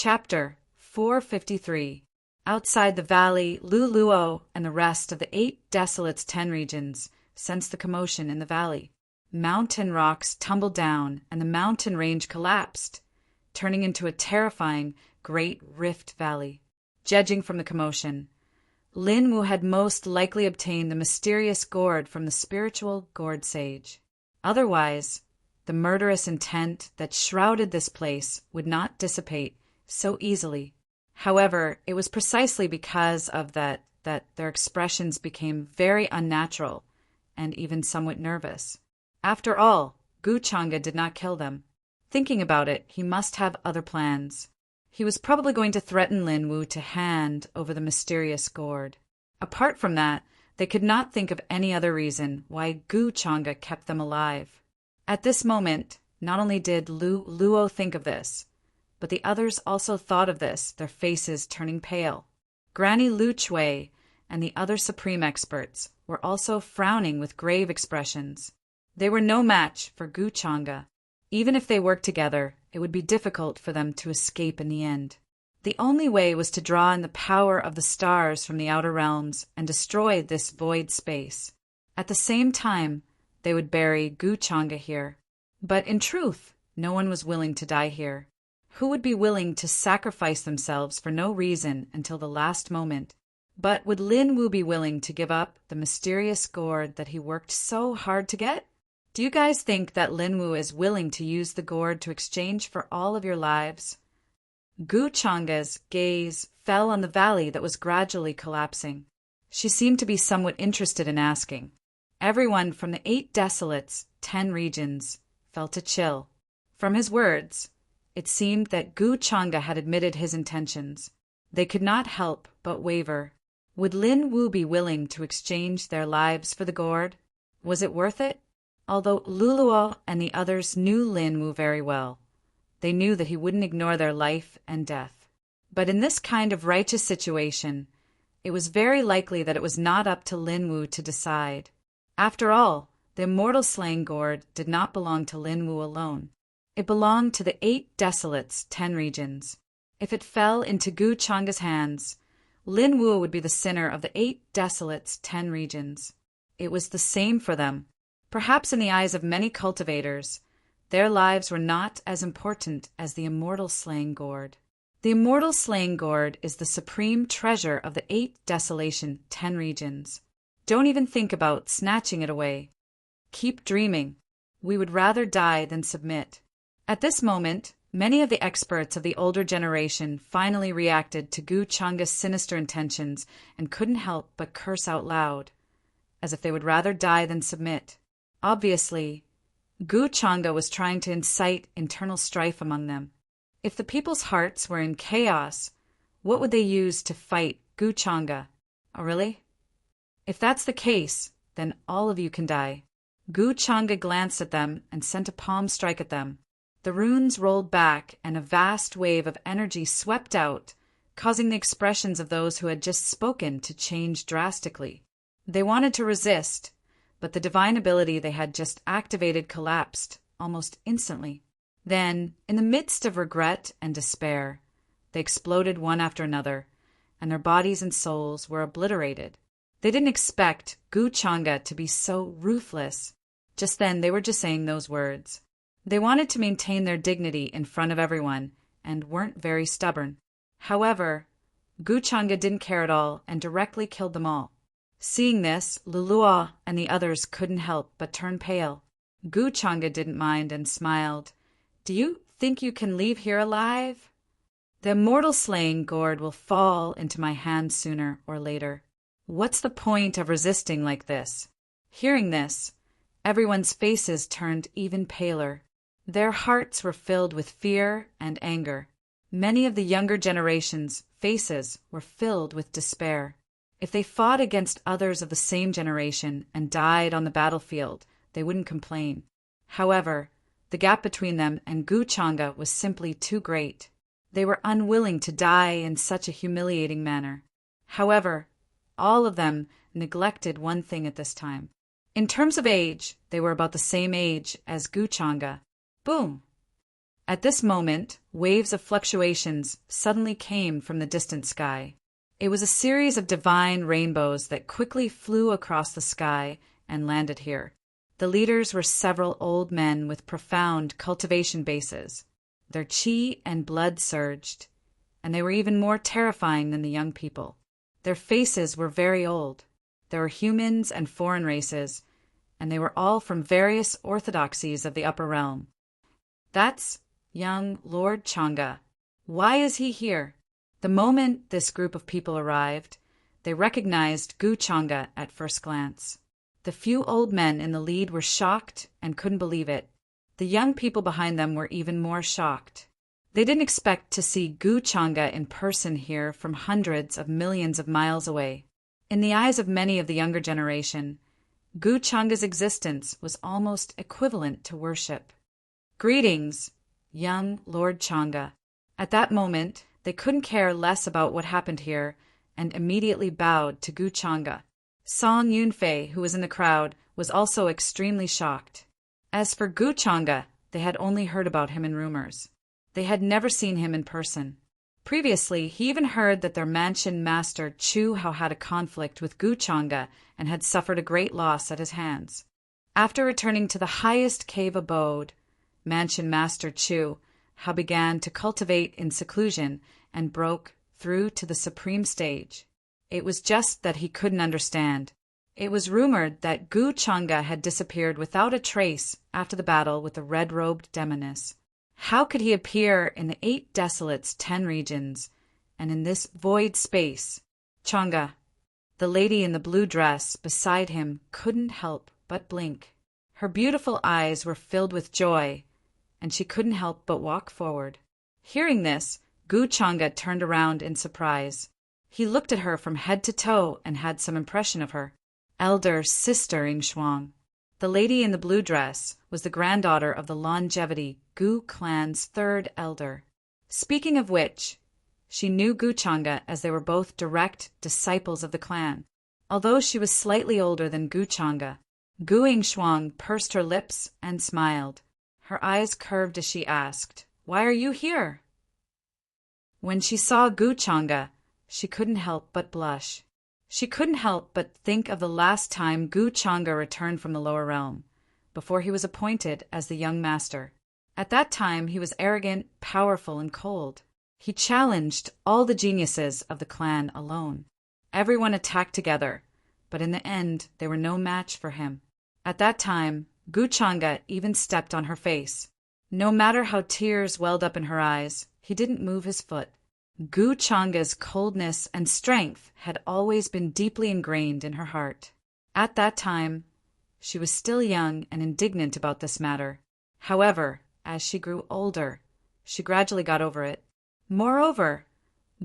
Chapter 453. Outside the valley, Luluo and the rest of the 8 Desolates 10 regions sensed the commotion in the valley. Mountain rocks tumbled down and the mountain range collapsed, turning into a terrifying Great Rift Valley. Judging from the commotion, Lin Wu had most likely obtained the mysterious gourd from the spiritual gourd sage. Otherwise, the murderous intent that shrouded this place would not dissipate so easily. However, it was precisely because of that their expressions became very unnatural and even somewhat nervous. After all, Gu Chang'e did not kill them. Thinking about it, he must have other plans. He was probably going to threaten Lin Wu to hand over the mysterious gourd. Apart from that, they could not think of any other reason why Gu Chang'e kept them alive. At this moment, not only did Luo think of this, but the others also thought of this, their faces turning pale. Granny Lu Chui and the other supreme experts were also frowning with grave expressions. They were no match for Gu Chang'e. Even if they worked together, it would be difficult for them to escape in the end. The only way was to draw in the power of the stars from the outer realms and destroy this void space. At the same time, they would bury Gu Chang'e here. But in truth, no one was willing to die here. Who would be willing to sacrifice themselves for no reason until the last moment? But would Lin Wu be willing to give up the mysterious gourd that he worked so hard to get? Do you guys think that Lin Wu is willing to use the gourd to exchange for all of your lives? Gu Chang'e's gaze fell on the valley that was gradually collapsing. She seemed to be somewhat interested in asking. Everyone from the 8 Desolates, 10 regions, felt a chill. From his words, it seemed that Gu Chang'e had admitted his intentions. They could not help but waver. Would Lin Wu be willing to exchange their lives for the gourd? Was it worth it? Although Luluo and the others knew Lin Wu very well, they knew that he wouldn't ignore their life and death. But in this kind of righteous situation, it was very likely that it was not up to Lin Wu to decide. After all, the immortal slaying gourd did not belong to Lin Wu alone. It belonged to the 8 Desolates, 10 regions. If it fell into Gu Chang'e's hands, Lin Wu would be the sinner of the 8 Desolates, 10 regions. It was the same for them. Perhaps in the eyes of many cultivators, their lives were not as important as the immortal slaying gourd. The immortal slaying gourd is the supreme treasure of the 8 Desolation, 10 regions. Don't even think about snatching it away. Keep dreaming. We would rather die than submit. At this moment, many of the experts of the older generation finally reacted to Gu Chang'e's sinister intentions and couldn't help but curse out loud, as if they would rather die than submit. Obviously, Gu Chang'e was trying to incite internal strife among them. If the people's hearts were in chaos, what would they use to fight Gu Chang'e? Oh, really? If that's the case, then all of you can die. Gu Chang'e glanced at them and sent a palm strike at them. The runes rolled back and a vast wave of energy swept out, causing the expressions of those who had just spoken to change drastically. They wanted to resist, but the divine ability they had just activated collapsed almost instantly. Then, in the midst of regret and despair, they exploded one after another, and their bodies and souls were obliterated. They didn't expect Gu Chang'e to be so ruthless. Just then, they were just saying those words. They wanted to maintain their dignity in front of everyone and weren't very stubborn. However, Gu Chang'e didn't care at all and directly killed them all. Seeing this, Luluo and the others couldn't help but turn pale. Gu Chang'e didn't mind and smiled. Do you think you can leave here alive? The immortal slaying gourd will fall into my hands sooner or later. What's the point of resisting like this? Hearing this, everyone's faces turned even paler. Their hearts were filled with fear and anger. Many of the younger generation's faces were filled with despair. If they fought against others of the same generation and died on the battlefield, they wouldn't complain. However, the gap between them and Gu Chang'e was simply too great. They were unwilling to die in such a humiliating manner. However, all of them neglected one thing at this time. In terms of age, they were about the same age as Gu Chang'e. Boom! At this moment, waves of fluctuations suddenly came from the distant sky. It was a series of divine rainbows that quickly flew across the sky and landed here. The leaders were several old men with profound cultivation bases. Their chi and blood surged, and they were even more terrifying than the young people. Their faces were very old. There were humans and foreign races, and they were all from various orthodoxies of the upper realm. That's young Lord Chang'e. Why is he here? The moment this group of people arrived, they recognized Gu Chang'e at first glance. The few old men in the lead were shocked and couldn't believe it. The young people behind them were even more shocked. They didn't expect to see Gu Chang'e in person here from hundreds of millions of miles away. In the eyes of many of the younger generation, Gu Chang'e's existence was almost equivalent to worship. Greetings, young Lord Chang'e. At that moment, they couldn't care less about what happened here and immediately bowed to Gu Chang'e. Song Yunfei, who was in the crowd, was also extremely shocked. As for Gu Chang'e, they had only heard about him in rumors. They had never seen him in person. Previously, he even heard that their mansion master Chu Hao had a conflict with Gu Chang'e and had suffered a great loss at his hands. After returning to the highest cave abode, mansion master Chu Hao began to cultivate in seclusion and broke through to the supreme stage. It was just that he couldn't understand. It was rumored that Gu Chang'e had disappeared without a trace after the battle with the red-robed demoness. How could he appear in the 8 Desolates, 10 regions, and in this void space? Chang'e, the lady in the blue dress beside him, couldn't help but blink. Her beautiful eyes were filled with joy, and she couldn't help but walk forward. Hearing this, Gu Chang'e turned around in surprise. He looked at her from head to toe and had some impression of her. Elder sister Ying. The lady in the blue dress was the granddaughter of the Longevity Gu clan's 3rd elder. Speaking of which, she knew Gu Chang'e as they were both direct disciples of the clan. Although she was slightly older than Gu Chang'e, Gu Yingshuang pursed her lips and smiled. Her eyes curved as she asked, "Why are you here?" When she saw Gu Chang'e, she couldn't help but blush. She couldn't help but think of the last time Gu Chang'e returned from the lower realm, before he was appointed as the young master. At that time he was arrogant, powerful, and cold. He challenged all the geniuses of the clan alone. Everyone attacked together, but in the end they were no match for him. At that time, Gu Chang'e even stepped on her face. No matter how tears welled up in her eyes, he didn't move his foot. Gu Chang'e's coldness and strength had always been deeply ingrained in her heart. At that time, she was still young and indignant about this matter. However, as she grew older, she gradually got over it. Moreover,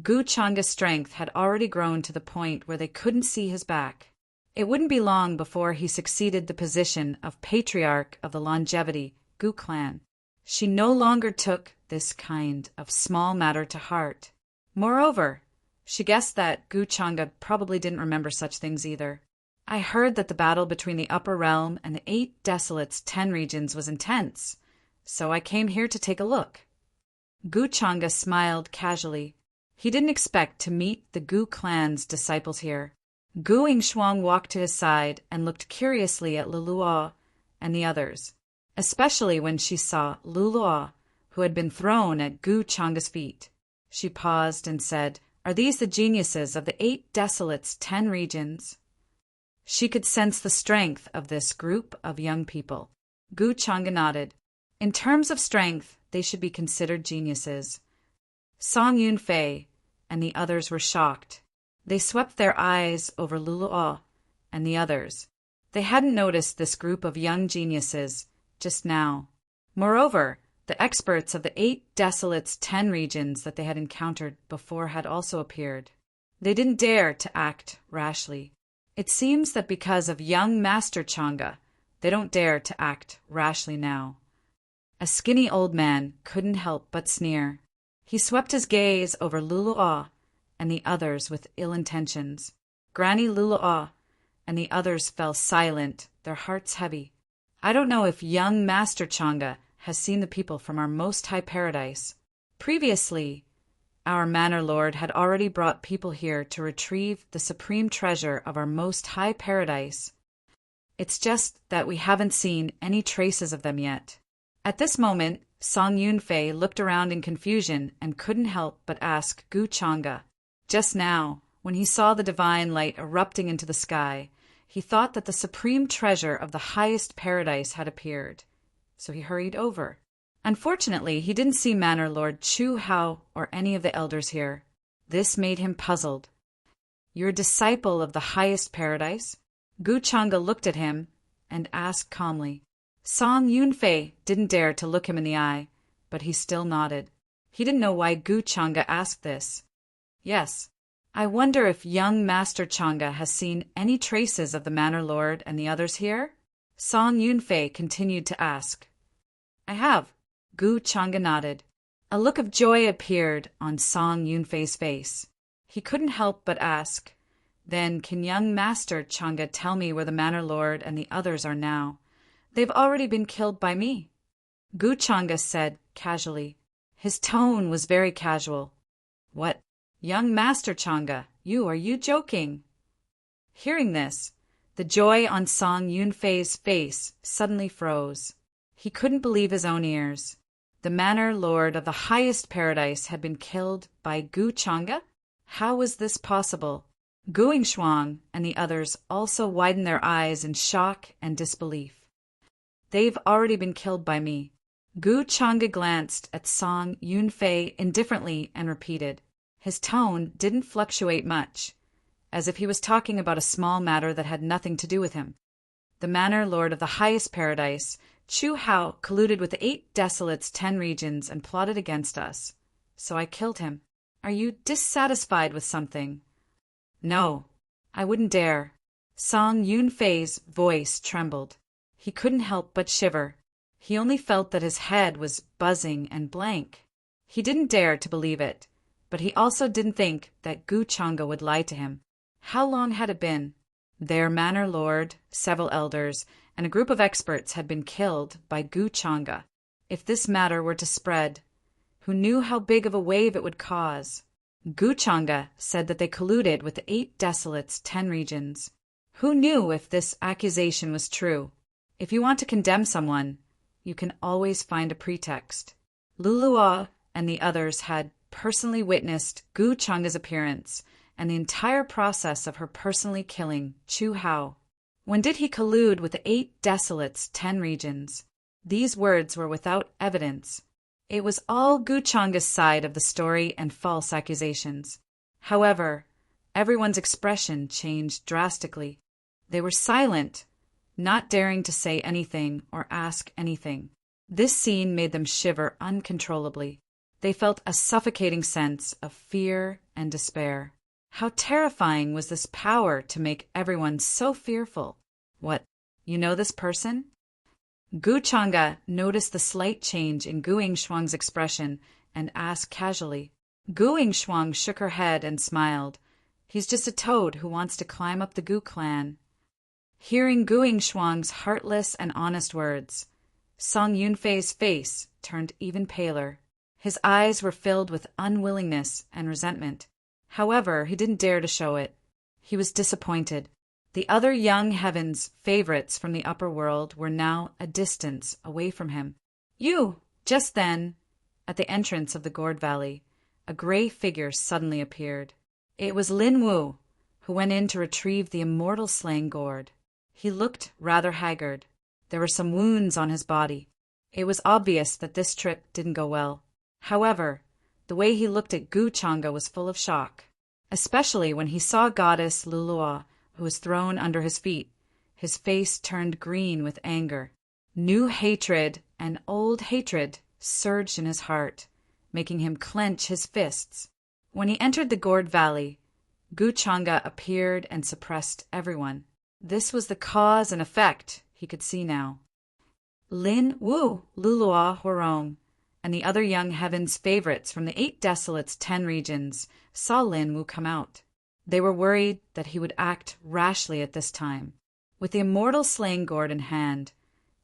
Gu Chang'e's strength had already grown to the point where they couldn't see his back. It wouldn't be long before he succeeded the position of patriarch of the Longevity Gu clan. She no longer took this kind of small matter to heart. Moreover, she guessed that Gu Chang'e probably didn't remember such things either. I heard that the battle between the upper realm and the 8 Desolates, 10 regions was intense, so I came here to take a look. Gu Chang'e smiled casually. He didn't expect to meet the Gu clan's disciples here. Gu Yingshuang walked to his side and looked curiously at Luluo and the others, especially when she saw Luluo, who had been thrown at Gu Chang'e's feet. She paused and said, "Are these the geniuses of the 8 Desolates, 10 regions?" She could sense the strength of this group of young people. Gu Chang'e nodded. In terms of strength, they should be considered geniuses. Song Yunfei and the others were shocked. They swept their eyes over Luluo and the others. They hadn't noticed this group of young geniuses just now. Moreover, the experts of the 8 Desolates, 10 regions that they had encountered before had also appeared. They didn't dare to act rashly. It seems that because of young Master Chang'e, they don't dare to act rashly now. A skinny old man couldn't help but sneer. He swept his gaze over Luluo and the others with ill intentions. Granny Luluo and the others fell silent, their hearts heavy. I don't know if young Master Chang'e has seen the people from our most high paradise. Previously, our Manor Lord had already brought people here to retrieve the supreme treasure of our most high paradise. It's just that we haven't seen any traces of them yet." At this moment, Song Yunfei looked around in confusion and couldn't help but ask Gu Chang'e. Just now, when he saw the divine light erupting into the sky, he thought that the supreme treasure of the highest paradise had appeared, so he hurried over. Unfortunately, he didn't see Manor Lord Chu Hao or any of the elders here. This made him puzzled. "You're a disciple of the highest paradise?" Gu Chang'e looked at him and asked calmly. Song Yunfei didn't dare to look him in the eye, but he still nodded. He didn't know why Gu Chang'e asked this. "Yes. I wonder if young Master Chang'e has seen any traces of the Manor Lord and the others here?" Song Yunfei continued to ask. "I have." Gu Chang'e nodded. A look of joy appeared on Song Yunfei's face. He couldn't help but ask, "Then can young Master Chang'e tell me where the Manor Lord and the others are now? They've already been killed by me." Gu Chang'e said casually. His tone was very casual. "What? Young Master Chang'e, are you joking?" Hearing this, the joy on Song Yunfei's face suddenly froze. He couldn't believe his own ears. The Manor Lord of the highest paradise had been killed by Gu Chang'e? How was this possible? Gu Shuang and the others also widened their eyes in shock and disbelief. "They've already been killed by me." Gu Chang'e glanced at Song Yunfei indifferently and repeated. His tone didn't fluctuate much, as if he was talking about a small matter that had nothing to do with him. "The Manor Lord of the highest paradise, Chu Hao, colluded with the 8 Desolates' 10 regions and plotted against us. So I killed him. Are you dissatisfied with something?" "No, I wouldn't dare." Song Yunfei's voice trembled. He couldn't help but shiver. He only felt that his head was buzzing and blank. He didn't dare to believe it, but he also didn't think that Gu Chang'e would lie to him. How long had it been? Their Manor Lord, several elders, and a group of experts had been killed by Gu Chang'e. If this matter were to spread, who knew how big of a wave it would cause? Gu Chang'e said that they colluded with the 8 Desolates' 10 regions. Who knew if this accusation was true? If you want to condemn someone, you can always find a pretext. Luluo and the others had personally witnessed Gu Chang'e's appearance and the entire process of her personally killing Chu Hao. When did he collude with the 8 Desolates' 10 regions? These words were without evidence. It was all Gu Chang'e's side of the story and false accusations. However, everyone's expression changed drastically. They were silent, not daring to say anything or ask anything. This scene made them shiver uncontrollably. They felt a suffocating sense of fear and despair. How terrifying was this power to make everyone so fearful? "What, you know this person?" Gu Chang'e noticed the slight change in Gu Shuang's expression and asked casually. Gu Shuang shook her head and smiled. "He's just a toad who wants to climb up the Gu clan." Hearing Gu Shuang's heartless and honest words, Song Yunfei's face turned even paler. His eyes were filled with unwillingness and resentment. However, he didn't dare to show it. He was disappointed. The other young heavens favorites from the upper world were now a distance away from him. Just then, at the entrance of the gourd valley, a gray figure suddenly appeared. It was Lin Wu, who went in to retrieve the immortal slaying gourd. He looked rather haggard. There were some wounds on his body. It was obvious that this trip didn't go well. However, the way he looked at Gu Chang'e was full of shock, especially when he saw Goddess Luluo, who was thrown under his feet. His face turned green with anger. New hatred and old hatred surged in his heart, making him clench his fists. When he entered the gourd valley, Gu Chang'e appeared and suppressed everyone. This was the cause and effect he could see now. Lin Wu, Luluo Huarong, and the other young heavens favorites from the 8 Desolates' 10 regions saw Lin Wu come out. They were worried that he would act rashly at this time. With the immortal slaying gourd in hand,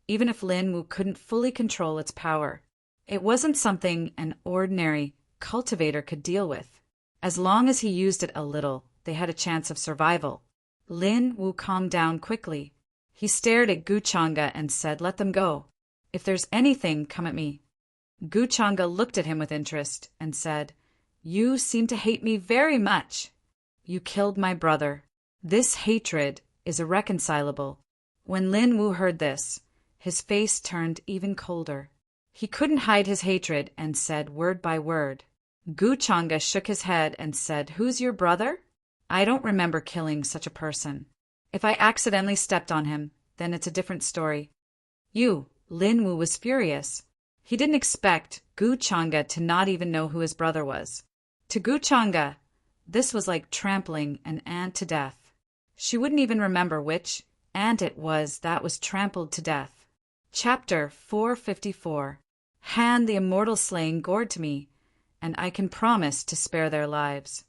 even if Lin Wu couldn't fully control its power. It wasn't something an ordinary cultivator could deal with. As long as he used it a little, they had a chance of survival. Lin Wu calmed down quickly. He stared at Gu Chang'e and said, "Let them go. If there's anything, come at me." Gu Chang'e looked at him with interest and said, "You seem to hate me very much. You killed my brother. This hatred is irreconcilable." When Lin Wu heard this, his face turned even colder. He couldn't hide his hatred and said word by word. Gu Chang'e shook his head and said, "Who's your brother? I don't remember killing such a person. If I accidentally stepped on him, then it's a different story." Lin Wu was furious. He didn't expect Gu Chang'e to not even know who his brother was. To Gu Chang'e, this was like trampling an ant to death. She wouldn't even remember which ant it was that was trampled to death. Chapter 454. Hand the immortal slaying gourd to me, and I can promise to spare their lives.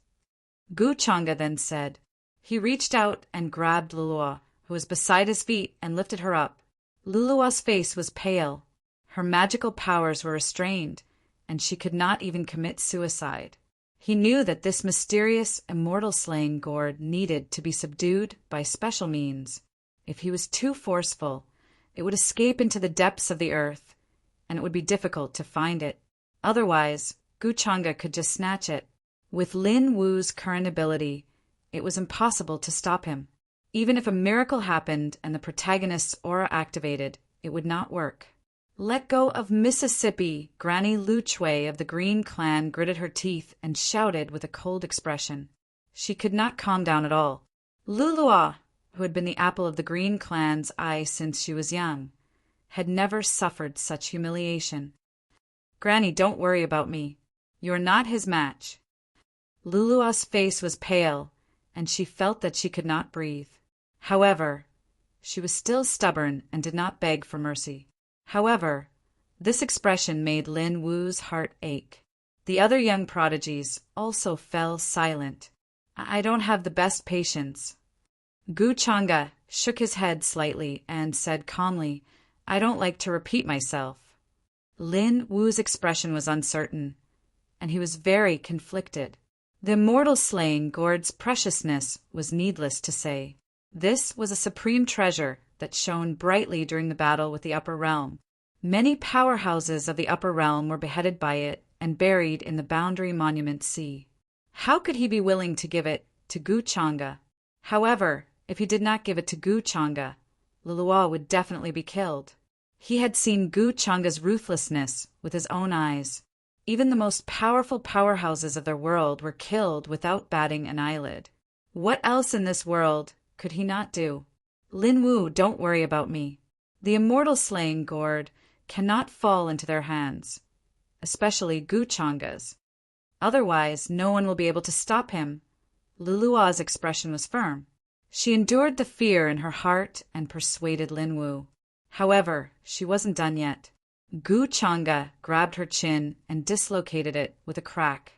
Gu Chang'e then said. He reached out and grabbed Lulua, who was beside his feet, and lifted her up. Lulua's face was pale. Her magical powers were restrained, and she could not even commit suicide. He knew that this mysterious immortal slaying gourd needed to be subdued by special means. If he was too forceful, it would escape into the depths of the earth, and it would be difficult to find it. Otherwise, Gu Chang'e could just snatch it. With Lin Wu's current ability, it was impossible to stop him. Even if a miracle happened and the protagonist's aura activated, it would not work. "Let go of Mississippi!" Granny Lu Chui of the Green Clan gritted her teeth and shouted with a cold expression. She could not calm down at all. Lulua, who had been the apple of the Green Clan's eye since she was young, had never suffered such humiliation. "Granny, don't worry about me. You are not his match." Lulua's face was pale, and she felt that she could not breathe. However, she was still stubborn and did not beg for mercy. However, this expression made Lin Wu's heart ache. The other young prodigies also fell silent. "I don't have the best patience." Gu Chang'e shook his head slightly and said calmly, "I don't like to repeat myself." Lin Wu's expression was uncertain, and he was very conflicted. The immortal slaying gourd's preciousness was needless to say. This was a supreme treasure that shone brightly during the battle with the Upper Realm. Many powerhouses of the Upper Realm were beheaded by it and buried in the Boundary Monument Sea. How could he be willing to give it to Gu Chang'e? However, if he did not give it to Gu Chang'e, Lulua would definitely be killed. He had seen Gu Chang'e's ruthlessness with his own eyes. Even the most powerful powerhouses of their world were killed without batting an eyelid. What else in this world could he not do? "Lin Wu, don't worry about me. The immortal slaying gourd cannot fall into their hands, especially Gu Chang'e's. Otherwise, no one will be able to stop him." Lulua's expression was firm. She endured the fear in her heart and persuaded Lin Wu. However, she wasn't done yet. Gu Chang'e grabbed her chin and dislocated it with a crack.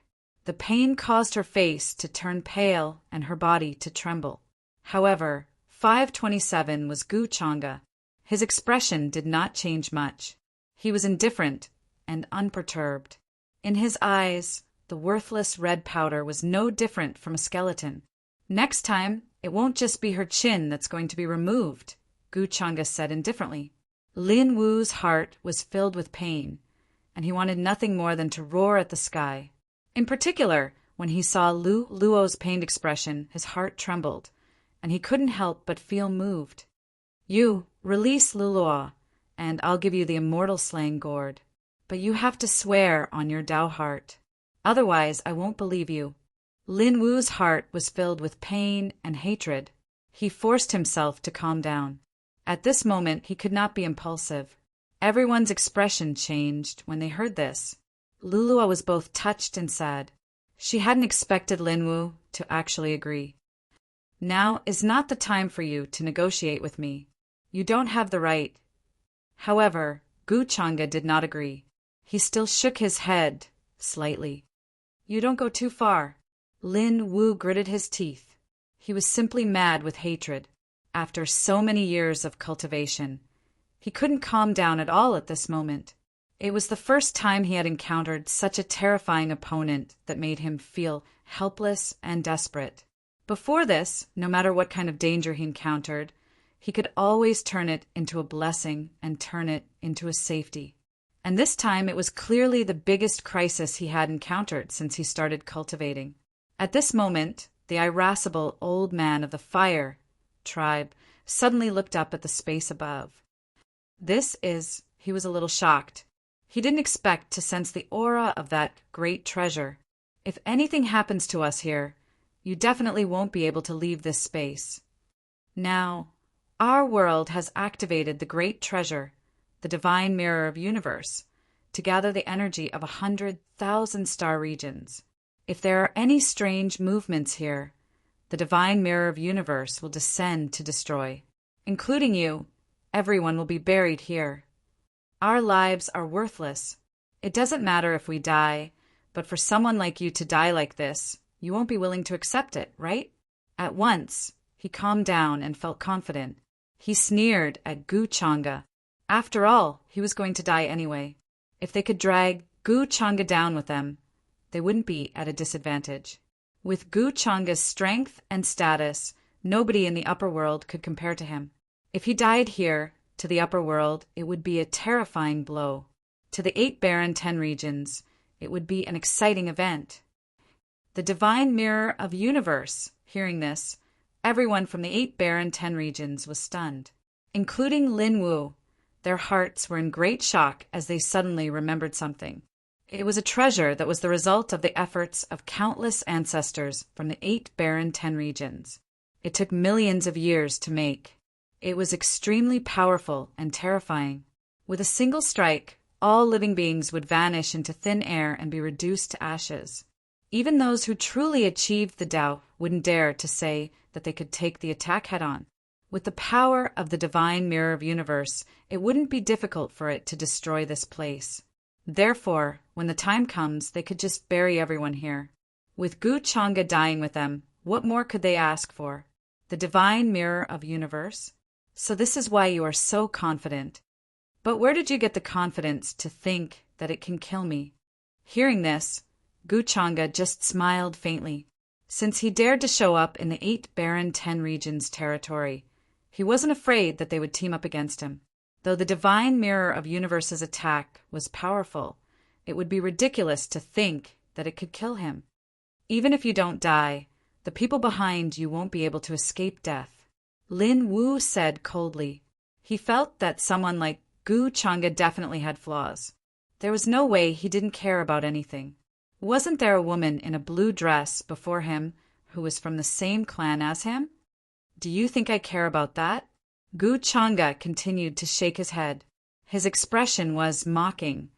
The pain caused her face to turn pale and her body to tremble. However, 527 was Gu Chang'e. His expression did not change much. He was indifferent and unperturbed. In his eyes, the worthless red powder was no different from a skeleton. "Next time, it won't just be her chin that's going to be removed," Gu Chang'e said indifferently. Lin Wu's heart was filled with pain, and he wanted nothing more than to roar at the sky. In particular, when he saw Luo's pained expression, his heart trembled, and he couldn't help but feel moved. "You, release Lulua, and I'll give you the immortal slaying gourd. But you have to swear on your Dao heart. Otherwise, I won't believe you." Lin Wu's heart was filled with pain and hatred. He forced himself to calm down. At this moment, he could not be impulsive. Everyone's expression changed when they heard this. Lulua was both touched and sad. She hadn't expected Lin Wu to actually agree. "Now is not the time for you to negotiate with me. You don't have the right." However, Gu Chang'e did not agree. He still shook his head slightly. "You don't go too far." Lin Wu gritted his teeth. He was simply mad with hatred. After so many years of cultivation, He couldn't calm down at all at this moment. It was the first time he had encountered such a terrifying opponent that made him feel helpless and desperate. Before this, no matter what kind of danger he encountered, he could always turn it into a blessing and turn it into a safety. And this time it was clearly the biggest crisis he had encountered since he started cultivating. At this moment, the irascible old man of the fire tribe suddenly looked up at the space above. He was a little shocked. He didn't expect to sense the aura of that great treasure. If anything happens to us here, you definitely won't be able to leave this space. Now, our world has activated the great treasure, the divine mirror of universe, to gather the energy of 100,000 star regions. If there are any strange movements here, the divine mirror of universe will descend to destroy. Including you, everyone will be buried here. Our lives are worthless. It doesn't matter if we die, but for someone like you to die like this, you won't be willing to accept it, right? At once, he calmed down and felt confident. He sneered at Gu Changa. After all, he was going to die anyway. If they could drag Gu Changa down with them, they wouldn't be at a disadvantage. With Gu Changa's strength and status, nobody in the upper world could compare to him. If he died here, to the upper world, it would be a terrifying blow. To the 8 barren 10 regions, it would be an exciting event. The divine mirror of universe, hearing this, everyone from the 8 barren 10 regions was stunned, including Lin Wu. Their hearts were in great shock as they suddenly remembered something. It was a treasure that was the result of the efforts of countless ancestors from the 8 barren 10 regions. It took millions of years to make. It was extremely powerful and terrifying. With a single strike, all living beings would vanish into thin air and be reduced to ashes. Even those who truly achieved the Tao wouldn't dare to say that they could take the attack head-on. With the power of the divine mirror of universe, it wouldn't be difficult for it to destroy this place. Therefore, when the time comes, they could just bury everyone here. With Gu Changa dying with them, what more could they ask for? The divine mirror of universe? So this is why you are so confident. But where did you get the confidence to think that it can kill me? Hearing this, Gu Changa just smiled faintly. Since he dared to show up in the 8 barren 10 regions territory, he wasn't afraid that they would team up against him. Though the divine mirror of universe's attack was powerful, it would be ridiculous to think that it could kill him. Even if you don't die, the people behind you won't be able to escape death. Lin Wu said coldly. He felt that someone like Gu Changa definitely had flaws. There was no way he didn't care about anything. Wasn't there a woman in a blue dress before him who was from the same clan as him? Do you think I care about that? Gu Changa continued to shake his head. His expression was mocking,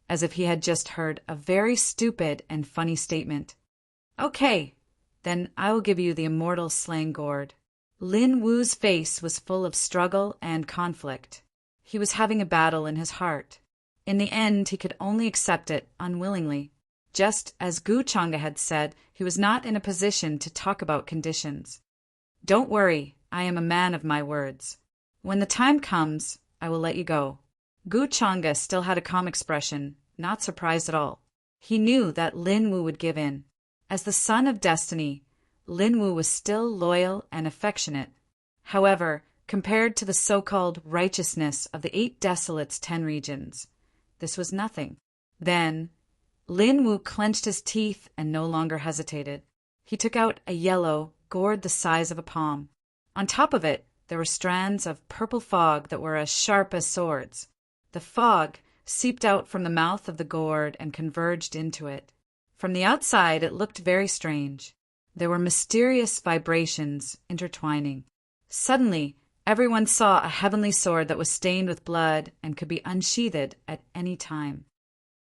as if he had just heard a very stupid and funny statement. Okay, then I will give you the immortal slaying gourd. Lin Wu's face was full of struggle and conflict. He was having a battle in his heart. In the end, he could only accept it unwillingly. Just as Gu Changa had said, he was not in a position to talk about conditions. Don't worry, I am a man of my words. When the time comes, I will let you go. Gu Changa still had a calm expression, not surprised at all. He knew that Lin Wu would give in. As the son of destiny, Lin Wu was still loyal and affectionate. However, compared to the so-called righteousness of the 8 desolates 10 regions, this was nothing. Then, Lin Wu clenched his teeth and no longer hesitated. He took out a yellow gourd the size of a palm. On top of it, there were strands of purple fog that were as sharp as swords. The fog seeped out from the mouth of the gourd and converged into it. From the outside, it looked very strange. There were mysterious vibrations intertwining. Suddenly, everyone saw a heavenly sword that was stained with blood and could be unsheathed at any time.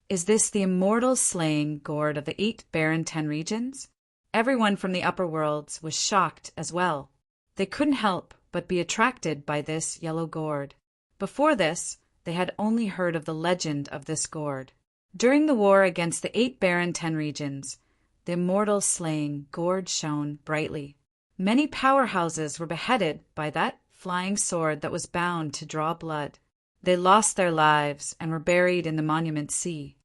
Is this the immortal slaying gourd of the 8 barren 10 regions? Everyone from the upper worlds was shocked as well. They couldn't help but be attracted by this yellow gourd. Before this, they had only heard of the legend of this gourd. During the war against the 8 barren 10 regions, the immortal slaying gourd shone brightly. Many powerhouses were beheaded by that flying sword that was bound to draw blood. They lost their lives and were buried in the monument sea.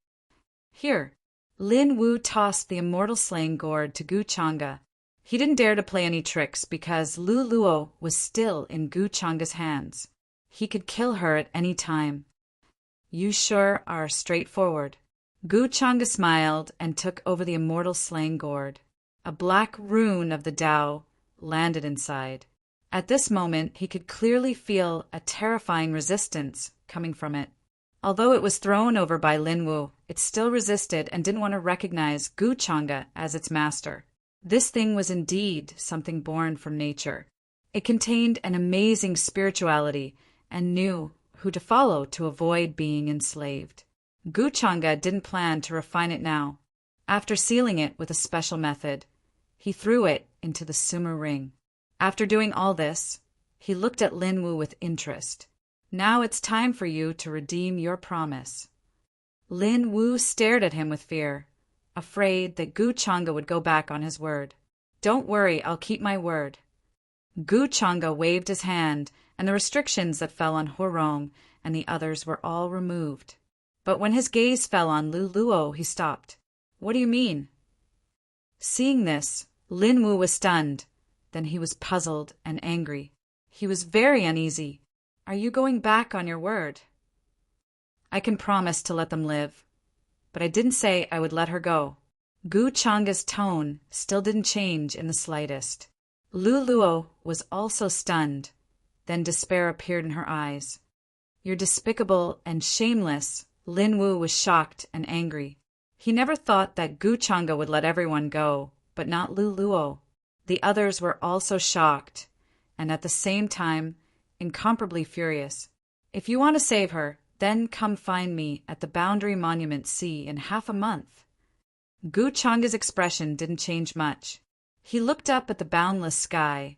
Here, Lin Wu tossed the immortal slaying gourd to Gu Changa. He didn't dare to play any tricks because Lu Luo was still in Gu Changa's hands. He could kill her at any time. You sure are straightforward. Gu Changa smiled and took over the immortal slaying gourd. A black rune of the Tao landed inside. At this moment, he could clearly feel a terrifying resistance coming from it. Although it was thrown over by Lin Wu, it still resisted and didn't want to recognize Gu Changa as its master. This thing was indeed something born from nature. It contained an amazing spirituality and knew who to follow to avoid being enslaved. Gu Changa didn't plan to refine it now. After sealing it with a special method, he threw it into the Sumer ring. After doing all this, he looked at Lin Wu with interest. Now it's time for you to redeem your promise. Lin Wu stared at him with fear, afraid that Gu Changa would go back on his word. Don't worry, I'll keep my word. Gu Changa waved his hand, and the restrictions that fell on Horong and the others were all removed. But when his gaze fell on Lu Luo, he stopped. What do you mean? Seeing this, Lin Wu was stunned. Then he was puzzled and angry. He was very uneasy. Are you going back on your word? I can promise to let them live, but I didn't say I would let her go. Gu Changa's tone still didn't change in the slightest. Lu Luo was also stunned. Then despair appeared in her eyes. You're despicable and shameless. Lin Wu was shocked and angry. He never thought that Gu Changa would let everyone go, but not Lu Luo. The others were also shocked, and at the same time, incomparably furious. If you want to save her, then come find me at the Boundary Monument Sea in half a month. Gu Changa's expression didn't change much. He looked up at the boundless sky,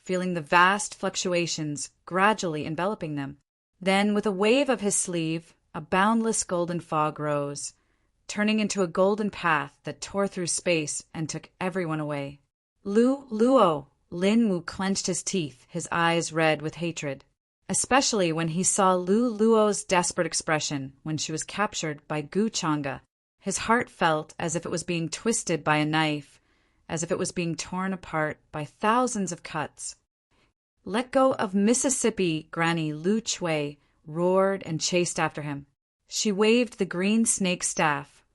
feeling the vast fluctuations gradually enveloping them. Then, with a wave of his sleeve, a boundless golden fog rose, turning into a golden path that tore through space and took everyone away. Lu Luo! Lin Wu clenched his teeth, his eyes red with hatred, especially when he saw Lu Luo's desperate expression when she was captured by Gu Changa. His heart felt as if it was being twisted by a knife, as if it was being torn apart by thousands of cuts. Let go of Mississippi, Granny Lu Chui roared and chased after him. She waved the green snake staff,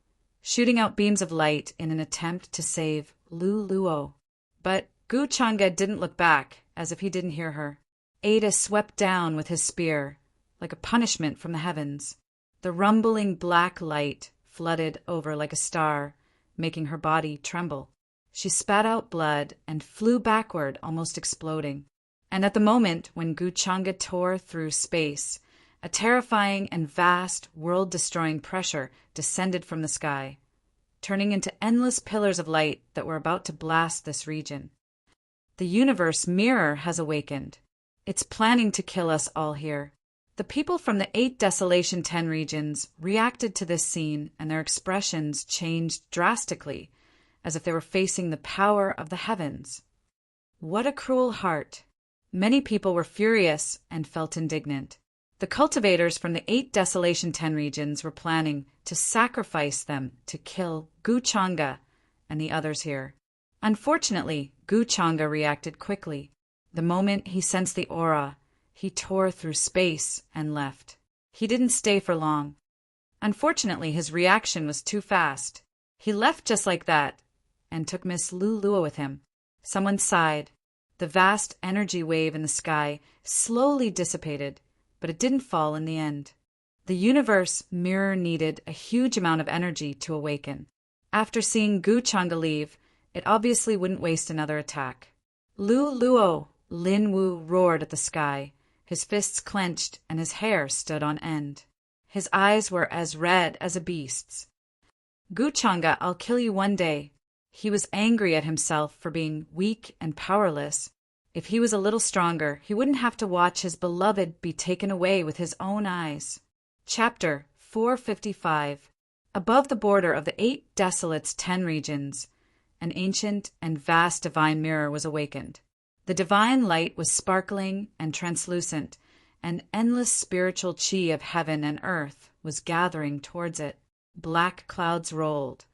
shooting out beams of light in an attempt to save Lu Luo. But Gu Changa didn't look back, as if he didn't hear her. Ada swept down with his spear, like a punishment from the heavens. The rumbling black light flooded over like a star, making her body tremble. She spat out blood and flew backward, almost exploding. And at the moment when Gu Changa tore through space, a terrifying and vast, world-destroying pressure descended from the sky, turning into endless pillars of light that were about to blast this region. The universe mirror has awakened. It's planning to kill us all here. The people from the 8 Desolation 10 regions reacted to this scene, and their expressions changed drastically, as if they were facing the power of the heavens. What a cruel heart! Many people were furious and felt indignant. The cultivators from the 8 Desolation 10 regions were planning to sacrifice them to kill Gu Changa and the others here. Unfortunately, Gu Changa reacted quickly. The moment he sensed the aura, he tore through space and left. He didn't stay for long. Unfortunately, his reaction was too fast. He left just like that and took Miss Lu Luo with him. Someone sighed. The vast energy wave in the sky slowly dissipated, but it didn't fall in the end. The universe mirror needed a huge amount of energy to awaken. After seeing Gu Changa leave, it obviously wouldn't waste another attack. Lu Luo! Lin Wu roared at the sky. His fists clenched and his hair stood on end. His eyes were as red as a beast's. Gu Changa, I'll kill you one day. He was angry at himself for being weak and powerless. If he was a little stronger, he wouldn't have to watch his beloved be taken away with his own eyes. Chapter 455. Above the border of the 8 Desolates 10 regions, an ancient and vast divine mirror was awakened. The divine light was sparkling and translucent, and endless spiritual chi of heaven and earth was gathering towards it. Black clouds rolled,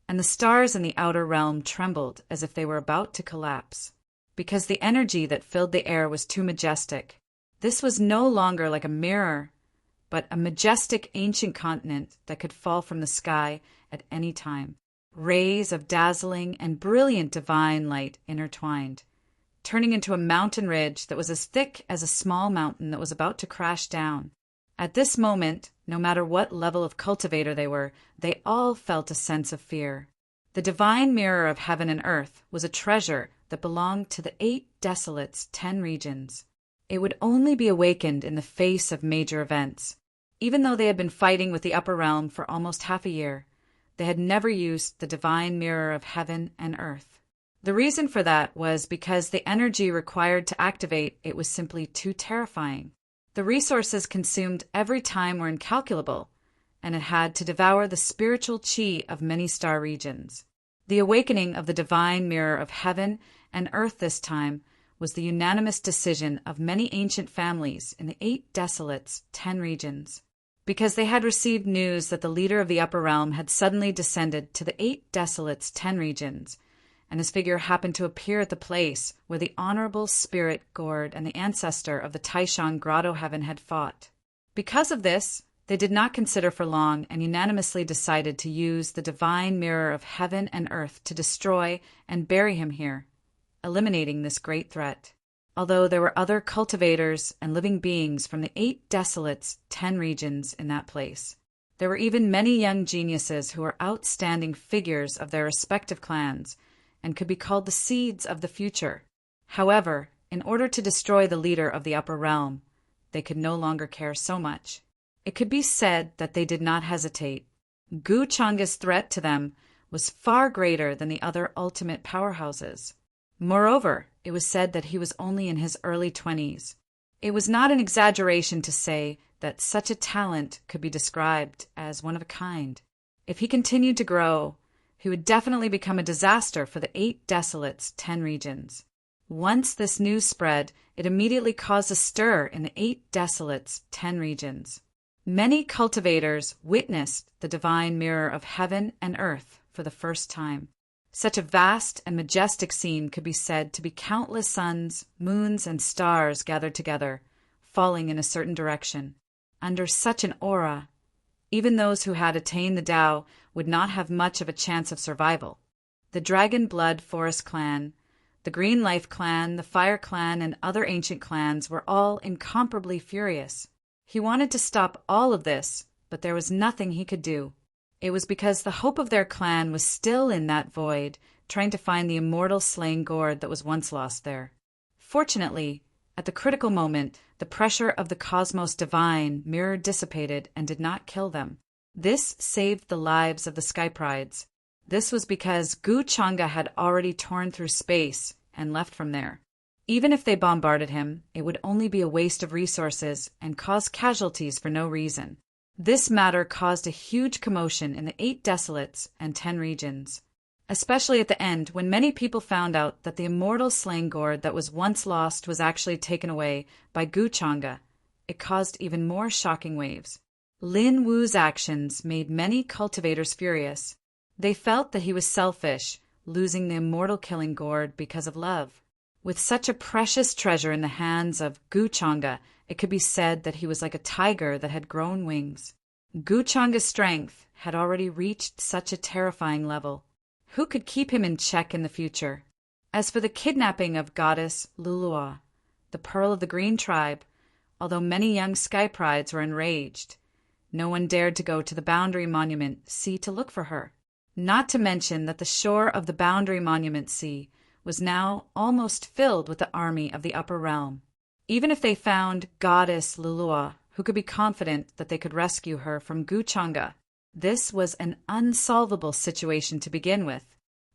and the stars in the outer realm trembled as if they were about to collapse, because the energy that filled the air was too majestic. This was no longer like a mirror, but a majestic ancient continent that could fall from the sky at any time. Rays of dazzling and brilliant divine light intertwined, turning into a mountain ridge that was as thick as a small mountain that was about to crash down. At this moment, no matter what level of cultivator they were, they all felt a sense of fear. The divine mirror of heaven and earth was a treasure that belonged to the 8 desolates, 10 regions. It would only be awakened in the face of major events. Even though they had been fighting with the upper realm for almost half a year, they had never used the divine mirror of heaven and earth. The reason for that was because the energy required to activate it was simply too terrifying. The resources consumed every time were incalculable, and it had to devour the spiritual chi of many star regions. The awakening of the divine mirror of heaven and earth this time was the unanimous decision of many ancient families in the 8 desolates, 10 regions, because they had received news that the leader of the upper realm had suddenly descended to the 8 desolates, 10 regions, and his figure happened to appear at the place where the honorable spirit Gord and the ancestor of the Taishan grotto heaven had fought. Because of this, they did not consider for long and unanimously decided to use the divine mirror of heaven and earth to destroy and bury him here, eliminating this great threat. Although there were other cultivators and living beings from the 8 desolates, 10 regions in that place. There were even many young geniuses who were outstanding figures of their respective clans, and could be called the seeds of the future. However, in order to destroy the leader of the upper realm, they could no longer care so much. It could be said that they did not hesitate. Gu Changa's threat to them was far greater than the other ultimate powerhouses. Moreover, it was said that he was only in his early 20s. It was not an exaggeration to say that such a talent could be described as one of a kind. If he continued to grow, he would definitely become a disaster for the 8 desolates, 10 regions. Once this news spread, it immediately caused a stir in the 8 desolates, 10 regions. Many cultivators witnessed the divine mirror of heaven and earth for the first time. Such a vast and majestic scene could be said to be countless suns, moons, and stars gathered together, falling in a certain direction. Under such an aura, even those who had attained the Tao would not have much of a chance of survival. The Dragon Blood Forest clan, the Green Life clan, the Fire clan, and other ancient clans were all incomparably furious. He wanted to stop all of this, but there was nothing he could do. It was because the hope of their clan was still in that void, trying to find the immortal slain Gord that was once lost there. Fortunately, at the critical moment, the pressure of the cosmos divine mirror dissipated and did not kill them. This saved the lives of the Sky Prides. This was because Gu Changa had already torn through space and left from there. Even if they bombarded him, it would only be a waste of resources and cause casualties for no reason. This matter caused a huge commotion in the 8 desolates and 10 regions, especially at the end when many people found out that the immortal slain Gord that was once lost was actually taken away by Gu Changa. It caused even more shocking waves. Lin Wu's actions made many cultivators furious. They felt that he was selfish, losing the immortal killing Gord because of love. With such a precious treasure in the hands of Gu Changa, it could be said that he was like a tiger that had grown wings. Gu Changa's strength had already reached such a terrifying level. Who could keep him in check in the future? As for the kidnapping of goddess Lulua, the Pearl of the Green Tribe, although many young Sky Prides were enraged, no one dared to go to the Boundary Monument Sea to look for her. Not to mention that the shore of the Boundary Monument Sea was now almost filled with the army of the Upper Realm. Even if they found Goddess Lulua, who could be confident that they could rescue her from Gu Changa, this was an unsolvable situation to begin with.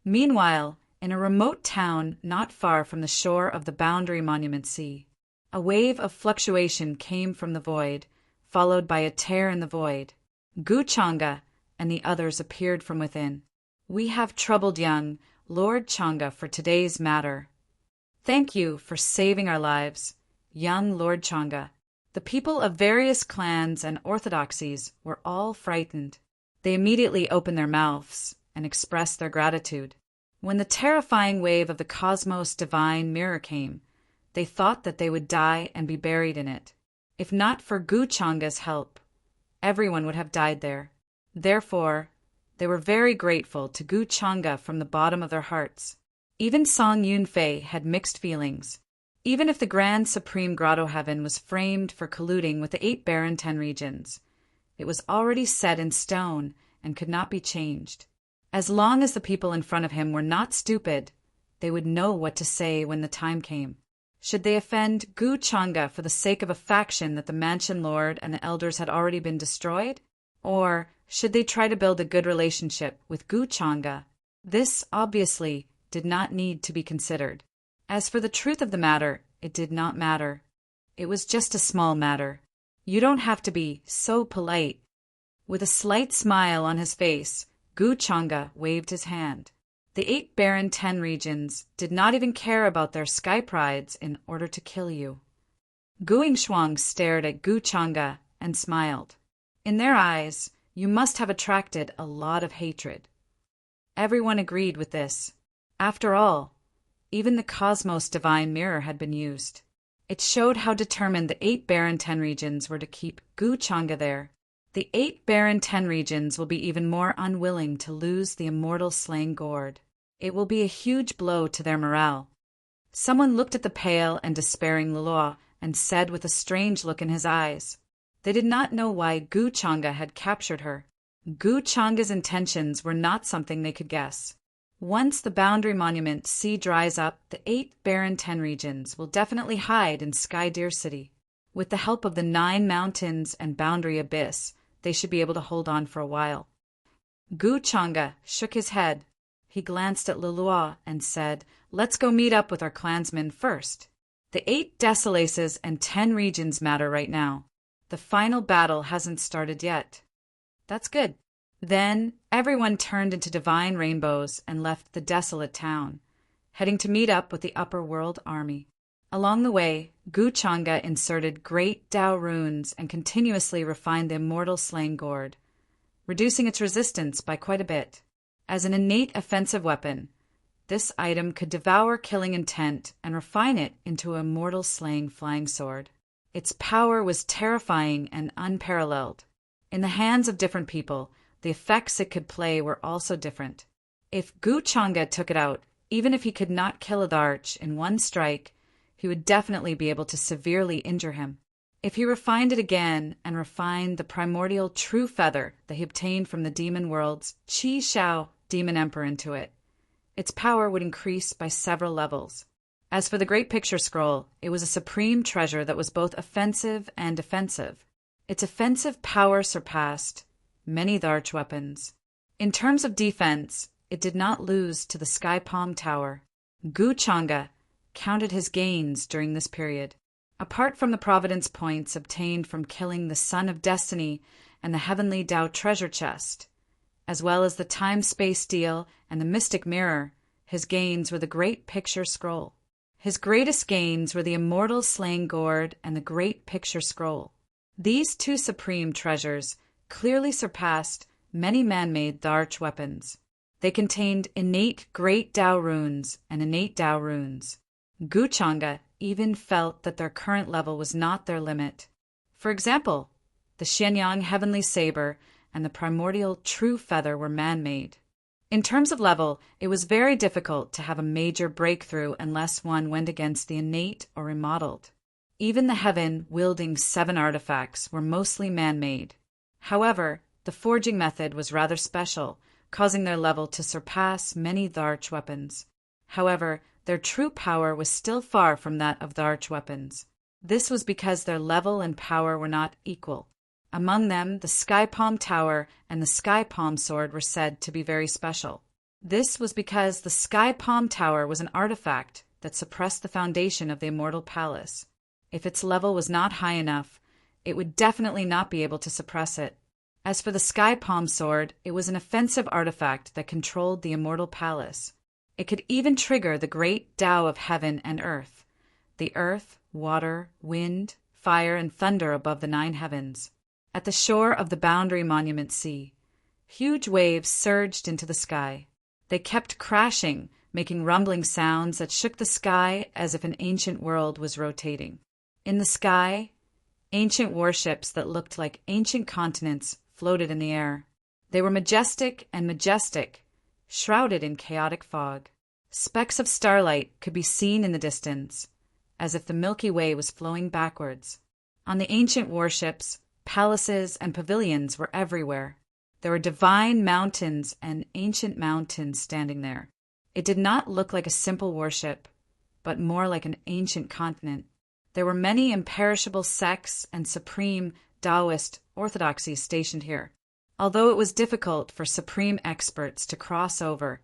Meanwhile, in a remote town not far from the shore of the Boundary Monument Sea, a wave of fluctuation came from the void, followed by a tear in the void. Gu Changa and the others appeared from within. "We have troubled young Lord Changa for today's matter. Thank you for saving our lives, young Lord Changa. The people of various clans and orthodoxies were all frightened. They immediately opened their mouths and expressed their gratitude. When the terrifying wave of the cosmos' divine mirror came, they thought that they would die and be buried in it. If not for Gu Changa's help, everyone would have died there. Therefore, they were very grateful to Gu Changa from the bottom of their hearts. Even Song Yunfei had mixed feelings. Even if the Grand Supreme Grotto Heaven was framed for colluding with the 8 barren 10 regions, it was already set in stone and could not be changed. As long as the people in front of him were not stupid, they would know what to say when the time came. Should they offend Gu Changa for the sake of a faction that the Mansion Lord and the elders had already been destroyed? Or should they try to build a good relationship with Gu Changa? This, obviously, did not need to be considered. As for the truth of the matter, it did not matter. It was just a small matter. You don't have to be so polite. With a slight smile on his face, Gu Changa waved his hand. The 8 barren 10 regions did not even care about their sky prides in order to kill you. Guing Shuang stared at Gu Changa and smiled. In their eyes, you must have attracted a lot of hatred. Everyone agreed with this. After all, even the cosmos' divine mirror had been used. It showed how determined the 8 barren 10 regions were to keep Gu Changa there. The 8 barren 10 regions will be even more unwilling to lose the immortal slaying gourd. It will be a huge blow to their morale. Someone looked at the pale and despairing Luo and said with a strange look in his eyes. They did not know why Gu Changa had captured her. Gu Changa's intentions were not something they could guess. Once the boundary monument sea dries up, the 8 barren 10 regions will definitely hide in Sky Deer City. With the help of the 9 mountains and boundary abyss, they should be able to hold on for a while. Gu Changa shook his head. He glanced at Leluo and said, "Let's go meet up with our clansmen first. The 8 Desolaces and 10 regions matter right now. The final battle hasn't started yet." "That's good." Then everyone turned into divine rainbows and left the desolate town, heading to meet up with the upper world army. Along the way, Gu Changa inserted great Dao runes and continuously refined the immortal slaying gourd, reducing its resistance by quite a bit. As an innate offensive weapon, this item could devour killing intent and refine it into an immortal slaying flying sword. Its power was terrifying and unparalleled. In the hands of different people, the effects it could play were also different. If Gu Changa took it out, even if he could not kill a Dharch in one strike, he would definitely be able to severely injure him. If he refined it again and refined the primordial true feather that he obtained from the demon world's Qi Shao demon emperor into it, its power would increase by several levels. As for the Great Picture Scroll, it was a supreme treasure that was both offensive and defensive. Its offensive power surpassed many Dharch weapons. In terms of defense, it did not lose to the Sky Palm Tower. Gu Changa counted his gains during this period. Apart from the providence points obtained from killing the Son of Destiny and the Heavenly Dao treasure chest, as well as the time-space deal and the mystic mirror, his gains were the Great Picture Scroll. His greatest gains were the immortal slaying gourd and the Great Picture Scroll. These 2 supreme treasures clearly surpassed many man-made Dharch weapons. They contained innate Great Dao runes and innate Dao runes. Gu Changa even felt that their current level was not their limit. For example, the Xianyang Heavenly Saber and the primordial True Feather were man-made. In terms of level, it was very difficult to have a major breakthrough unless one went against the innate or remodeled. Even the heaven-wielding 7 artifacts were mostly man-made. However, the forging method was rather special, causing their level to surpass many Dharch weapons. However, their true power was still far from that of Dharch weapons. This was because their level and power were not equal. Among them, the Sky Palm Tower and the Sky Palm Sword were said to be very special. This was because the Sky Palm Tower was an artifact that suppressed the foundation of the Immortal Palace. If its level was not high enough, it would definitely not be able to suppress it. As for the Sky Palm Sword, it was an offensive artifact that controlled the Immortal Palace. It could even trigger the great Tao of heaven and earth, the earth, water, wind, fire and thunder above the 9 heavens. At the shore of the Boundary Monument Sea, huge waves surged into the sky. They kept crashing, making rumbling sounds that shook the sky as if an ancient world was rotating. In the sky, ancient warships that looked like ancient continents floated in the air. They were majestic and majestic, shrouded in chaotic fog. Specks of starlight could be seen in the distance, as if the Milky Way was flowing backwards. On the ancient warships, palaces and pavilions were everywhere. There were divine mountains and ancient mountains standing there. It did not look like a simple warship, but more like an ancient continent. There were many imperishable sects and supreme Taoist orthodoxies stationed here. Although it was difficult for supreme experts to cross over,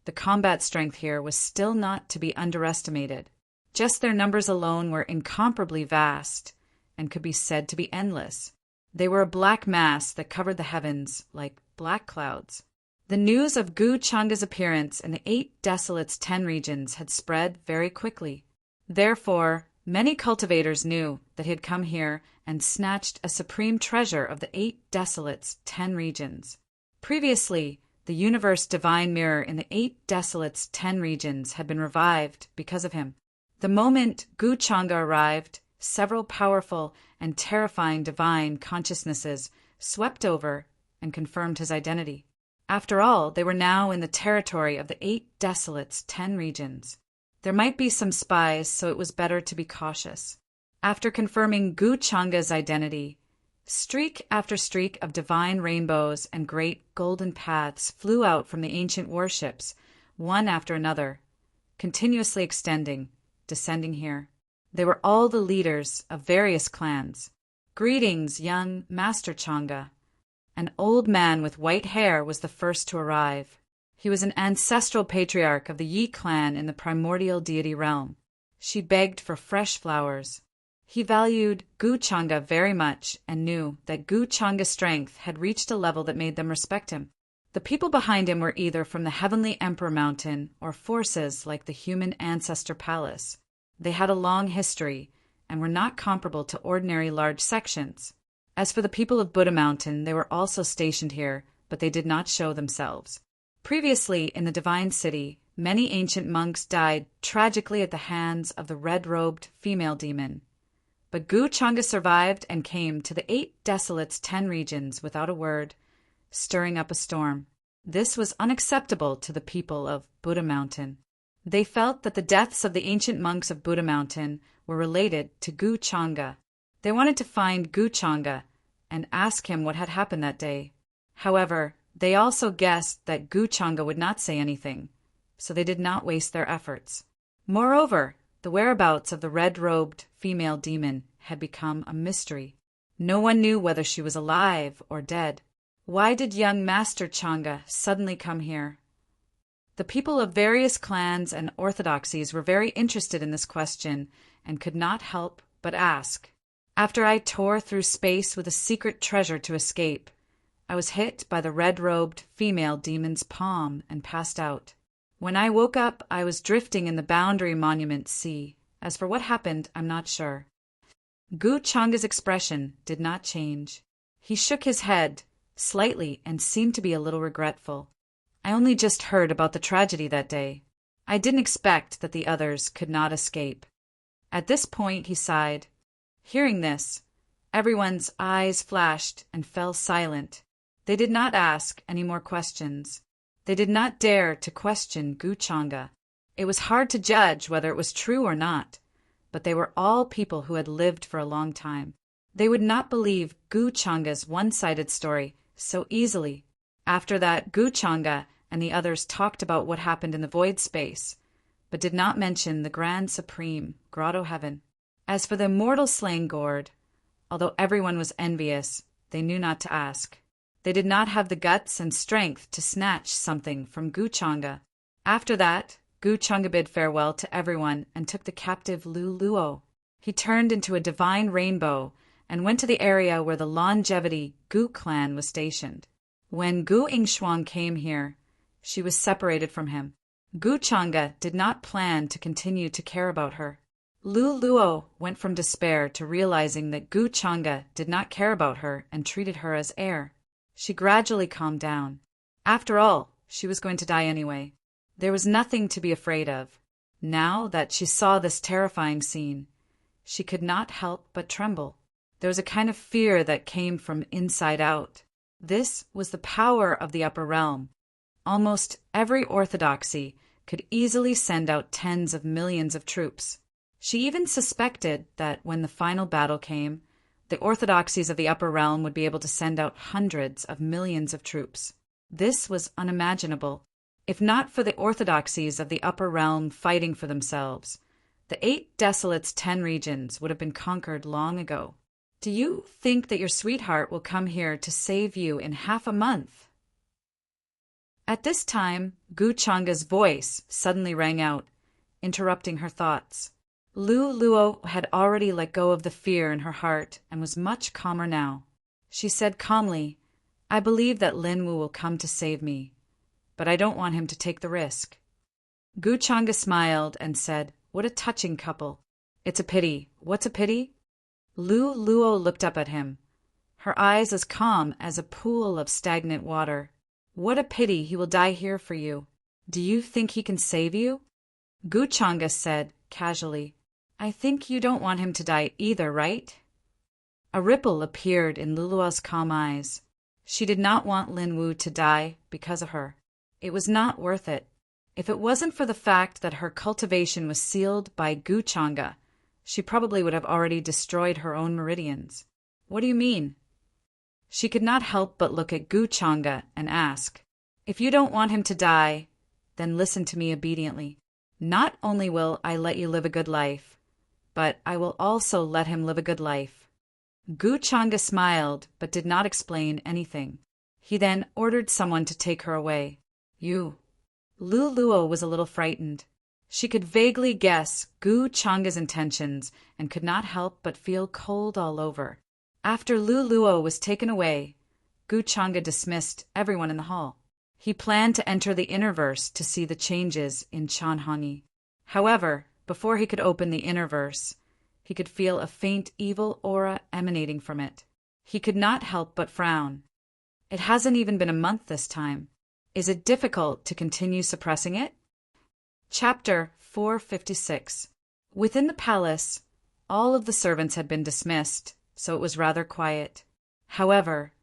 the combat strength here was still not to be underestimated. Just their numbers alone were incomparably vast and could be said to be endless. They were a black mass that covered the heavens like black clouds. The news of Gu Changa's appearance in the 8 Desolates 10 regions had spread very quickly. Therefore, many cultivators knew that he had come here and snatched a supreme treasure of the 8 Desolates 10 regions. Previously, the universe divine mirror in the 8 Desolates 10 regions had been revived because of him. The moment Gu Changa arrived, several powerful and terrifying divine consciousnesses swept over and confirmed his identity. After all, they were now in the territory of the 8 Desolates 10 regions. There might be some spies, so it was better to be cautious. After confirming Gu Changa's identity, streak after streak of divine rainbows and great golden paths flew out from the ancient warships, one after another, continuously extending, descending here. They were all the leaders of various clans. Greetings, young Master Changa. An old man with white hair was the first to arrive. He was an ancestral patriarch of the Yi clan in the primordial deity realm. She begged for fresh flowers. He valued Gu Changa very much and knew that Gu Changa's strength had reached a level that made them respect him. The people behind him were either from the Heavenly Emperor Mountain or forces like the Human Ancestor Palace. They had a long history and were not comparable to ordinary large sections. As for the people of Buddha Mountain, they were also stationed here, but they did not show themselves. Previously, in the Divine City, many ancient monks died tragically at the hands of the red-robed female demon. But Gu Changa survived and came to the 8 Desolates 10 regions without a word, stirring up a storm. This was unacceptable to the people of Buddha Mountain. They felt that the deaths of the ancient monks of Buddha Mountain were related to Gu Changa. They wanted to find Gu Changa and ask him what had happened that day. However, they also guessed that Gu Changa would not say anything, so they did not waste their efforts. Moreover, the whereabouts of the red-robed female demon had become a mystery. No one knew whether she was alive or dead. Why did young Master Changa suddenly come here? The people of various clans and orthodoxies were very interested in this question and could not help but ask. After I tore through space with a secret treasure to escape, I was hit by the red-robed female demon's palm and passed out. When I woke up, I was drifting in the Boundary Monument Sea. As for what happened, I'm not sure. Gu Changa's expression did not change. He shook his head slightly and seemed to be a little regretful. I only just heard about the tragedy that day. I didn't expect that the others could not escape. At this point, he sighed. Hearing this, everyone's eyes flashed and fell silent. They did not ask any more questions. They did not dare to question Gu Changa. It was hard to judge whether it was true or not, but they were all people who had lived for a long time. They would not believe Gu Changa's one-sided story so easily. After that, Gu Changa and the others talked about what happened in the void space, but did not mention the Grand Supreme, Grotto Heaven. As for the immortal slaying gourd, although everyone was envious, they knew not to ask. They did not have the guts and strength to snatch something from Gu Changa. After that, Gu Changa bid farewell to everyone and took the captive Lu Luo. He turned into a divine rainbow and went to the area where the longevity Gu clan was stationed. When Gu Ingshuang came here, she was separated from him. Gu Changa did not plan to continue to care about her. Luo went from despair to realizing that Gu Changa did not care about her and treated her as air. She gradually calmed down. After all, she was going to die anyway. There was nothing to be afraid of. Now that she saw this terrifying scene, she could not help but tremble. There was a kind of fear that came from inside out. This was the power of the upper realm. Almost every orthodoxy could easily send out tens of millions of troops. She even suspected that when the final battle came, the orthodoxies of the upper realm would be able to send out hundreds of millions of troops. This was unimaginable. If not for the orthodoxies of the upper realm fighting for themselves, the 8 desolates 10 regions would have been conquered long ago. Do you think that your sweetheart will come here to save you in half a month? At this time, Gu Changa's voice suddenly rang out, interrupting her thoughts. Luo had already let go of the fear in her heart and was much calmer now. She said calmly, "I believe that Linwu will come to save me, but I don't want him to take the risk." Gu Changa smiled and said, "What a touching couple. It's a pity." "What's a pity?" Luo looked up at him, her eyes as calm as a pool of stagnant water. "What a pity he will die here for you. Do you think he can save you?" Gu Changa said, casually, "I think you don't want him to die either, right?" A ripple appeared in Lulua's calm eyes. She did not want Linwu to die because of her. It was not worth it. If it wasn't for the fact that her cultivation was sealed by Gu Changa, she probably would have already destroyed her own meridians. "What do you mean?" She could not help but look at Gu Changa and ask, "If you don't want him to die, then listen to me obediently. Not only will I let you live a good life, but I will also let him live a good life." Gu Changa smiled but did not explain anything. He then ordered someone to take her away. "You." Luo was a little frightened. She could vaguely guess Gu Changa's intentions and could not help but feel cold all over. After Luo was taken away, Gu Changa dismissed everyone in the hall. He planned to enter the inner verse to see the changes in Chanhangi. However, before he could open the inner verse, he could feel a faint evil aura emanating from it. He could not help but frown. It hasn't even been a month this time. Is it difficult to continue suppressing it? Chapter 456. Within the palace, all of the servants had been dismissed, so it was rather quiet. However,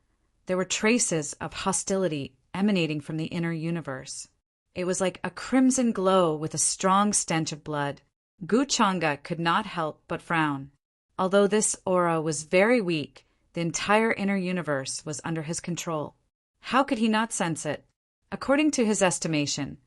there were traces of hostility emanating from the inner universe. It was like a crimson glow with a strong stench of blood. Gu Changa could not help but frown. Although this aura was very weak, the entire inner universe was under his control. How could he not sense it? According to his estimation,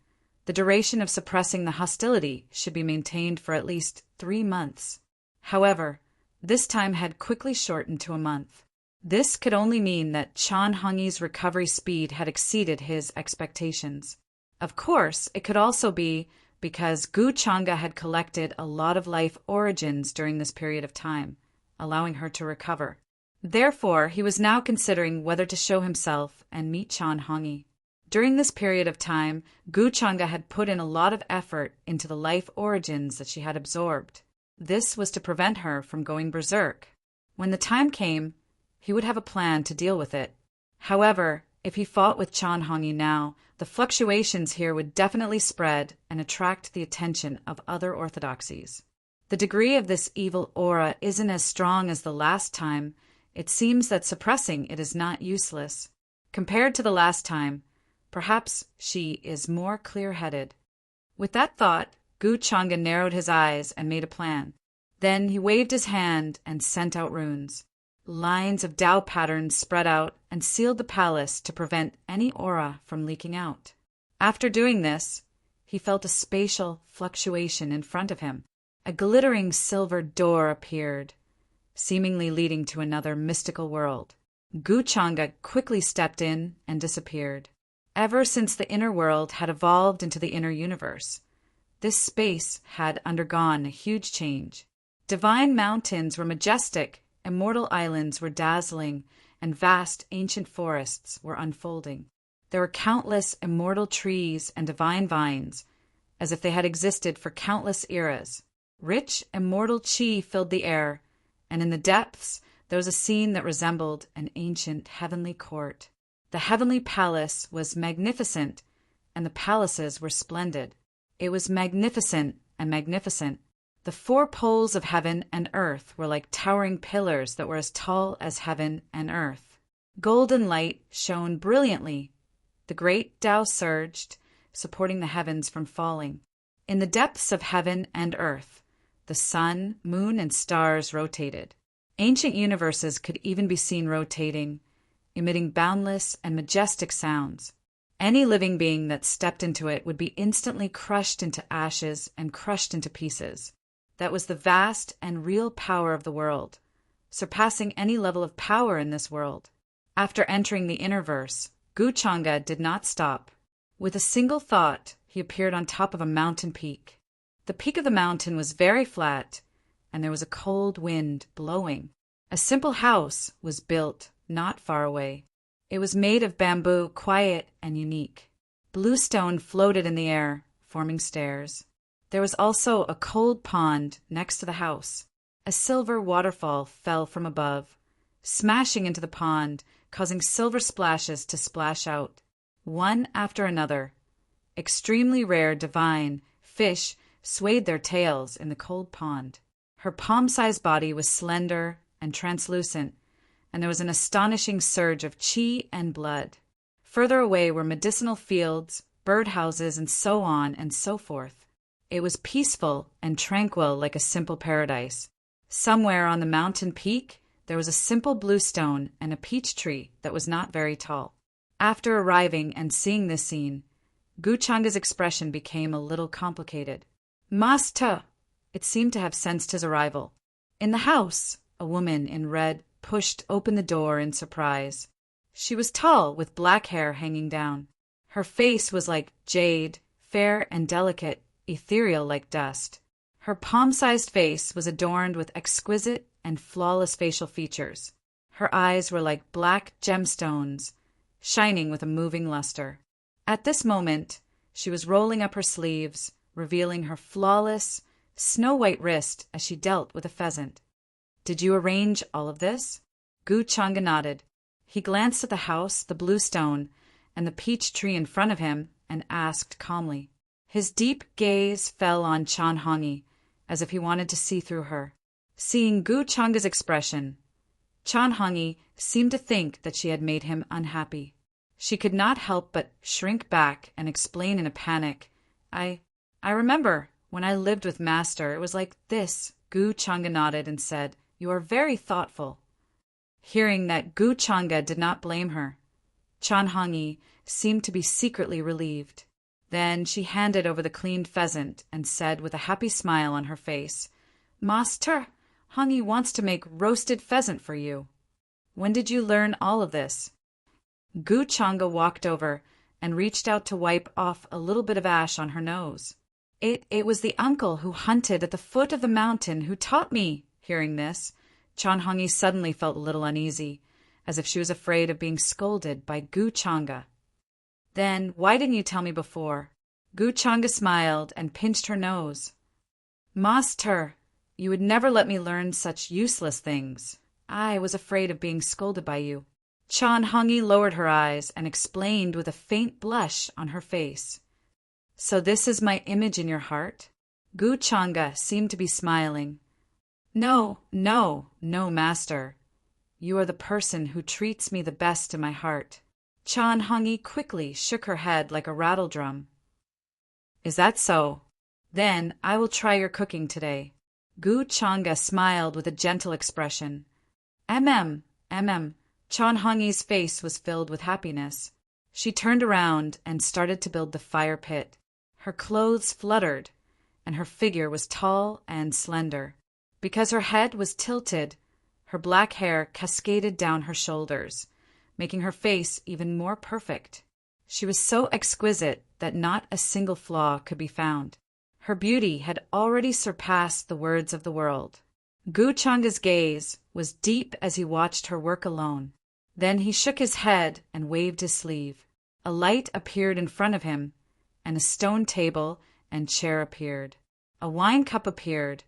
the duration of suppressing the hostility should be maintained for at least 3 months. However, this time had quickly shortened to a month. This could only mean that Chanhangi's recovery speed had exceeded his expectations. Of course, it could also be because Gu Changa had collected a lot of life origins during this period of time, allowing her to recover. Therefore, he was now considering whether to show himself and meet Chanhangi. During this period of time, Gu Changa had put in a lot of effort into the life origins that she had absorbed. This was to prevent her from going berserk. When the time came, he would have a plan to deal with it. However, if he fought with Chanhangi now, the fluctuations here would definitely spread and attract the attention of other orthodoxies. The degree of this evil aura isn't as strong as the last time. It seems that suppressing it is not useless. Compared to the last time, perhaps she is more clear-headed. With that thought, Gu Changa narrowed his eyes and made a plan. Then he waved his hand and sent out runes. Lines of Tao patterns spread out and sealed the palace to prevent any aura from leaking out. After doing this, he felt a spatial fluctuation in front of him. A glittering silver door appeared, seemingly leading to another mystical world. Gu Changa quickly stepped in and disappeared. Ever since the inner world had evolved into the inner universe, this space had undergone a huge change. Divine mountains were majestic, immortal islands were dazzling, and vast ancient forests were unfolding. There were countless immortal trees and divine vines, as if they had existed for countless eras. Rich, immortal chi filled the air, and in the depths there was a scene that resembled an ancient heavenly court. The heavenly palace was magnificent, and the palaces were splendid. It was magnificent and magnificent. The four poles of heaven and earth were like towering pillars that were as tall as heaven and earth. Golden light shone brilliantly. The great Tao surged, supporting the heavens from falling. In the depths of heaven and earth, the sun, moon, and stars rotated. Ancient universes could even be seen rotating, emitting boundless and majestic sounds. Any living being that stepped into it would be instantly crushed into ashes and crushed into pieces. That was the vast and real power of the world, surpassing any level of power in this world. After entering the inner verse, Guchanga did not stop. With a single thought, he appeared on top of a mountain peak. The peak of the mountain was very flat, and there was a cold wind blowing. A simple house was built not far away. It was made of bamboo, quiet and unique. Blue stone floated in the air, forming stairs. There was also a cold pond next to the house. A silver waterfall fell from above, smashing into the pond, causing silver splashes to splash out, one after another. Extremely rare, divine fish swayed their tails in the cold pond. Her palm-sized body was slender and translucent, and there was an astonishing surge of chi and blood. Further away were medicinal fields, birdhouses, and so on and so forth. It was peaceful and tranquil like a simple paradise. Somewhere on the mountain peak, there was a simple blue stone and a peach tree that was not very tall. After arriving and seeing this scene, Guchanga's expression became a little complicated. Master! It seemed to have sensed his arrival. In the house, a woman in red pushed open the door in surprise. She was tall, with black hair hanging down. Her face was like jade, fair and delicate, ethereal like dust. Her palm-sized face was adorned with exquisite and flawless facial features. Her eyes were like black gemstones, shining with a moving luster. At this moment, she was rolling up her sleeves, revealing her flawless, snow-white wrist as she dealt with a pheasant. "Did you arrange all of this?" Guchanga nodded. He glanced at the house, the blue stone, and the peach tree in front of him, and asked calmly. His deep gaze fell on Chanhangi, as if he wanted to see through her. Seeing Guchanga's expression, Chanhangi seemed to think that she had made him unhappy. She could not help but shrink back and explain in a panic. I remember when I lived with Master, it was like this." Guchanga nodded and said, "You are very thoughtful." Hearing that Guchanga did not blame her, Chanhangi seemed to be secretly relieved. Then she handed over the cleaned pheasant and said with a happy smile on her face, "Master, Hangi wants to make roasted pheasant for you. When did you learn all of this?" Guchanga walked over and reached out to wipe off a little bit of ash on her nose. It was the uncle who hunted at the foot of the mountain who taught me." Hearing this, Chanhangi suddenly felt a little uneasy, as if she was afraid of being scolded by Guchanga. "Then why didn't you tell me before?" Guchanga smiled and pinched her nose. "Master, you would never let me learn such useless things. I was afraid of being scolded by you." Chanhangi lowered her eyes and explained with a faint blush on her face. "So this is my image in your heart?" Guchanga seemed to be smiling. No, Master. You are the person who treats me the best in my heart." Chanhangi quickly shook her head like a rattledrum. "Is that so? Then I will try your cooking today." Guchanga smiled with a gentle expression. Chanhangi's face was filled with happiness. She turned around and started to build the fire pit. Her clothes fluttered, and her figure was tall and slender. Because her head was tilted, her black hair cascaded down her shoulders, making her face even more perfect. She was so exquisite that not a single flaw could be found. Her beauty had already surpassed the words of the world. Guchanga's gaze was deep as he watched her work alone. Then he shook his head and waved his sleeve. A light appeared in front of him, and a stone table and chair appeared. A wine cup appeared,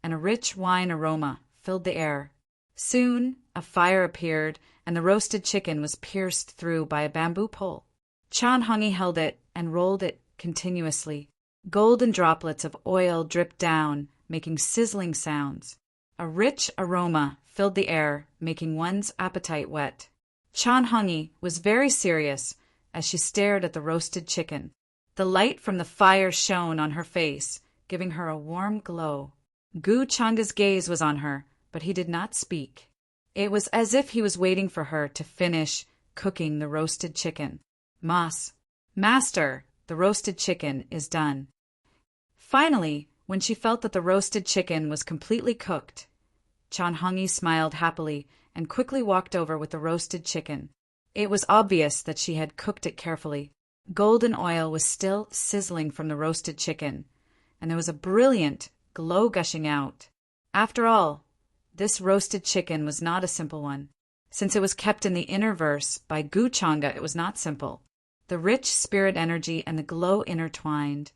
and a rich wine aroma filled the air. Soon, a fire appeared, and the roasted chicken was pierced through by a bamboo pole. Chan Hongi held it and rolled it continuously. Golden droplets of oil dripped down, making sizzling sounds. A rich aroma filled the air, making one's appetite wet. Chan Hongi was very serious as she stared at the roasted chicken. The light from the fire shone on her face, giving her a warm glow. Gu Changa's gaze was on her, but he did not speak. It was as if he was waiting for her to finish cooking the roasted chicken. Master, the roasted chicken is done. Finally, when she felt that the roasted chicken was completely cooked, Chan Hongi smiled happily and quickly walked over with the roasted chicken. It was obvious that she had cooked it carefully. Golden oil was still sizzling from the roasted chicken, and there was a brilliant glow gushing out. After all, this roasted chicken was not a simple one. Since it was kept in the inner verse by Gu Changa, it was not simple. The rich spirit energy and the glow intertwined,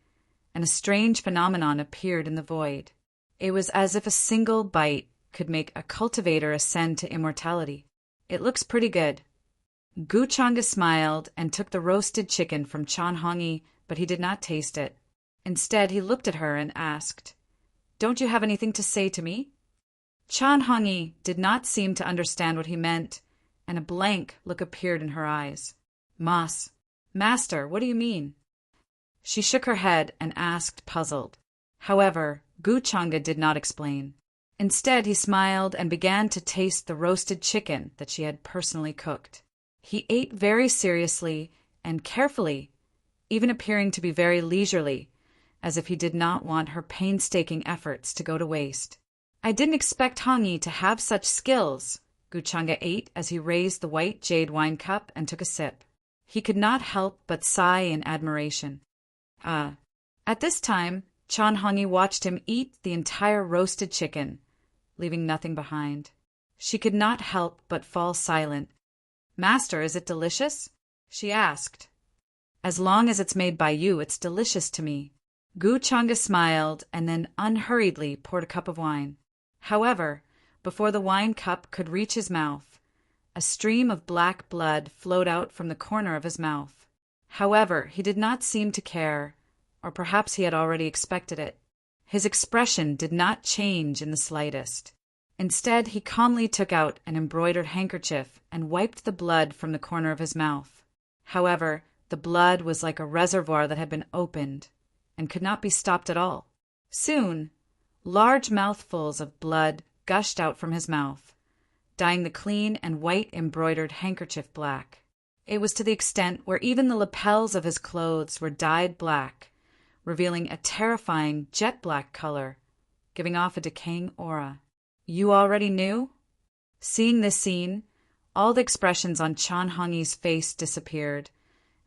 and a strange phenomenon appeared in the void. It was as if a single bite could make a cultivator ascend to immortality. It looks pretty good. Gu Changa smiled and took the roasted chicken from Chan Hongi, but he did not taste it. Instead, he looked at her and asked, "Don't you have anything to say to me?" Chan Hongi did not seem to understand what he meant, and a blank look appeared in her eyes. Master, what do you mean?" She shook her head and asked, puzzled. However, Gu Changa did not explain. Instead, he smiled and began to taste the roasted chicken that she had personally cooked. He ate very seriously and carefully, even appearing to be very leisurely, as if he did not want her painstaking efforts to go to waste. "I didn't expect Hongi to have such skills," Gu Changa ate as he raised the white jade wine cup and took a sip. He could not help but sigh in admiration. At this time, Chan Hongi watched him eat the entire roasted chicken, leaving nothing behind. She could not help but fall silent. "Master, is it delicious?" she asked. "As long as it's made by you, it's delicious to me." Gu Changa smiled and then unhurriedly poured a cup of wine. However, before the wine cup could reach his mouth, a stream of black blood flowed out from the corner of his mouth. However, he did not seem to care, or perhaps he had already expected it. His expression did not change in the slightest. Instead, he calmly took out an embroidered handkerchief and wiped the blood from the corner of his mouth. However, the blood was like a reservoir that had been opened and could not be stopped at all. Soon, large mouthfuls of blood gushed out from his mouth, dyeing the clean and white embroidered handkerchief black. It was to the extent where even the lapels of his clothes were dyed black, revealing a terrifying jet-black color, giving off a decaying aura. "You already knew?" Seeing this scene, all the expressions on Chan Hongi's face disappeared,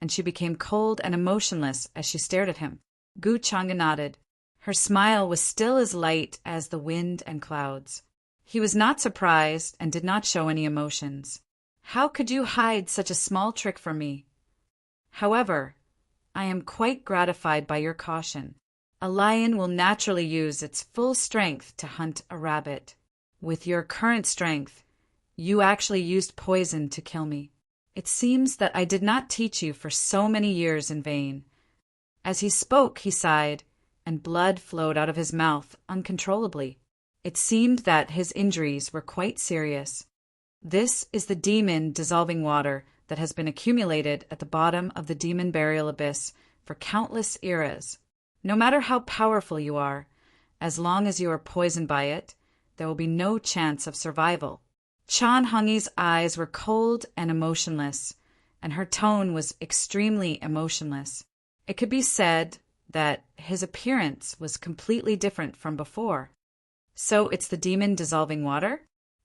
and she became cold and emotionless as she stared at him. Gu Changa nodded. Her smile was still as light as the wind and clouds. He was not surprised and did not show any emotions. "How could you hide such a small trick from me? However, I am quite gratified by your caution. A lion will naturally use its full strength to hunt a rabbit. With your current strength, you actually used poison to kill me. It seems that I did not teach you for so many years in vain." As he spoke, he sighed, and blood flowed out of his mouth uncontrollably. It seemed that his injuries were quite serious. This is the demon dissolving water that has been accumulated at the bottom of the demon burial abyss for countless eras. No matter how powerful you are, as long as you are poisoned by it, there will be no chance of survival. Chan Hongi's eyes were cold and emotionless, and her tone was extremely emotionless. It could be said that his appearance was completely different from before. "So it's the demon dissolving water?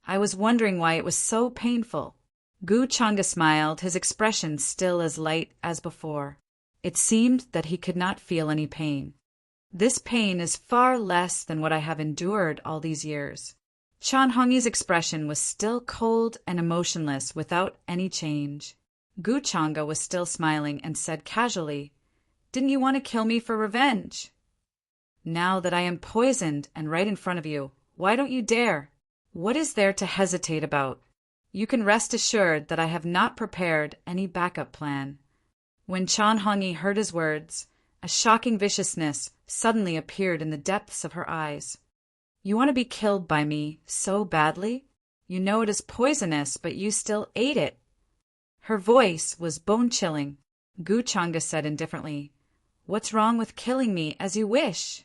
I was wondering why it was so painful." Gu Changa smiled, his expression still as light as before. It seemed that he could not feel any pain. "This pain is far less than what I have endured all these years." Chan Hongi's expression was still cold and emotionless without any change. Gu Changa was still smiling and said casually, "Didn't you want to kill me for revenge?" Now that I am poisoned and right in front of you, why don't you dare? What is there to hesitate about? You can rest assured that I have not prepared any backup plan." When Chan Hongyi heard his words, a shocking viciousness suddenly appeared in the depths of her eyes. "You want to be killed by me so badly? You know it is poisonous, but you still ate it." Her voice was bone-chilling. Gu Changa said indifferently, "What's wrong with killing me as you wish?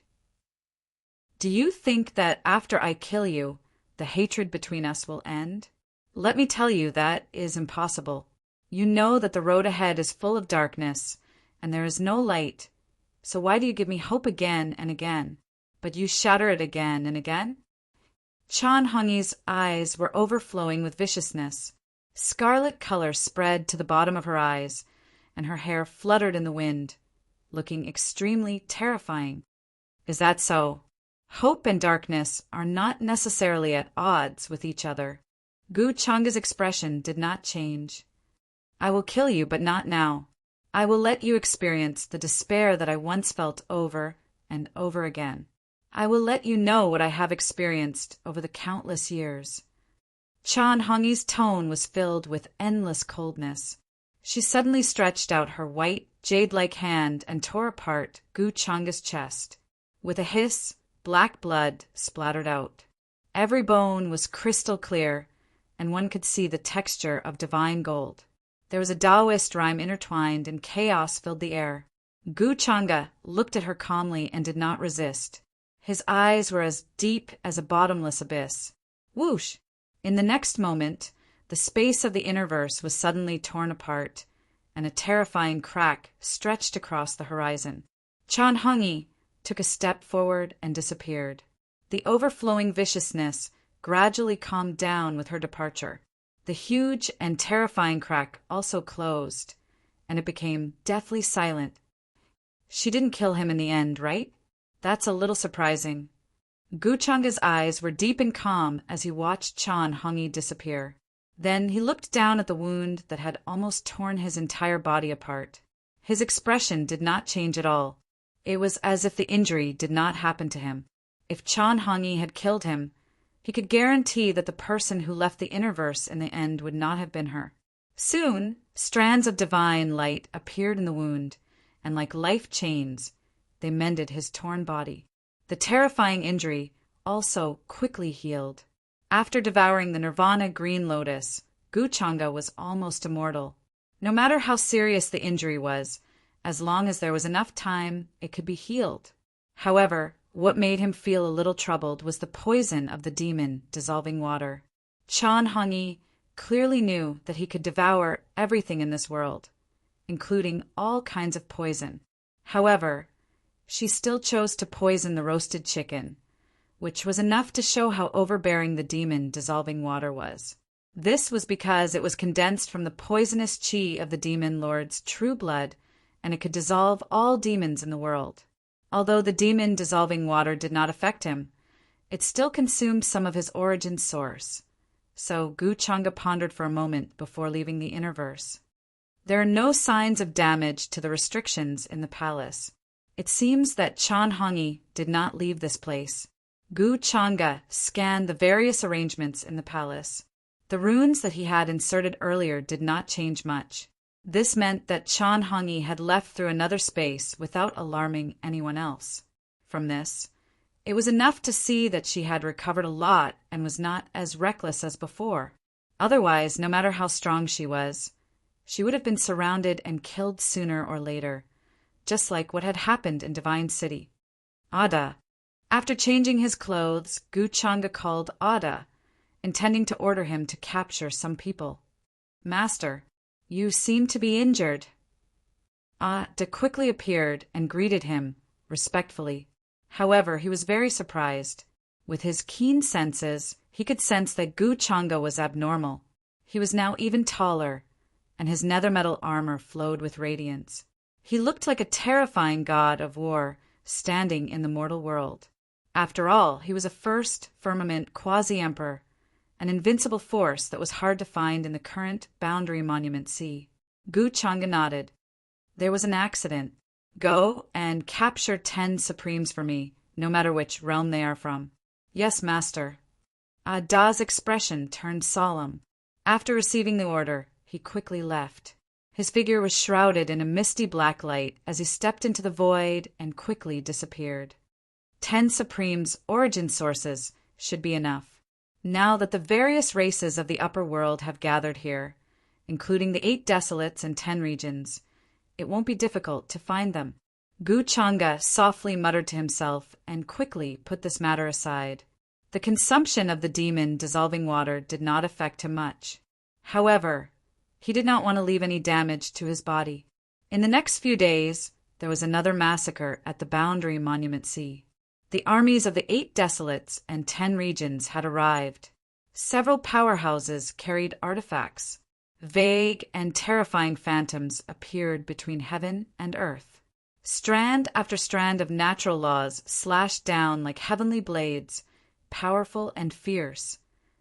Do you think that after I kill you, the hatred between us will end? Let me tell you that is impossible. You know that the road ahead is full of darkness, and there is no light. So why do you give me hope again and again, but you shatter it again and again?" Chan Hongyi's eyes were overflowing with viciousness. Scarlet color spread to the bottom of her eyes, and her hair fluttered in the wind, looking extremely terrifying. "Is that so? Hope and darkness are not necessarily at odds with each other." Gu Changa's expression did not change. "I will kill you, but not now. I will let you experience the despair that I once felt over and over again. I will let you know what I have experienced over the countless years." Chan Hongyi's tone was filled with endless coldness. She suddenly stretched out her white, jade-like hand and tore apart Gu Changa's chest. With a hiss, black blood splattered out. Every bone was crystal clear, and one could see the texture of divine gold. There was a Taoist rhyme intertwined, and chaos filled the air. Gu Changa looked at her calmly and did not resist. His eyes were as deep as a bottomless abyss. Whoosh! In the next moment, the space of the inner verse was suddenly torn apart, and a terrifying crack stretched across the horizon. Chan Hongyi took a step forward and disappeared. The overflowing viciousness gradually calmed down with her departure. The huge and terrifying crack also closed, and it became deathly silent. She didn't kill him in the end, right? That's a little surprising. Gu Changa's eyes were deep and calm as he watched Chan Hongyi disappear. Then he looked down at the wound that had almost torn his entire body apart. His expression did not change at all. It was as if the injury did not happen to him. If Chan Hongyi had killed him, he could guarantee that the person who left the inner verse in the end would not have been her. Soon, strands of divine light appeared in the wound, and like life chains, they mended his torn body. The terrifying injury also quickly healed. After devouring the Nirvana green lotus, Gu Changa was almost immortal. No matter how serious the injury was, as long as there was enough time, it could be healed. However, what made him feel a little troubled was the poison of the demon dissolving water. Chan Hongyi clearly knew that he could devour everything in this world, including all kinds of poison. However, she still chose to poison the roasted chicken, which was enough to show how overbearing the demon dissolving water was. This was because it was condensed from the poisonous qi of the demon lord's true blood, and it could dissolve all demons in the world. Although the demon dissolving water did not affect him, it still consumed some of his origin source. So Gu Changa pondered for a moment before leaving the inner verse. There are no signs of damage to the restrictions in the palace. It seems that Chan Hongyi did not leave this place. Gu Changa scanned the various arrangements in the palace. The runes that he had inserted earlier did not change much. This meant that Chan Hongyi had left through another space without alarming anyone else. From this, it was enough to see that she had recovered a lot and was not as reckless as before. Otherwise, no matter how strong she would have been surrounded and killed sooner or later, just like what had happened in Divine City. Ada. After changing his clothes, Gu Changa called Ada, intending to order him to capture some people. "Master, you seem to be injured." Ada quickly appeared and greeted him respectfully. However, he was very surprised. With his keen senses, he could sense that Gu Changa was abnormal. He was now even taller, and his nether metal armor flowed with radiance. He looked like a terrifying god of war standing in the mortal world. After all, he was a first firmament quasi-emperor, an invincible force that was hard to find in the current boundary monument sea. Gu Changa nodded. "There was an accident. Go and capture 10 supremes for me, no matter which realm they are from. Yes, master. Da's expression turned solemn. After receiving the order, he quickly left. His figure was shrouded in a misty black light as he stepped into the void and quickly disappeared. 10 Supremes' origin sources should be enough. Now that the various races of the upper world have gathered here, including the 8 desolates and 10 regions, it won't be difficult to find them. Gu Changa softly muttered to himself and quickly put this matter aside. The consumption of the demon dissolving water did not affect him much. However, he did not want to leave any damage to his body. In the next few days, there was another massacre at the Boundary Monument Sea. The armies of the 8 desolates and 10 regions had arrived. Several powerhouses carried artifacts. Vague and terrifying phantoms appeared between heaven and earth. Strand after strand of natural laws slashed down like heavenly blades, powerful and fierce,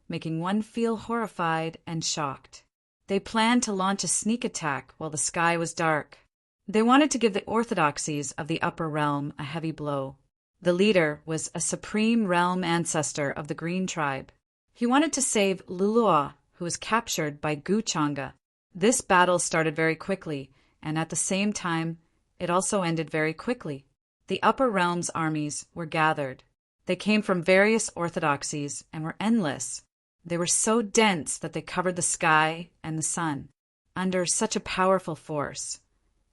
making one feel horrified and shocked. They planned to launch a sneak attack while the sky was dark. They wanted to give the orthodoxies of the upper realm a heavy blow. The leader was a supreme realm ancestor of the Green Tribe. He wanted to save Lulua, who was captured by Gu Changa. This battle started very quickly, and at the same time, it also ended very quickly. The upper realm's armies were gathered. They came from various orthodoxies and were endless. They were so dense that they covered the sky and the sun. Under such a powerful force,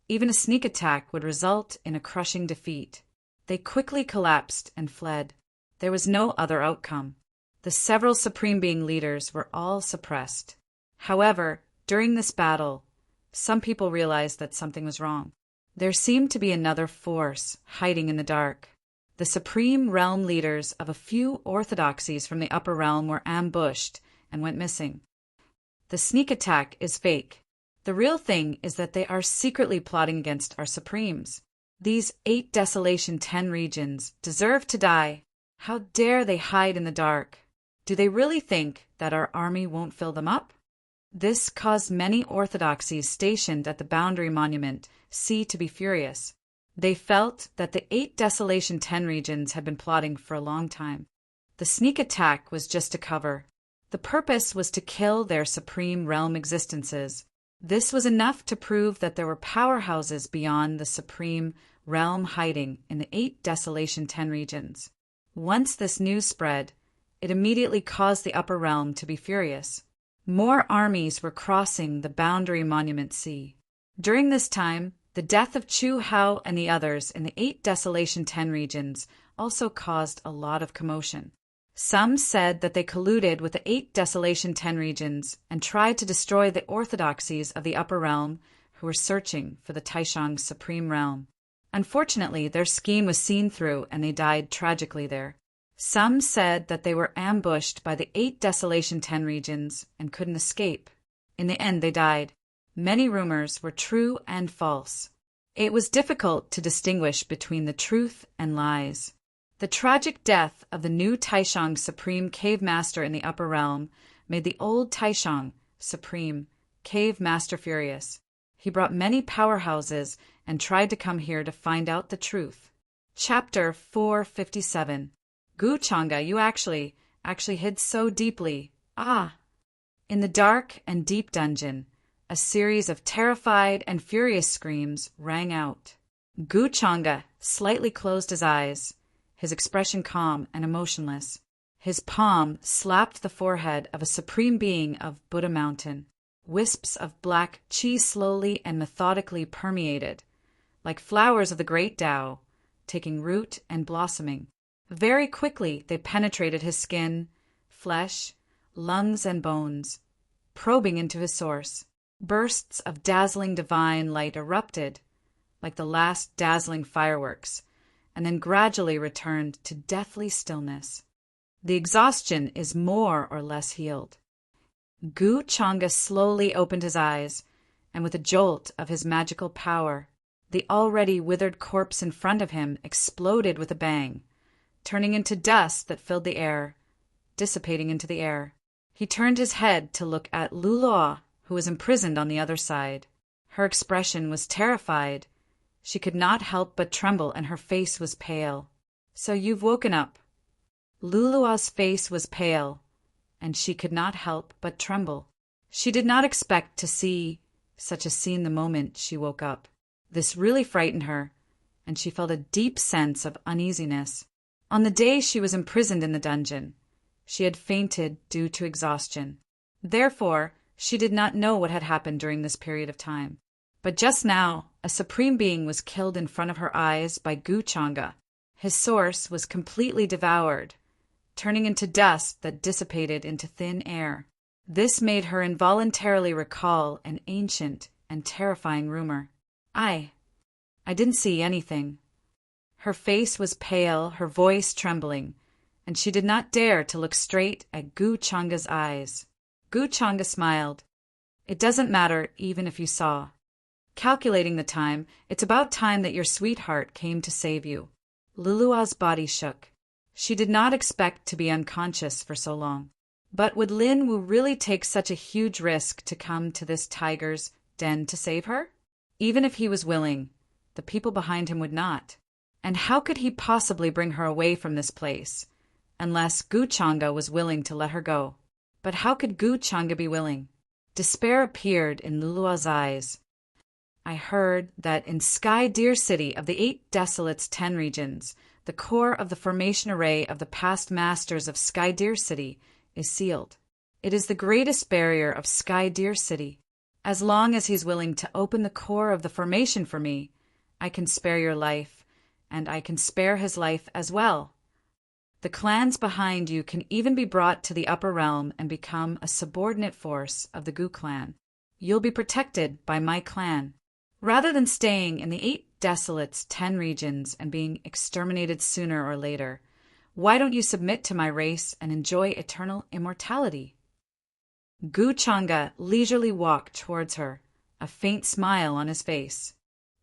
even a sneak attack would result in a crushing defeat. They quickly collapsed and fled. There was no other outcome. The several Supreme Being leaders were all suppressed. However, during this battle, some people realized that something was wrong. There seemed to be another force hiding in the dark. The Supreme Realm leaders of a few orthodoxies from the upper realm were ambushed and went missing. The sneak attack is fake. The real thing is that they are secretly plotting against our Supremes. These 8 Desolation 10 regions deserve to die. How dare they hide in the dark? Do they really think that our army won't fill them up? This caused many orthodoxies stationed at the Boundary Monument Sea to be furious. They felt that the 8 Desolation 10 regions had been plotting for a long time. The sneak attack was just a cover. The purpose was to kill their Supreme Realm existences. This was enough to prove that there were powerhouses beyond the Supreme Realm hiding in the 8 Desolation 10 regions. Once this news spread, it immediately caused the upper realm to be furious. More armies were crossing the Boundary Monument Sea. During this time, the death of Chu Hao and the others in the 8 Desolation 10 regions also caused a lot of commotion. Some said that they colluded with the 8 Desolation 10 regions and tried to destroy the orthodoxies of the upper realm who were searching for the Taishang Supreme Realm. Unfortunately, their scheme was seen through and they died tragically there. Some said that they were ambushed by the 8 Desolation 10 regions and couldn't escape. In the end, they died. Many rumors were true and false. It was difficult to distinguish between the truth and lies. The tragic death of the new Taishang Supreme Cave Master in the Upper Realm made the old Taishang Supreme Cave Master furious. He brought many powerhouses and tried to come here to find out the truth. Chapter 457. Gu Changa, you actually hid so deeply. Ah! In the dark and deep dungeon, a series of terrified and furious screams rang out. Gu Changa slightly closed his eyes, his expression calm and emotionless. His palm slapped the forehead of a supreme being of Buddha Mountain. Wisps of black qi slowly and methodically permeated, like flowers of the great Tao, taking root and blossoming. Very quickly they penetrated his skin, flesh, lungs, and bones, probing into his source. Bursts of dazzling divine light erupted, like the last dazzling fireworks, and then gradually returned to deathly stillness. The exhaustion is more or less healed. Gu Changa slowly opened his eyes, and with a jolt of his magical power, the already withered corpse in front of him exploded with a bang, turning into dust that filled the air, dissipating into the air. He turned his head to look at Lulua, who was imprisoned on the other side. Her expression was terrified. She could not help but tremble, and her face was pale. So you've woken up. Lulua's face was pale, and she could not help but tremble. She did not expect to see such a scene the moment she woke up. This really frightened her, and she felt a deep sense of uneasiness. On the day she was imprisoned in the dungeon, she had fainted due to exhaustion. Therefore, she did not know what had happened during this period of time. But just now, a supreme being was killed in front of her eyes by Gu Changa. His source was completely devoured, turning into dust that dissipated into thin air. This made her involuntarily recall an ancient and terrifying rumor. I didn't see anything. Her face was pale, her voice trembling, and she did not dare to look straight at Gu Changa's eyes. Gu Changa smiled. It doesn't matter even if you saw. Calculating the time, it's about time that your sweetheart came to save you. Lulua's body shook. She did not expect to be unconscious for so long. But would Lin Wu really take such a huge risk to come to this tiger's den to save her? Even if he was willing, the people behind him would not. And how could he possibly bring her away from this place, unless Gu Changa was willing to let her go? But how could Gu Changa be willing? Despair appeared in Lulua's eyes. I heard that in Sky Deer City of the 8 Desolates 10 regions, the core of the formation array of the past masters of Sky Deer City is sealed. It is the greatest barrier of Sky Deer City. As long as he's willing to open the core of the formation for me, I can spare your life, and I can spare his life as well. The clans behind you can even be brought to the upper realm and become a subordinate force of the Gu clan. You'll be protected by my clan. Rather than staying in the 8 Desolates 10 regions and being exterminated sooner or later, why don't you submit to my race and enjoy eternal immortality? Gu Changa leisurely walked towards her, a faint smile on his face.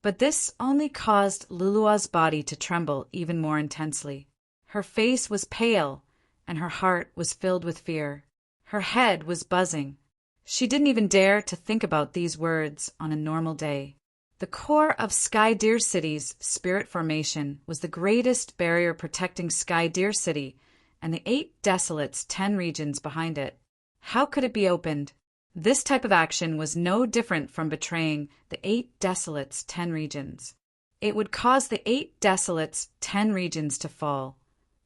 But this only caused Lulua's body to tremble even more intensely. Her face was pale, and her heart was filled with fear. Her head was buzzing. She didn't even dare to think about these words on a normal day. The core of Sky Deer City's spirit formation was the greatest barrier protecting Sky Deer City and the 8 Desolates 10 regions behind it. How could it be opened? This type of action was no different from betraying the 8 Desolates 10 regions. It would cause the 8 Desolates 10 regions to fall,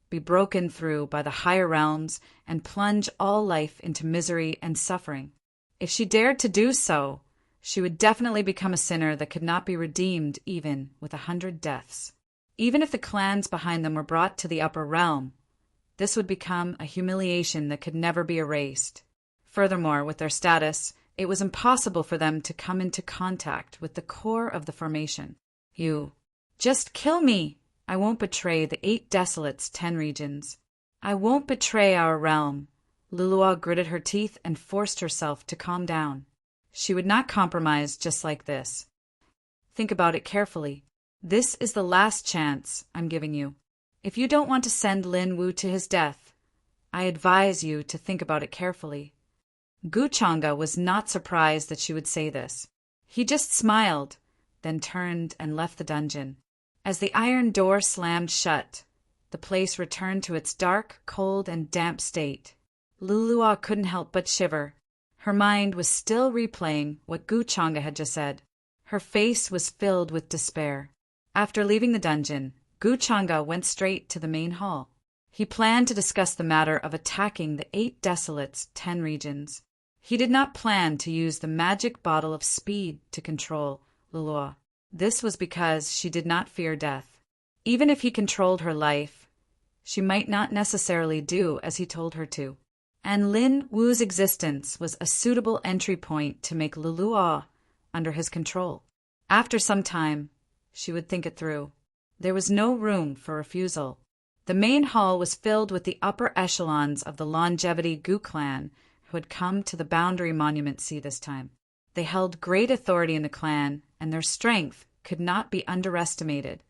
be broken through by the higher realms, and plunge all life into misery and suffering. If she dared to do so, she would definitely become a sinner that could not be redeemed even with 100 deaths. Even if the clans behind them were brought to the upper realm, this would become a humiliation that could never be erased. Furthermore, with their status, it was impossible for them to come into contact with the core of the formation. You, just kill me! I won't betray the 8 Desolates 10 regions. I won't betray our realm. Lulua gritted her teeth and forced herself to calm down. She would not compromise just like this. Think about it carefully. This is the last chance I'm giving you. If you don't want to send Lin Wu to his death, I advise you to think about it carefully. Gu Changa was not surprised that she would say this. He just smiled, then turned and left the dungeon. As the iron door slammed shut, the place returned to its dark, cold, and damp state. Lulua couldn't help but shiver. Her mind was still replaying what Gu Changa had just said. Her face was filled with despair. After leaving the dungeon, Gu Changa went straight to the main hall. He planned to discuss the matter of attacking the 8 Desolates 10 regions. He did not plan to use the magic bottle of speed to control Lulua. This was because she did not fear death. Even if he controlled her life, she might not necessarily do as he told her to. And Lin Wu's existence was a suitable entry point to make Lulua under his control. After some time, she would think it through. There was no room for refusal. The main hall was filled with the upper echelons of the Longevity Gu clan who had come to the Boundary Monument Sea this time. They held great authority in the clan, and their strength could not be underestimated.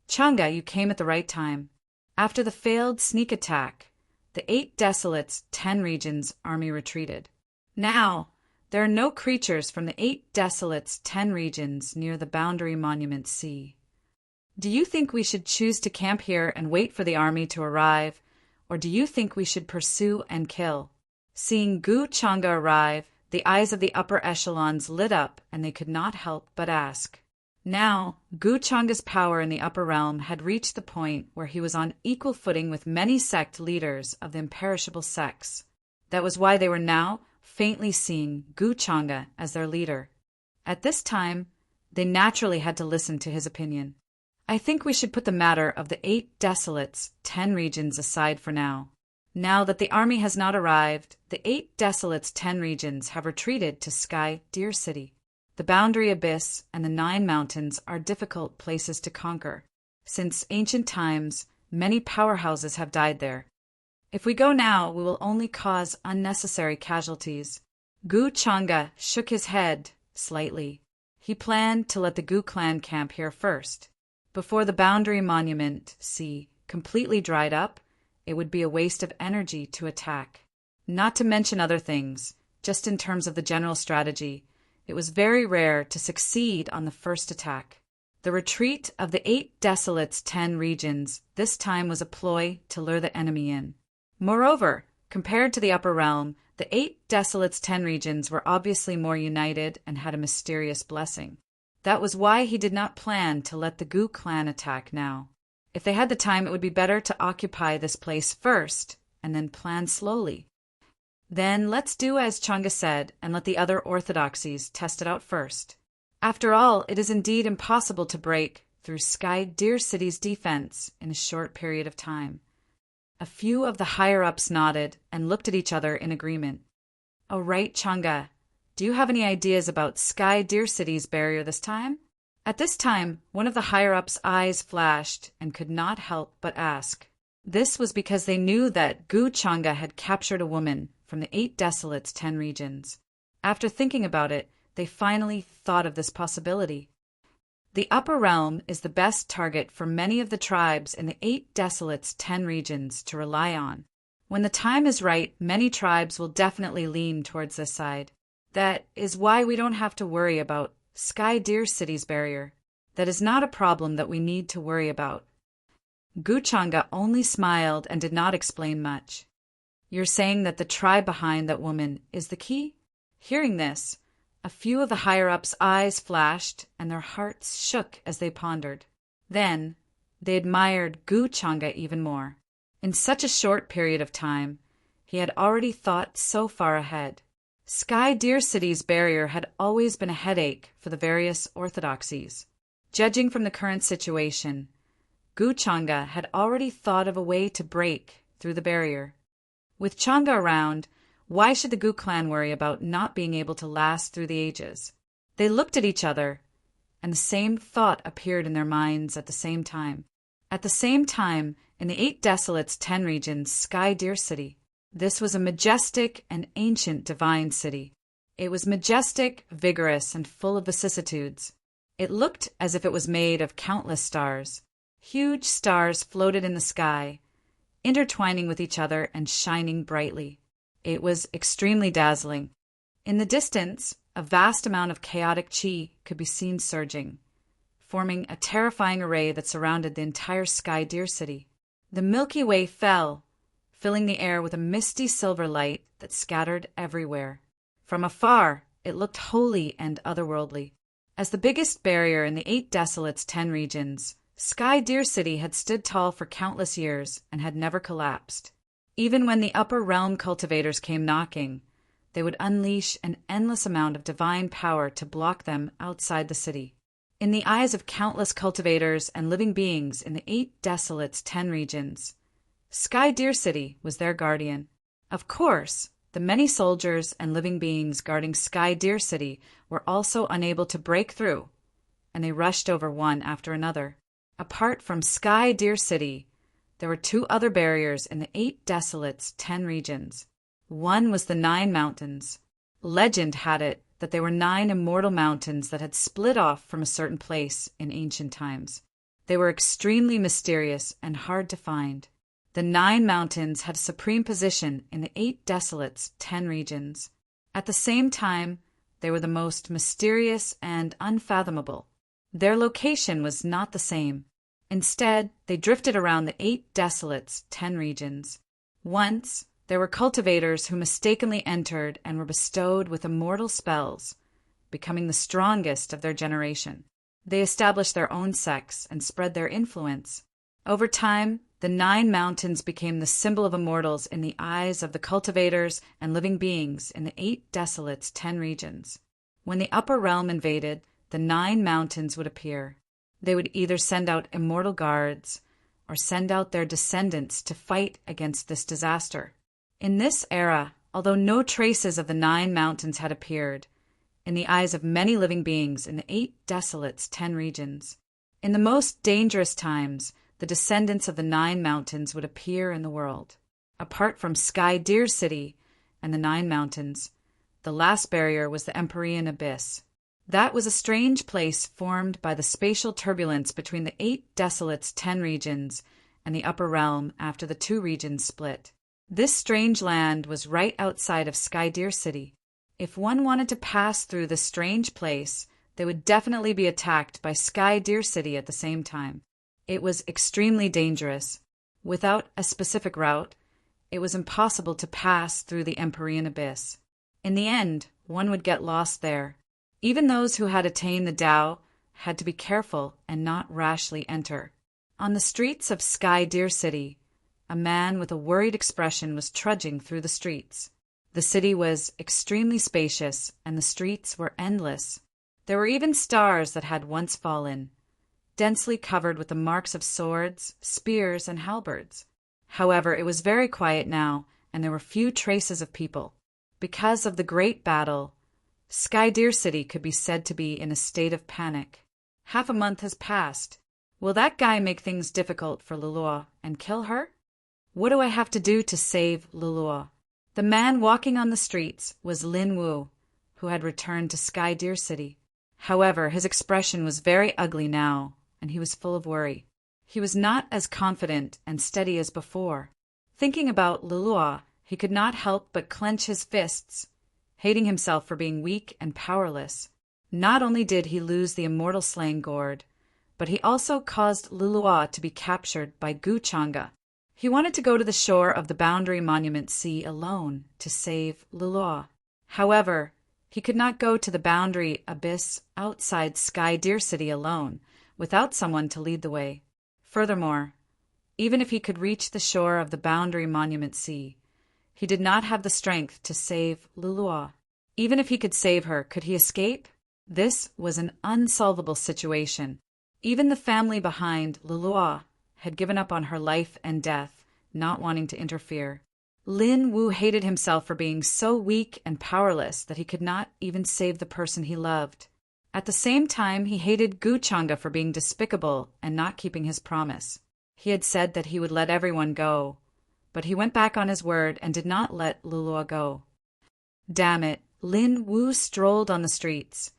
Changa, you came at the right time. After the failed sneak attack, the 8 Desolates 10 regions army retreated. Now, there are no creatures from the 8 Desolates 10 regions near the Boundary Monument Sea. Do you think we should choose to camp here and wait for the army to arrive, or do you think we should pursue and kill? Seeing Gu Changa arrive, the eyes of the upper echelons lit up and they could not help but ask. Now, Gu Changa's power in the upper realm had reached the point where he was on equal footing with many sect leaders of the imperishable sects. That was why they were now faintly seeing Gu Changa as their leader. At this time, they naturally had to listen to his opinion. I think we should put the matter of the 8 desolates, 10 regions aside for now. Now that the army has not arrived, the 8 desolates, 10 regions have retreated to Sky Deer City. The boundary abyss and the 9 mountains are difficult places to conquer. Since ancient times, many powerhouses have died there. If we go now, we will only cause unnecessary casualties. Gu Changa shook his head slightly. He planned to let the Gu clan camp here first. Before the boundary monument, completely dried up, it would be a waste of energy to attack. Not to mention other things, just in terms of the general strategy, it was very rare to succeed on the first attack. The retreat of the 8 desolates, 10 regions, this time was a ploy to lure the enemy in. Moreover, compared to the upper realm, the 8 desolates, 10 regions were obviously more united and had a mysterious blessing. That was why he did not plan to let the Gu clan attack now. If they had the time, it would be better to occupy this place first, and then plan slowly. Then let's do as Changa said, and let the other orthodoxies test it out first. After all, it is indeed impossible to break through Sky Deer City's defense in a short period of time. A few of the higher-ups nodded and looked at each other in agreement. "Oh, right, Changa. Do you have any ideas about Sky Deer City's barrier this time?" At this time, one of the higher-ups' eyes flashed and could not help but ask. This was because they knew that Gu Changa had captured a woman from the 8 desolates, 10 regions. After thinking about it, they finally thought of this possibility. The upper realm is the best target for many of the tribes in the 8 desolates, 10 regions to rely on. When the time is right, many tribes will definitely lean towards this side. That is why we don't have to worry about Sky Deer City's barrier. That is not a problem that we need to worry about. Gu Changa only smiled and did not explain much. "You're saying that the tribe behind that woman is the key?" Hearing this, a few of the higher-ups' eyes flashed and their hearts shook as they pondered. Then, they admired Gu Changa even more. In such a short period of time, he had already thought so far ahead. Sky Deer City's barrier had always been a headache for the various orthodoxies. Judging from the current situation, Gu Changa had already thought of a way to break through the barrier. With Changa around, why should the Gu clan worry about not being able to last through the ages? They looked at each other, and the same thought appeared in their minds at the same time. At the same time, in the 8 desolates, 10 regions, Sky Deer City. This was a majestic and ancient divine city. It was majestic, vigorous, and full of vicissitudes. It looked as if it was made of countless stars. Huge stars floated in the sky, intertwining with each other and shining brightly. It was extremely dazzling. In the distance, a vast amount of chaotic chi could be seen surging, forming a terrifying array that surrounded the entire Sky Deer City. The Milky Way fell, filling the air with a misty silver light that scattered everywhere. From afar, it looked holy and otherworldly. As the biggest barrier in the 8 desolates, 10 regions, Sky Deer City had stood tall for countless years and had never collapsed. Even when the upper realm cultivators came knocking, they would unleash an endless amount of divine power to block them outside the city. In the eyes of countless cultivators and living beings in the 8 desolates, 10 regions, Sky Deer City was their guardian. Of course, the many soldiers and living beings guarding Sky Deer City were also unable to break through, and they rushed over one after another. Apart from Sky Deer City, there were 2 other barriers in the 8 desolates, 10 regions. One was the 9 mountains. Legend had it that they were 9 immortal mountains that had split off from a certain place in ancient times. They were extremely mysterious and hard to find. The 9 mountains had a supreme position in the 8 desolates, 10 regions. At the same time, they were the most mysterious and unfathomable. Their location was not the same. Instead, they drifted around the 8 desolates, 10 regions. Once, there were cultivators who mistakenly entered and were bestowed with immortal spells, becoming the strongest of their generation. They established their own sects and spread their influence. Over time, the 9 mountains became the symbol of immortals in the eyes of the cultivators and living beings in the 8 desolates, 10 regions. When the upper realm invaded, the 9 mountains would appear. They would either send out immortal guards or send out their descendants to fight against this disaster. In this era, although no traces of the 9 mountains had appeared, in the eyes of many living beings in the 8 desolates, 10 regions, in the most dangerous times, the descendants of the 9 mountains would appear in the world. Apart from Sky Deer City and the 9 mountains, the last barrier was the Empyrean Abyss. That was a strange place formed by the spatial turbulence between the 8 desolates, 10 regions and the upper realm after the 2 regions split. This strange land was right outside of Sky Deer City. If one wanted to pass through this strange place, they would definitely be attacked by Sky Deer City at the same time. It was extremely dangerous. Without a specific route, it was impossible to pass through the Empyrean Abyss. In the end, one would get lost there. Even those who had attained the Tao had to be careful and not rashly enter. On the streets of Sky Deer City, a man with a worried expression was trudging through the streets. The city was extremely spacious, and the streets were endless. There were even stars that had once fallen, densely covered with the marks of swords, spears, and halberds. However, it was very quiet now, and there were few traces of people. Because of the great battle, Sky Deer City could be said to be in a state of panic. Half a month has passed. Will that guy make things difficult for Lulua and kill her? What do I have to do to save Lulua? The man walking on the streets was Lin Wu, who had returned to Sky Deer City. However, his expression was very ugly now, and he was full of worry. He was not as confident and steady as before. Thinking about Lulua, he could not help but clench his fists, hating himself for being weak and powerless. Not only did he lose the immortal slaying gourd, but he also caused Lulua to be captured by Guchanga. He wanted to go to the shore of the Boundary Monument Sea alone to save Lulua. However, he could not go to the Boundary Abyss outside Sky Deer City alone, without someone to lead the way. Furthermore, even if he could reach the shore of the Boundary Monument Sea, he did not have the strength to save Lulua. Even if he could save her, could he escape? This was an unsolvable situation. Even the family behind Lulua had given up on her life and death, not wanting to interfere. Lin Wu hated himself for being so weak and powerless that he could not even save the person he loved. At the same time, he hated Guchanga for being despicable and not keeping his promise. He had said that he would let everyone go, but he went back on his word and did not let Lulua go. Damn it, Lin Wu strolled on the streets,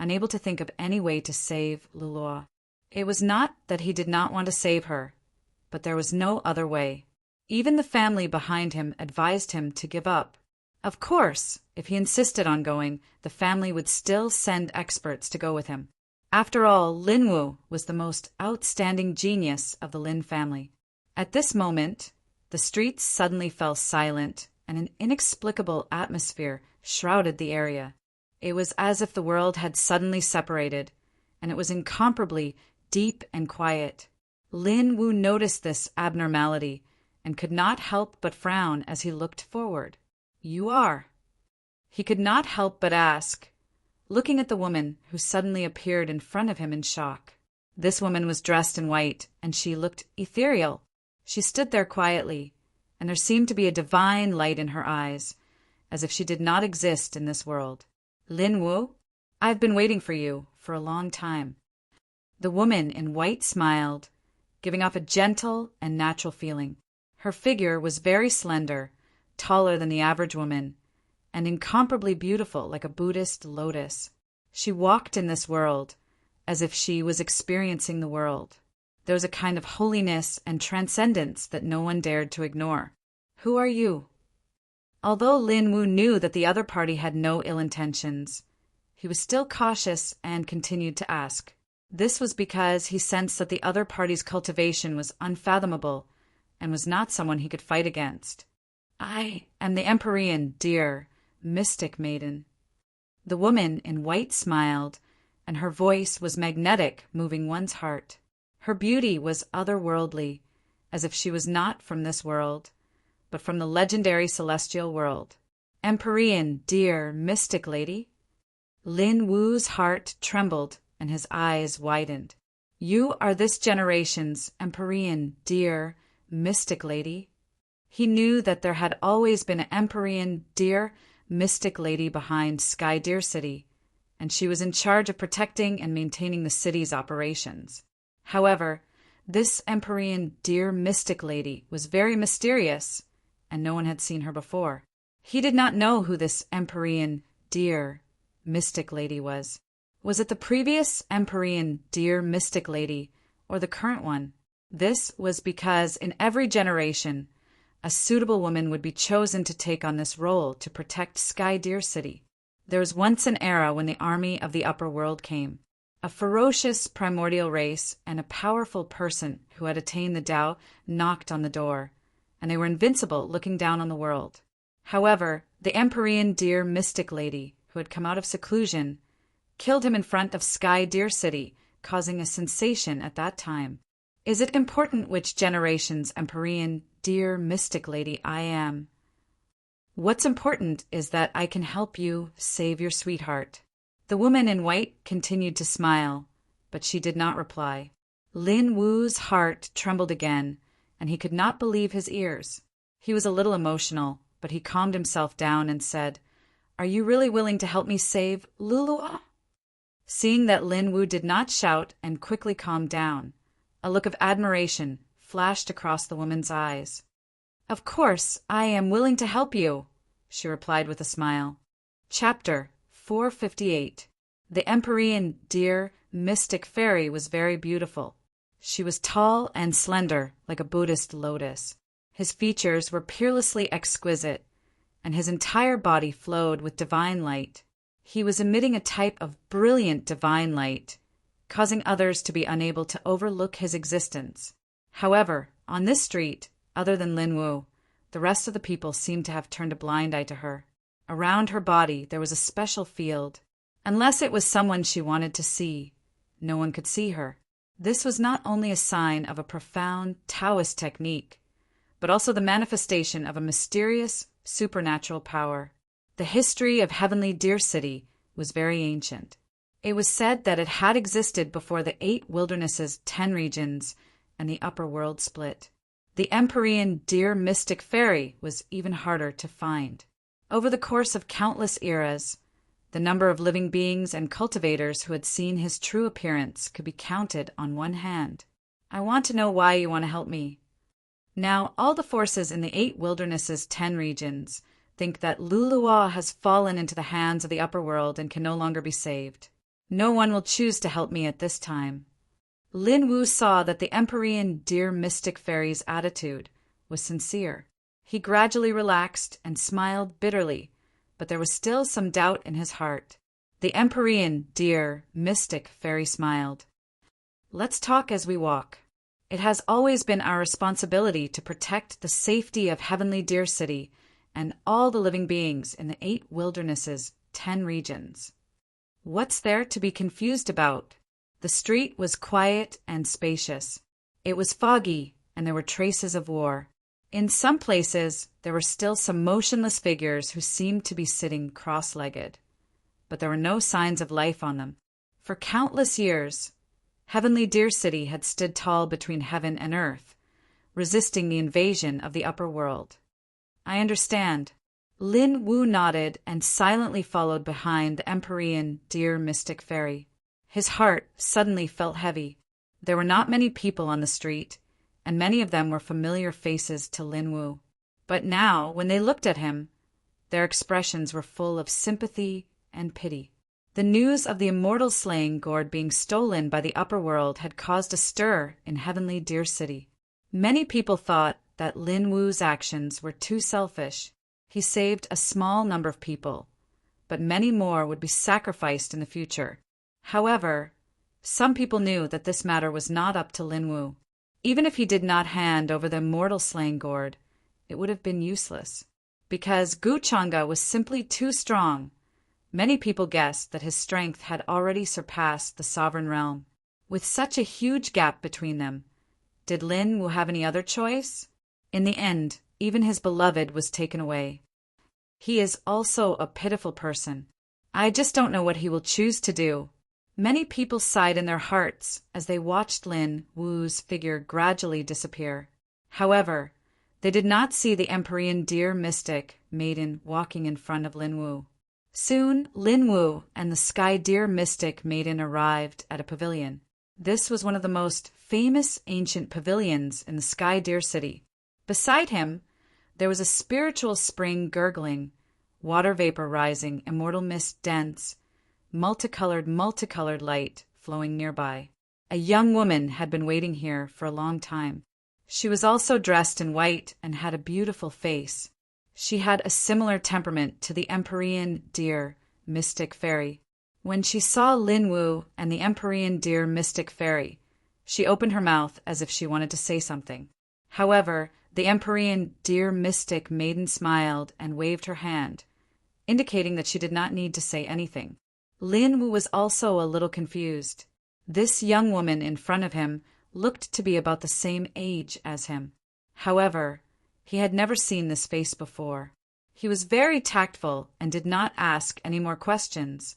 unable to think of any way to save Lulua. It was not that he did not want to save her, but there was no other way. Even the family behind him advised him to give up. Of course, if he insisted on going, the family would still send experts to go with him. After all, Lin Wu was the most outstanding genius of the Lin family. At this moment, the streets suddenly fell silent, and an inexplicable atmosphere shrouded the area. It was as if the world had suddenly separated, and it was incomparably deep and quiet. Lin Wu noticed this abnormality and could not help but frown as he looked forward. "You are?" He could not help but ask, looking at the woman who suddenly appeared in front of him in shock. This woman was dressed in white, and she looked ethereal. She stood there quietly, and there seemed to be a divine light in her eyes, as if she did not exist in this world. "Lin Wu, I've been waiting for you for a long time." The woman in white smiled, giving off a gentle and natural feeling. Her figure was very slender, taller than the average woman, and incomparably beautiful like a Buddhist lotus. She walked in this world as if she was experiencing the world. There was a kind of holiness and transcendence that no one dared to ignore. "Who are you?" Although Lin Wu knew that the other party had no ill intentions, he was still cautious and continued to ask. This was because he sensed that the other party's cultivation was unfathomable and was not someone he could fight against. I am the Empyrean, dear, mystic maiden. The woman in white smiled, and her voice was magnetic, moving one's heart. Her beauty was otherworldly, as if she was not from this world, but from the legendary celestial world. Empyrean, dear, mystic lady? Lin Wu's heart trembled and his eyes widened. You are this generation's Empyrean, dear, mystic lady? He knew that there had always been an Empyrean, dear, mystic lady behind Sky Deer City, and she was in charge of protecting and maintaining the city's operations. However, this Empyrean, dear, mystic lady was very mysterious, and no one had seen her before. He did not know who this Empyrean, dear, mystic lady was. Was it the previous Empyrean, dear, mystic lady, or the current one? This was because in every generation, a suitable woman would be chosen to take on this role to protect Sky Deer City. There was once an era when the army of the upper world came. A ferocious primordial race and a powerful person who had attained the Tao knocked on the door, and they were invincible looking down on the world. However, the Empyrean, dear, mystic lady, who had come out of seclusion, killed him in front of Sky Deer City, causing a sensation at that time. Is it important which generation's Empyrean, dear, mystic lady I am? What's important is that I can help you save your sweetheart. The woman in white continued to smile, but she did not reply. Lin Wu's heart trembled again, and he could not believe his ears. He was a little emotional, but he calmed himself down and said, Are you really willing to help me save Lulua? Seeing that Lin Wu did not shout and quickly calmed down, a look of admiration flashed across the woman's eyes. Of course, I am willing to help you, she replied with a smile. Chapter 458. The Empyrean, dear, mystic fairy was very beautiful. She was tall and slender, like a Buddhist lotus. His features were peerlessly exquisite, and his entire body flowed with divine light. He was emitting a type of brilliant divine light, causing others to be unable to overlook his existence. However, on this street, other than Lin Wu, the rest of the people seemed to have turned a blind eye to her. Around her body there was a special field. Unless it was someone she wanted to see, no one could see her. This was not only a sign of a profound Taoist technique, but also the manifestation of a mysterious, supernatural power. The history of Heavenly Deer City was very ancient. It was said that it had existed before the 8 wildernesses, 10 regions, and the upper world split. The Empyrean deer mystic fairy was even harder to find. Over the course of countless eras, the number of living beings and cultivators who had seen his true appearance could be counted on one hand. I want to know why you want to help me. Now, all the forces in the 8 wildernesses, 10 regions, think that Lulua has fallen into the hands of the upper world and can no longer be saved. No one will choose to help me at this time. Lin Wu saw that the Empyrean deer mystic fairy's attitude was sincere. He gradually relaxed and smiled bitterly, but there was still some doubt in his heart. The Empyrean deer mystic fairy smiled. Let's talk as we walk. It has always been our responsibility to protect the safety of Heavenly Deer City and all the living beings in the 8 wildernesses, 10 regions. What's there to be confused about? The street was quiet and spacious. It was foggy, and there were traces of war. In some places, there were still some motionless figures who seemed to be sitting cross-legged, but there were no signs of life on them. For countless years, Heavenly Deer City had stood tall between heaven and earth, resisting the invasion of the upper world. I understand. Lin Wu nodded and silently followed behind the Empyrean deer mystic fairy. His heart suddenly felt heavy. There were not many people on the street, and many of them were familiar faces to Lin Wu. But now, when they looked at him, their expressions were full of sympathy and pity. The news of the immortal slaying gourd being stolen by the upper world had caused a stir in Heavenly Deer City. Many people thought that Lin Wu's actions were too selfish. He saved a small number of people, but many more would be sacrificed in the future. However, Some people knew that this matter was not up to Lin Wu. Even if he did not hand over the mortal slaying gourd, it would have been useless, because Gu Changa was simply too strong. Many people guessed that his strength had already surpassed the sovereign realm. With such a huge gap between them, did Lin Wu have any other choice? In the end, even his beloved was taken away. He is also a pitiful person. I just don't know what he will choose to do. Many people sighed in their hearts as they watched Lin Wu's figure gradually disappear. However, they did not see the Empyrean deer mystic maiden walking in front of Lin Wu. Soon, Lin Wu and the sky deer mystic maiden arrived at a pavilion. This was one of the most famous ancient pavilions in the Sky Deer City. Beside him, there was a spiritual spring gurgling, water vapor rising, immortal mist dense, multicolored light flowing nearby. A young woman had been waiting here for a long time. She was also dressed in white and had a beautiful face. She had a similar temperament to the Empyrean deer mystic fairy. When she saw Lin Wu and the Empyrean deer mystic fairy, she opened her mouth as if she wanted to say something. However, the Empyrean deer mystic maiden smiled and waved her hand, indicating that she did not need to say anything. Lin Wu was also a little confused. This young woman in front of him looked to be about the same age as him. However, he had never seen this face before. He was very tactful and did not ask any more questions.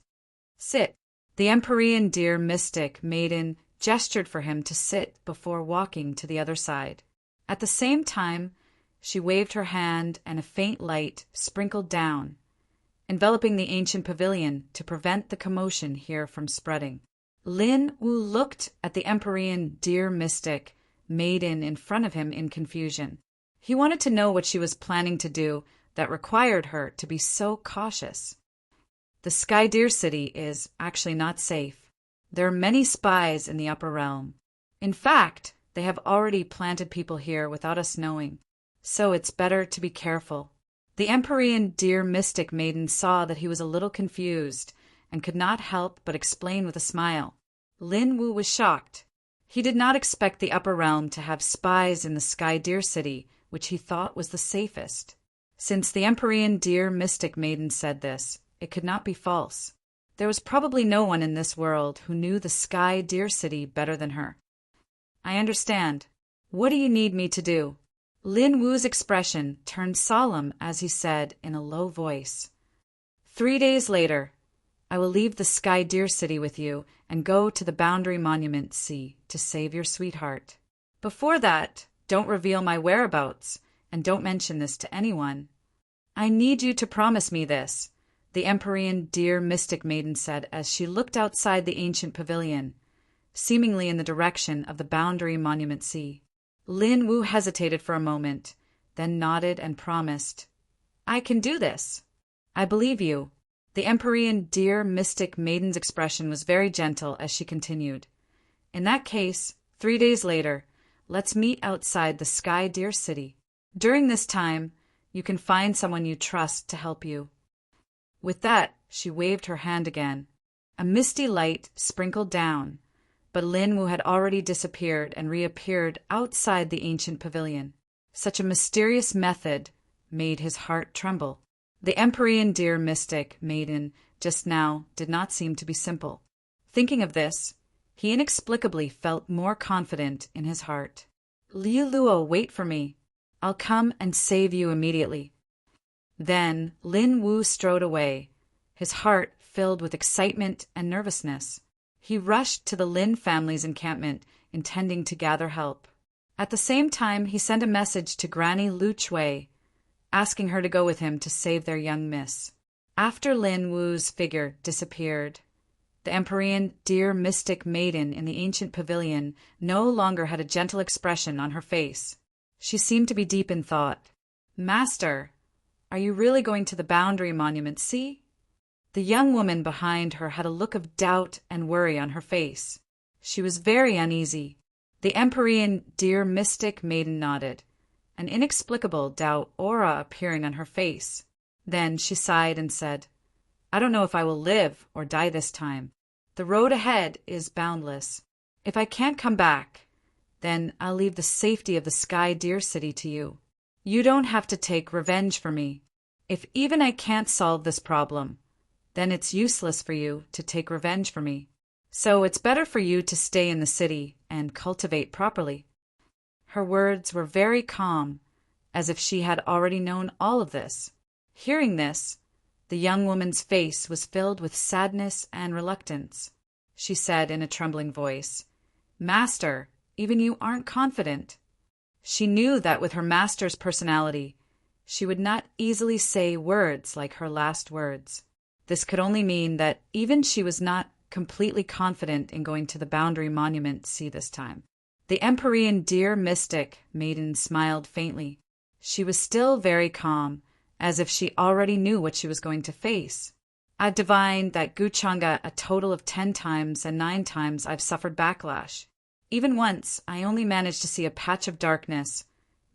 Sit. The Empyrean deer mystic maiden gestured for him to sit before walking to the other side. At the same time, she waved her hand and a faint light sprinkled down, enveloping the ancient pavilion to prevent the commotion here from spreading. Lin Wu looked at the Empyrean deer mystic maiden in front of him in confusion. He wanted to know what she was planning to do that required her to be so cautious. The Sky Deer City is actually not safe. There are many spies in the upper realm. In fact, they have already planted people here without us knowing, so it's better to be careful. The Empyrean deer mystic maiden saw that he was a little confused and could not help but explain with a smile. Lin Wu was shocked. He did not expect the upper realm to have spies in the Sky Deer City, which he thought was the safest. Since the Empyrean deer mystic maiden said this, it could not be false. There was probably no one in this world who knew the Sky Deer City better than her. I understand. What do you need me to do? Lin Wu's expression turned solemn as he said in a low voice. 3 days later, I will leave the Sky Deer City with you and go to the Boundary Monument Sea to save your sweetheart. Before that, don't reveal my whereabouts and don't mention this to anyone. I need you to promise me this, the Empyrean deer mystic maiden said as she looked outside the ancient pavilion, seemingly in the direction of the Boundary Monument Sea. Lin Wu hesitated for a moment, then nodded and promised. I can do this. I believe you. The Empyrean deer mystic maiden's expression was very gentle as she continued. In that case, 3 days later, let's meet outside the Sky Deer City. During this time, you can find someone you trust to help you. With that, she waved her hand again. A misty light sprinkled down, but Lin Wu had already disappeared and reappeared outside the ancient pavilion. Such a mysterious method made his heart tremble. The Empyrean deer mystic maiden just now did not seem to be simple. Thinking of this, he inexplicably felt more confident in his heart. Liu Luo, wait for me. I'll come and save you immediately. Then Lin Wu strode away, his heart filled with excitement and nervousness. He rushed to the Lin family's encampment, intending to gather help. At the same time, he sent a message to Granny Lu Chui, asking her to go with him to save their young miss. After Lin Wu's figure disappeared, the Empyrean deer mystic maiden in the ancient pavilion no longer had a gentle expression on her face. She seemed to be deep in thought. Master, are you really going to the Boundary Monument Sea? The young woman behind her had a look of doubt and worry on her face. She was very uneasy. The Empyrean deer mystic maiden nodded, an inexplicable doubt aura appearing on her face. Then she sighed and said, I don't know if I will live or die this time. The road ahead is boundless. If I can't come back, then I'll leave the safety of the Sky Deer City to you. You don't have to take revenge for me. If even I can't solve this problem, then it's useless for you to take revenge for me. So it's better for you to stay in the city and cultivate properly." Her words were very calm, as if she had already known all of this. Hearing this, the young woman's face was filled with sadness and reluctance. She said in a trembling voice, "Master, even you aren't confident." She knew that with her master's personality, she would not easily say words like her last words. This could only mean that even she was not completely confident in going to the Boundary Monument Sea this time. The Empyrean Deer Mystic Maiden smiled faintly. She was still very calm, as if she already knew what she was going to face. "I've divined that Guchanga a total of 10 times, and 9 times I've suffered backlash. Even once, I only managed to see a patch of darkness.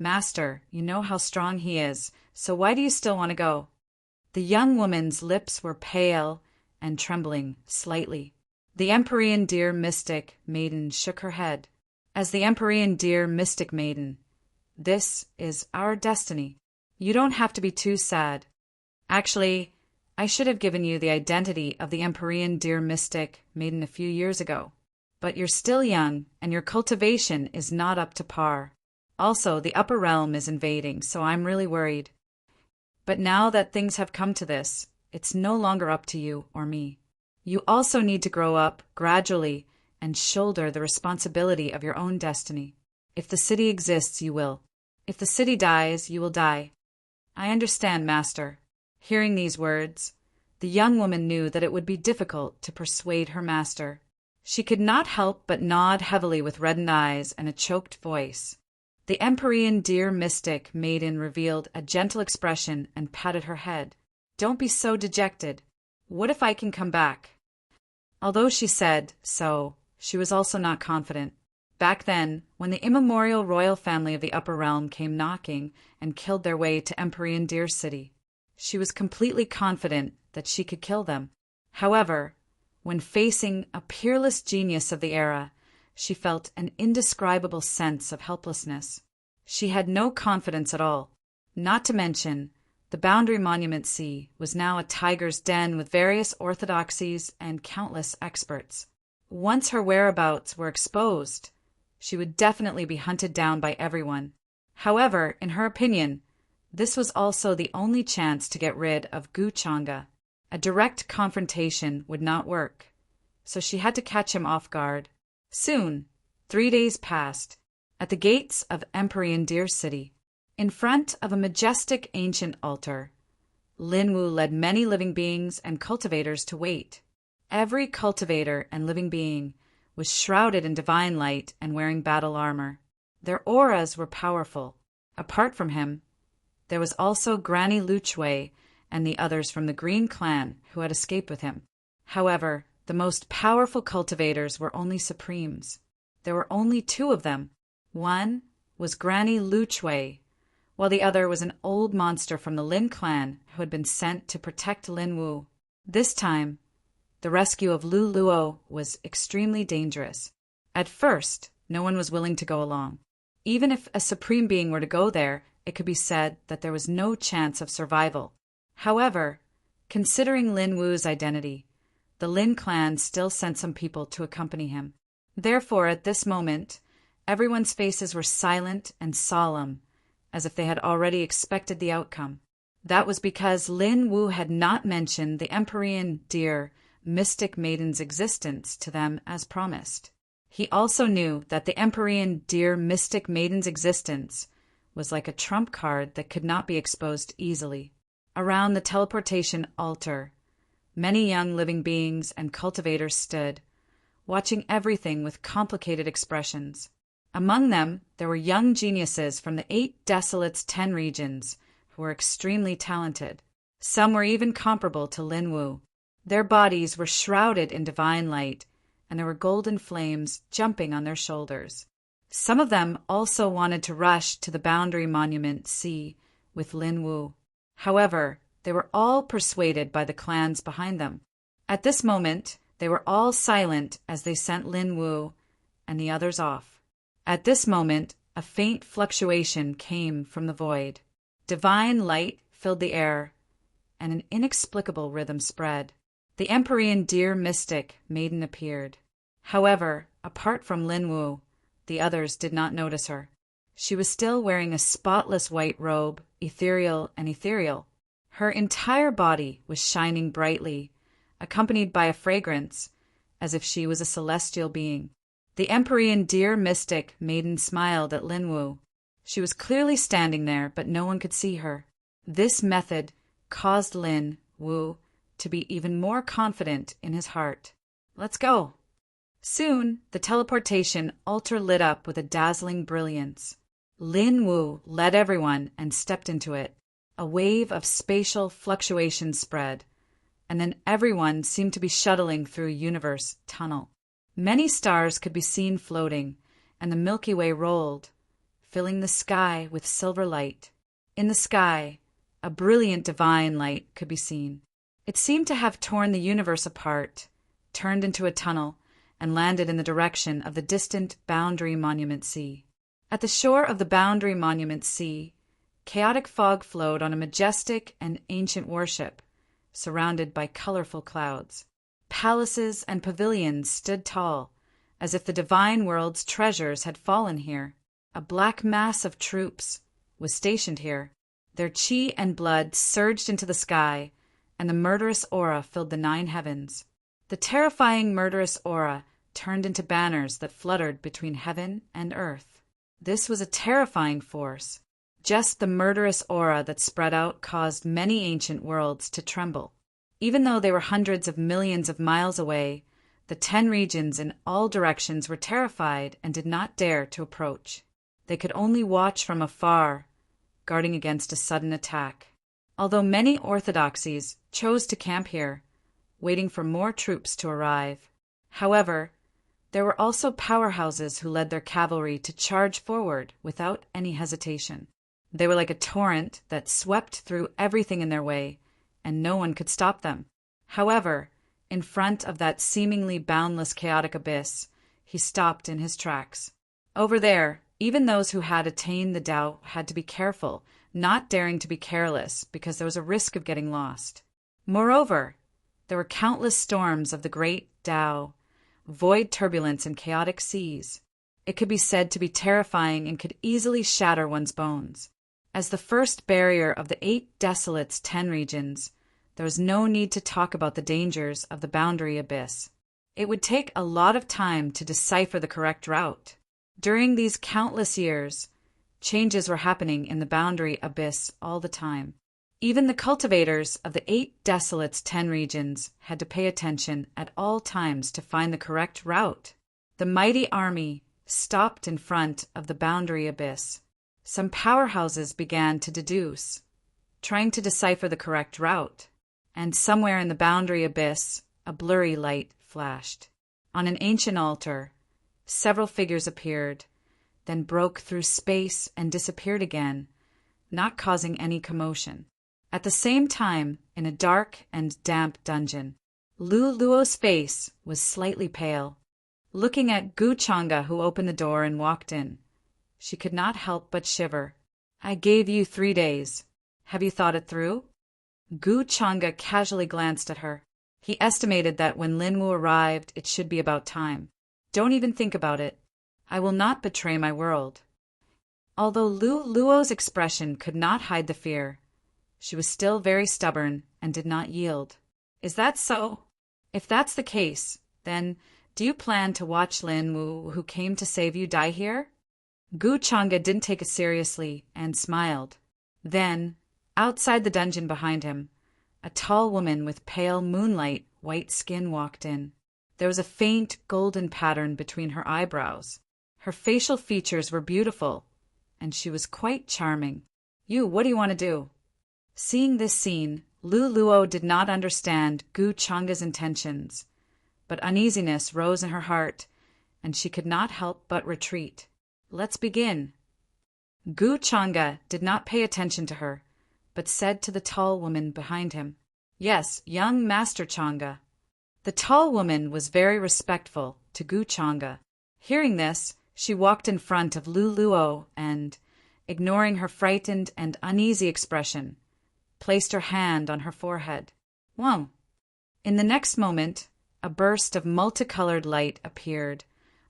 Master, you know how strong he is, so why do you still want to go?" The young woman's lips were pale and trembling slightly. The Empyrean Deer Mystic Maiden shook her head. "As the Empyrean Deer Mystic Maiden, this is our destiny. You don't have to be too sad. Actually, I should have given you the identity of the Empyrean Deer Mystic Maiden a few years ago. But you're still young, and your cultivation is not up to par. Also, the upper realm is invading, so I'm really worried. But now that things have come to this, it's no longer up to you or me. You also need to grow up gradually and shoulder the responsibility of your own destiny. If the city exists, you will. If the city dies, you will die." "I understand, Master." Hearing these words, the young woman knew that it would be difficult to persuade her master. She could not help but nod heavily with reddened eyes and a choked voice. The Empyrean Deer Mystic Maiden revealed a gentle expression and patted her head. "Don't be so dejected. What if I can come back?" Although she said so, she was also not confident. Back then, when the immemorial royal family of the Upper Realm came knocking and killed their way to Empyrean Deer City, she was completely confident that she could kill them. However, when facing a peerless genius of the era, she felt an indescribable sense of helplessness. She had no confidence at all. Not to mention, the Boundary Monument Sea was now a tiger's den with various orthodoxies and countless experts. Once her whereabouts were exposed, she would definitely be hunted down by everyone. However, in her opinion, this was also the only chance to get rid of Guchanga. A direct confrontation would not work, so she had to catch him off guard. Soon, 3 days passed, at the gates of Empyrean Deer City. In front of a majestic ancient altar, Linwu led many living beings and cultivators to wait. Every cultivator and living being was shrouded in divine light and wearing battle armor. Their auras were powerful. Apart from him, there was also Granny Luchway and the others from the Green Clan who had escaped with him. However, the most powerful cultivators were only supremes. There were only 2 of them. One was Granny Luchway, while the other was an old monster from the Lin clan who had been sent to protect Linwu. This time, the rescue of Lu Luo was extremely dangerous. At first, no one was willing to go along. Even if a supreme being were to go there, it could be said that there was no chance of survival. However, considering Linwu's identity, the Lin clan still sent some people to accompany him. Therefore, at this moment, everyone's faces were silent and solemn, as if they had already expected the outcome. That was because Lin Wu had not mentioned the Empyrean Deer Mystic Maiden's existence to them as promised. He also knew that the Empyrean Deer Mystic Maiden's existence was like a trump card that could not be exposed easily. Around the teleportation altar, many young living beings and cultivators stood, watching everything with complicated expressions. Among them, there were young geniuses from the 8 Desolate's 10 regions who were extremely talented. Some were even comparable to Linwu. Their bodies were shrouded in divine light, and there were golden flames jumping on their shoulders. Some of them also wanted to rush to the Boundary Monument Sea with Linwu. However, they were all persuaded by the clans behind them. At this moment, They were all silent as they sent Lin Wu and the others off. At this moment, a faint fluctuation came from the void. Divine light filled the air, and an inexplicable rhythm spread. The Empyrean deer mystic maiden appeared. However, apart from Lin Wu, the others did not notice her. She was still wearing a spotless white robe, ethereal and ethereal. Her entire body was shining brightly, accompanied by a fragrance, as if she was a celestial being. The Empyrean deer mystic maiden smiled at Lin Wu. She was clearly standing there, but no one could see her. This method caused Lin Wu to be even more confident in his heart. Let's go. Soon, the teleportation altar lit up with a dazzling brilliance. Lin Wu led everyone and stepped into it. A wave of spatial fluctuation spread, and then everyone seemed to be shuttling through a universe tunnel. Many stars could be seen floating, and the Milky Way rolled, filling the sky with silver light. In the sky, a brilliant divine light could be seen. It seemed to have torn the universe apart, turned into a tunnel, and landed in the direction of the distant Boundary Monument Sea. At the shore of the Boundary Monument Sea, chaotic fog flowed on a majestic and ancient warship, surrounded by colorful clouds. Palaces and pavilions stood tall, as if the divine world's treasures had fallen here. A black mass of troops was stationed here. Their chi and blood surged into the sky, and the murderous aura filled the 9 heavens. The terrifying murderous aura turned into banners that fluttered between heaven and earth. This was a terrifying force. Just the murderous aura that spread out caused many ancient worlds to tremble. Even though they were hundreds of millions of miles away, the 10 regions in all directions were terrified and did not dare to approach. They could only watch from afar, guarding against a sudden attack. Although many orthodoxies chose to camp here, waiting for more troops to arrive. However, there were also powerhouses who led their cavalry to charge forward without any hesitation. They were like a torrent that swept through everything in their way, and no one could stop them. However, in front of that seemingly boundless chaotic abyss, he stopped in his tracks. Over there, even those who had attained the Tao had to be careful, not daring to be careless, because there was a risk of getting lost. Moreover, there were countless storms of the great Tao, void turbulence and chaotic seas. It could be said to be terrifying and could easily shatter one's bones. As the first barrier of the 8 Desolates 10 regions, there was no need to talk about the dangers of the boundary abyss. It would take a lot of time to decipher the correct route. During these countless years, changes were happening in the boundary abyss all the time. Even the cultivators of the 8 Desolates 10 regions had to pay attention at all times to find the correct route. The mighty army stopped in front of the boundary abyss. Some powerhouses began to deduce, trying to decipher the correct route, and somewhere in the boundary abyss, a blurry light flashed. On an ancient altar, several figures appeared, then broke through space and disappeared again, not causing any commotion. At the same time, in a dark and damp dungeon, Lu Luo's face was slightly pale. Looking at Gu Changa, who opened the door and walked in, she could not help but shiver. I gave you 3 days. Have you thought it through? Gu Changa casually glanced at her. He estimated that when Lin Wu arrived, it should be about time. Don't even think about it. I will not betray my world. Although Lu Luo's expression could not hide the fear, she was still very stubborn and did not yield. Is that so? If that's the case, then do you plan to watch Lin Wu, who came to save you, die here? Gu Changa didn't take it seriously and smiled. Then, outside the dungeon behind him, a tall woman with pale moonlight white skin walked in. There was a faint golden pattern between her eyebrows. Her facial features were beautiful, and she was quite charming. What do you want to do? Seeing this scene, Lu Luo did not understand Gu Changa's intentions, but uneasiness rose in her heart, and she could not help but retreat. Let's begin. Gu Changa did not pay attention to her, but said to the tall woman behind him, Yes, young Master Changa. The tall woman was very respectful to Gu Changa. Hearing this, she walked in front of Lu Luo and, ignoring her frightened and uneasy expression, placed her hand on her forehead. Whoa! In the next moment, a burst of multicolored light appeared,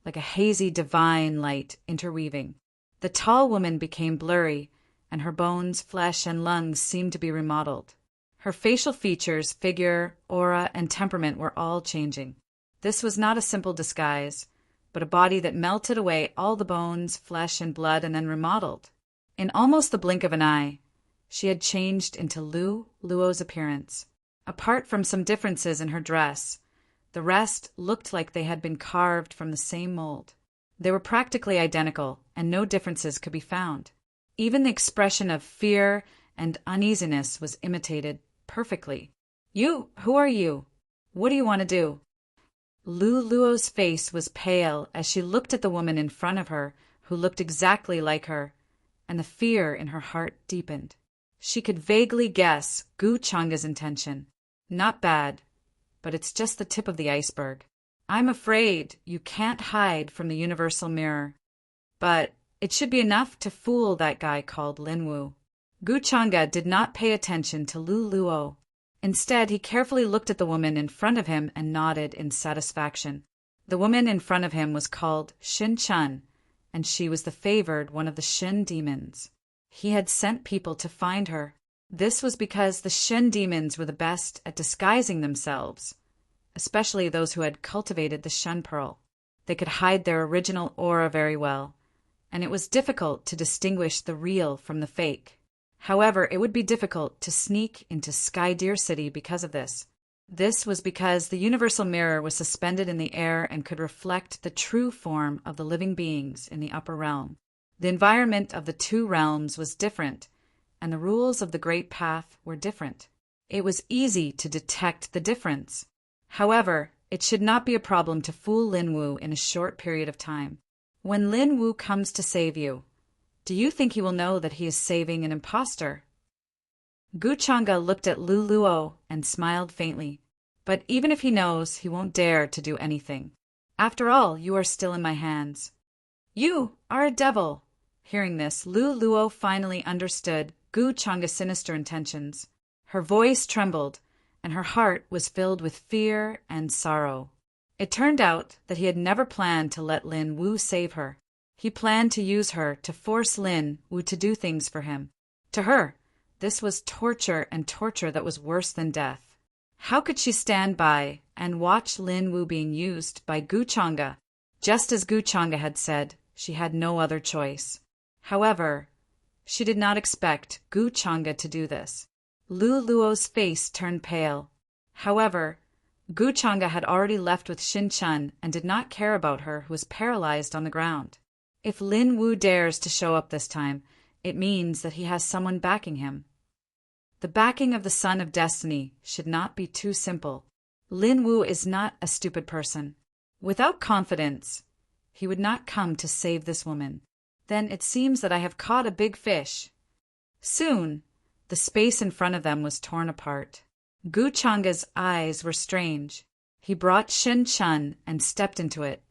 like a hazy divine light interweaving. The tall woman became blurry, and her bones, flesh, and lungs seemed to be remodeled. Her facial features, figure, aura, and temperament were all changing. This was not a simple disguise, but a body that melted away all the bones, flesh, and blood and then remodeled. In almost the blink of an eye, she had changed into Lu Luo's appearance. Apart from some differences in her dress, the rest looked like they had been carved from the same mold. They were practically identical, and no differences could be found. Even the expression of fear and uneasiness was imitated perfectly. Who are you? What do you want to do? Lu Luo's face was pale as she looked at the woman in front of her, who looked exactly like her, and the fear in her heart deepened. She could vaguely guess Gu Changa's intention. Not bad, but it's just the tip of the iceberg. I'm afraid you can't hide from the universal mirror. But it should be enough to fool that guy called Lin Wu. Gu Changa did not pay attention to Lu Luo. Instead, he carefully looked at the woman in front of him and nodded in satisfaction. The woman in front of him was called Xin Chun, and she was the favored one of the Xin demons. He had sent people to find her. This was because the Xin demons were the best at disguising themselves, especially those who had cultivated the Shen Pearl. They could hide their original aura very well, and it was difficult to distinguish the real from the fake. However, it would be difficult to sneak into Sky Deer City because of this. This was because the universal mirror was suspended in the air and could reflect the true form of the living beings in the upper realm. The environment of the two realms was different, and the rules of the Great Path were different. It was easy to detect the difference. However, it should not be a problem to fool Lin Wu in a short period of time. When Lin Wu comes to save you, do you think he will know that he is saving an impostor? Gu Changa looked at Lu Luo and smiled faintly. But even if he knows, he won't dare to do anything. After all, you are still in my hands. You are a devil. Hearing this, Lu Luo finally understood Gu Changa's sinister intentions. Her voice trembled, and her heart was filled with fear and sorrow. It turned out that he had never planned to let Lin Wu save her. He planned to use her to force Lin Wu to do things for him. To her, this was torture, and torture that was worse than death. How could she stand by and watch Lin Wu being used by Gu Changa? Just as Gu Changa had said, she had no other choice. However, she did not expect Gu Changa to do this. Lu Luo's face turned pale. However, Gu Changa had already left with Xin Chun and did not care about her, who was paralyzed on the ground. If Lin Wu dares to show up this time, it means that he has someone backing him. The backing of the Son of Destiny should not be too simple. Lin Wu is not a stupid person. Without confidence, he would not come to save this woman. Then it seems that I have caught a big fish. Soon, the space in front of them was torn apart. Gu Changa's eyes were strange. He brought Xin Chun and stepped into it,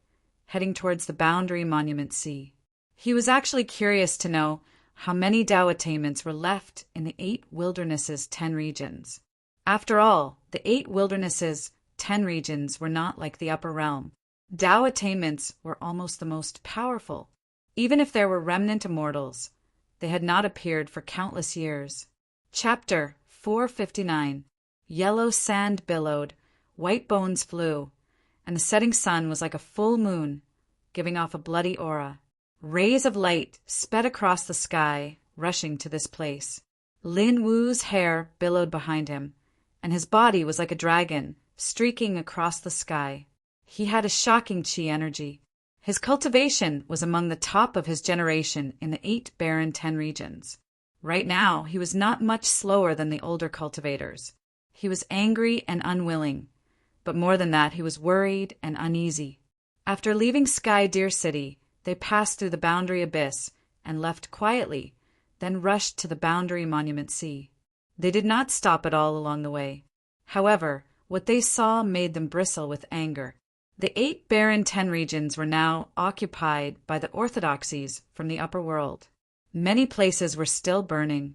heading towards the Boundary Monument Sea. He was actually curious to know how many Tao attainments were left in the 8 Wilderness's 10 regions. After all, the 8 Wilderness's 10 regions were not like the upper realm. Tao attainments were almost the most powerful. Even if there were remnant immortals, they had not appeared for countless years. Chapter 459. Yellow sand billowed, white bones flew, and the setting sun was like a full moon, giving off a bloody aura. Rays of light sped across the sky, rushing to this place. Lin Wu's hair billowed behind him, and his body was like a dragon, streaking across the sky. He had a shocking chi energy. His cultivation was among the top of his generation in the 8 barren 10 regions. Right now, he was not much slower than the older cultivators. He was angry and unwilling, but more than that, he was worried and uneasy. After leaving Sky Deer City, they passed through the Boundary Abyss and left quietly, then rushed to the Boundary Monument Sea. They did not stop at all along the way. However, What they saw made them bristle with anger. The 8 barren 10 regions were now occupied by the orthodoxies from the upper world. Many places were still burning,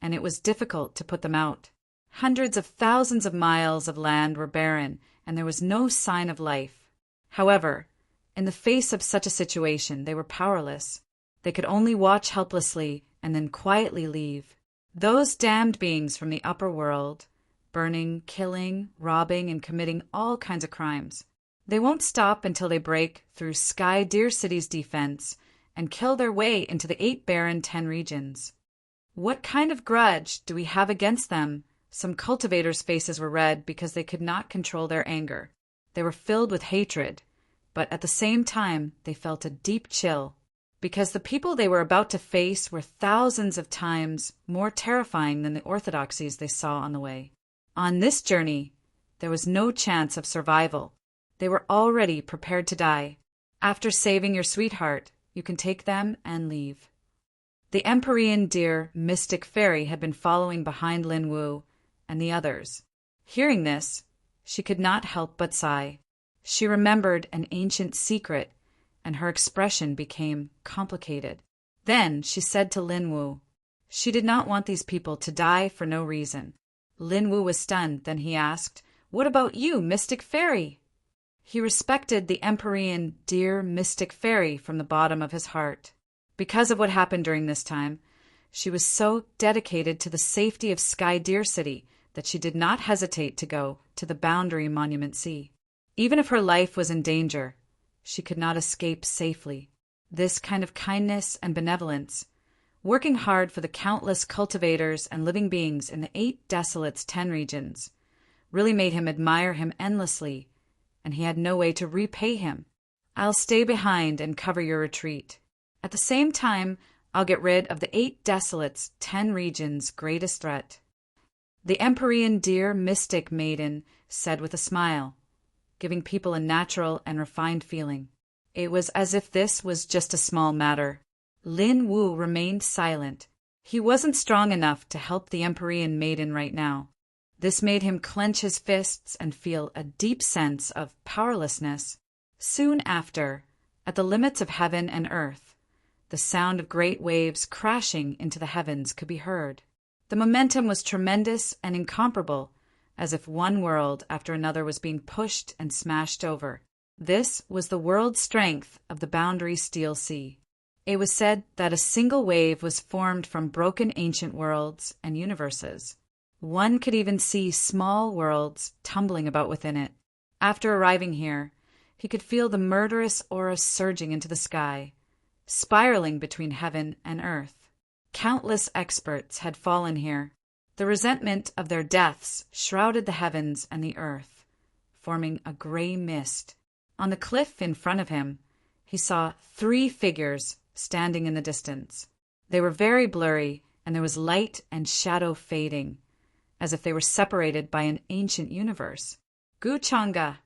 and it was difficult to put them out. Hundreds of thousands of miles of land were barren, and there was no sign of life. However, in the face of such a situation, they were powerless. They could only watch helplessly and then quietly leave. Those damned beings from the upper world, burning, killing, robbing, and committing all kinds of crimes. They won't stop until they break through Sky Deer City's defense and kill their way into the 8 barren 10 regions. What kind of grudge do we have against them? Some cultivators' faces were red because they could not control their anger. They were filled with hatred, but at the same time they felt a deep chill, because the people they were about to face were thousands of times more terrifying than the orthodoxies they saw on the way. On this journey, there was no chance of survival. They were already prepared to die. After saving your sweetheart, you can take them and leave. The Empyrean deer mystic fairy had been following behind Lin Wu and the others. Hearing this, she could not help but sigh. She remembered an ancient secret, and her expression became complicated. Then she said to Lin Wu, she did not want these people to die for no reason. Lin Wu was stunned. Then he asked, "What about you, mystic fairy?" He respected the Empyrean deer mystic fairy from the bottom of his heart. Because of what happened during this time, she was so dedicated to the safety of Sky Deer City that she did not hesitate to go to the Boundary Monument Sea. Even if her life was in danger, she could not escape safely. This kind of kindness and benevolence, working hard for the countless cultivators and living beings in the 8 desolates 10 regions, really made him admire him endlessly, and he had no way to repay him. I'll stay behind and cover your retreat. At the same time, I'll get rid of the 8 desolates 10 regions' greatest threat. The Empyrean deer mystic maiden said with a smile, giving people a natural and refined feeling. It was as if this was just a small matter. Lin Wu remained silent. He wasn't strong enough to help the Empyrean maiden right now. This made him clench his fists and feel a deep sense of powerlessness. Soon after, at the limits of heaven and earth, the sound of great waves crashing into the heavens could be heard. The momentum was tremendous and incomparable, as if one world after another was being pushed and smashed over. This was the world strength of the Boundary Steel Sea. It was said that a single wave was formed from broken ancient worlds and universes. One could even see small worlds tumbling about within it. After arriving here, he could feel the murderous aura surging into the sky, spiraling between heaven and earth. Countless experts had fallen here. The resentment of their deaths shrouded the heavens and the earth, forming a gray mist. On the cliff in front of him, he saw 3 figures standing in the distance. They were very blurry, and there was light and shadow fading, as if they were separated by an ancient universe. Gu Chang'e.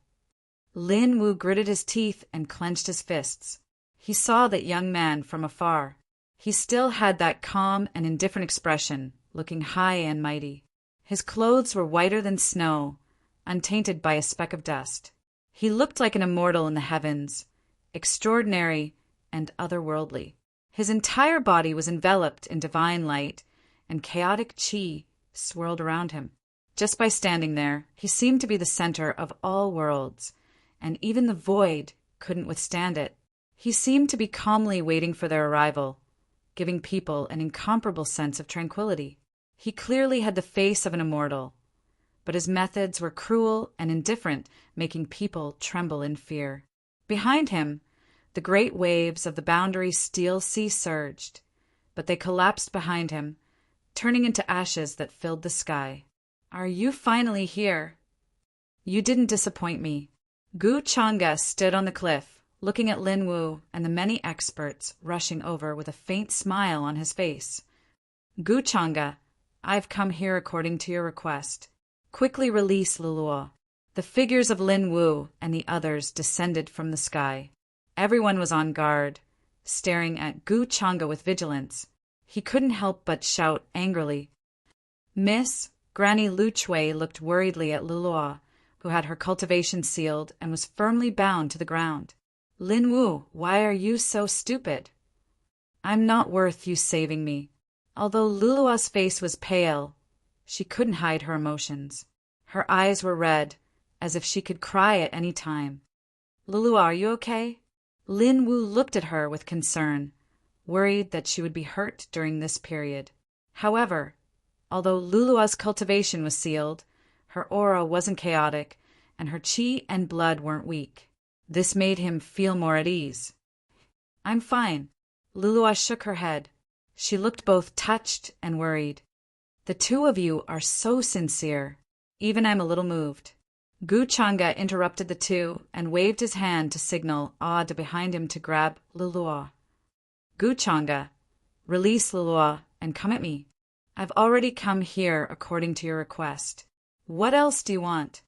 Lin Wu gritted his teeth and clenched his fists. He saw that young man from afar. He still had that calm and indifferent expression, looking high and mighty. His clothes were whiter than snow, untainted by a speck of dust. He looked like an immortal in the heavens, extraordinary and otherworldly. His entire body was enveloped in divine light, and chaotic qi swirled around him. Just by standing there, he seemed to be the center of all worlds, and even the void couldn't withstand it. He seemed to be calmly waiting for their arrival, giving people an incomparable sense of tranquility. He clearly had the face of an immortal, but his methods were cruel and indifferent, making people tremble in fear. Behind him, the great waves of the Boundary Steel Sea surged, but they collapsed behind him, turning into ashes that filled the sky. "Are you finally here? You didn't disappoint me." Gu Chang'e stood on the cliff, looking at Lin Wu and the many experts rushing over with a faint smile on his face. "Gu Chang'e, I've come here according to your request. Quickly release Luluo." The figures of Lin Wu and the others descended from the sky. Everyone was on guard, staring at Gu Chang'e with vigilance. He couldn't help but shout angrily. Miss, Granny Lu Chui looked worriedly at Luluo, who had her cultivation sealed and was firmly bound to the ground. "Lin Wu, why are you so stupid? I'm not worth you saving me." Although Lulua's face was pale, she couldn't hide her emotions. Her eyes were red, as if she could cry at any time. "Lulua, are you okay?" Lin Wu looked at her with concern, worried that she would be hurt during this period. However, although Lulua's cultivation was sealed, her aura wasn't chaotic, and her chi and blood weren't weak. This made him feel more at ease. "I'm fine." Lulua shook her head. She looked both touched and worried. "The two of you are so sincere. Even I'm a little moved." Gu Changa interrupted the two and waved his hand to signal Aud behind him to grab Lulua. "Gu Changa, release Lulua and come at me. I've already come here according to your request. What else do you want?"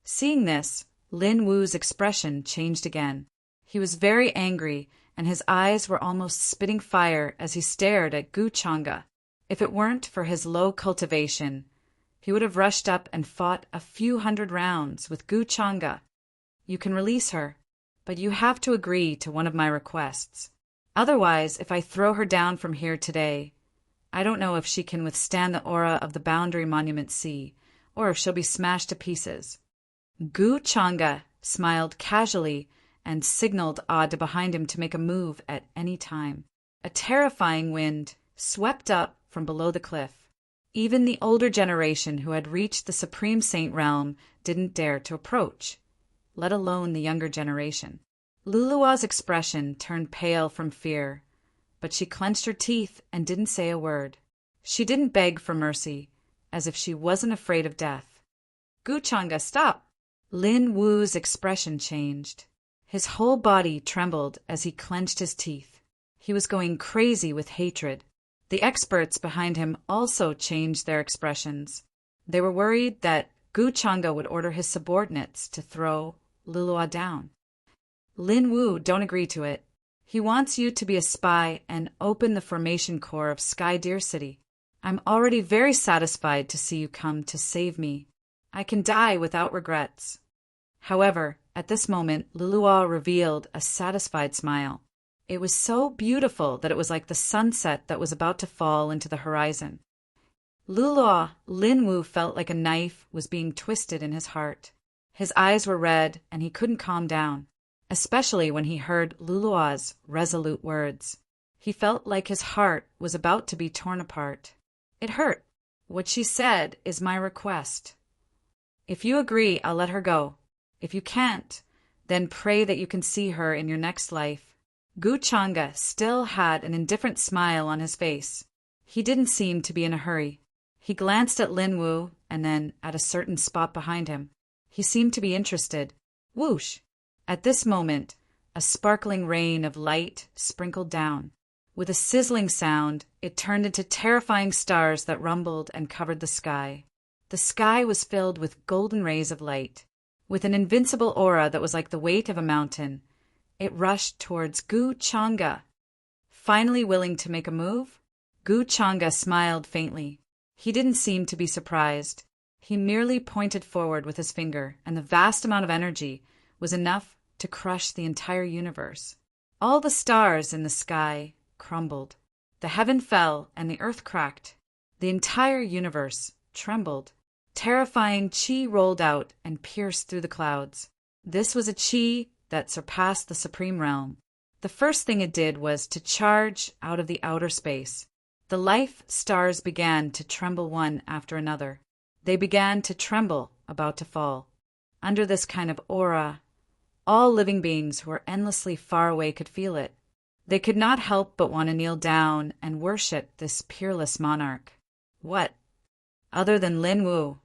Seeing this, Lin Wu's expression changed again. He was very angry, and his eyes were almost spitting fire as he stared at Gu Changa. If it weren't for his low cultivation, he would have rushed up and fought a few hundred rounds with Gu Changa. "You can release her, but you have to agree to one of my requests. Otherwise, if I throw her down from here today, I don't know if she can withstand the aura of the Boundary Monument Sea, or if she'll be smashed to pieces." Gu Changa smiled casually and signaled Aud behind him to make a move at any time. A terrifying wind swept up from below the cliff. Even the older generation who had reached the Supreme Saint realm didn't dare to approach, let alone the younger generation. Lulua's expression turned pale from fear, but she clenched her teeth and didn't say a word. She didn't beg for mercy, as if she wasn't afraid of death. "Gu Changa, stop!" Lin Wu's expression changed. His whole body trembled as he clenched his teeth. He was going crazy with hatred. The experts behind him also changed their expressions. They were worried that Gu Changa would order his subordinates to throw Lulua down. "Lin Wu, don't agree to it. He wants you to be a spy and open the formation core of Sky Deer City. I'm already very satisfied to see you come to save me. I can die without regrets." However, at this moment, Lulua revealed a satisfied smile. It was so beautiful that it was like the sunset that was about to fall into the horizon. Lin Wu felt like a knife was being twisted in his heart. His eyes were red, and he couldn't calm down, especially when he heard Lulua's resolute words. He felt like his heart was about to be torn apart. It hurt. "What she said is my request. If you agree, I'll let her go. If you can't, then pray that you can see her in your next life." Gu Changa still had an indifferent smile on his face. He didn't seem to be in a hurry. He glanced at Lin Wu and then at a certain spot behind him. He seemed to be interested. Whoosh! At this moment, a sparkling rain of light sprinkled down. With a sizzling sound, it turned into terrifying stars that rumbled and covered the sky. The sky was filled with golden rays of light. With an invincible aura that was like the weight of a mountain, it rushed towards Gu Changa. Finally willing to make a move, Gu Changa smiled faintly. He didn't seem to be surprised. He merely pointed forward with his finger, and the vast amount of energy was enough to crush the entire universe. All the stars in the sky crumbled. The heaven fell, and the earth cracked. The entire universe trembled. Terrifying chi rolled out and pierced through the clouds. This was a chi that surpassed the Supreme Realm. The first thing it did was to charge out of the outer space. The life stars began to tremble one after another. They began to tremble, about to fall. Under this kind of aura, all living beings who were endlessly far away could feel it. They could not help but want to kneel down and worship this peerless monarch. What? Other than Lin Wu,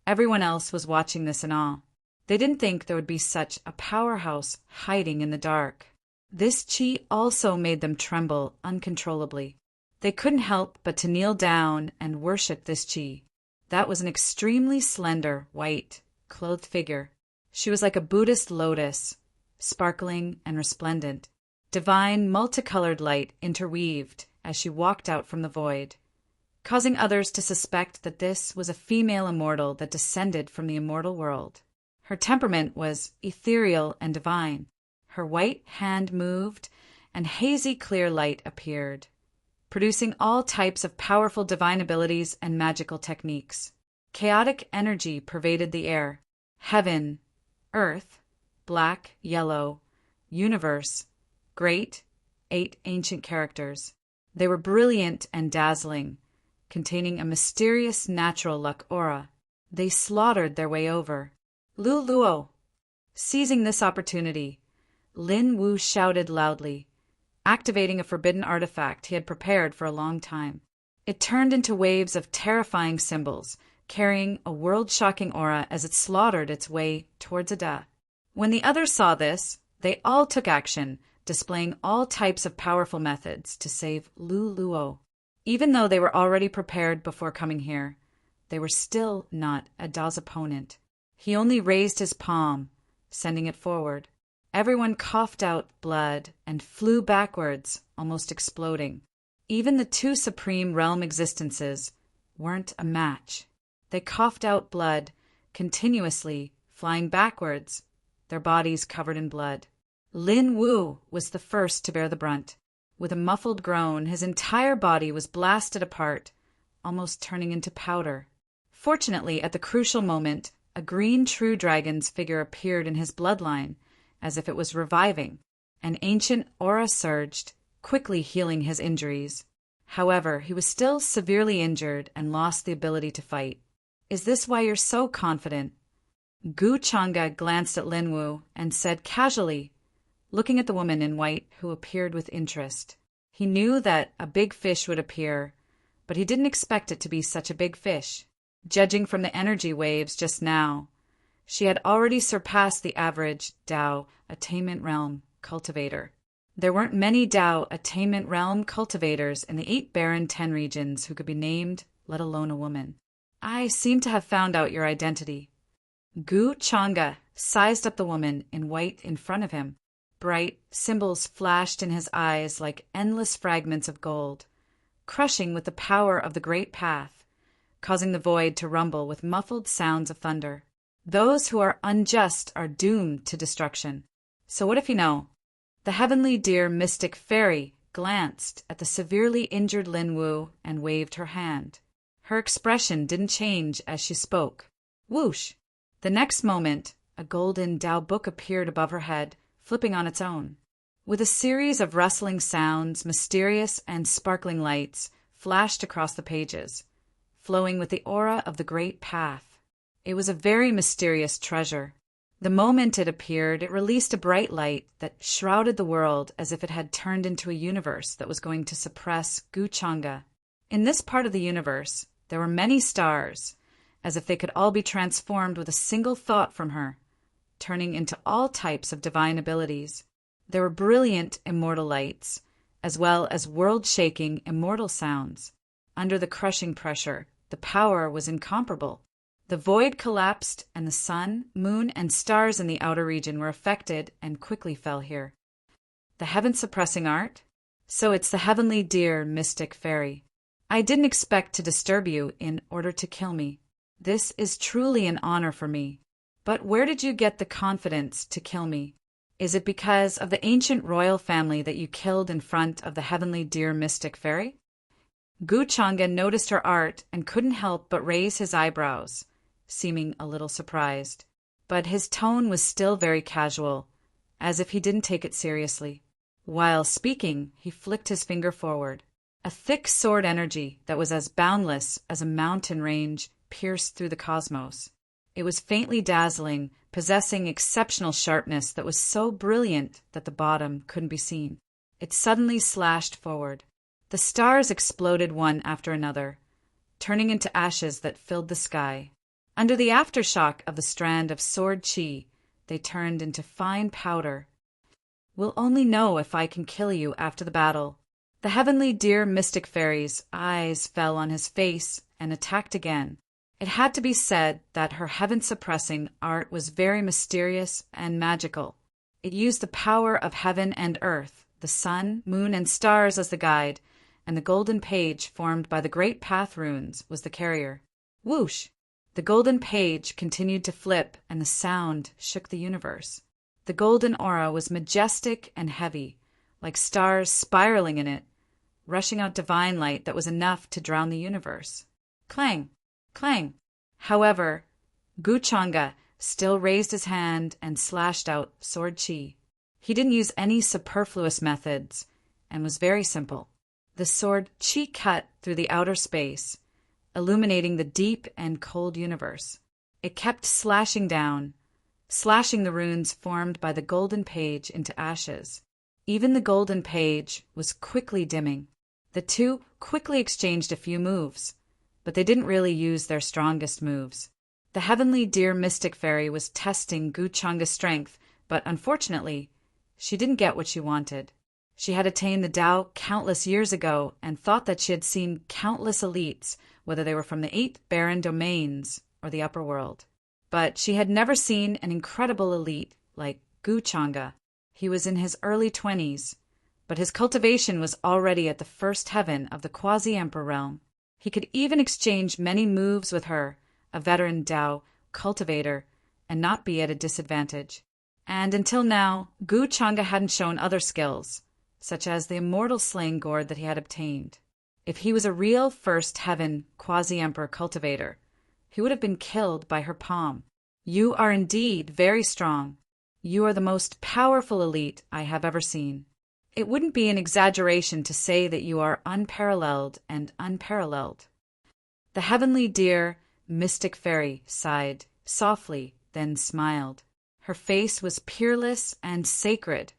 everyone else was watching this in awe. They didn't think there would be such a powerhouse hiding in the dark. This chi also made them tremble uncontrollably. They couldn't help but to kneel down and worship this chi. That was an extremely slender, white, clothed figure. She was like a Buddhist lotus, sparkling and resplendent. Divine, multicolored light interweaved as she walked out from the void, causing others to suspect that this was a female immortal that descended from the immortal world. Her temperament was ethereal and divine. Her white hand moved, and hazy clear light appeared, producing all types of powerful divine abilities and magical techniques. Chaotic energy pervaded the air. Heaven, earth, black, yellow, universe, great, 8 ancient characters. They were brilliant and dazzling, containing a mysterious natural luck aura. They slaughtered their way over. Lu Luo. Seizing this opportunity, Lin Wu shouted loudly, activating a forbidden artifact he had prepared for a long time. It turned into waves of terrifying symbols, carrying a world-shocking aura as it slaughtered its way towards Ada. When the others saw this, they all took action, displaying all types of powerful methods to save Lu Luo. Even though they were already prepared before coming here, they were still not Ada's opponent. He only raised his palm, sending it forward. Everyone coughed out blood and flew backwards, almost exploding. Even the 2 supreme realm existences weren't a match. They coughed out blood, continuously, flying backwards, their bodies covered in blood. Lin Wu was the first to bear the brunt. With a muffled groan, his entire body was blasted apart, almost turning into powder. Fortunately, at the crucial moment, a green true dragon's figure appeared in his bloodline, as if it was reviving. An ancient aura surged, quickly healing his injuries. However, he was still severely injured and lost the ability to fight. "Is this why you're so confident?" Gu Chang'e glanced at Lin Wu and said casually, looking at the woman in white who appeared with interest. He knew that a big fish would appear, but he didn't expect it to be such a big fish. Judging from the energy waves just now, she had already surpassed the average Dao Attainment Realm cultivator. There weren't many Dao Attainment Realm cultivators in the 8 barren 10 regions who could be named, let alone a woman. "I seem to have found out your identity." Gu Chang'e sized up the woman in white in front of him. Bright symbols flashed in his eyes like endless fragments of gold, crushing with the power of the great path, causing the void to rumble with muffled sounds of thunder. Those who are unjust are doomed to destruction. So what if you know? The heavenly deer mystic fairy glanced at the severely injured Lin Wu and waved her hand. Her expression didn't change as she spoke. Whoosh! The next moment, a golden Dao book appeared above her head, flipping on its own. With a series of rustling sounds, mysterious and sparkling lights flashed across the pages, flowing with the aura of the great path. It was a very mysterious treasure. The moment it appeared, it released a bright light that shrouded the world as if it had turned into a universe that was going to suppress Gu Chang'e. In this part of the universe, there were many stars, as if they could all be transformed with a single thought from her, turning into all types of divine abilities. There were brilliant immortal lights, as well as world-shaking immortal sounds. Under the crushing pressure, the power was incomparable. The void collapsed, and the sun, moon, and stars in the outer region were affected and quickly fell here. The heaven-suppressing art? So it's the heavenly deer mystic fairy. I didn't expect to disturb you in order to kill me. This is truly an honor for me. But where did you get the confidence to kill me? Is it because of the ancient royal family that you killed in front of the heavenly deer mystic fairy? Gu Chang'e noticed her art and couldn't help but raise his eyebrows, seeming a little surprised. But his tone was still very casual, as if he didn't take it seriously. While speaking, he flicked his finger forward. A thick sword energy that was as boundless as a mountain range pierced through the cosmos. It was faintly dazzling, possessing exceptional sharpness that was so brilliant that the bottom couldn't be seen. It suddenly slashed forward. The stars exploded one after another, turning into ashes that filled the sky. Under the aftershock of the strand of sword chi, they turned into fine powder. We'll only know if I can kill you after the battle. The heavenly deer mystic fairy's eyes fell on his face and attacked again. It had to be said that her heaven-suppressing art was very mysterious and magical. It used the power of heaven and earth, the sun, moon, and stars as the guide, and the golden page formed by the great path runes was the carrier. Whoosh! The golden page continued to flip, and the sound shook the universe. The golden aura was majestic and heavy, like stars spiraling in it, rushing out divine light that was enough to drown the universe. Clang! Clang! However, Guchanga still raised his hand and slashed out sword chi. He didn't use any superfluous methods, and was very simple. The sword chi cut through the outer space, illuminating the deep and cold universe. It kept slashing down, slashing the runes formed by the golden page into ashes. Even the golden page was quickly dimming. The two quickly exchanged a few moves, but they didn't really use their strongest moves. The heavenly deer mystic fairy was testing Guchanga's strength, but unfortunately, she didn't get what she wanted. She had attained the Tao countless years ago and thought that she had seen countless elites, whether they were from the 8 barren domains or the upper world. But she had never seen an incredible elite like Guchanga. He was in his early 20s, but his cultivation was already at the first heaven of the quasi-emperor realm. He could even exchange many moves with her, a veteran Tao cultivator, and not be at a disadvantage. And until now, Guchanga hadn't shown other skills, such as the immortal slaying gourd that he had obtained. If he was a real first heaven quasi-emperor cultivator, he would have been killed by her palm. You are indeed very strong. You are the most powerful elite I have ever seen. It wouldn't be an exaggeration to say that you are unparalleled and unparalleled. The heavenly deer mystic fairy sighed softly, then smiled. Her face was peerless and sacred,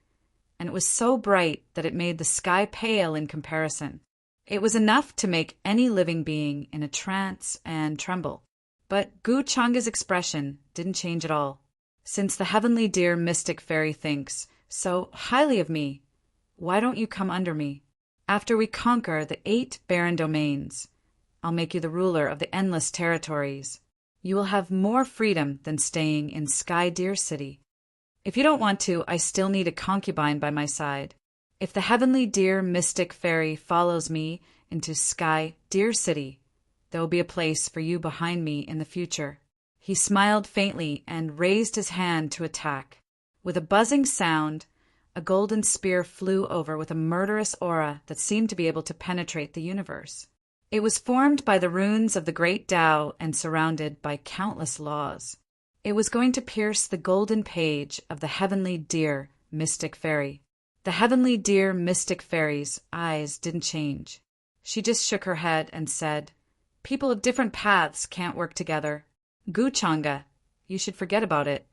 and it was so bright that it made the sky pale in comparison. It was enough to make any living being in a trance and tremble. But Guchanga's expression didn't change at all. Since the heavenly deer mystic fairy thinks so highly of me, why don't you come under me? After we conquer the 8 barren domains, I'll make you the ruler of the endless territories. You will have more freedom than staying in Sky Deer City. If you don't want to, I still need a concubine by my side. If the heavenly deer mystic fairy follows me into Sky Deer City, there will be a place for you behind me in the future. He smiled faintly and raised his hand to attack. With a buzzing sound, a golden spear flew over with a murderous aura that seemed to be able to penetrate the universe. It was formed by the runes of the great Tao and surrounded by countless laws. It was going to pierce the golden page of the heavenly deer mystic fairy. The heavenly deer mystic fairy's eyes didn't change. She just shook her head and said, "People of different paths can't work together. Guchanga, you should forget about it."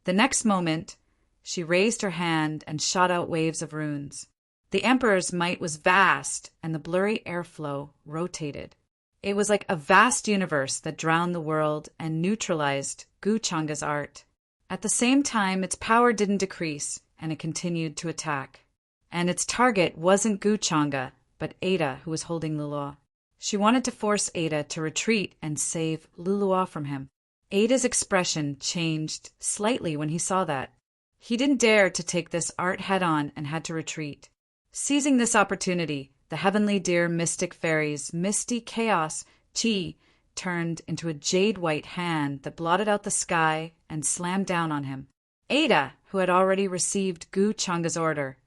The next moment, she raised her hand and shot out waves of runes. The Emperor's might was vast, and the blurry airflow rotated. It was like a vast universe that drowned the world and neutralized Guchanga's art. At the same time, its power didn't decrease, and it continued to attack. And its target wasn't Guchanga, but Ada, who was holding Lulua. She wanted to force Ada to retreat and save Lulua from him. Ada's expression changed slightly when he saw that. He didn't dare to take this art head-on and had to retreat. Seizing this opportunity, the heavenly deer mystic fairy's misty chaos chi turned into a jade-white hand that blotted out the sky and slammed down on him. Ada, who had already received Guchanga's order,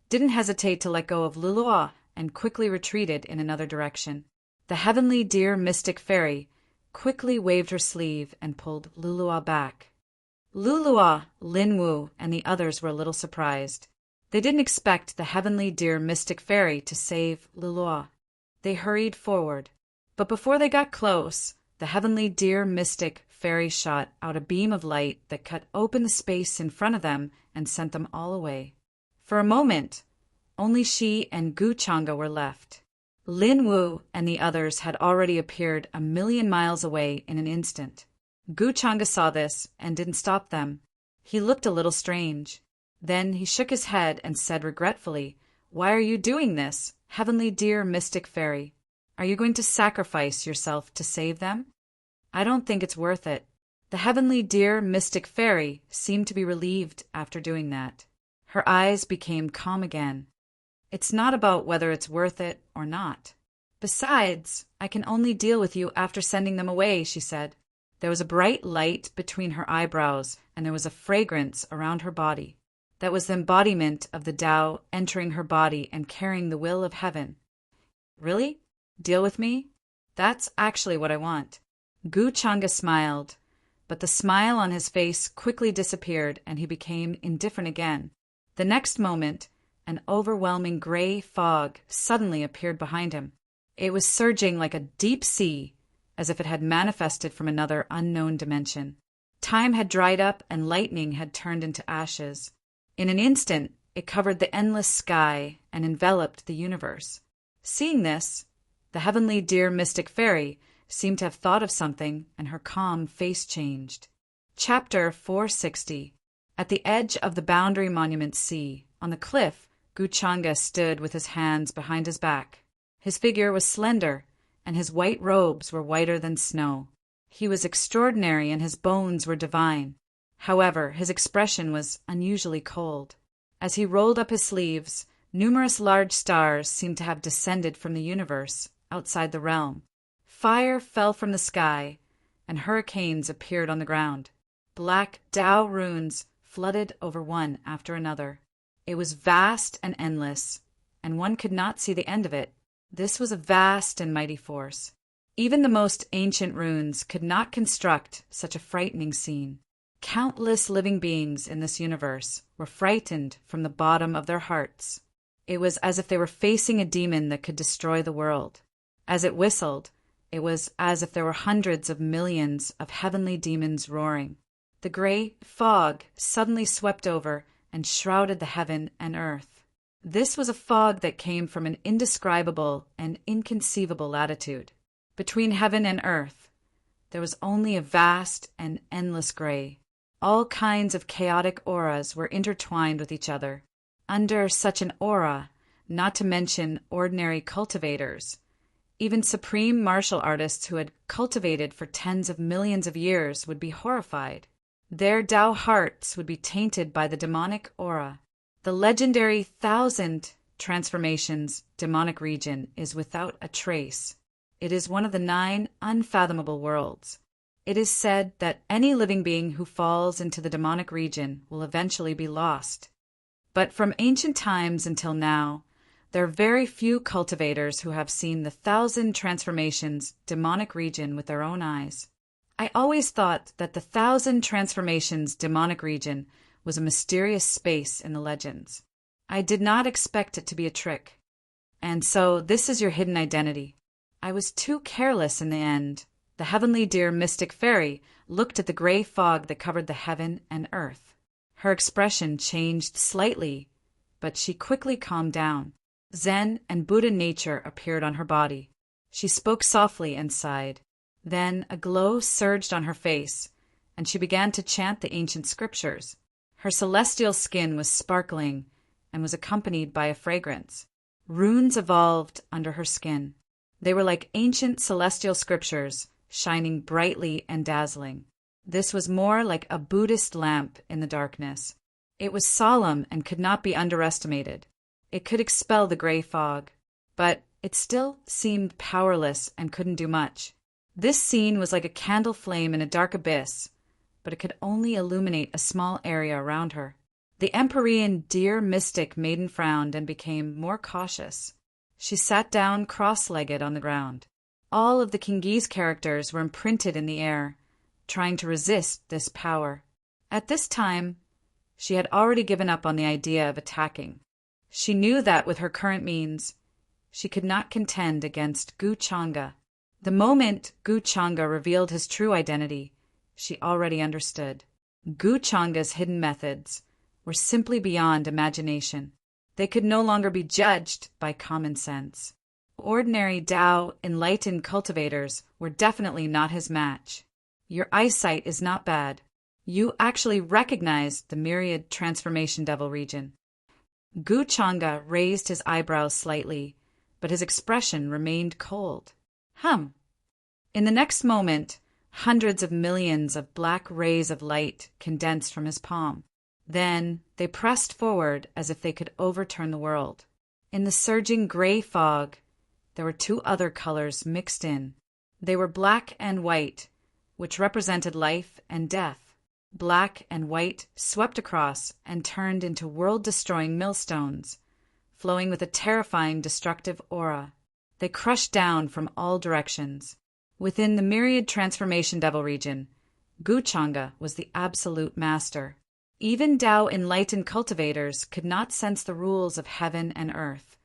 didn't hesitate to let go of Lulua and quickly retreated in another direction. The heavenly deer mystic fairy quickly waved her sleeve and pulled Lulua back. Lulua, Linwu, and the others were a little surprised. They didn't expect the heavenly deer mystic fairy to save Lulua. They hurried forward. But before they got close, the heavenly deer mystic fairy shot out a beam of light that cut open the space in front of them and sent them all away. For a moment, only she and Guchanga were left. Linwu and the others had already appeared 1,000,000 miles away in an instant. Guchanga saw this and didn't stop them. He looked a little strange. Then he shook his head and said regretfully, "Why are you doing this, heavenly deer mystic fairy? Are you going to sacrifice yourself to save them?" "I don't think it's worth it." The heavenly deer mystic fairy seemed to be relieved after doing that. Her eyes became calm again. "It's not about whether it's worth it or not. Besides, I can only deal with you after sending them away," she said. There was a bright light between her eyebrows, and there was a fragrance around her body. That was the embodiment of the Tao entering her body and carrying the will of heaven. Really? Deal with me? That's actually what I want. Gu Changa smiled, but the smile on his face quickly disappeared and he became indifferent again. The next moment, an overwhelming gray fog suddenly appeared behind him. It was surging like a deep sea, as if it had manifested from another unknown dimension. Time had dried up and lightning had turned into ashes. In an instant, it covered the endless sky and enveloped the universe. Seeing this, the heavenly dear mystic fairy seemed to have thought of something, and her calm face changed. Chapter 460. At the edge of the boundary monument sea, on the cliff, Gu Changa stood with his hands behind his back. His figure was slender, and his white robes were whiter than snow. He was extraordinary, and his bones were divine. However, his expression was unusually cold. As he rolled up his sleeves, numerous large stars seemed to have descended from the universe, outside the realm. Fire fell from the sky, and hurricanes appeared on the ground. Black Tao runes flooded over one after another. It was vast and endless, and one could not see the end of it. This was a vast and mighty force. Even the most ancient runes could not construct such a frightening scene. Countless living beings in this universe were frightened from the bottom of their hearts. It was as if they were facing a demon that could destroy the world. As it whistled, it was as if there were hundreds of millions of heavenly demons roaring. The gray fog suddenly swept over and shrouded the heaven and earth. This was a fog that came from an indescribable and inconceivable latitude. Between heaven and earth, there was only a vast and endless gray. All kinds of chaotic auras were intertwined with each other. Under such an aura, not to mention ordinary cultivators, even supreme martial artists who had cultivated for tens of millions of years would be horrified. Their Tao hearts would be tainted by the demonic aura. The legendary 1,000 transformations demonic region is without a trace. It is one of the 9 unfathomable worlds. It is said that any living being who falls into the demonic region will eventually be lost. But from ancient times until now, there are very few cultivators who have seen the 1,000 transformations demonic region with their own eyes. I always thought that the 1,000 transformations demonic region was a mysterious space in the legends. I did not expect it to be a trick. And so this is your hidden identity. I was too careless in the end. The heavenly dear mystic fairy looked at the gray fog that covered the heaven and earth. Her expression changed slightly, but she quickly calmed down. Zen and Buddha nature appeared on her body. She spoke softly and sighed. Then a glow surged on her face, and she began to chant the ancient scriptures. Her celestial skin was sparkling and was accompanied by a fragrance. Runes evolved under her skin. They were like ancient celestial scriptures, shining brightly and dazzling. This was more like a Buddhist lamp in the darkness. It was solemn and could not be underestimated. It could expel the gray fog, but it still seemed powerless and couldn't do much. This scene was like a candle flame in a dark abyss, but it could only illuminate a small area around her. The Empyrean dear mystic maiden frowned and became more cautious. She sat down cross-legged on the ground. All of the Kingese characters were imprinted in the air, trying to resist this power. At this time, she had already given up on the idea of attacking. She knew that with her current means, she could not contend against Gu Changa. The moment Gu Changa revealed his true identity, she already understood. Gu Changa's hidden methods were simply beyond imagination. They could no longer be judged by common sense. Ordinary Tao enlightened cultivators were definitely not his match. Your eyesight is not bad. You actually recognize the myriad transformation devil region. Gu Changa raised his eyebrows slightly, but his expression remained cold. In the next moment, hundreds of millions of black rays of light condensed from his palm. Then they pressed forward as if they could overturn the world. In the surging gray fog, there were 2 other colors mixed in. They were black and white, which represented life and death. Black and white swept across and turned into world-destroying millstones, flowing with a terrifying destructive aura. They crushed down from all directions. Within the myriad transformation devil region, Guchanga was the absolute master. Even Tao enlightened cultivators could not sense the rules of heaven and earth,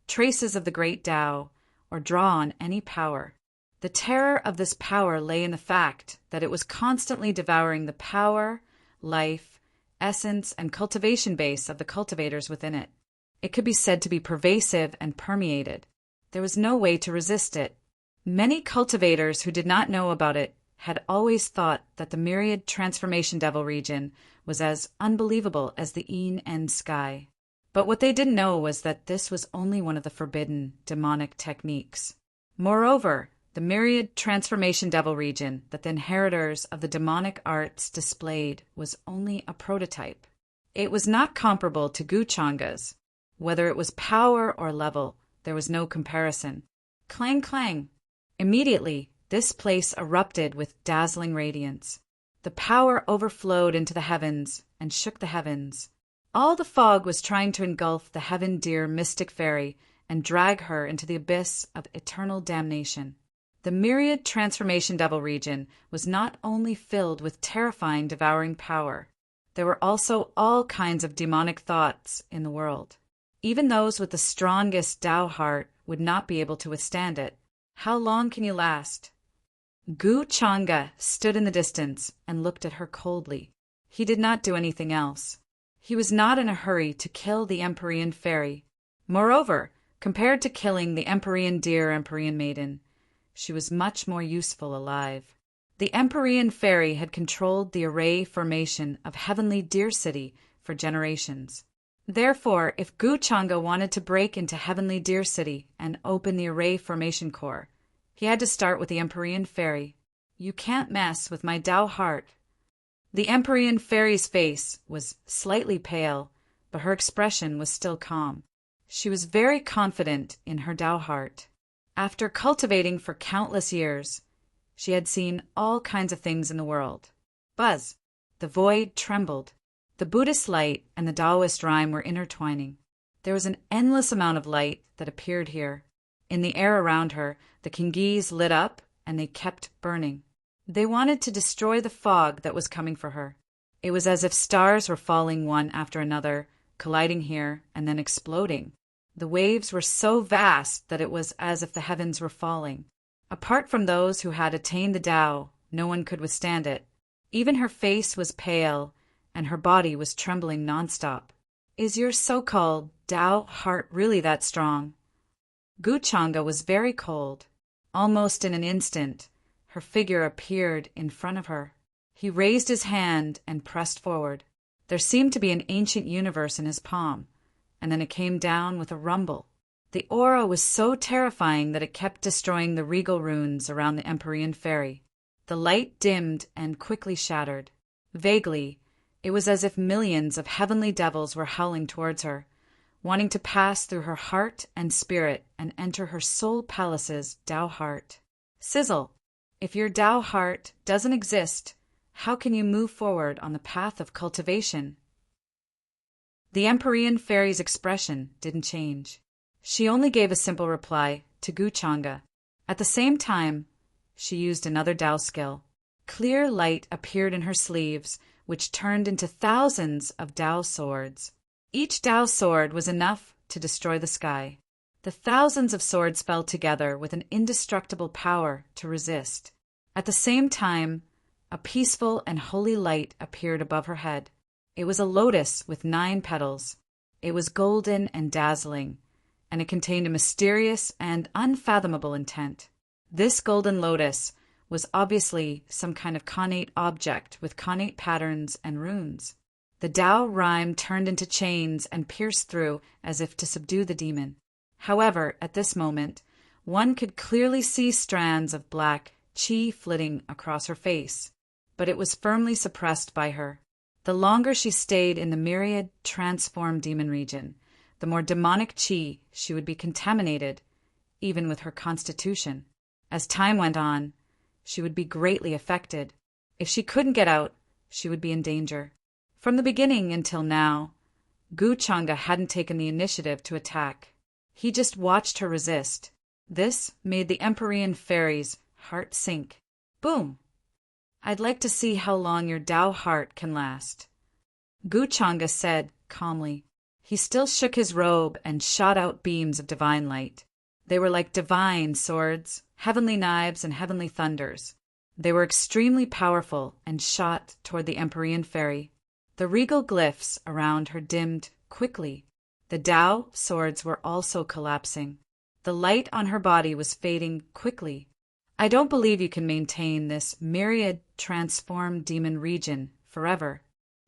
traces of the great Tao, or draw on any power. The terror of this power lay in the fact that it was constantly devouring the power, life, essence, and cultivation base of the cultivators within it. It could be said to be pervasive and permeated. There was no way to resist it. Many cultivators who did not know about it had always thought that the myriad transformation devil region was as unbelievable as the end sky. But what they didn't know was that this was only one of the forbidden demonic techniques. Moreover, the myriad transformation devil region that the inheritors of the demonic arts displayed was only a prototype. It was not comparable to Guchanga's. Whether it was power or level, there was no comparison. Clang, clang. Immediately, this place erupted with dazzling radiance. The power overflowed into the heavens and shook the heavens. All the fog was trying to engulf the heaven-dear mystic fairy and drag her into the abyss of eternal damnation. The myriad transformation devil region was not only filled with terrifying, devouring power, there were also all kinds of demonic thoughts in the world. Even those with the strongest Tao heart would not be able to withstand it. How long can you last? Guchanga stood in the distance and looked at her coldly. He did not do anything else. He was not in a hurry to kill the Empyrean fairy. Moreover, compared to killing the Empyrean deer Empyrean maiden, she was much more useful alive. The Empyrean fairy had controlled the array formation of heavenly Deer City for generations. Therefore, if Guchanga wanted to break into heavenly Deer City and open the array formation core, he had to start with the Empyrean fairy. You can't mess with my Tao heart. The Empyrean fairy's face was slightly pale, but her expression was still calm. She was very confident in her Tao heart. After cultivating for countless years, she had seen all kinds of things in the world. Buzz! The void trembled. The Buddhist light and the Taoist rhyme were intertwining. There was an endless amount of light that appeared here. In the air around her, the Kingis lit up and they kept burning. They wanted to destroy the fog that was coming for her. It was as if stars were falling one after another, colliding here and then exploding. The waves were so vast that it was as if the heavens were falling. Apart from those who had attained the Tao, no one could withstand it. Even her face was pale, and her body was trembling nonstop. Is your so-called Tao heart really that strong? Guchanga was very cold. Almost in an instant, her figure appeared in front of her. He raised his hand and pressed forward. There seemed to be an ancient universe in his palm, and then it came down with a rumble. The aura was so terrifying that it kept destroying the regal runes around the Empyrean fairy. The light dimmed and quickly shattered. Vaguely, it was as if millions of heavenly devils were howling towards her, wanting to pass through her heart and spirit and enter her soul palace's Tao heart. Sizzle! If your Tao heart doesn't exist, how can you move forward on the path of cultivation? The Empyrean fairy's expression didn't change. She only gave a simple reply to Guchanga. At the same time, she used another Tao skill. Clear light appeared in her sleeves, which turned into thousands of Tao swords. Each Tao sword was enough to destroy the sky. The thousands of swords fell together with an indestructible power to resist. At the same time, a peaceful and holy light appeared above her head. It was a lotus with 9 petals. It was golden and dazzling, and it contained a mysterious and unfathomable intent. This golden lotus was obviously some kind of connate object with connate patterns and runes. The Tao rhyme turned into chains and pierced through as if to subdue the demon. However, at this moment, one could clearly see strands of black qi flitting across her face, but it was firmly suppressed by her. The longer she stayed in the myriad transformed demon region, the more demonic qi she would be contaminated, even with her constitution. As time went on, she would be greatly affected. If she couldn't get out, she would be in danger. From the beginning until now, Gu Changa hadn't taken the initiative to attack. He just watched her resist. This made the Empyrean fairy's heart sink. Boom! I'd like to see how long your Tao heart can last, Gu Changa said calmly. He still shook his robe and shot out beams of divine light. They were like divine swords, heavenly knives, and heavenly thunders. They were extremely powerful and shot toward the Empyrean fairy. The regal glyphs around her dimmed quickly. The Tao swords were also collapsing. The light on her body was fading quickly. I don't believe you can maintain this myriad transformed demon region forever.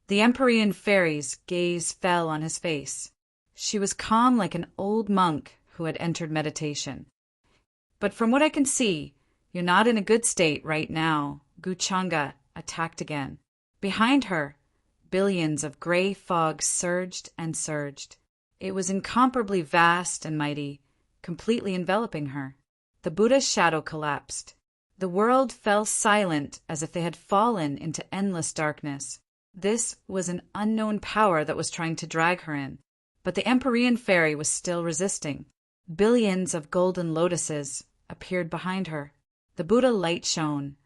The Empyrean fairy's gaze fell on his face. She was calm like an old monk who had entered meditation. But from what I can see, you're not in a good state right now. Gu Changa attacked again. Behind her, billions of gray fog surged and surged. It was incomparably vast and mighty, completely enveloping her. The Buddha's shadow collapsed. The world fell silent as if they had fallen into endless darkness. This was an unknown power that was trying to drag her in. But the Empyrean fairy was still resisting. Billions of golden lotuses appeared behind her. The Buddha light shone,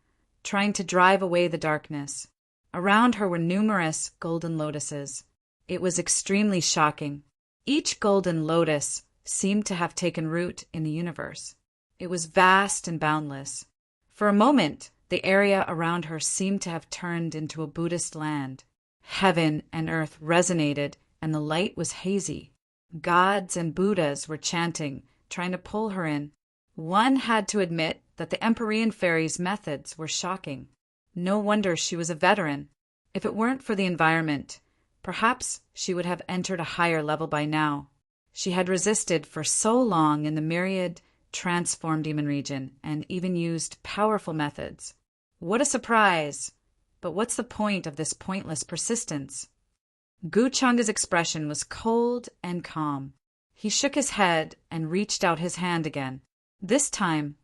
trying to drive away the darkness. Around her were numerous golden lotuses. It was extremely shocking. Each golden lotus seemed to have taken root in the universe. It was vast and boundless. For a moment, the area around her seemed to have turned into a Buddhist land. Heaven and earth resonated, and the light was hazy. Gods and Buddhas were chanting, trying to pull her in. One had to admit that the Empyrean fairy's methods were shocking. No wonder she was a veteran. If it weren't for the environment, perhaps she would have entered a higher level by now. She had resisted for so long in the myriad transformed demon region and even used powerful methods. What a surprise! But what's the point of this pointless persistence? Gu Changa's expression was cold and calm. He shook his head and reached out his hand again. This time,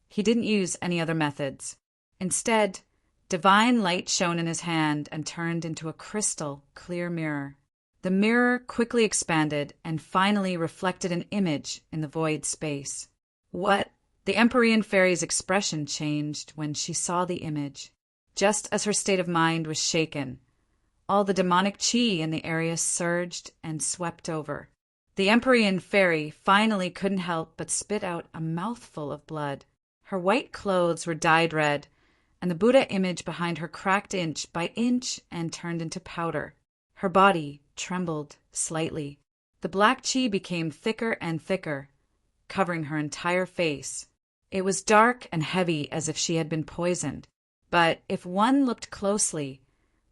he didn't use any other methods. Instead, divine light shone in his hand and turned into a crystal clear mirror. The mirror quickly expanded and finally reflected an image in the void space. What? The Empyrean fairy's expression changed when she saw the image. Just as her state of mind was shaken, all the demonic chi in the area surged and swept over. The Empyrean fairy finally couldn't help but spit out a mouthful of blood. Her white clothes were dyed red, and the Buddha image behind her cracked inch by inch and turned into powder. Her body trembled slightly. The black chi became thicker and thicker, covering her entire face. It was dark and heavy as if she had been poisoned. But if one looked closely,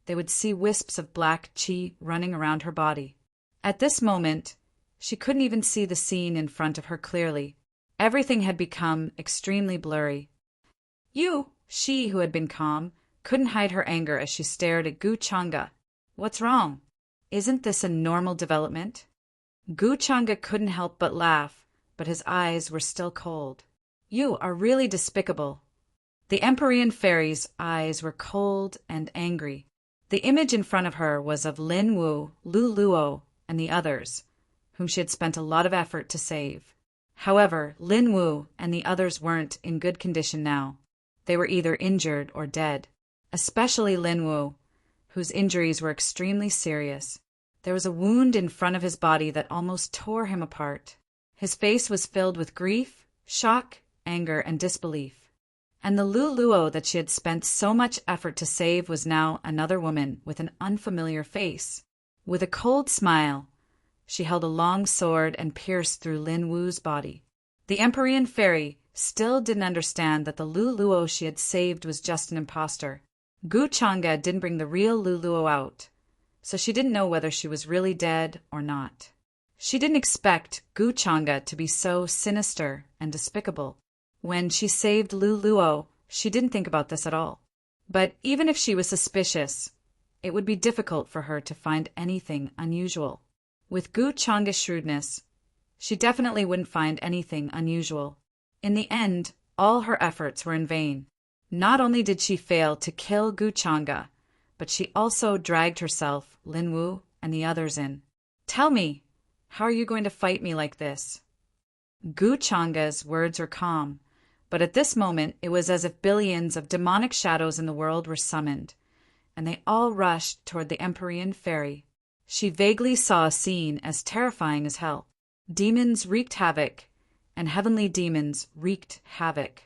they would see wisps of black chi running around her body. At this moment, she couldn't even see the scene in front of her clearly. Everything had become extremely blurry. She who had been calm, couldn't hide her anger as she stared at Gu Changa. What's wrong? Isn't this a normal development? Gu Changa couldn't help but laugh, but his eyes were still cold. You are really despicable. The Empyrean fairy's eyes were cold and angry. The image in front of her was of Lin Wu, Lu Luo, and the others, whom she had spent a lot of effort to save. However, Lin Wu and the others weren't in good condition now. They were either injured or dead, especially Lin Wu, whose injuries were extremely serious. There was a wound in front of his body that almost tore him apart. His face was filled with grief, shock, anger, and disbelief. And the Lu Luo that she had spent so much effort to save was now another woman with an unfamiliar face. With a cold smile, she held a long sword and pierced through Lin Wu's body. The Empyrean fairy still didn't understand that the Lu Luo she had saved was just an imposter. Gu Changa didn't bring the real Lu Luo out, so she didn't know whether she was really dead or not. She didn't expect Gu Changa to be so sinister and despicable. When she saved Lu Luo, she didn't think about this at all. But even if she was suspicious, it would be difficult for her to find anything unusual. With Gu Changa's shrewdness, she definitely wouldn't find anything unusual. In the end, all her efforts were in vain. Not only did she fail to kill Guchanga, but she also dragged herself, Linwu, and the others in. Tell me, how are you going to fight me like this? Guchanga's words were calm, but at this moment it was as if billions of demonic shadows in the world were summoned, and they all rushed toward the Empyrean Ferry. She vaguely saw a scene as terrifying as hell. Demons wreaked havoc, and heavenly demons wreaked havoc.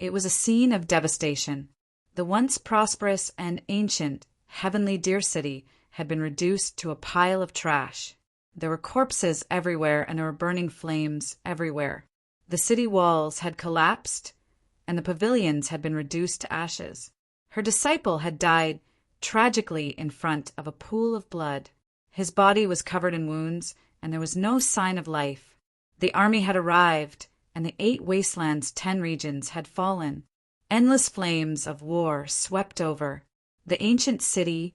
It was a scene of devastation. The once prosperous and ancient heavenly Deer City had been reduced to a pile of trash. There were corpses everywhere, and there were burning flames everywhere. The city walls had collapsed, and the pavilions had been reduced to ashes. Her disciple had died tragically in front of a pool of blood. His body was covered in wounds, and there was no sign of life. The army had arrived, and the 8 wastelands' 10 regions had fallen. Endless flames of war swept over. The ancient city,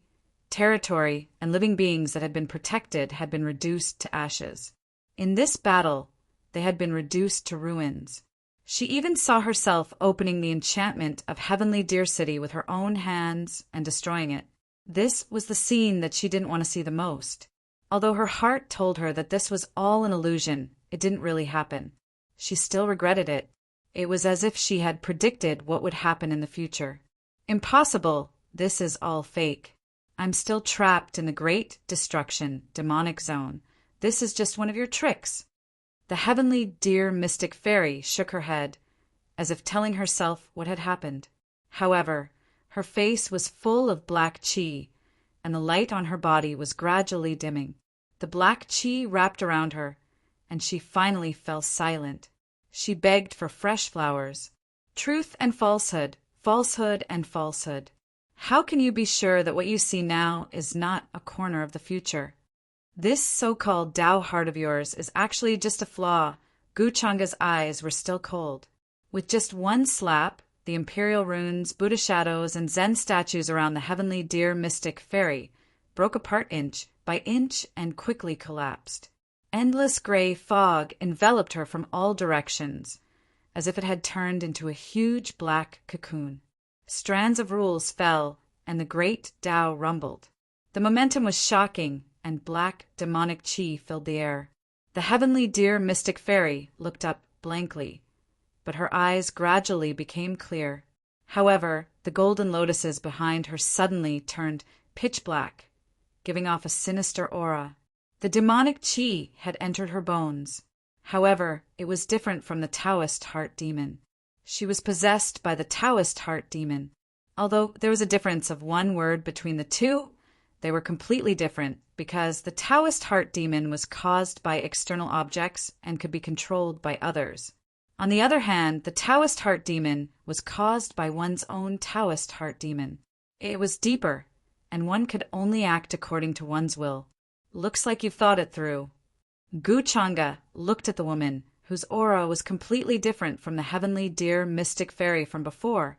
territory, and living beings that had been protected had been reduced to ashes. In this battle, they had been reduced to ruins. She even saw herself opening the enchantment of heavenly Deer City with her own hands and destroying it. This was the scene that she didn't want to see the most. Although her heart told her that this was all an illusion, it didn't really happen. She still regretted it. It was as if she had predicted what would happen in the future. Impossible! This is all fake. I'm still trapped in the great destruction, demonic zone. This is just one of your tricks. The heavenly Deer Mystic Fairy shook her head, as if telling herself what had happened. However, her face was full of black chi, and the light on her body was gradually dimming. The black chi wrapped around her, and she finally fell silent. She begged for fresh flowers. Truth and falsehood, falsehood and falsehood. How can you be sure that what you see now is not a corner of the future? This so-called Tao heart of yours is actually just a flaw. Guchanga's eyes were still cold. With just one slap, the imperial runes, Buddha shadows, and Zen statues around the heavenly Deer Mystic Fairy broke apart inch by inch and quickly collapsed. Endless gray fog enveloped her from all directions, as if it had turned into a huge black cocoon. Strands of rules fell, and the great Tao rumbled. The momentum was shocking, and black demonic chi filled the air. The heavenly Deer Mystic Fairy looked up blankly, but her eyes gradually became clear. However, the golden lotuses behind her suddenly turned pitch black, giving off a sinister aura. The demonic chi had entered her bones. However, it was different from the Taoist heart demon. She was possessed by the Taoist heart demon. Although there was a difference of one word between the two, they were completely different because the Taoist heart demon was caused by external objects and could be controlled by others. On the other hand, the Taoist heart demon was caused by one's own Taoist heart demon. It was deeper, and one could only act according to one's will. Looks like you've thought it through. Guchanga looked at the woman, whose aura was completely different from the heavenly Deer Mystic Fairy from before,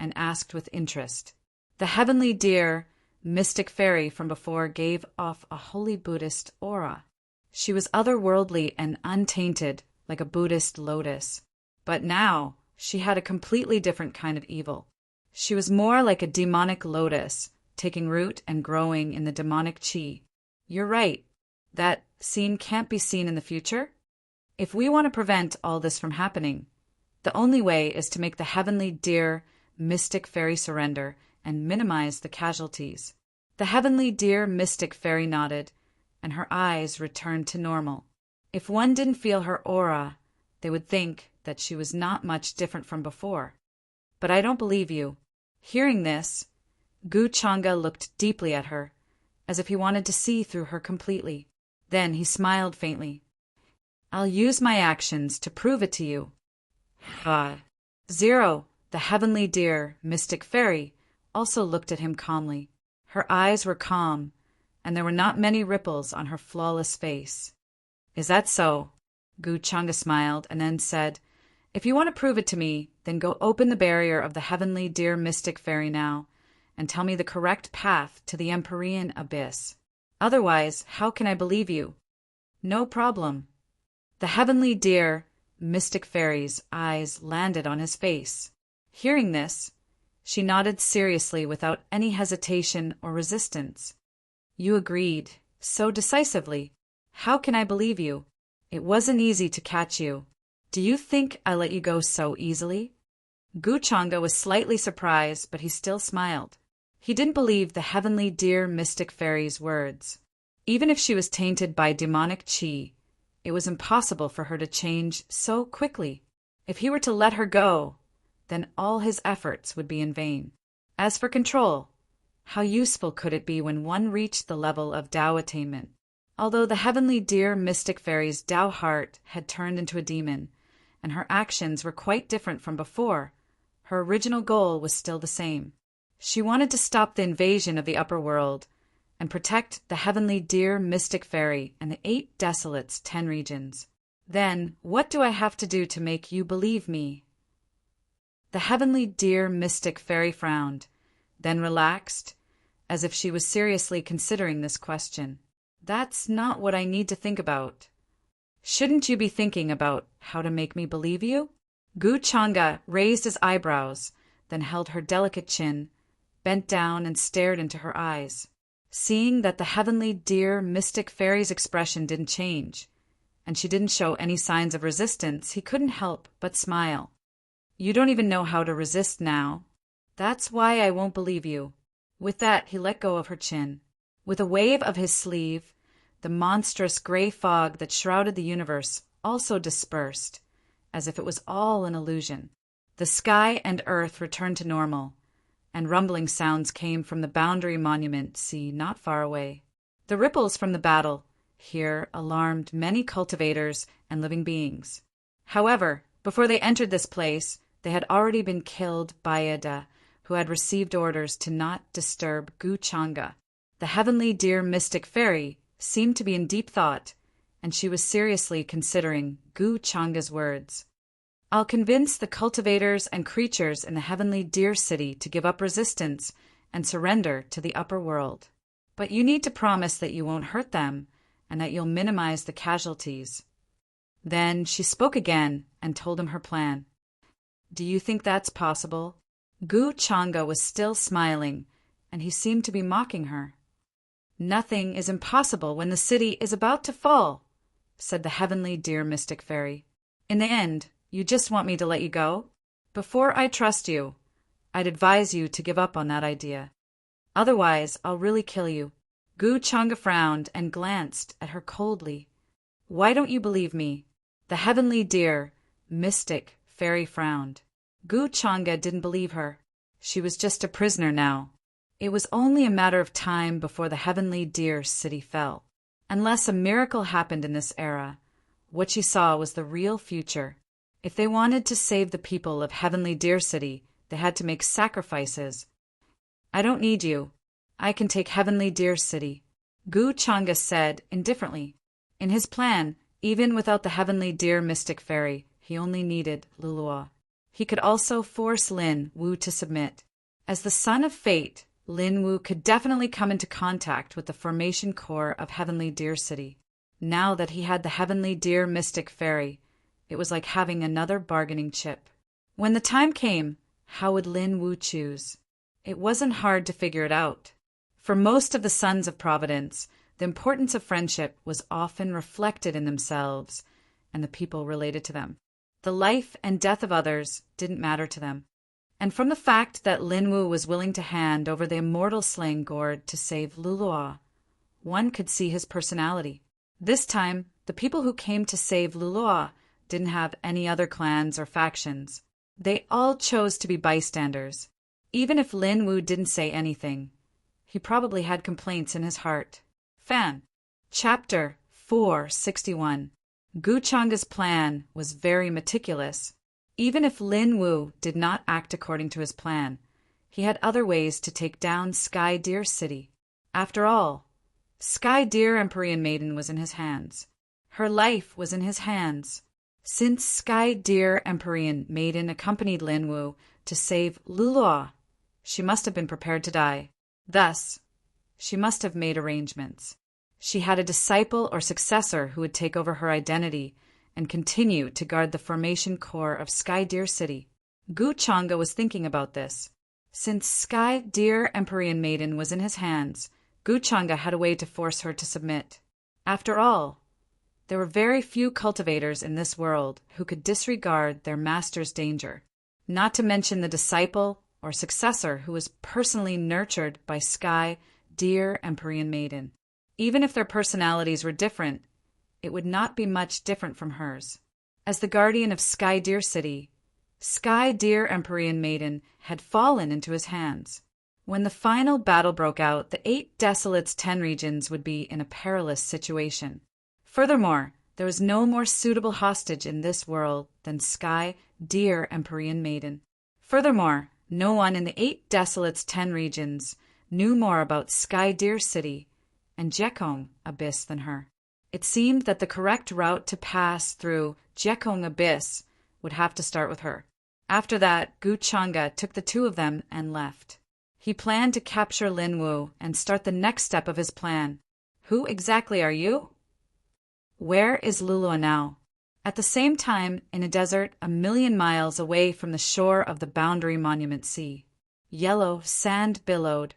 and asked with interest. The heavenly Deer Mystic Fairy from before gave off a holy Buddhist aura. She was otherworldly and untainted, like a Buddhist lotus. But now she had a completely different kind of evil. She was more like a demonic lotus, taking root and growing in the demonic chi. You're right. That scene can't be seen in the future. If we want to prevent all this from happening, the only way is to make the heavenly Deer Mystic Fairy surrender and minimize the casualties. The heavenly Deer Mystic Fairy nodded, and her eyes returned to normal. If one didn't feel her aura, they would think that she was not much different from before. But I don't believe you. Hearing this, Guchanga looked deeply at her, as if he wanted to see through her completely. Then he smiled faintly. I'll use my actions to prove it to you. Zero, the heavenly Deer Mystic Fairy, also looked at him calmly. Her eyes were calm, and there were not many ripples on her flawless face. Is that so? Guchanga smiled and then said, If you want to prove it to me, then go open the barrier of the heavenly Deer Mystic Fairy now, and tell me the correct path to the Empyrean Abyss. Otherwise, how can I believe you? No problem. The heavenly Deer Mystic Fairy's eyes landed on his face. Hearing this, She nodded seriously without any hesitation or resistance. You agreed, so decisively. How can I believe you? It wasn't easy to catch you. Do you think I let you go so easily? Guchanga was slightly surprised, but he still smiled. He didn't believe the heavenly dear mystic fairy's words. Even if she was tainted by demonic chi, it was impossible for her to change so quickly. If he were to let her go, then all his efforts would be in vain. As for control, how useful could it be when one reached the level of Tao attainment? Although the heavenly dear mystic fairy's Tao heart had turned into a demon, and her actions were quite different from before, her original goal was still the same. She wanted to stop the invasion of the upper world and protect the heavenly dear mystic fairy and the 8 desolates 10 regions. Then, what do I have to do to make you believe me? The heavenly dear mystic fairy frowned, then relaxed, as if she was seriously considering this question. That's not what I need to think about. Shouldn't you be thinking about how to make me believe you? Guchanga raised his eyebrows, then held her delicate chin, bent down and stared into her eyes. Seeing that the heavenly dear mystic fairy's expression didn't change, and she didn't show any signs of resistance, he couldn't help but smile. You don't even know how to resist now. That's why I won't believe you. With that, he let go of her chin. With a wave of his sleeve, the monstrous gray fog that shrouded the universe also dispersed, as if it was all an illusion. The sky and earth returned to normal, and rumbling sounds came from the boundary monument sea not far away. The ripples from the battle here alarmed many cultivators and living beings. However, before they entered this place, they had already been killed by Ada, who had received orders to not disturb Guchanga. The heavenly dear mystic fairy seemed to be in deep thought, and she was seriously considering Guchanga's words. I'll convince the cultivators and creatures in the heavenly deer city to give up resistance and surrender to the upper world. But you need to promise that you won't hurt them and that you'll minimize the casualties. Then she spoke again and told him her plan. Do you think that's possible? Guchanga was still smiling, and he seemed to be mocking her. Nothing is impossible when the city is about to fall, said the heavenly dear mystic fairy. In the end, you just want me to let you go? Before I trust you, I'd advise you to give up on that idea. Otherwise, I'll really kill you. Guchanga frowned and glanced at her coldly. Why don't you believe me? The heavenly dear mystic fairy frowned. Guchanga didn't believe her. She was just a prisoner now. It was only a matter of time before the heavenly deer city fell. Unless a miracle happened in this era, what she saw was the real future. If they wanted to save the people of heavenly deer city, they had to make sacrifices. I don't need you. I can take heavenly deer city, Guchanga said indifferently. In his plan, even without the heavenly deer mystic fairy, he only needed Lulua. He could also force Lin Wu to submit. As the son of fate, Lin Wu could definitely come into contact with the formation core of heavenly deer city. Now that he had the heavenly deer mystic fairy, it was like having another bargaining chip. When the time came, how would Lin Wu choose? It wasn't hard to figure it out. For most of the sons of Providence, the importance of friendship was often reflected in themselves and the people related to them. The life and death of others didn't matter to them. And from the fact that Lin Wu was willing to hand over the immortal slaying gourd to save Lulua, one could see his personality. This time, the people who came to save Lulua didn't have any other clans or factions. They all chose to be bystanders. Even if Lin Wu didn't say anything, he probably had complaints in his heart. Fan. Chapter 461. Guchanga's plan was very meticulous. Even if Lin Wu did not act according to his plan, he had other ways to take down Sky Deer City. After all, Sky Deer Empyrean Maiden was in his hands. Her life was in his hands. Since Sky Deer Empyrean Maiden accompanied Lin Wu to save Lulua, she must have been prepared to die. Thus, she must have made arrangements. She had a disciple or successor who would take over her identity and continue to guard the formation core of Sky Deer City. Guchanga was thinking about this. Since Sky Deer Empyrean Maiden was in his hands, Guchanga had a way to force her to submit. After all, there were very few cultivators in this world who could disregard their master's danger, not to mention the disciple or successor who was personally nurtured by Sky Deer Empyrean Maiden. Even if their personalities were different, it would not be much different from hers. As the guardian of Sky Deer City, Sky Deer Empyrean Maiden had fallen into his hands. When the final battle broke out, the 8 Desolates' 10 regions would be in a perilous situation. Furthermore, there was no more suitable hostage in this world than Sky Deer Empyrean Maiden. Furthermore, no one in the 8 Desolates' 10 regions knew more about Sky Deer City and Jekong Abyss than her. It seemed that the correct route to pass through Jekong Abyss would have to start with her. After that, Guchanga took the two of them and left. He planned to capture Linwu and start the next step of his plan. Who exactly are you? Where is Lulua now? At the same time, in a desert 1,000,000 miles away from the shore of the Boundary Monument Sea, yellow sand billowed,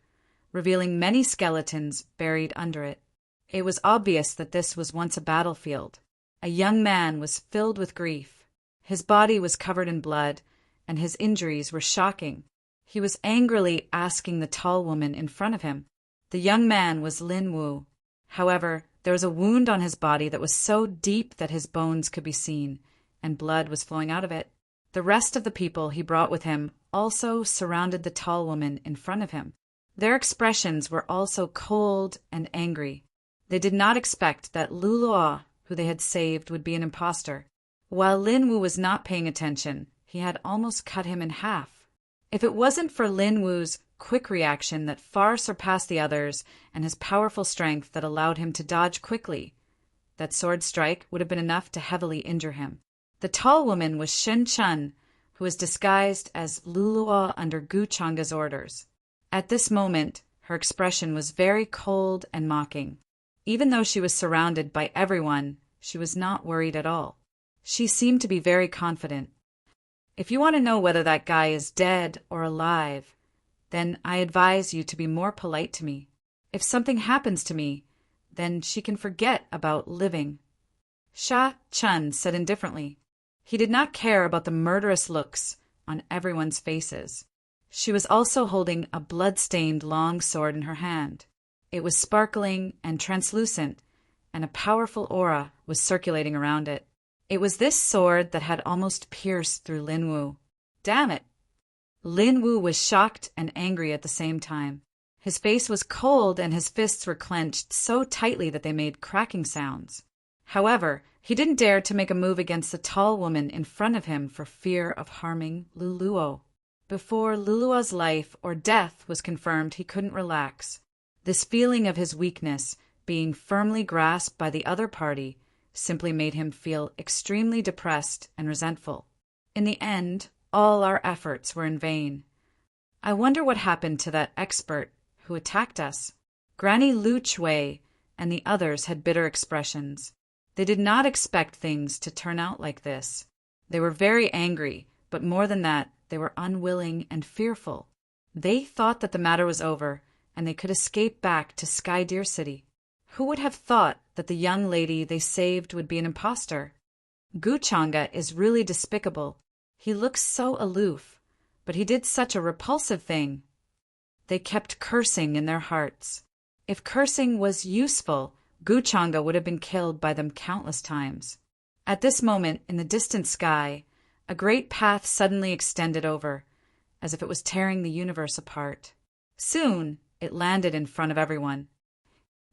revealing many skeletons buried under it. It was obvious that this was once a battlefield. A young man was filled with grief. His body was covered in blood, and his injuries were shocking. He was angrily asking the tall woman in front of him. The young man was Lin Wu. However, there was a wound on his body that was so deep that his bones could be seen, and blood was flowing out of it. The rest of the people he brought with him also surrounded the tall woman in front of him. Their expressions were also cold and angry. They did not expect that Lulua, who they had saved, would be an impostor. While Lin Wu was not paying attention, he had almost cut him in half. If it wasn't for Lin Wu's quick reaction that far surpassed the others and his powerful strength that allowed him to dodge quickly, that sword strike would have been enough to heavily injure him. The tall woman was Shen Chun, who was disguised as Lulua under Guchanga's orders. At this moment, her expression was very cold and mocking. Even though she was surrounded by everyone, she was not worried at all. She seemed to be very confident. If you want to know whether that guy is dead or alive, then I advise you to be more polite to me. If something happens to me, then she can forget about living. Sha Chun said indifferently. He did not care about the murderous looks on everyone's faces. She was also holding a blood-stained long sword in her hand. It was sparkling and translucent, and a powerful aura was circulating around it. It was this sword that had almost pierced through Lin Wu. Damn it! Lin Wu was shocked and angry at the same time. His face was cold and his fists were clenched so tightly that they made cracking sounds. However, he didn't dare to make a move against the tall woman in front of him for fear of harming Luluo. Before Lulua's life or death was confirmed, he couldn't relax. This feeling of his weakness, being firmly grasped by the other party, simply made him feel extremely depressed and resentful. In the end, all our efforts were in vain. I wonder what happened to that expert who attacked us. Granny Lu Chui and the others had bitter expressions. They did not expect things to turn out like this. They were very angry, but more than that, they were unwilling and fearful. They thought that the matter was over, and they could escape back to Sky Deer City. Who would have thought that the young lady they saved would be an impostor? Guchanga is really despicable. He looks so aloof, but he did such a repulsive thing. They kept cursing in their hearts. If cursing was useful, Guchanga would have been killed by them countless times. At this moment, in the distant sky, a great path suddenly extended over, as if it was tearing the universe apart. Soon, it landed in front of everyone.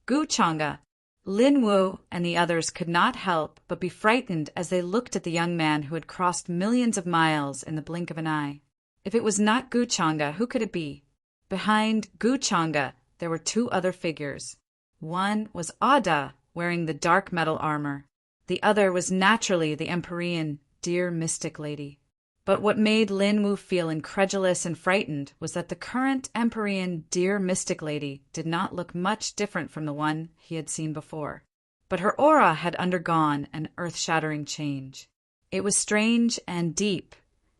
Guchanga, Lin Wu, and the others could not help but be frightened as they looked at the young man who had crossed millions of miles in the blink of an eye. If it was not Guchanga, who could it be? Behind Guchanga, there were two other figures. One was Ada, wearing the dark metal armor. The other was naturally the Empyrean Deer Mystic Lady. But what made Lin Wu feel incredulous and frightened was that the current Empyrean Deer Mystic Lady did not look much different from the one he had seen before. But her aura had undergone an earth-shattering change. It was strange and deep,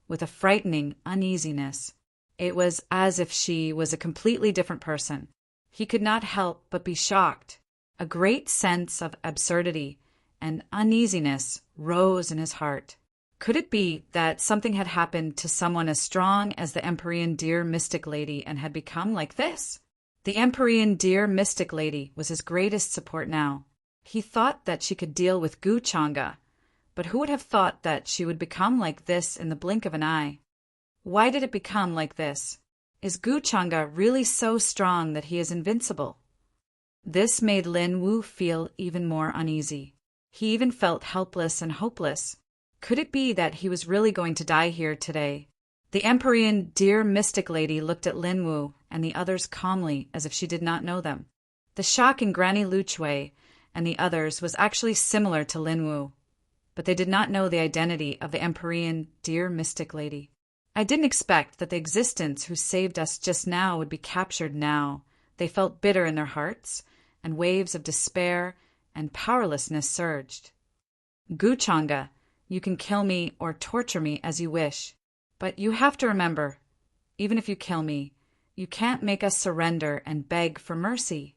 with a frightening uneasiness. It was as if she was a completely different person. He could not help but be shocked. A great sense of absurdity and uneasiness rose in his heart. Could it be that something had happened to someone as strong as the Empyrean dear mystic lady and had become like this? The Empyrean dear mystic lady was his greatest support now. He thought that she could deal with Gu Changa, but who would have thought that she would become like this in the blink of an eye? Why did it become like this? Is Gu Changa really so strong that he is invincible? This made Lin Wu feel even more uneasy. He even felt helpless and hopeless. Could it be that he was really going to die here today? The Empyrean dear mystic lady looked at Lin Wu and the others calmly as if she did not know them. The shock in Granny Lu Chui and the others was actually similar to Lin Wu, but they did not know the identity of the Empyrean dear mystic lady. I didn't expect that the existence who saved us just now would be captured now. They felt bitter in their hearts, and waves of despair and powerlessness surged. Gu Changa, you can kill me or torture me as you wish, but you have to remember, even if you kill me, you can't make us surrender and beg for mercy.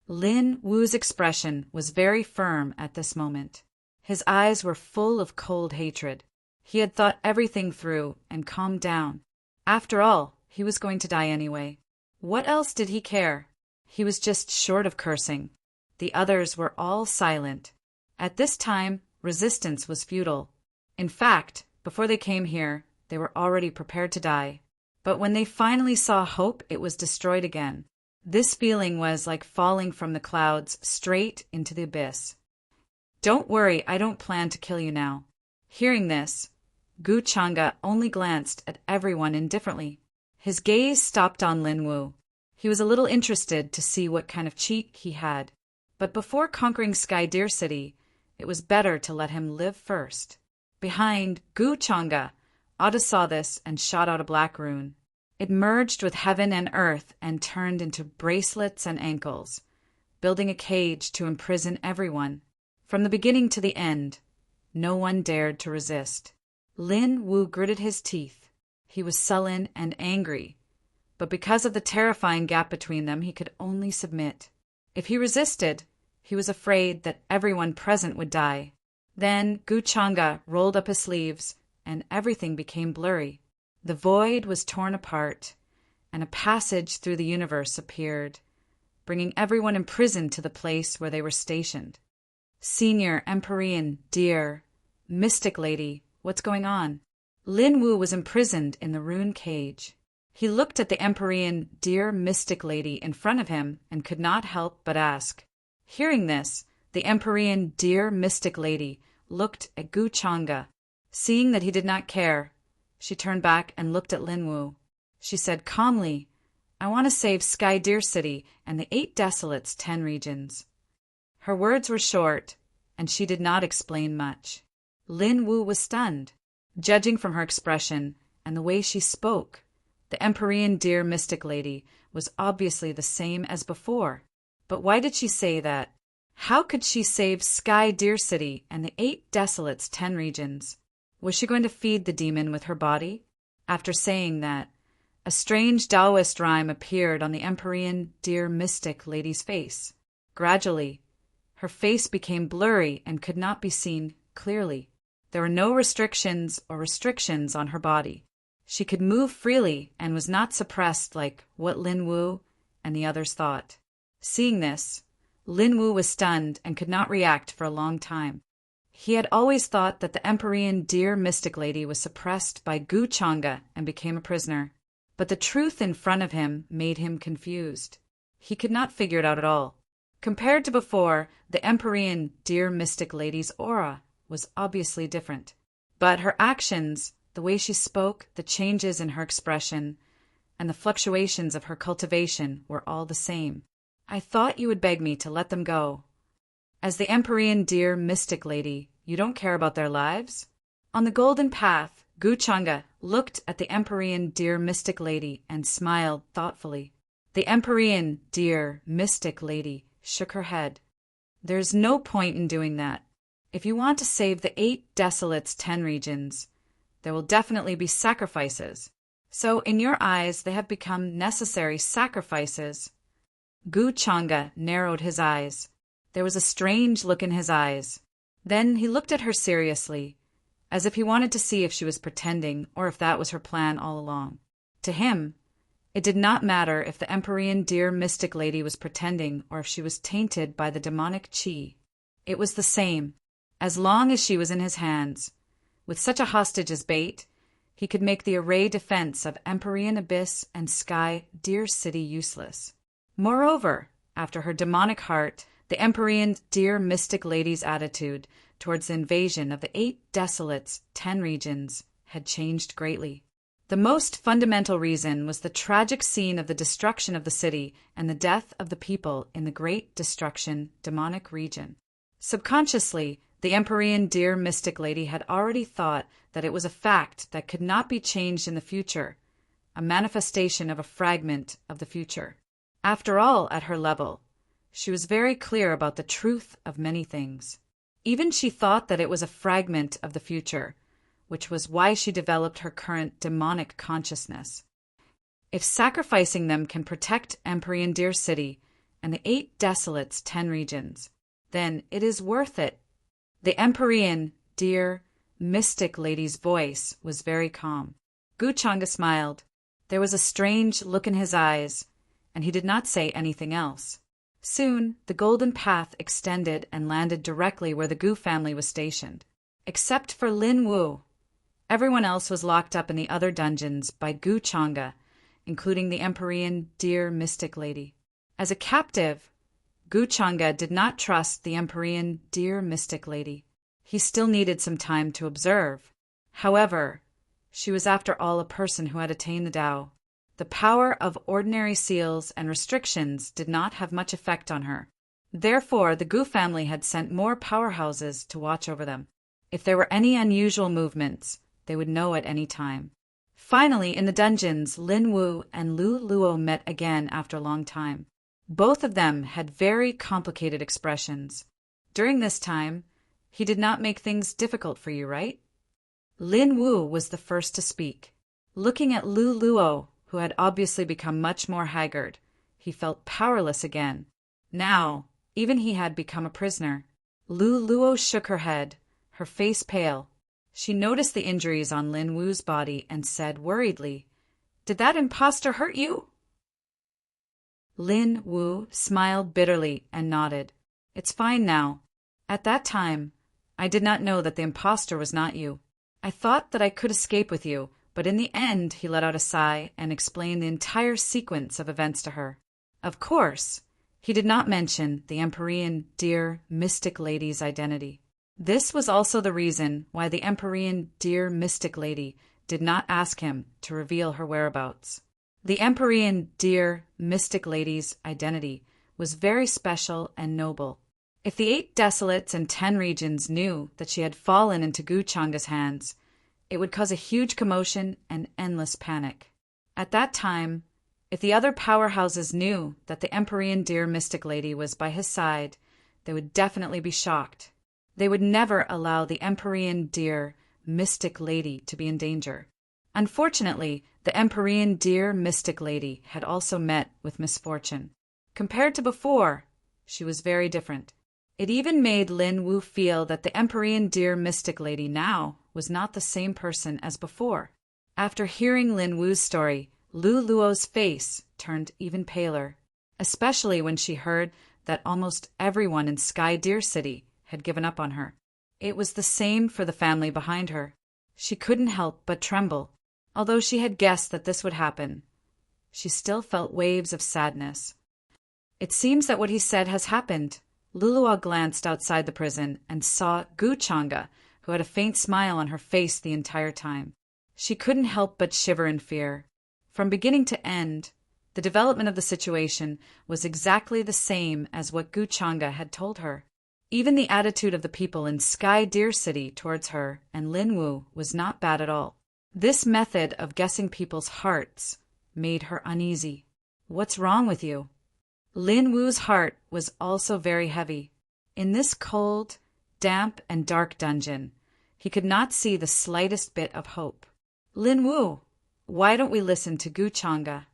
Lin Wu's expression was very firm at this moment. His eyes were full of cold hatred. He had thought everything through and calmed down. After all, he was going to die anyway. What else did he care? He was just short of cursing. The others were all silent. At this time, resistance was futile. In fact, before they came here, they were already prepared to die. But when they finally saw hope, it was destroyed again. This feeling was like falling from the clouds straight into the abyss. Don't worry, I don't plan to kill you now. Hearing this, Gu Changa only glanced at everyone indifferently. His gaze stopped on Lin Wu. He was a little interested to see what kind of cheek he had. But before conquering Sky Deer City, it was better to let him live first. Behind Gu Changa, Ada saw this and shot out a black rune. It merged with heaven and earth and turned into bracelets and ankles, building a cage to imprison everyone. From the beginning to the end, no one dared to resist. Lin Wu gritted his teeth. He was sullen and angry, but because of the terrifying gap between them, he could only submit. If he resisted, he was afraid that everyone present would die. Then Gu Changa rolled up his sleeves, and everything became blurry. The void was torn apart, and a passage through the universe appeared, bringing everyone imprisoned to the place where they were stationed. Senior Empyrean, dear, mystic lady, what's going on? Lin Wu was imprisoned in the rune cage. He looked at the Empyrean, dear mystic lady in front of him and could not help but ask. Hearing this, the Empyrean, dear mystic lady looked at Gu Changa. Seeing that he did not care, she turned back and looked at Lin Wu. She said calmly, I want to save Sky Deer City and the 8 Desolates 10 regions. Her words were short, and she did not explain much. Lin Wu was stunned. Judging from her expression and the way she spoke, the Empyrean dear mystic lady was obviously the same as before. But why did she say that? How could she save Sky Deer City and the 8 Desolates 10 regions? Was she going to feed the demon with her body? After saying that, a strange Taoist rhyme appeared on the Empyrean dear mystic lady's face. Gradually, her face became blurry and could not be seen clearly. There were no restrictions on her body. She could move freely and was not suppressed like what Lin Wu and the others thought. Seeing this, Lin Wu was stunned and could not react for a long time. He had always thought that the Empyrean dear mystic lady was suppressed by Gu Changa and became a prisoner. But the truth in front of him made him confused. He could not figure it out at all. Compared to before, the Empyrean dear mystic lady's aura was obviously different. But her actions, the way she spoke, the changes in her expression, and the fluctuations of her cultivation were all the same. I thought you would beg me to let them go. As the Empyrean dear mystic lady, you don't care about their lives? On the golden path, Gu Changa looked at the Empyrean dear mystic lady and smiled thoughtfully. The Empyrean dear mystic lady shook her head. There's no point in doing that. If you want to save the 8 Desolates 10 regions, there will definitely be sacrifices. So in your eyes they have become necessary sacrifices. Gu Changa narrowed his eyes. There was a strange look in his eyes. Then he looked at her seriously, as if he wanted to see if she was pretending or if that was her plan all along. To him, it did not matter if the Empyrean dear mystic lady was pretending or if she was tainted by the demonic chi. It was the same, as long as she was in his hands. With such a hostage as bait, he could make the array defense of Empyrean abyss and sky dear city useless. Moreover, after her demonic heart, the Empyrean dear mystic lady's attitude towards the invasion of the 8 desolates, 10 regions, had changed greatly. The most fundamental reason was the tragic scene of the destruction of the city and the death of the people in the Great Destruction demonic region. Subconsciously, the Empyrean dear mystic lady had already thought that it was a fact that could not be changed in the future, a manifestation of a fragment of the future. After all, at her level, she was very clear about the truth of many things. Even she thought that it was a fragment of the future, which was why she developed her current demonic consciousness. If sacrificing them can protect Empyrean Deer City and the 8 desolates 10 regions, then it is worth it. The Empyrean dear mystic lady's voice was very calm. Gu Changa smiled. There was a strange look in his eyes, and he did not say anything else. Soon, the golden path extended and landed directly where the Gu family was stationed. Except for Lin Wu, everyone else was locked up in the other dungeons by Gu Changa, including the Empyrean dear mystic lady. As a captive, Gu Changa did not trust the Empyrean dear mystic lady. He still needed some time to observe. However, she was after all a person who had attained the Tao. The power of ordinary seals and restrictions did not have much effect on her. Therefore, the Gu family had sent more powerhouses to watch over them. If there were any unusual movements, they would know at any time. Finally, in the dungeons, Lin Wu and Lu Luo met again after a long time. Both of them had very complicated expressions. During this time, he did not make things difficult for you, right? Lin Wu was the first to speak. Looking at Lu Luo, who had obviously become much more haggard, he felt powerless again. Now, even he had become a prisoner. Lu Luo shook her head, her face pale. She noticed the injuries on Lin Wu's body and said worriedly, "Did that impostor hurt you?" Lin Wu smiled bitterly and nodded. "It's fine now. At that time, I did not know that the impostor was not you. I thought that I could escape with you, but in the end," he let out a sigh and explained the entire sequence of events to her. Of course, he did not mention the Empyrean dear mystic lady's identity. This was also the reason why the Empyrean dear mystic lady did not ask him to reveal her whereabouts. The Empyrean dear mystic lady's identity was very special and noble. If the 8 desolates and 10 regions knew that she had fallen into Gu Changa's hands, it would cause a huge commotion and endless panic. At that time, if the other powerhouses knew that the Empyrean dear mystic lady was by his side, they would definitely be shocked. They would never allow the Empyrean dear mystic lady to be in danger. Unfortunately, the Empyrean dear mystic lady had also met with misfortune. Compared to before, she was very different. It even made Lin Wu feel that the Empyrean dear mystic lady now was not the same person as before. After hearing Lin Wu's story, Lu Luo's face turned even paler, especially when she heard that almost everyone in Sky Deer City had given up on her. It was the same for the family behind her. She couldn't help but tremble. Although she had guessed that this would happen, she still felt waves of sadness. "It seems that what he said has happened." Luluwa glanced outside the prison and saw Gu Changa, who had a faint smile on her face the entire time. She couldn't help but shiver in fear. From beginning to end, the development of the situation was exactly the same as what Gu Changa had told her. Even the attitude of the people in Sky Deer City towards her and Lin Wu was not bad at all. This method of guessing people's hearts made her uneasy. "What's wrong with you?" Lin Wu's heart was also very heavy. In this cold, damp, and dark dungeon, he could not see the slightest bit of hope. "Lin Wu, why don't we listen to Guchanga?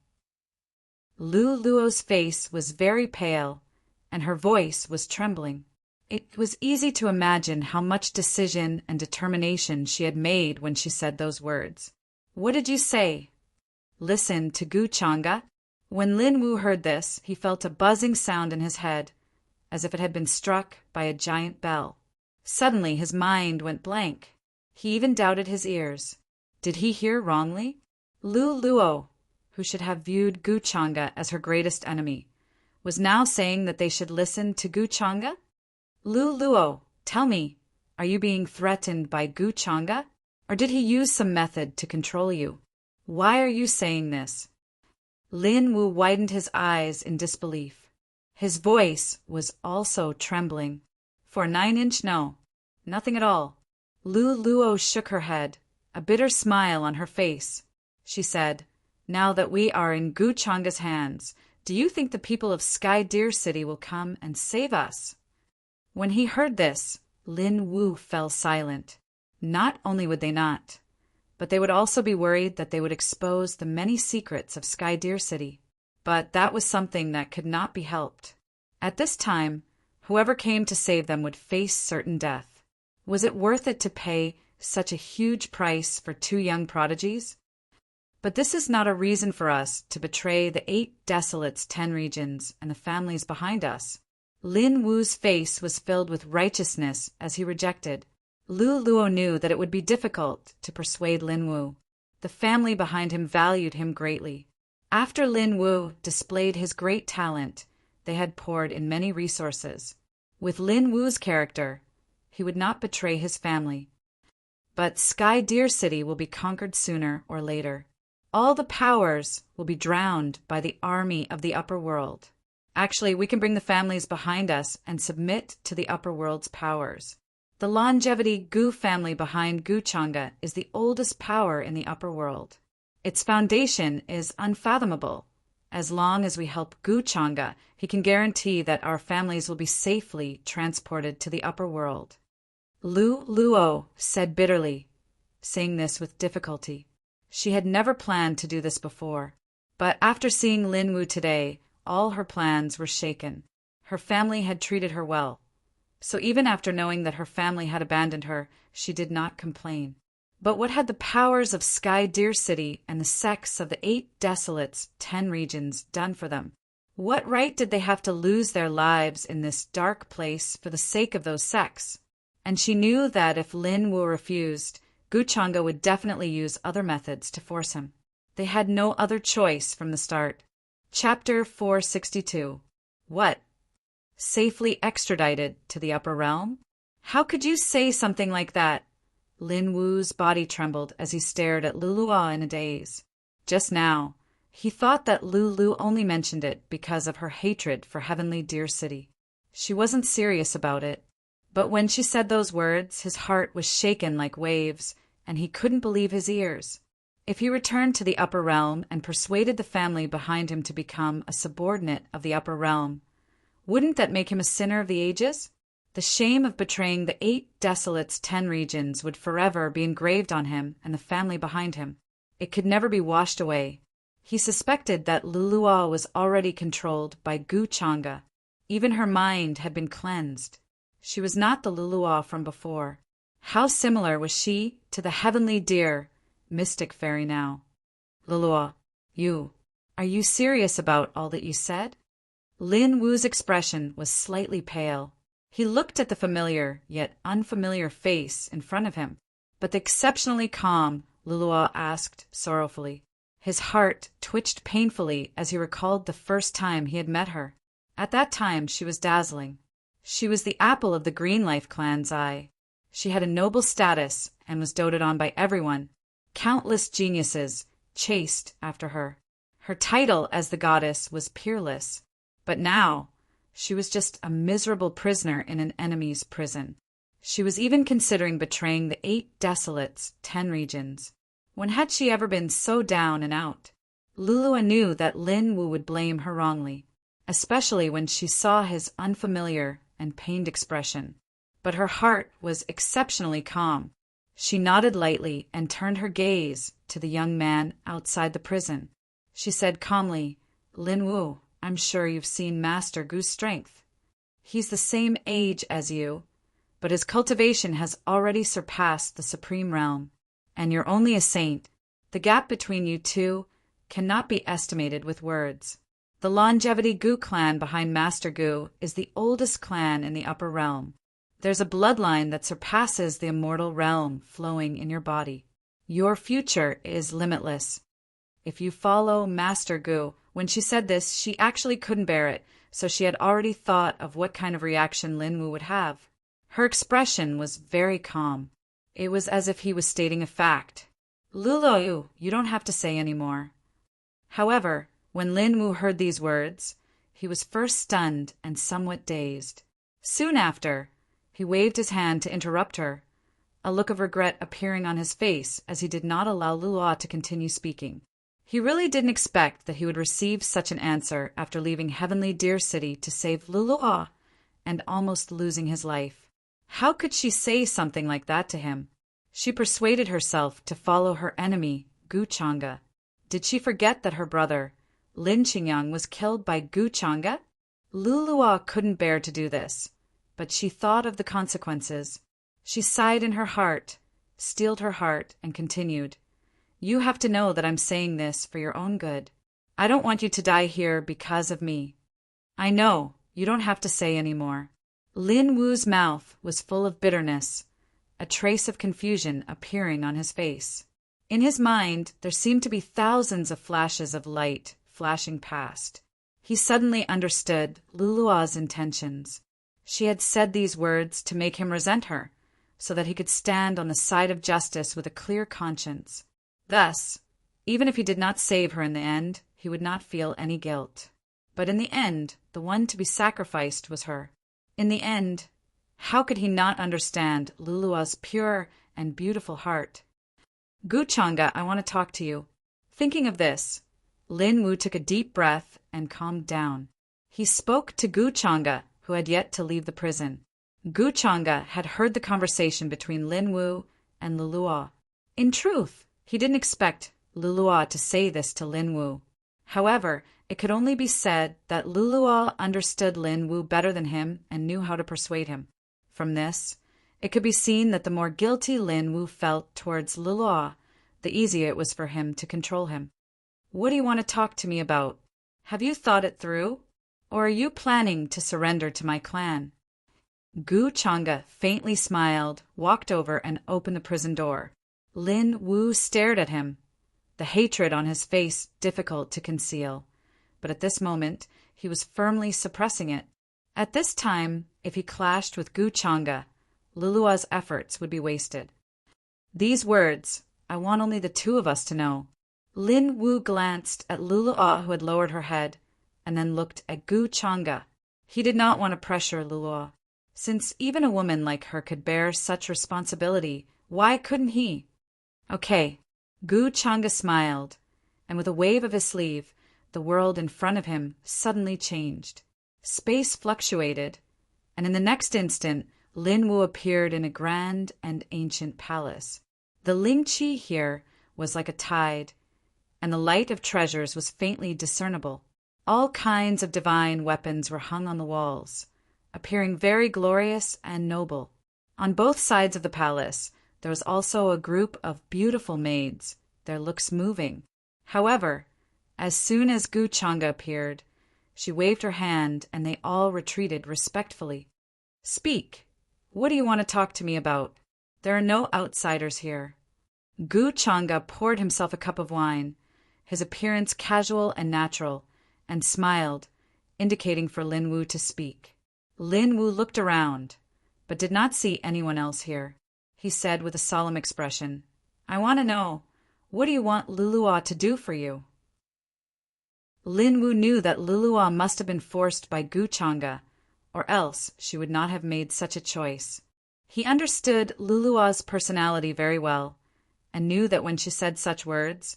Luo's face was very pale, and her voice was trembling. It was easy to imagine how much decision and determination she had made when she said those words. What did you say? Listen to Guchanga? When Lin Wu heard this, he felt a buzzing sound in his head, as if it had been struck by a giant bell. Suddenly his mind went blank. He even doubted his ears. Did he hear wrongly? Luo, who should have viewed Guchanga as her greatest enemy, was now saying that they should listen to Guchanga? Luo, tell me, are you being threatened by Guchanga? Or did he use some method to control you? Why are you saying this? Lin Wu widened his eyes in disbelief. His voice was also trembling. For 9-inch, no, nothing at all. Luo shook her head, a bitter smile on her face. She said, now that we are in Guchanga's hands, do you think the people of Sky Deer City will come and save us? When he heard this, Lin Wu fell silent. Not only would they not, but they would also be worried that they would expose the many secrets of Sky Deer City. But that was something that could not be helped. At this time, whoever came to save them would face certain death. Was it worth it to pay such a huge price for 2 young prodigies? But this is not a reason for us to betray the 8 desolates, 10 regions, and the families behind us. Lin Wu's face was filled with righteousness as he rejected. Luo knew that it would be difficult to persuade Lin Wu. The family behind him valued him greatly. After Lin Wu displayed his great talent, they had poured in many resources. With Lin Wu's character, he would not betray his family. But Sky Deer City will be conquered sooner or later. All the powers will be drowned by the army of the upper world. Actually, we can bring the families behind us and submit to the upper world's powers. The longevity Gu family behind Guchanga is the oldest power in the upper world. Its foundation is unfathomable. As long as we help Guchanga, he can guarantee that our families will be safely transported to the upper world. Luo said bitterly, saying this with difficulty. She had never planned to do this before, but after seeing Lin Wu today, all her plans were shaken. Her family had treated her well. So even after knowing that her family had abandoned her, she did not complain. But what had the powers of Sky Deer City and the sects of the 8 desolates, 10 regions done for them? What right did they have to lose their lives in this dark place for the sake of those sects? And she knew that if Lin Wu refused, Guchanga would definitely use other methods to force him. They had no other choice from the start. Chapter 462. What? Safely extradited to the upper realm? How could you say something like that? Lin Wu's body trembled as he stared at Luo in a daze. Just now, he thought that Lu only mentioned it because of her hatred for Heavenly Deer City. She wasn't serious about it. But when she said those words, his heart was shaken like waves, and he couldn't believe his ears. If he returned to the upper realm and persuaded the family behind him to become a subordinate of the upper realm, wouldn't that make him a sinner of the ages? The shame of betraying the 8 desolates, 10 regions would forever be engraved on him and the family behind him. It could never be washed away. He suspected that Luo was already controlled by Guchanga. Even her mind had been cleansed. She was not the Luo from before. How similar was she to the Heavenly Deer, mystic fairy now? Luo, are you serious about all that you said? Lin Wu's expression was slightly pale. He looked at the familiar yet unfamiliar face in front of him, but the exceptionally calm Luo asked sorrowfully. His heart twitched painfully as he recalled the first time he had met her. At that time she was dazzling. She was the apple of the Green Life clan's eye. She had a noble status and was doted on by everyone. Countless geniuses chased after her. Her title as the goddess was peerless. But now, she was just a miserable prisoner in an enemy's prison. She was even considering betraying the 8 desolates, 10 regions. When had she ever been so down and out? Luo knew that Lin Wu would blame her wrongly, especially when she saw his unfamiliar and pained expression. But her heart was exceptionally calm. She nodded lightly and turned her gaze to the young man outside the prison. She said calmly, "Lin Wu, I'm sure you've seen Master Gu's strength. He's the same age as you, but his cultivation has already surpassed the supreme realm, and you're only a saint. The gap between you two cannot be estimated with words. The Longevity Gu clan behind Master Gu is the oldest clan in the upper realm. There's a bloodline that surpasses the immortal realm flowing in your body. Your future is limitless. If you follow Master Gu." When she said this, she actually couldn't bear it, so she had already thought of what kind of reaction Lin Wu would have. Her expression was very calm. It was as if he was stating a fact. "Lulu, you don't have to say any more." However, when Lin Wu heard these words, he was first stunned and somewhat dazed. Soon after, he waved his hand to interrupt her, a look of regret appearing on his face as he did not allow Luluo to continue speaking. He really didn't expect that he would receive such an answer after leaving Heavenly Deer City to save Luluo and almost losing his life. How could she say something like that to him? She persuaded herself to follow her enemy, Gu Chang'e. Did she forget that her brother, Lin Qingyang, was killed by Gu Chang'e? Luluo couldn't bear to do this, but she thought of the consequences. She sighed in her heart, steeled her heart, and continued, "You have to know that I'm saying this for your own good. I don't want you to die here because of me." "I know, you don't have to say any more." Lin Wu's mouth was full of bitterness, a trace of confusion appearing on his face. In his mind, there seemed to be thousands of flashes of light flashing past. He suddenly understood Lulua's intentions. She had said these words to make him resent her, so that he could stand on the side of justice with a clear conscience. Thus, even if he did not save her in the end, he would not feel any guilt. But in the end, the one to be sacrificed was her. In the end, how could he not understand Lulua's pure and beautiful heart? "Gu Chang'e, I want to talk to you." Thinking of this, Lin Wu took a deep breath and calmed down. He spoke to Gu Chang'e, who had yet to leave the prison. Gu Chang'e had heard the conversation between Lin Wu and Luluo. In truth, he didn't expect Luluo to say this to Lin Wu. However, it could only be said that Luluo understood Lin Wu better than him and knew how to persuade him. From this, it could be seen that the more guilty Lin Wu felt towards Luluo, the easier it was for him to control him. "What do you want to talk to me about? Have you thought it through? Or are you planning to surrender to my clan?" Gu Chang'e faintly smiled, walked over, and opened the prison door. Lin Wu stared at him, the hatred on his face difficult to conceal. But at this moment, he was firmly suppressing it. At this time, if he clashed with Gu Chang'e, Lulua's efforts would be wasted. These words, "I want only the two of us to know." Lin Wu glanced at Luluo, who had lowered her head, and then looked at Gu Chang'e. He did not want to pressure Luluo. Since even a woman like her could bear such responsibility, why couldn't he? "Okay." Gu Chang'e smiled, and with a wave of his sleeve, the world in front of him suddenly changed. Space fluctuated, and in the next instant, Lin Wu appeared in a grand and ancient palace. The Ling Qi here was like a tide, and the light of treasures was faintly discernible. All kinds of divine weapons were hung on the walls, appearing very glorious and noble. On both sides of the palace, there was also a group of beautiful maids, their looks moving. However, as soon as Gu Chang'e appeared, she waved her hand and they all retreated respectfully. "Speak. What do you want to talk to me about? There are no outsiders here." Gu Chang'e poured himself a cup of wine, his appearance casual and natural, and smiled, indicating for Lin Wu to speak. Lin Wu looked around, but did not see anyone else here. He said with a solemn expression, "I want to know, what do you want Luluo to do for you?" Lin Wu knew that Luluo must have been forced by Gu Chang'e, or else she would not have made such a choice. He understood Luluo's personality very well, and knew that when she said such words,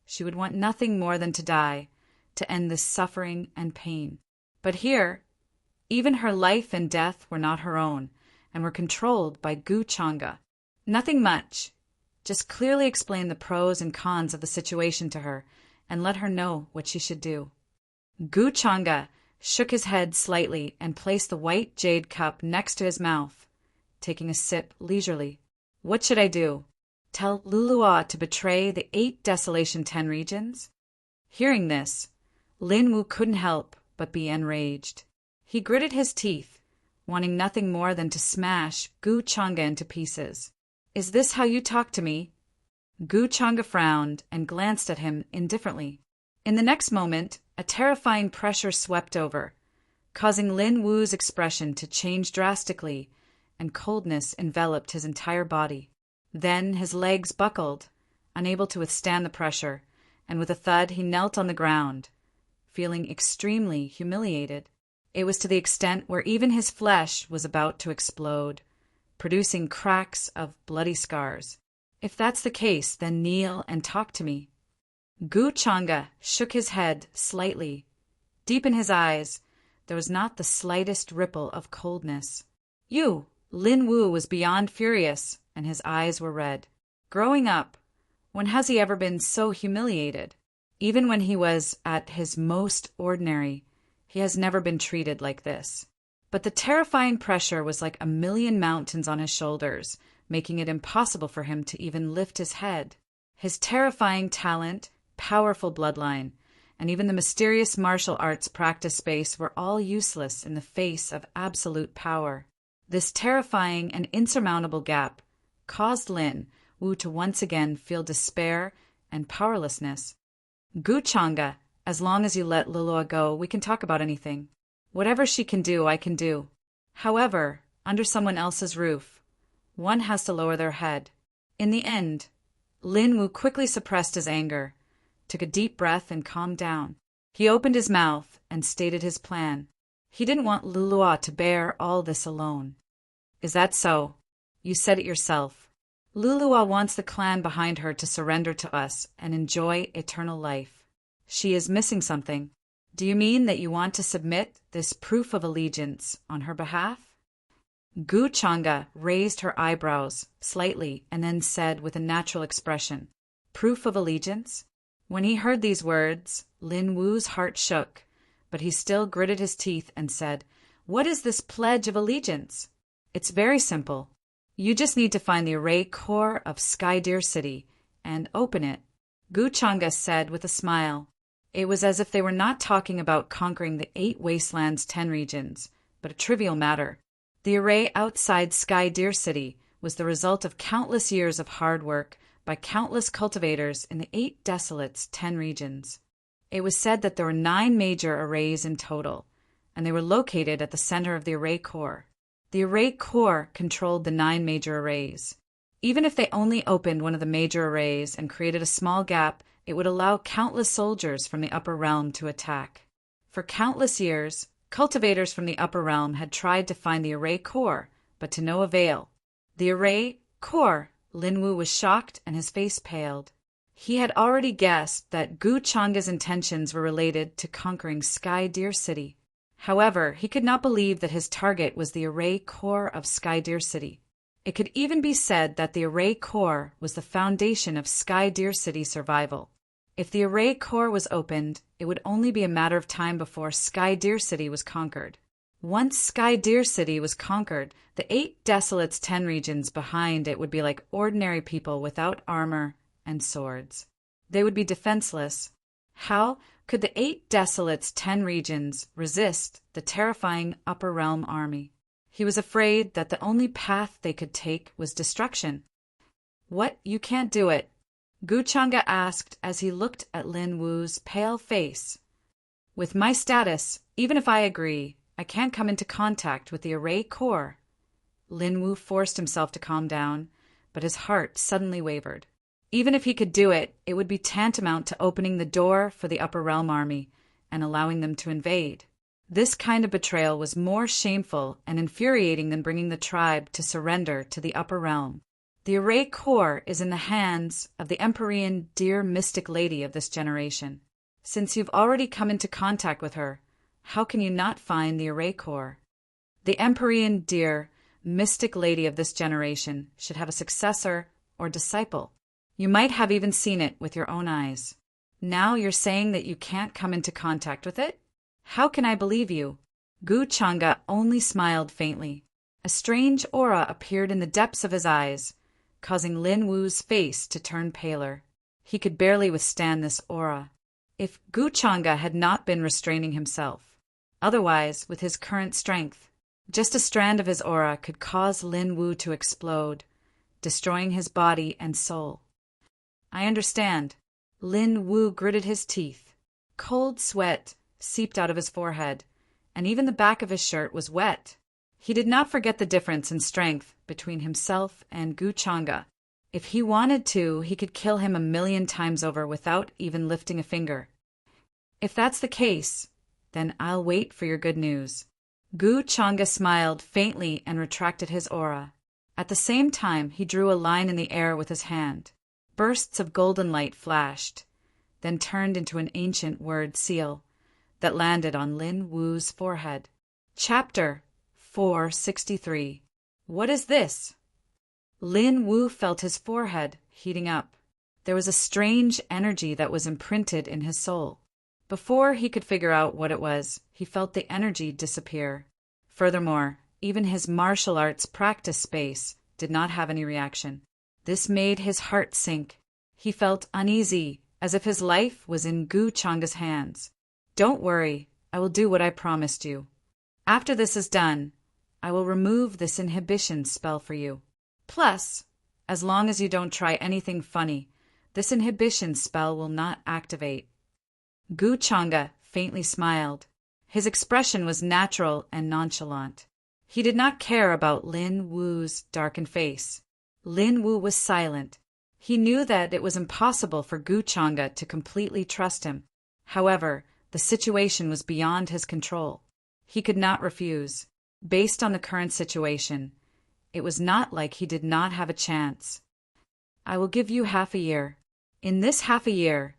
she would want nothing more than to die, to end this suffering and pain. But here, even her life and death were not her own, and were controlled by Gu Chang'e. Nothing much, Just clearly explain the pros and cons of the situation to her and let her know what she should do. Gu Changa shook his head slightly and placed the white jade cup next to his mouth, taking a sip leisurely. What should I do? Tell Lulua to betray the 8 Desolation 10 regions? Hearing this, Lin Wu couldn't help but be enraged. He gritted his teeth, wanting nothing more than to smash Gu Changa into pieces. Is this how you talk to me? Gu Changa frowned and glanced at him indifferently. In the next moment, a terrifying pressure swept over, causing Lin Wu's expression to change drastically, and coldness enveloped his entire body. Then his legs buckled, unable to withstand the pressure, and with a thud he knelt on the ground, feeling extremely humiliated. It was to the extent where even his flesh was about to explode, producing cracks of bloody scars. If that's the case, then kneel and talk to me. Gu Changa shook his head slightly. Deep in his eyes, there was not the slightest ripple of coldness. You! Lin Wu was beyond furious, and his eyes were red. Growing up, when has he ever been so humiliated? Even when he was at his most ordinary, he has never been treated like this. But the terrifying pressure was like a million mountains on his shoulders, making it impossible for him to even lift his head. His terrifying talent, powerful bloodline, and even the mysterious martial arts practice space were all useless in the face of absolute power. This terrifying and insurmountable gap caused Lin Wu to once again feel despair and powerlessness. Gu Changa, as long as you let Lulua go, we can talk about anything. Whatever she can do, I can do. However, under someone else's roof, one has to lower their head. In the end, Lin Wu quickly suppressed his anger, took a deep breath and calmed down. He opened his mouth and stated his plan. He didn't want Lulua to bear all this alone. Is that so? You said it yourself. Lulua wants the clan behind her to surrender to us and enjoy eternal life. She is missing something. Do you mean that you want to submit this proof of allegiance on her behalf? Gu Changa raised her eyebrows slightly and then said with a natural expression, Proof of allegiance? When he heard these words, Lin Wu's heart shook, but he still gritted his teeth and said, What is this pledge of allegiance? It's very simple. You just need to find the array core of Sky Deer City and open it. Gu Changa said with a smile. It was as if they were not talking about conquering the 8 wastelands 10 regions, but a trivial matter. The array outside Sky Deer City was the result of countless years of hard work by countless cultivators in the 8 desolates 10 regions. It was said that there were 9 major arrays in total, and they were located at the center of the array core. The array core controlled the 9 major arrays. Even if they only opened one of the major arrays and created a small gap, it would allow countless soldiers from the upper realm to attack. For countless years, cultivators from the upper realm had tried to find the array core, but to no avail. The array core, Lin Wu was shocked and his face paled. He had already guessed that Gu Changa's intentions were related to conquering Sky Deer City. However, he could not believe that his target was the array core of Sky Deer City. It could even be said that the array core was the foundation of Sky Deer City's survival. If the array core was opened, it would only be a matter of time before Sky Deer City was conquered. Once Sky Deer City was conquered, the 8 desolates 10 regions behind it would be like ordinary people without armor and swords. They would be defenseless. How could the 8 desolates 10 regions resist the terrifying Upper Realm army? He was afraid that the only path they could take was destruction. What? You can't do it? Gu Changa asked as he looked at Lin Wu's pale face. With my status, even if I agree, I can't come into contact with the array core. Lin Wu forced himself to calm down, but his heart suddenly wavered. Even if he could do it, it would be tantamount to opening the door for the Upper Realm army and allowing them to invade. This kind of betrayal was more shameful and infuriating than bringing the tribe to surrender to the Upper Realm. The array core is in the hands of the Empyrean Deer Mystic Lady of this generation. Since you've already come into contact with her, how can you not find the array core? The Empyrean Deer Mystic Lady of this generation should have a successor or disciple. You might have even seen it with your own eyes. Now you're saying that you can't come into contact with it? How can I believe you? Gu Changa only smiled faintly. A strange aura appeared in the depths of his eyes, causing Lin Wu's face to turn paler. He could barely withstand this aura. If Gu Changa had not been restraining himself. Otherwise, with his current strength, just a strand of his aura could cause Lin Wu to explode, destroying his body and soul. I understand. Lin Wu gritted his teeth. Cold sweat seeped out of his forehead, and even the back of his shirt was wet. He did not forget the difference in strength between himself and Gu Changa. If he wanted to, he could kill him 1,000,000 times over without even lifting a finger. If that's the case, then I'll wait for your good news. Gu Changa smiled faintly and retracted his aura. At the same time, he drew a line in the air with his hand. Bursts of golden light flashed, then turned into an ancient word seal that landed on Lin Wu's forehead. Chapter 463. What is this? Lin Wu felt his forehead heating up. There was a strange energy that was imprinted in his soul. Before he could figure out what it was, he felt the energy disappear. Furthermore, even his martial arts practice space did not have any reaction. This made his heart sink. He felt uneasy, as if his life was in Gu Changa's hands. Don't worry, I will do what I promised you. After this is done, I will remove this inhibition spell for you. Plus, as long as you don't try anything funny, this inhibition spell will not activate. Gu Changa faintly smiled. His expression was natural and nonchalant. He did not care about Lin Wu's darkened face. Lin Wu was silent. He knew that it was impossible for Gu Changa to completely trust him. However, the situation was beyond his control. He could not refuse. Based on the current situation, it was not like he did not have a chance. I will give you half a year. In this half a year,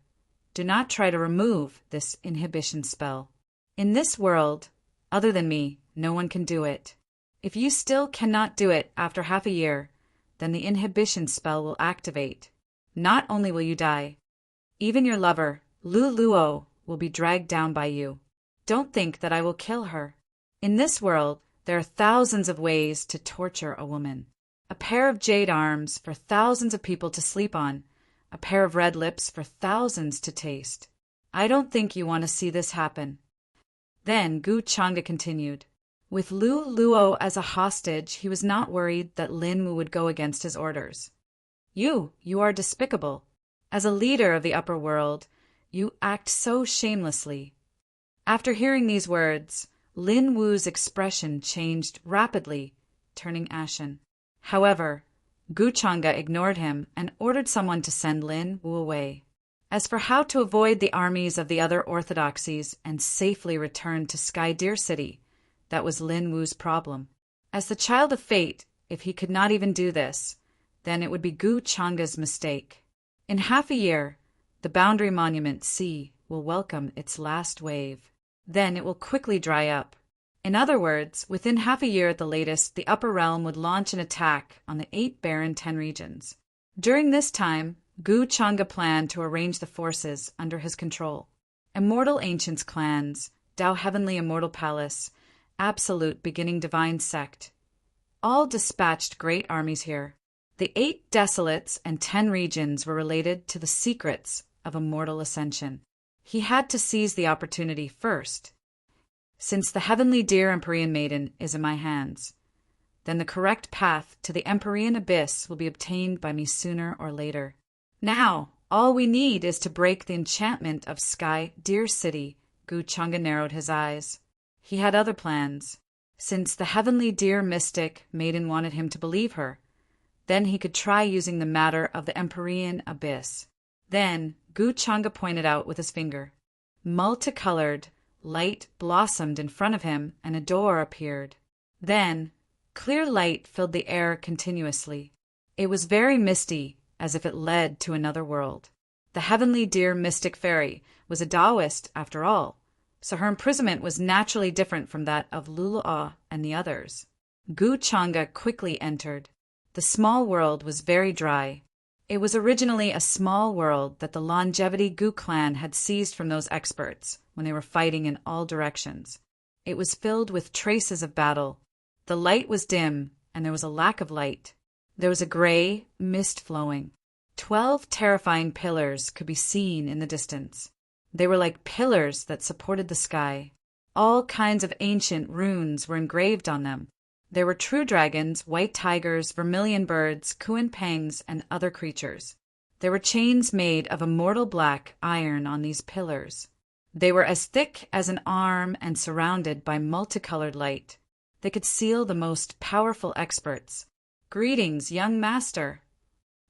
do not try to remove this inhibition spell. In this world, other than me, no one can do it. If you still cannot do it after half a year, then the inhibition spell will activate. Not only will you die, even your lover, Lu Luo, will be dragged down by you. Don't think that I will kill her. In this world, there are thousands of ways to torture a woman. A pair of jade arms for thousands of people to sleep on. A pair of red lips for thousands to taste. I don't think you want to see this happen. Then Gu Changa continued. With Lu Luo as a hostage, he was not worried that Lin Wu would go against his orders. You are despicable. As a leader of the upper world, you act so shamelessly. After hearing these words, Lin Wu's expression changed rapidly, turning ashen. However, Gu Changa ignored him and ordered someone to send Lin Wu away. As for how to avoid the armies of the other orthodoxies and safely return to Sky Deer City, that was Lin Wu's problem. As the child of fate, if he could not even do this, then it would be Gu Changa's mistake. In half a year, the boundary monument sea will welcome its last wave. Then it will quickly dry up. In other words, within half a year at the latest, the upper realm would launch an attack on the 8 barren 10 regions. During this time, Gu Changa planned to arrange the forces under his control. Immortal Ancients clans, Tao Heavenly Immortal Palace, Absolute Beginning Divine Sect, all dispatched great armies here. The 8 desolates and 10 regions were related to the secrets of immortal ascension. He had to seize the opportunity first. Since the heavenly dear Empyrean Maiden is in my hands, then the correct path to the Empyrean Abyss will be obtained by me sooner or later. Now, all we need is to break the enchantment of Sky Deer City. Gu Changa narrowed his eyes. He had other plans. Since the heavenly dear mystic maiden wanted him to believe her, then he could try using the matter of the Empyrean Abyss. Then Gu Changa pointed out with his finger. Multicolored light blossomed in front of him and a door appeared. Then clear light filled the air continuously. It was very misty, as if it led to another world. The heavenly dear mystic fairy was a Taoist after all, so her imprisonment was naturally different from that of Lulu'a and the others. Gu Changa quickly entered. The small world was very dry. It was originally a small world that the Longevity Gu clan had seized from those experts when they were fighting in all directions. It was filled with traces of battle. The light was dim, and there was a lack of light. There was a gray mist flowing. 12 terrifying pillars could be seen in the distance. They were like pillars that supported the sky. All kinds of ancient runes were engraved on them. There were true dragons, white tigers, vermilion birds, kuan pangs, and other creatures. There were chains made of immortal black iron on these pillars. They were as thick as an arm and surrounded by multicolored light. They could seal the most powerful experts. "Greetings, young master."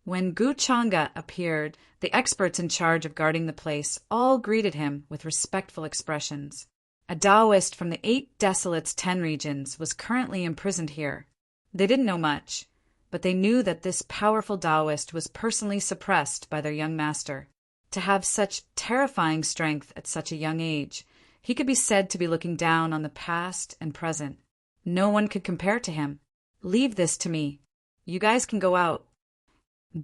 When Gu Changa appeared, the experts in charge of guarding the place all greeted him with respectful expressions. A Taoist from the 8 Desolates 10 regions was currently imprisoned here. They didn't know much, but they knew that this powerful Taoist was personally suppressed by their young master. To have such terrifying strength at such a young age, he could be said to be looking down on the past and present. No one could compare to him. "Leave this to me. You guys can go out."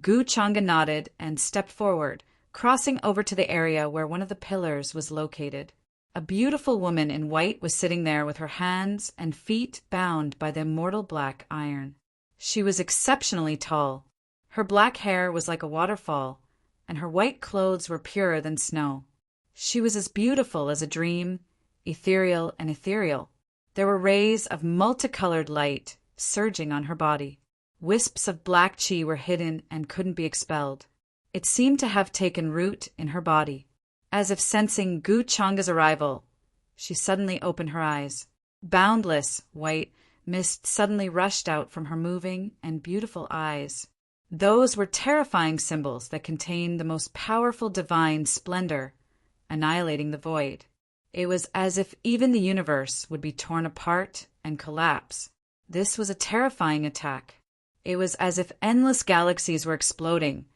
Gu Changa nodded and stepped forward, crossing over to the area where one of the pillars was located. A beautiful woman in white was sitting there with her hands and feet bound by the immortal black iron. She was exceptionally tall. Her black hair was like a waterfall, and her white clothes were purer than snow. She was as beautiful as a dream, ethereal and ethereal. There were rays of multicolored light surging on her body. Wisps of black chi were hidden and couldn't be expelled. It seemed to have taken root in her body. As if sensing Gu Changa's arrival, she suddenly opened her eyes. Boundless white mist suddenly rushed out from her moving and beautiful eyes. Those were terrifying symbols that contained the most powerful divine splendor, annihilating the void. It was as if even the universe would be torn apart and collapse. This was a terrifying attack. It was as if endless galaxies were exploding,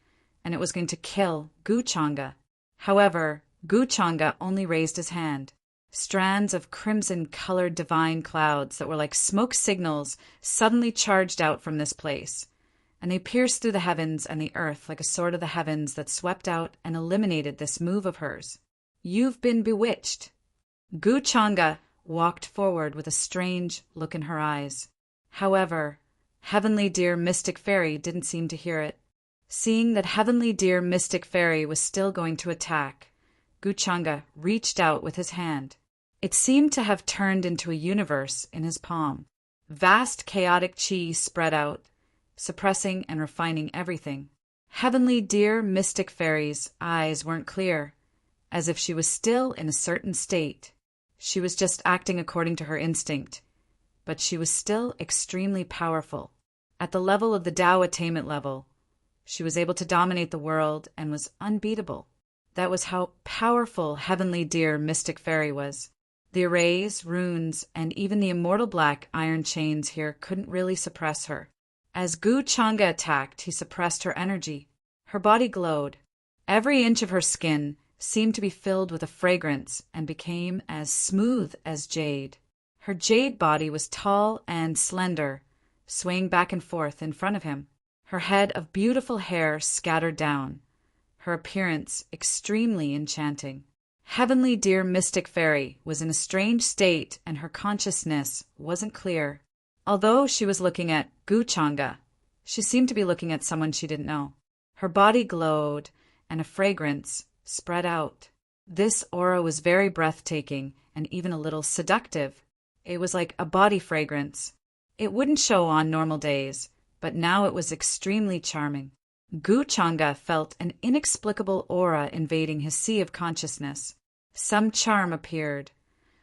and it was going to kill Gu Changa. However, Gu Changa only raised his hand. Strands of crimson-colored divine clouds that were like smoke signals suddenly charged out from this place, and they pierced through the heavens and the earth like a sword of the heavens that swept out and eliminated this move of hers. "You've been bewitched." Gu Changa walked forward with a strange look in her eyes. However, Heavenly Dear Mystic Fairy didn't seem to hear it. Seeing that Heavenly Dear Mystic Fairy was still going to attack, Gu Changa reached out with his hand. It seemed to have turned into a universe in his palm. Vast chaotic chi spread out, suppressing and refining everything. Heavenly Dear Mystic Fairy's eyes weren't clear, as if she was still in a certain state. She was just acting according to her instinct, but she was still extremely powerful. At the level of the Tao attainment level, she was able to dominate the world and was unbeatable. That was how powerful Heavenly Dear Mystic Fairy was. The arrays, runes, and even the immortal black iron chains here couldn't really suppress her. As Gu Changa attacked, he suppressed her energy. Her body glowed. Every inch of her skin seemed to be filled with a fragrance and became as smooth as jade. Her jade body was tall and slender, swaying back and forth in front of him. Her head of beautiful hair scattered down. Her appearance extremely enchanting. Heavenly Dear Mystic Fairy was in a strange state and her consciousness wasn't clear. Although she was looking at Gu Changa, she seemed to be looking at someone she didn't know. Her body glowed and a fragrance spread out. This aura was very breathtaking and even a little seductive. It was like a body fragrance. It wouldn't show on normal days, but now it was extremely charming. Gu Changa felt an inexplicable aura invading his sea of consciousness. Some charm appeared,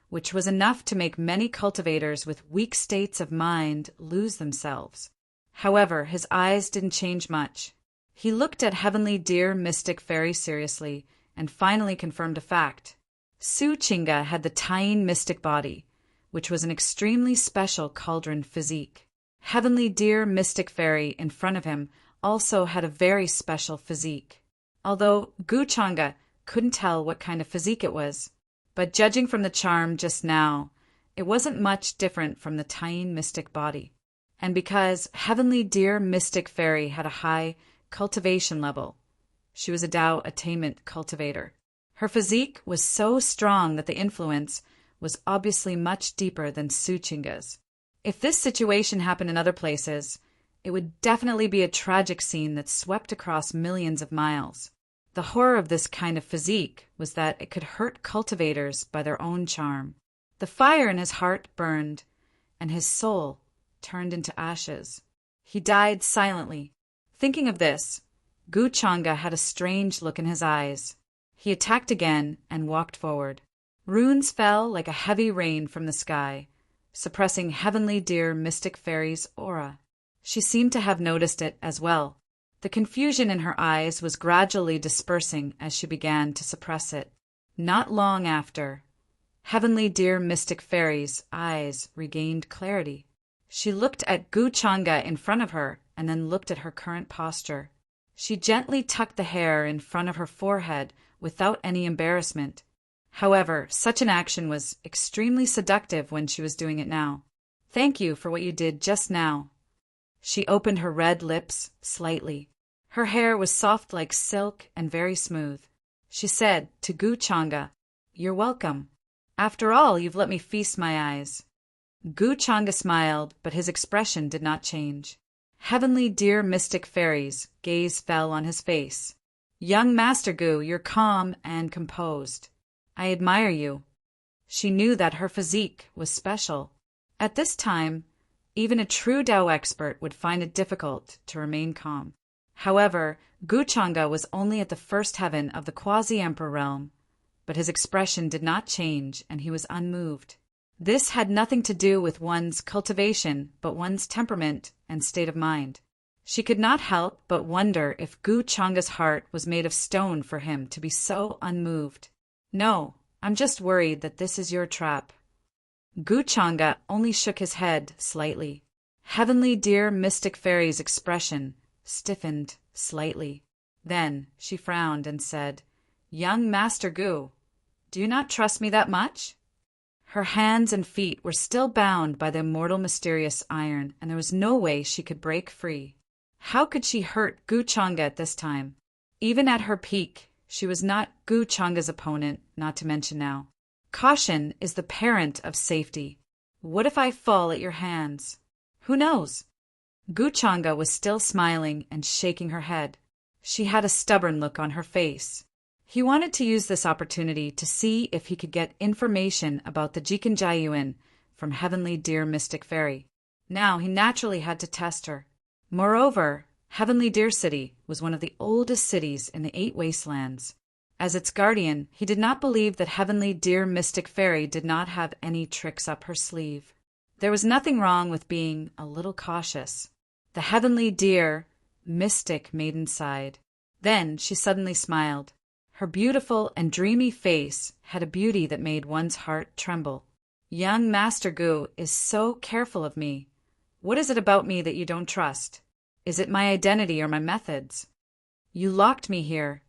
which was enough to make many cultivators with weak states of mind lose themselves. However, his eyes didn't change much. He looked at Heavenly Dear Mystic Fairy seriously and finally confirmed a fact. Su Chinga had the Taiying mystic body, which was an extremely special cauldron physique. Heavenly Dear Mystic Fairy in front of him also had a very special physique, although Gu Changa couldn't tell what kind of physique it was. But judging from the charm just now, it wasn't much different from the Taiying mystic body. And because Heavenly Dear Mystic Fairy had a high cultivation level. She was a Dao attainment cultivator. Her physique was so strong that the influence was obviously much deeper than Su Chinga's. If this situation happened in other places, it would definitely be a tragic scene that swept across millions of miles. The horror of this kind of physique was that it could hurt cultivators by their own charm. The fire in his heart burned, and his soul turned into ashes. He died silently. Thinking of this, Gu Changa had a strange look in his eyes. He attacked again and walked forward. Runes fell like a heavy rain from the sky, suppressing Heavenly Dear Mystic Fairy's aura. She seemed to have noticed it as well. The confusion in her eyes was gradually dispersing as she began to suppress it. Not long after, Heavenly Dear Mystic Fairy's eyes regained clarity. She looked at Gu Changa in front of her and then looked at her current posture. She gently tucked the hair in front of her forehead without any embarrassment. However, such an action was extremely seductive when she was doing it now. "Thank you for what you did just now." She opened her red lips slightly. Her hair was soft like silk and very smooth. She said to Gu Changa, "You're welcome. After all, you've let me feast my eyes." Gu Changa smiled, but his expression did not change. Heavenly Dear Mystic Fairy's gaze fell on his face. "Young Master Gu, you're calm and composed. I admire you." She knew that her physique was special. At this time, even a true Dao expert would find it difficult to remain calm. However, Gu Changa was only at the first heaven of the quasi-emperor realm, but his expression did not change and he was unmoved. This had nothing to do with one's cultivation, but one's temperament and state of mind. She could not help but wonder if Gu Changa's heart was made of stone for him to be so unmoved. "No, I'm just worried that this is your trap." Gu Changa only shook his head slightly. Heavenly Dear Mystic Fairy's expression stiffened slightly. Then she frowned and said, "Young Master Gu, do you not trust me that much?" Her hands and feet were still bound by the immortal mysterious iron, and there was no way she could break free. How could she hurt Gu Changa at this time? Even at her peak, she was not Gu Changa's opponent, not to mention now. Caution is the parent of safety. What if I fall at your hands? Who knows? Gu Changa was still smiling and shaking her head. She had a stubborn look on her face. He wanted to use this opportunity to see if he could get information about the Jikanjayuan from Heavenly Dear Mystic Fairy. Now he naturally had to test her. Moreover, Heavenly Dear City was one of the oldest cities in the 8 Wastelands. As its guardian, he did not believe that Heavenly Dear Mystic Fairy did not have any tricks up her sleeve. There was nothing wrong with being a little cautious. The Heavenly Dear Mystic Maiden sighed. Then she suddenly smiled. Her beautiful and dreamy face had a beauty that made one's heart tremble. "Young Master Gu is so careful of me. What is it about me that you don't trust? Is it my identity or my methods? You locked me here.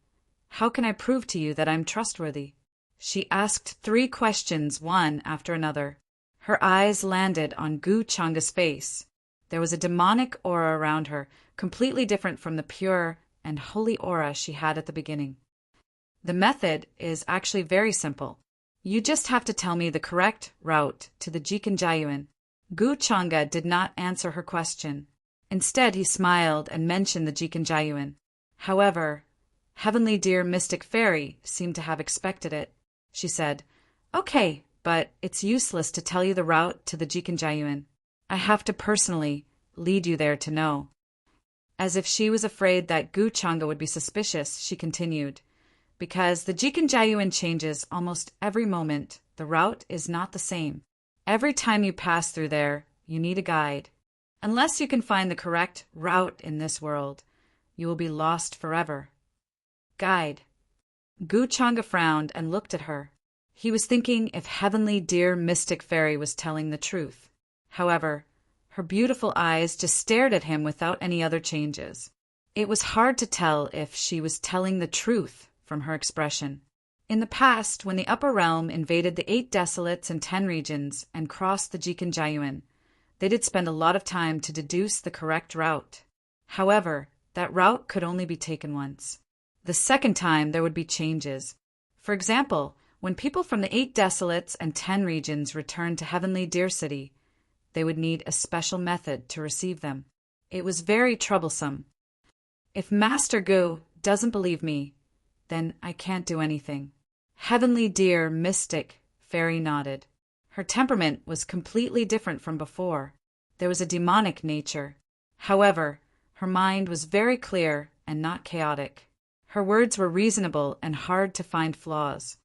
How can I prove to you that I'm trustworthy?" She asked 3 questions, one after another. Her eyes landed on Gu Changa's face. There was a demonic aura around her, completely different from the pure and holy aura she had at the beginning. The method is actually very simple. You just have to tell me the correct route to the Jikanjayuan. Gu Changa did not answer her question. Instead, he smiled and mentioned the Jikanjayuan. However, Heavenly Dear Mystic Fairy seemed to have expected it. She said, "Okay, but it's useless to tell you the route to the Jikanjayuan. I have to personally lead you there to know." As if she was afraid that Gu Changa would be suspicious, she continued, "Because the Jikanjayuan changes almost every moment, the route is not the same. Every time you pass through there, you need a guide. Unless you can find the correct route in this world, you will be lost forever." Guide. Gu Changa frowned and looked at her. He was thinking if Heavenly Dear Mystic Fairy was telling the truth. However, her beautiful eyes just stared at him without any other changes. It was hard to tell if she was telling the truth from her expression. In the past, when the Upper Realm invaded the 8 Desolates and 10 Regions and crossed the Jikanjayuan, they did spend a lot of time to deduce the correct route. However, That route could only be taken once. The second time, there would be changes. For example, when people from the 8 desolates and 10 regions returned to Heavenly Deer City, they would need a special method to receive them. It was very troublesome. If Master Gu doesn't believe me, then I can't do anything. Heavenly Deer Mystic Fairy nodded. Her temperament was completely different from before. There was a demonic nature. However, her mind was very clear and not chaotic. Her words were reasonable and hard to find flaws.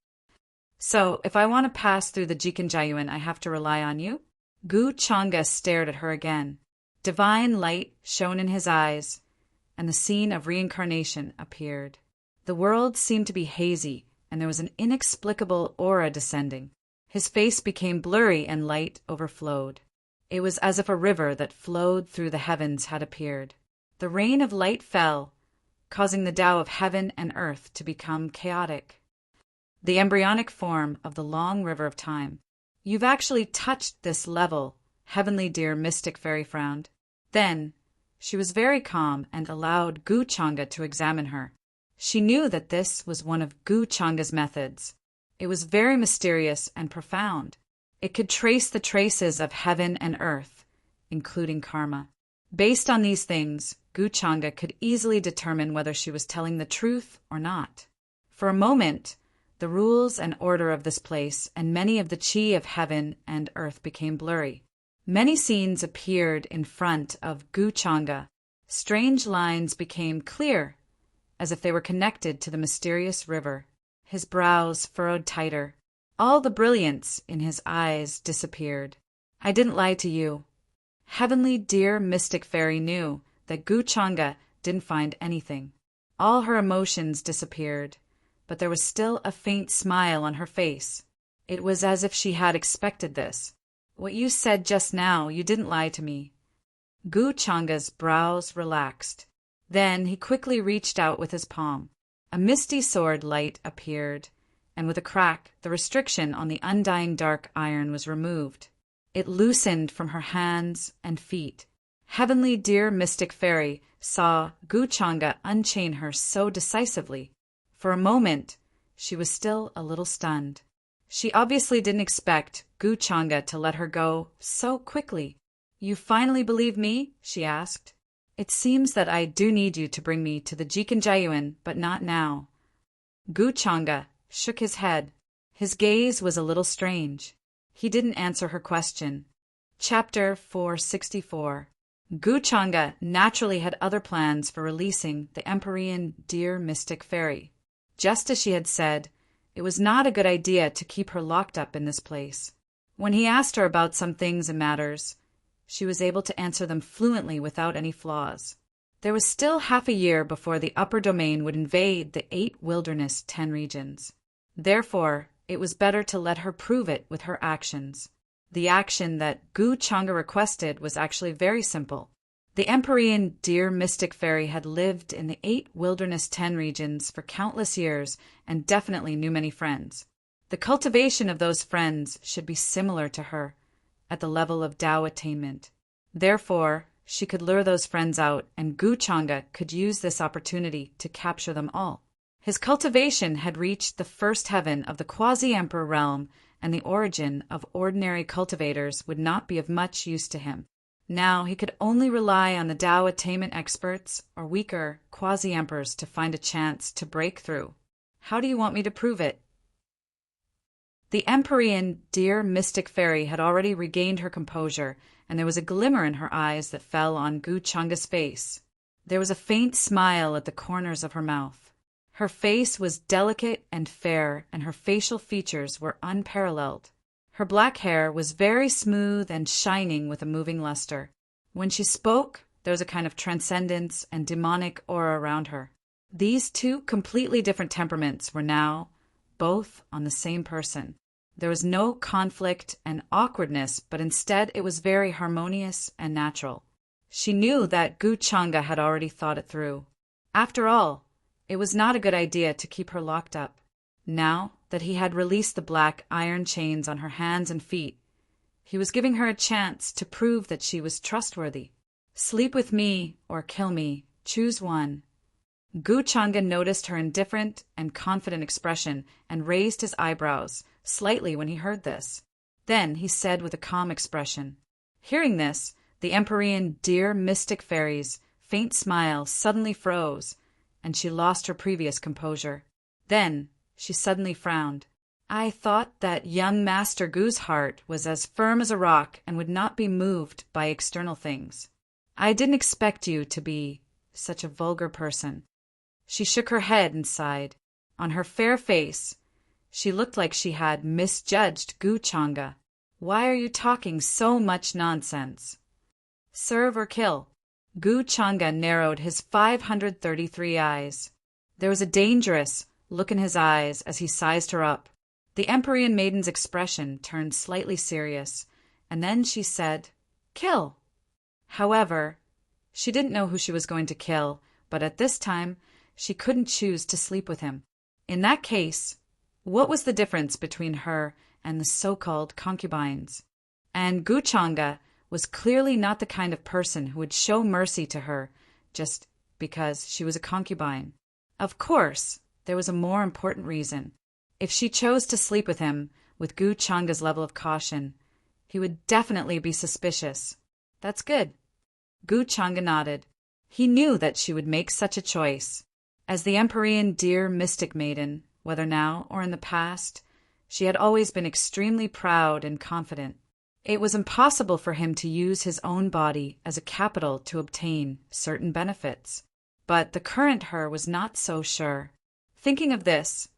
So, if I want to pass through the Jikanjayuan, I have to rely on you? Gu Changa stared at her again. Divine light shone in his eyes, and the scene of reincarnation appeared. The world seemed to be hazy, and there was an inexplicable aura descending. His face became blurry and light overflowed. It was as if a river that flowed through the heavens had appeared. The rain of light fell, causing the Tao of heaven and earth to become chaotic. The embryonic form of the long river of time. You've actually touched this level, Heavenly Deer Mystic Fairy frowned. Then, she was very calm and allowed Gu Changa to examine her. She knew that this was one of Gu Changa's methods. It was very mysterious and profound. It could trace the traces of heaven and earth, including karma. Based on these things, Gu Changa could easily determine whether she was telling the truth or not. For a moment, the rules and order of this place and many of the chi of heaven and earth became blurry. Many scenes appeared in front of Gu Changa. Strange lines became clear, as if they were connected to the mysterious river. His brows furrowed tighter. All the brilliance in his eyes disappeared. I didn't lie to you. Heavenly Deer Mystic Fairy knew that Gu Changa didn't find anything. All her emotions disappeared, but there was still a faint smile on her face. It was as if she had expected this. What you said just now, you didn't lie to me. Gu Changa's brows relaxed. Then he quickly reached out with his palm. A misty sword light appeared, and with a crack, the restriction on the undying dark iron was removed. It loosened from her hands and feet. Heavenly Deer Mystic Fairy saw Gu Changa unchain her so decisively. For a moment, she was still a little stunned. She obviously didn't expect Gu Changa to let her go so quickly. You finally believe me? She asked. It seems that I do need you to bring me to the Jikanjayuan, but not now. Gu Changa shook his head. His gaze was a little strange. He didn't answer her question. Chapter 464. Gu Changa naturally had other plans for releasing the Empyrean Deer Mystic Fairy. Just as she had said, it was not a good idea to keep her locked up in this place. When he asked her about some things and matters, she was able to answer them fluently without any flaws. There was still half a year before the upper domain would invade the 8 wilderness 10 regions. Therefore, it was better to let her prove it with her actions. The action that Gu Changa requested was actually very simple. The Empyrean Deer Mystic Fairy had lived in the 8 wilderness 10 regions for countless years and definitely knew many friends. The cultivation of those friends should be similar to her, at the level of Tao attainment. Therefore, she could lure those friends out, and Gu Changa could use this opportunity to capture them all. His cultivation had reached the first heaven of the quasi-emperor realm, and the origin of ordinary cultivators would not be of much use to him. Now he could only rely on the Tao attainment experts or weaker quasi-emperors to find a chance to break through. How do you want me to prove it? The Empyrean Deer Mystic Fairy had already regained her composure, and there was a glimmer in her eyes that fell on Gu Changa's face. There was a faint smile at the corners of her mouth. Her face was delicate and fair, and her facial features were unparalleled. Her black hair was very smooth and shining with a moving luster. When she spoke, there was a kind of transcendence and demonic aura around her. These 2 completely different temperaments were now both on the same person. There was no conflict and awkwardness, but instead it was very harmonious and natural. She knew that Gu Changa had already thought it through. After all, it was not a good idea to keep her locked up. Now that he had released the black iron chains on her hands and feet, he was giving her a chance to prove that she was trustworthy. Sleep with me or kill me, Choose one. Gu Changa noticed her indifferent and confident expression and raised his eyebrows slightly when he heard this. Then he said with a calm expression. Hearing this, the Empyrean dear mystic fairy's faint smile suddenly froze, and she lost her previous composure. Then she suddenly frowned. I thought that young Master Gu's heart was as firm as a rock and would not be moved by external things. I didn't expect you to be such a vulgar person. She shook her head and sighed. On her fair face, she looked like she had misjudged Gu Changa. Why are you talking so much nonsense? Serve or kill? Gu Changa narrowed his 533 eyes. There was a dangerous look in his eyes as he sized her up. The Empyrean maiden's expression turned slightly serious, and then she said, Kill. However, she didn't know who she was going to kill, but at this time, she couldn't choose to sleep with him. In that case, what was the difference between her and the so-called concubines? And Gu Changa was clearly not the kind of person who would show mercy to her just because she was a concubine. Of course, there was a more important reason. If she chose to sleep with him, with Gu Changa's level of caution, he would definitely be suspicious. That's good. Gu Changa nodded. He knew that she would make such a choice. As the Empyrean dear mystic maiden, whether now or in the past, she had always been extremely proud and confident. It was impossible for him to use his own body as a capital to obtain certain benefits. But the current her was not so sure. Thinking of this,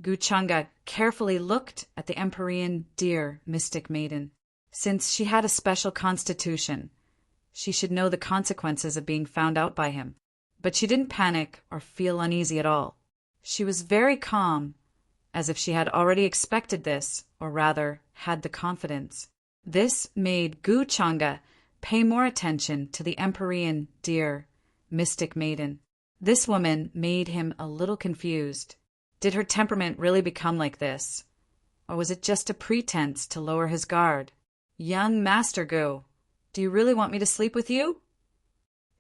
Gu Changa carefully looked at the Empyrean dear mystic maiden. Since she had a special constitution, she should know the consequences of being found out by him. But she didn't panic or feel uneasy at all. She was very calm, as if she had already expected this, or rather, had the confidence. This made Gu Changa pay more attention to the Empyrean dear mystic maiden. This woman made him a little confused. Did her temperament really become like this? Or was it just a pretense to lower his guard? Young Master Gu, do you really want me to sleep with you?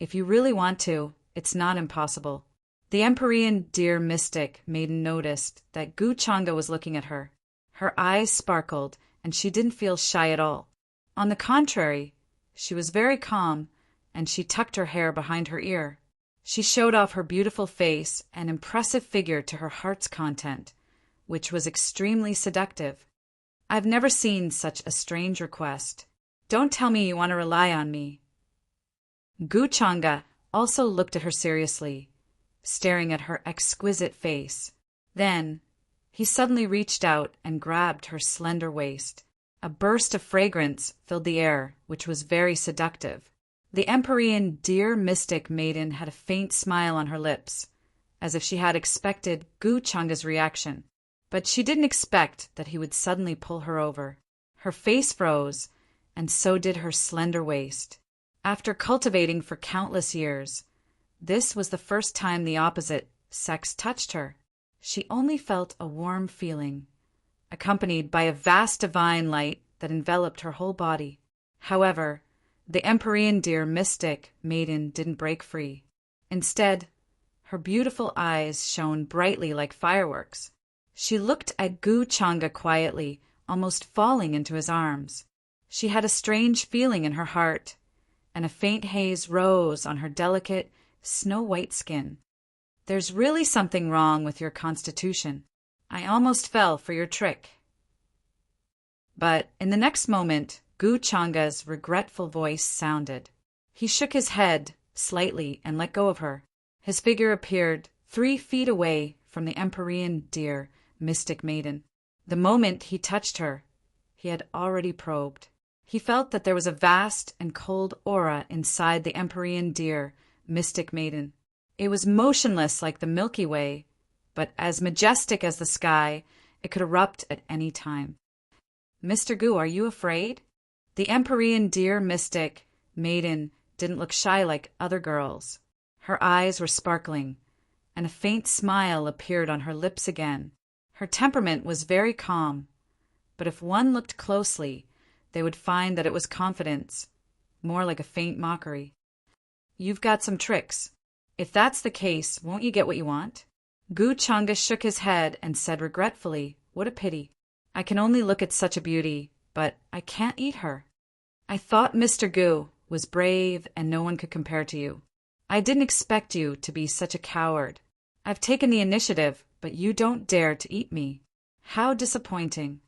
If you really want to, it's not impossible. The Empyrean dear mystic maiden noticed that Gu Changa was looking at her. Her eyes sparkled, and she didn't feel shy at all. On the contrary, she was very calm, and she tucked her hair behind her ear. She showed off her beautiful face and impressive figure to her heart's content, which was extremely seductive. I've never seen such a strange request. Don't tell me you want to rely on me. Gu Changa also looked at her seriously, staring at her exquisite face. Then, he suddenly reached out and grabbed her slender waist. A burst of fragrance filled the air, which was very seductive. The Empyrean dear mystic maiden had a faint smile on her lips, as if she had expected Gu Changa's reaction. But she didn't expect that he would suddenly pull her over. Her face froze, and so did her slender waist. After cultivating for countless years, this was the first time the opposite sex touched her. She only felt a warm feeling, accompanied by a vast divine light that enveloped her whole body. However, the Empyrean dear mystic maiden didn't break free. Instead, her beautiful eyes shone brightly like fireworks. She looked at Gu Changa quietly, almost falling into his arms. She had a strange feeling in her heart, and a faint haze rose on her delicate, snow-white skin. There's really something wrong with your constitution. I almost fell for your trick. But in the next moment, Gu Changa's regretful voice sounded. He shook his head slightly and let go of her. His figure appeared 3 feet away from the Empyrean dear mystic maiden. The moment he touched her, he had already probed. He felt that there was a vast and cold aura inside the Empyrean dear mystic maiden. It was motionless like the Milky Way, but as majestic as the sky. It could erupt at any time. Mr. Gu, are you afraid? The Empyrean dear mystic maiden didn't look shy like other girls. Her eyes were sparkling, and a faint smile appeared on her lips again. Her temperament was very calm, but if one looked closely, they would find that it was confidence, more like a faint mockery. You've got some tricks. If that's the case, won't you get what you want? Gu Changa shook his head and said regretfully, "What a pity. I can only look at such a beauty, but I can't eat her. I thought Mr. Gu was brave and no one could compare to you. I didn't expect you to be such a coward. I've taken the initiative, but you don't dare to eat me. How disappointing."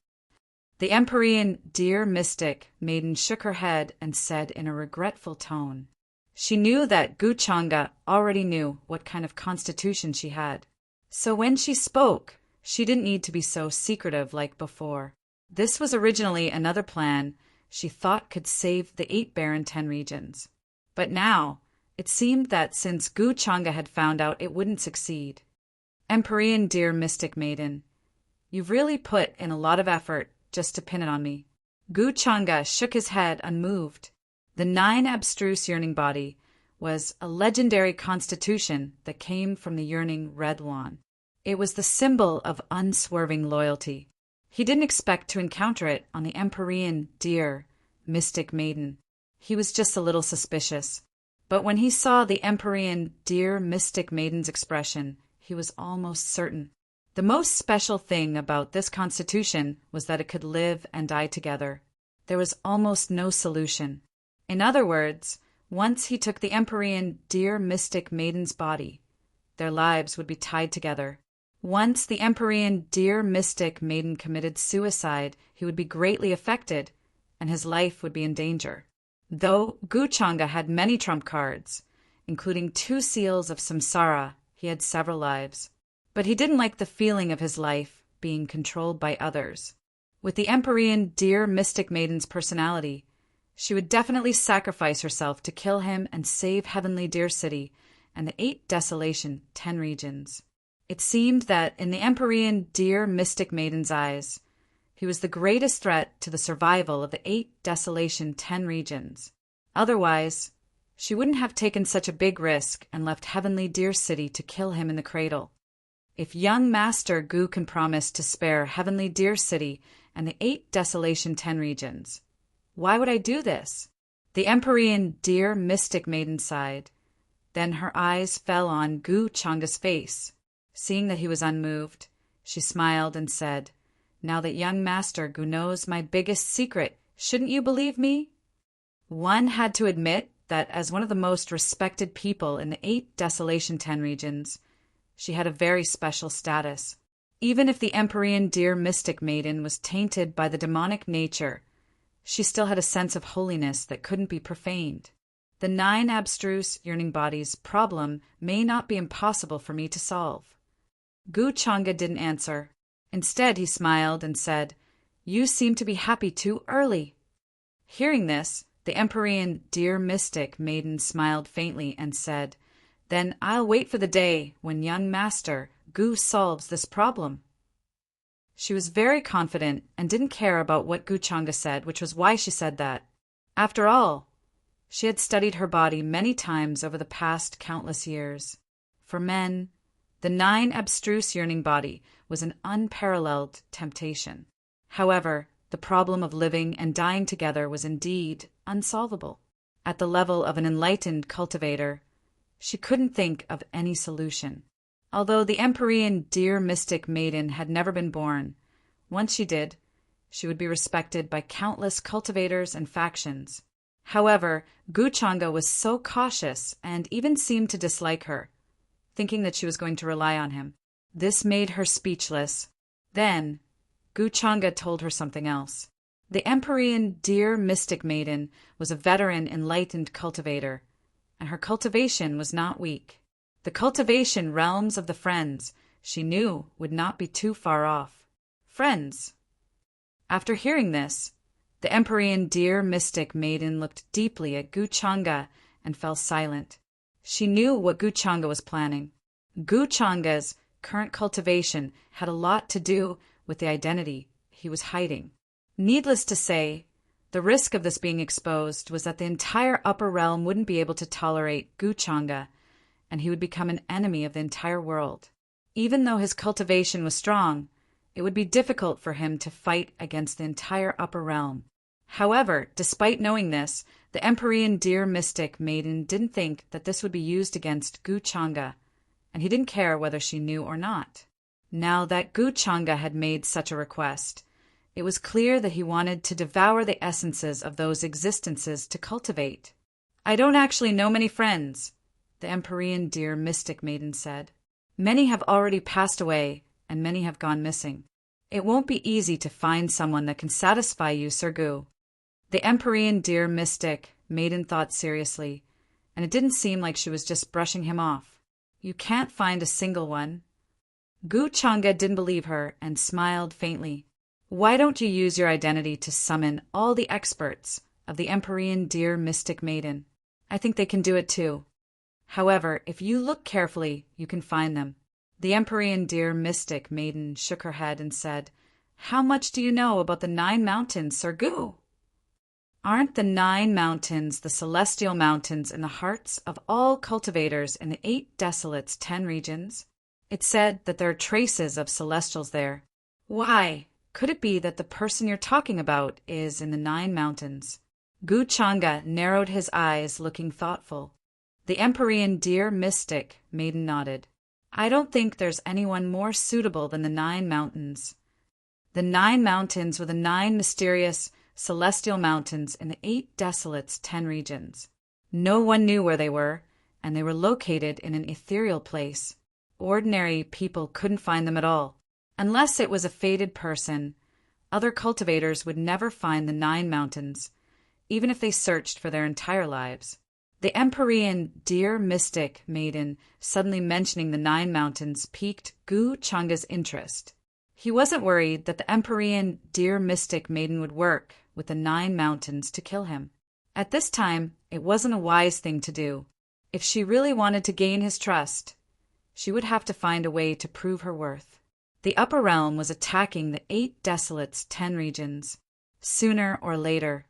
The Empyrean dear mystic maiden shook her head and said in a regretful tone. She knew that Gu Changa already knew what kind of constitution she had. So when she spoke, she didn't need to be so secretive like before. This was originally another plan she thought could save the 8 barren 10 regions. But now, it seemed that since Gu Changa had found out it wouldn't succeed. Empyrean dear mystic maiden, you've really put in a lot of effort just to pin it on me. Gu Changa shook his head unmoved. The 9 abstruse yearning body was a legendary constitution that came from the yearning red one. It was the symbol of unswerving loyalty. He didn't expect to encounter it on the Empyrean dear mystic maiden. He was just a little suspicious. But when he saw the Empyrean dear mystic maiden's expression, he was almost certain. The most special thing about this constitution was that it could live and die together. There was almost no solution. In other words, once he took the Empyrean dear mystic maiden's body, their lives would be tied together. Once the Empyrean dear mystic maiden committed suicide, he would be greatly affected, and his life would be in danger. Though Gu Changa had many trump cards, including 2 seals of samsara, he had several lives. But he didn't like the feeling of his life being controlled by others. With the Empyrean dear mystic maiden's personality, she would definitely sacrifice herself to kill him and save Heavenly Deer City and the 8 desolation 10 regions. It seemed that in the Empyrean dear mystic maiden's eyes, he was the greatest threat to the survival of the 8 desolation 10 regions. Otherwise, she wouldn't have taken such a big risk and left Heavenly Deer City to kill him in the cradle. If young Master Gu can promise to spare Heavenly Deer City and the 8 desolation 10 regions, why would I do this? The Empyrean dear mystic maiden sighed. Then her eyes fell on Gu Changa's face. Seeing that he was unmoved, she smiled and said, "Now that young Master Gu knows my biggest secret, shouldn't you believe me?" One had to admit that as one of the most respected people in the 8 desolation 10 regions, she had a very special status. Even if the Empyrean dear mystic maiden was tainted by the demonic nature, she still had a sense of holiness that couldn't be profaned. The 9 abstruse yearning bodies problem may not be impossible for me to solve. Gu Changa didn't answer. Instead, he smiled and said, "You seem to be happy too early." Hearing this, the Empyrean dear mystic maiden smiled faintly and said, "Then I'll wait for the day when young Master Gu solves this problem." She was very confident and didn't care about what Gu Changa said, which was why she said that. After all, she had studied her body many times over the past countless years. For men, the 9 abstruse yearning body was an unparalleled temptation. However, the problem of living and dying together was indeed unsolvable. At the level of an enlightened cultivator, she couldn't think of any solution. Although the Empyrean dear mystic maiden had never been born, once she did, she would be respected by countless cultivators and factions. However, Gu Changa was so cautious and even seemed to dislike her, thinking that she was going to rely on him. This made her speechless. Then, Gu Changa told her something else. The Empyrean dear mystic maiden was a veteran enlightened cultivator, and her cultivation was not weak. The cultivation realms of the friends she knew would not be too far off. Friends. After hearing this, the Empyrean dear mystic maiden looked deeply at Gu Changa and fell silent. She knew what Gu Changa was planning. Gu Changa's current cultivation had a lot to do with the identity he was hiding. Needless to say, the risk of this being exposed was that the entire upper realm wouldn't be able to tolerate Gu Changa, and he would become an enemy of the entire world. Even though his cultivation was strong, it would be difficult for him to fight against the entire upper realm. However, despite knowing this, the Empyrean deer mystic maiden didn't think that this would be used against Gu Changa, and he didn't care whether she knew or not. Now that Gu Changa had made such a request, it was clear that he wanted to devour the essences of those existences to cultivate. "I don't actually know many friends," the Empyrean deer mystic maiden said. "Many have already passed away, and many have gone missing. It won't be easy to find someone that can satisfy you, Sir Gu." The Empyrean deer mystic maiden thought seriously, and it didn't seem like she was just brushing him off. "You can't find a single one." Gu Changa didn't believe her and smiled faintly. "Why don't you use your identity to summon all the experts of the Empyrean deer mystic maiden? I think they can do it too. However, if you look carefully, you can find them." The Empyrean deer mystic maiden shook her head and said, "How much do you know about the 9 mountains, Sir Gu?" "Aren't the 9 mountains the celestial mountains in the hearts of all cultivators in the 8 desolates 10 regions? It's said that there are traces of celestials there. Why, could it be that the person you're talking about is in the 9 mountains?" Gu Changa narrowed his eyes, looking thoughtful. The Empyrean deer mystic maiden nodded. "I don't think there's anyone more suitable than the 9 mountains. The 9 mountains were the 9 mysterious celestial mountains in the 8 desolates 10 regions. No one knew where they were, and they were located in an ethereal place. Ordinary people couldn't find them at all. Unless it was a fated person, other cultivators would never find the 9 mountains, even if they searched for their entire lives." The Empyrean deer mystic maiden suddenly mentioning the 9 mountains piqued Gu Changa's interest. He wasn't worried that the Empyrean deer mystic maiden would work with the 9 mountains to kill him. At this time, it wasn't a wise thing to do. If she really wanted to gain his trust, she would have to find a way to prove her worth. The upper realm was attacking the 8 desolates 10 regions. Sooner or later,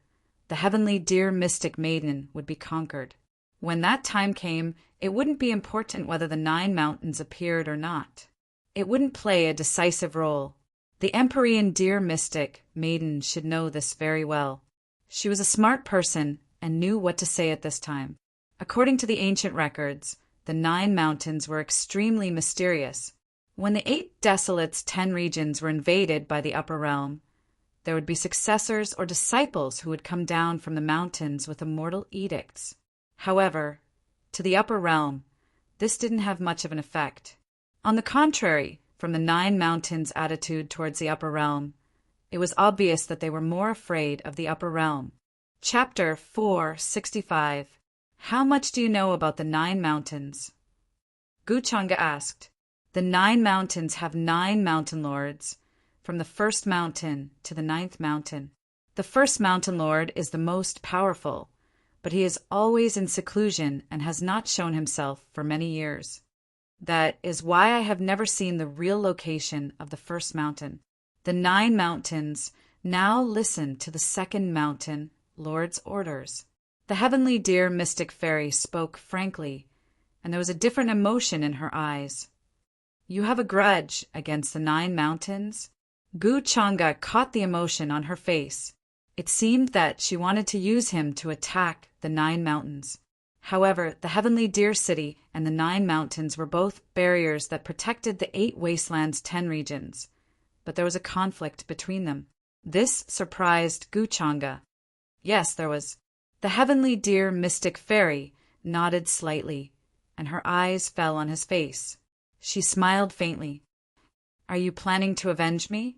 the heavenly deer mystic maiden would be conquered. When that time came, it wouldn't be important whether the 9 mountains appeared or not. It wouldn't play a decisive role. The Empyrean deer mystic maiden should know this very well. She was a smart person and knew what to say at this time. According to the ancient records, the 9 mountains were extremely mysterious. When the 8 desolates 10 regions were invaded by the upper realm, there would be successors or disciples who would come down from the mountains with immortal edicts. However, to the upper realm, this didn't have much of an effect. On the contrary, from the 9 mountains' attitude towards the upper realm, it was obvious that they were more afraid of the upper realm. Chapter 465. How much do you know about the 9 mountains? Gu Changa asked. The 9 mountains have 9 mountain lords, from the 1st mountain to the 9th mountain. The 1st mountain lord is the most powerful, but he is always in seclusion and has not shown himself for many years. That is why I have never seen the real location of the 1st mountain. The 9 mountains now listen to the 2nd mountain lord's orders. The heavenly deer mystic fairy spoke frankly, and there was a different emotion in her eyes. "You have a grudge against the 9 mountains?" Gu Changa caught the emotion on her face. It seemed that she wanted to use him to attack the 9 mountains. However, the heavenly deer city and the 9 mountains were both barriers that protected the 8 wastelands 10 regions, but there was a conflict between them. This surprised Gu Changa. Yes, there was. The heavenly deer mystic fairy nodded slightly, and her eyes fell on his face. She smiled faintly. "Are you planning to avenge me?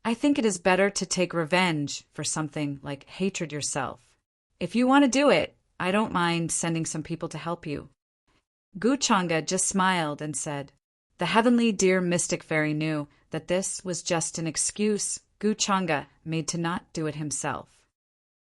I think it is better to take revenge for something like hatred yourself. If you want to do it, I don't mind sending some people to help you." Gu Changa just smiled and said. The heavenly deer mystic fairy knew that this was just an excuse Gu Changa made to not do it himself.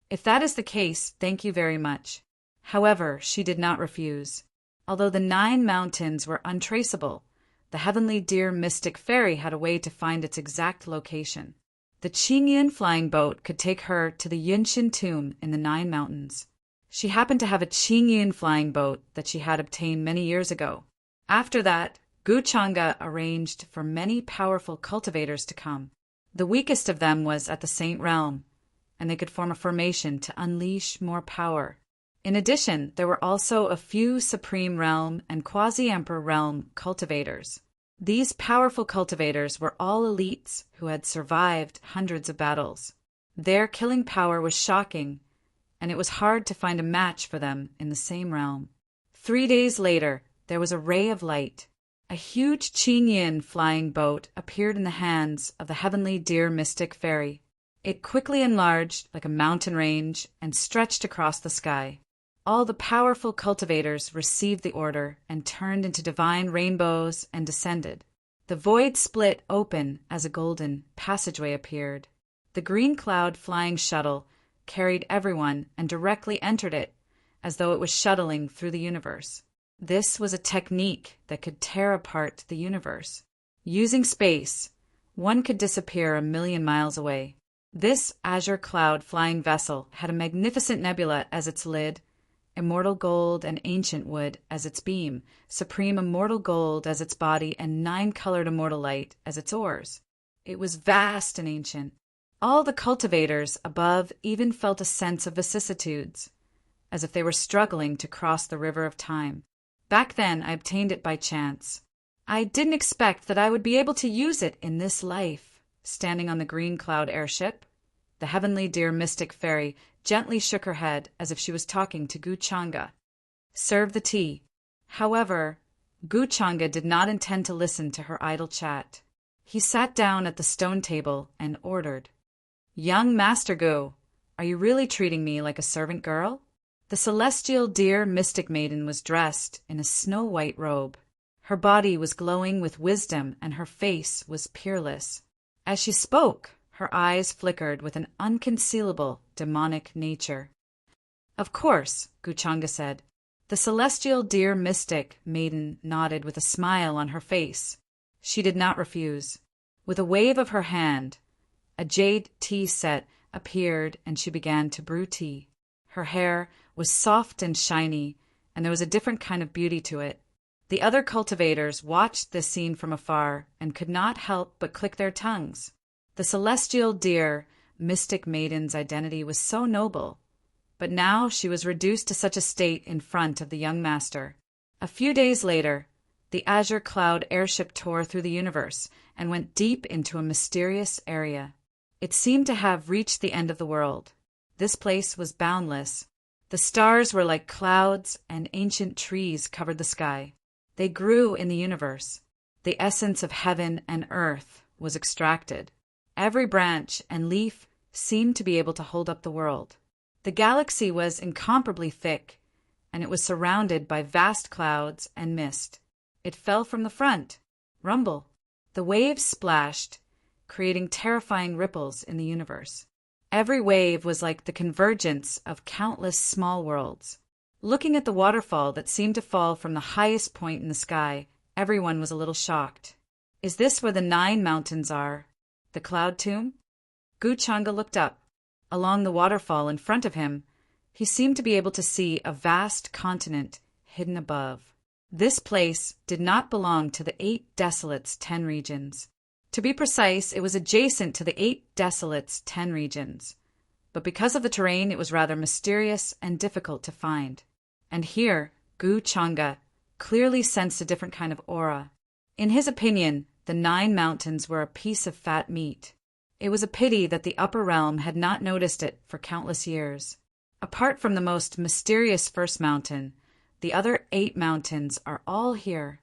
"If that is the case, thank you very much." However, she did not refuse. Although the 9 mountains were untraceable, the heavenly deer mystic fairy had a way to find its exact location. The Qingyun flying boat could take her to the Yunshin tomb in the 9 mountains. She happened to have a Qingyun flying boat that she had obtained many years ago. After that, Gu Changa arranged for many powerful cultivators to come. The weakest of them was at the Saint Realm, and they could form a formation to unleash more power. In addition, there were also a few Supreme Realm and Quasi-Emperor Realm cultivators. These powerful cultivators were all elites who had survived hundreds of battles. Their killing power was shocking, and it was hard to find a match for them in the same realm. 3 days later, there was a ray of light. A huge Qingyin flying boat appeared in the hands of the heavenly deer mystic fairy. It quickly enlarged like a mountain range and stretched across the sky. All the powerful cultivators received the order and turned into divine rainbows and descended. The void split open as a golden passageway appeared. The green cloud flying shuttle carried everyone and directly entered it, as though it was shuttling through the universe. This was a technique that could tear apart the universe. Using space, one could disappear 1,000,000 miles away. This azure cloud flying vessel had a magnificent nebula as its lid, immortal gold and ancient wood as its beam, supreme immortal gold as its body, and 9-colored immortal light as its oars. It was vast and ancient. All the cultivators above even felt a sense of vicissitudes, as if they were struggling to cross the river of time. Back then, I obtained it by chance. I didn't expect that I would be able to use it in this life. Standing on the green cloud airship, the heavenly dear mystic fairy gently shook her head as if she was talking to Gu Changa. Serve the tea. However, Gu Changa did not intend to listen to her idle chat. He sat down at the stone table and ordered, "Young Master Gu, are you really treating me like a servant girl?" The celestial dear mystic maiden was dressed in a snow-white robe. Her body was glowing with wisdom and her face was peerless. As she spoke, her eyes flickered with an unconcealable demonic nature. "Of course," Guchanga said. The celestial dear mystic maiden nodded with a smile on her face. She did not refuse. With a wave of her hand, a jade tea set appeared and she began to brew tea. Her hair was soft and shiny, and there was a different kind of beauty to it. The other cultivators watched this scene from afar and could not help but click their tongues. The celestial dear mystic maiden's identity was so noble, but now she was reduced to such a state in front of the young master. A few days later, the azure cloud airship tore through the universe and went deep into a mysterious area. It seemed to have reached the end of the world. This place was boundless. The stars were like clouds and ancient trees covered the sky. They grew in the universe. The essence of heaven and earth was extracted. Every branch and leaf seemed to be able to hold up the world. The galaxy was incomparably thick, and it was surrounded by vast clouds and mist. It fell from the front. Rumble. The waves splashed, creating terrifying ripples in the universe. Every wave was like the convergence of countless small worlds. Looking at the waterfall that seemed to fall from the highest point in the sky, everyone was a little shocked. "Is this where the 9 mountains are? The Cloud Tomb?" Guchanga looked up. Along the waterfall in front of him, he seemed to be able to see a vast continent hidden above. This place did not belong to the 8 desolates' 10 regions. To be precise, it was adjacent to the 8 desolates' 10 regions. But because of the terrain, it was rather mysterious and difficult to find. And here, Gu Changa clearly sensed a different kind of aura. In his opinion, the 9 mountains were a piece of fat meat. It was a pity that the upper realm had not noticed it for countless years. Apart from the most mysterious first mountain, the other 8 mountains are all here.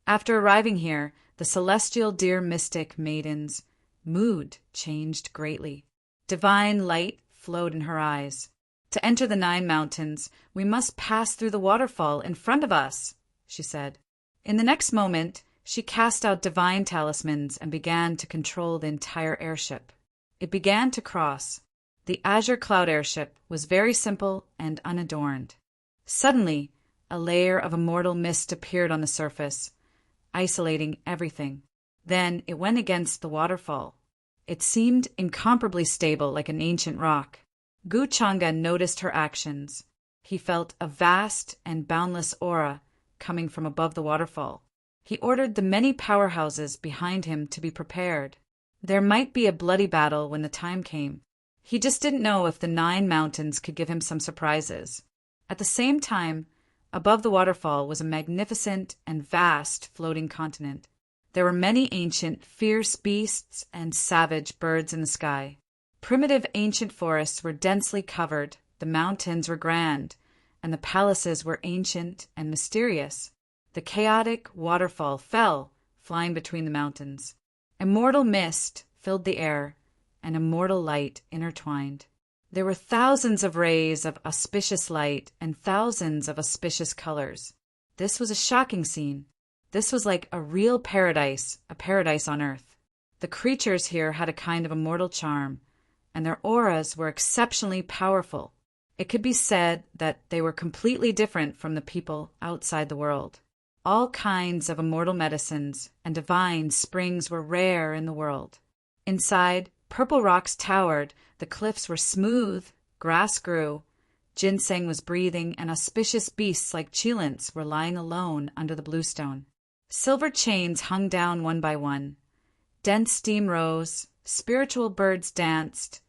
After arriving here, the celestial dear mystic maiden's mood changed greatly. Divine light flowed in her eyes. "To enter the 9 mountains, we must pass through the waterfall in front of us," she said. In the next moment, she cast out divine talismans and began to control the entire airship. It began to cross. The azure cloud airship was very simple and unadorned. Suddenly, a layer of immortal mist appeared on the surface, isolating everything. Then it went against the waterfall. It seemed incomparably stable like an ancient rock. Gu Changa noticed her actions. He felt a vast and boundless aura coming from above the waterfall. He ordered the many powerhouses behind him to be prepared. There might be a bloody battle when the time came. He just didn't know if the 9 mountains could give him some surprises. At the same time, above the waterfall was a magnificent and vast floating continent. There were many ancient, fierce beasts and savage birds in the sky. Primitive ancient forests were densely covered, the mountains were grand, and the palaces were ancient and mysterious. The chaotic waterfall fell, flying between the mountains. Immortal mist filled the air, and immortal light intertwined. There were thousands of rays of auspicious light and thousands of auspicious colors. This was a shocking scene. This was like a real paradise, a paradise on earth. The creatures here had a kind of immortal charm, and their auras were exceptionally powerful. It could be said that they were completely different from the people outside the world. All kinds of immortal medicines and divine springs were rare in the world. Inside, purple rocks towered, the cliffs were smooth, grass grew, ginseng was breathing, and auspicious beasts like cheilants were lying alone under the bluestone. Silver chains hung down one by one. Dense steam rose, spiritual birds danced,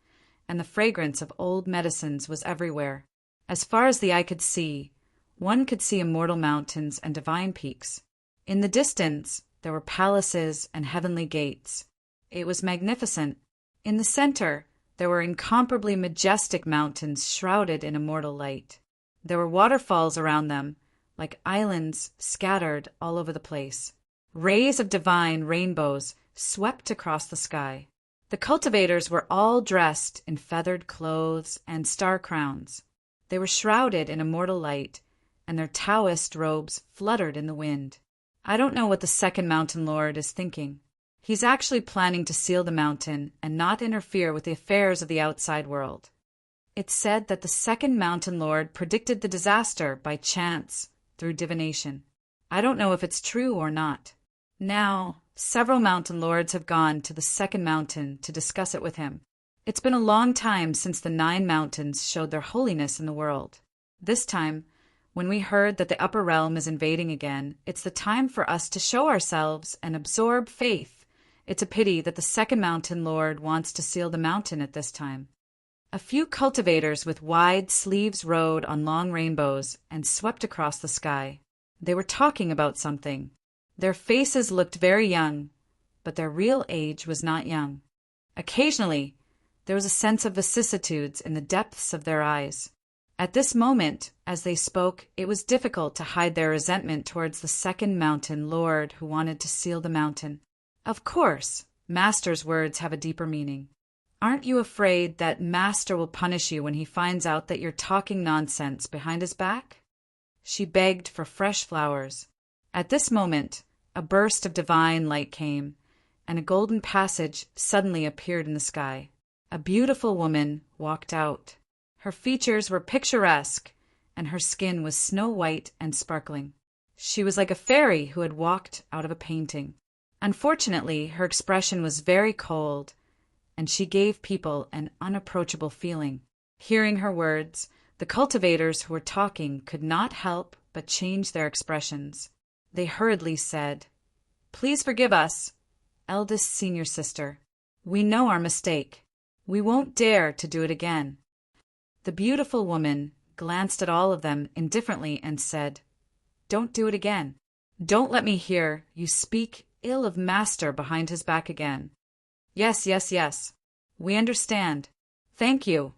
and the fragrance of old medicines was everywhere. As far as the eye could see, one could see immortal mountains and divine peaks. In the distance, there were palaces and heavenly gates. It was magnificent. In the center, there were incomparably majestic mountains shrouded in immortal light. There were waterfalls around them, like islands scattered all over the place. Rays of divine rainbows swept across the sky. The cultivators were all dressed in feathered clothes and star crowns. They were shrouded in immortal light, and their Taoist robes fluttered in the wind. I don't know what the second mountain lord is thinking. He's actually planning to seal the mountain and not interfere with the affairs of the outside world. It's said that the second mountain lord predicted the disaster by chance through divination. I don't know if it's true or not. Now, several mountain lords have gone to the second mountain to discuss it with him. It's been a long time since the 9 mountains showed their holiness in the world. This time, when we heard that the upper realm is invading again, it's the time for us to show ourselves and absorb faith. It's a pity that the second mountain lord wants to seal the mountain at this time. A few cultivators with wide sleeves rode on long rainbows and swept across the sky. They were talking about something. Their faces looked very young, but their real age was not young. Occasionally, there was a sense of vicissitudes in the depths of their eyes. At this moment, as they spoke, it was difficult to hide their resentment towards the second mountain lord who wanted to seal the mountain. Of course, Master's words have a deeper meaning. Aren't you afraid that Master will punish you when he finds out that you're talking nonsense behind his back? She begged for fresh flowers. At this moment, a burst of divine light came, and a golden passage suddenly appeared in the sky. A beautiful woman walked out. Her features were picturesque, and her skin was snow white and sparkling. She was like a fairy who had walked out of a painting. Unfortunately, her expression was very cold, and she gave people an unapproachable feeling. Hearing her words, the cultivators who were talking could not help but change their expressions. They hurriedly said, "Please forgive us, eldest senior sister. We know our mistake. We won't dare to do it again." The beautiful woman glanced at all of them indifferently and said, "Don't do it again. Don't let me hear you speak ill of Master behind his back again." "Yes, yes, yes. We understand. Thank you,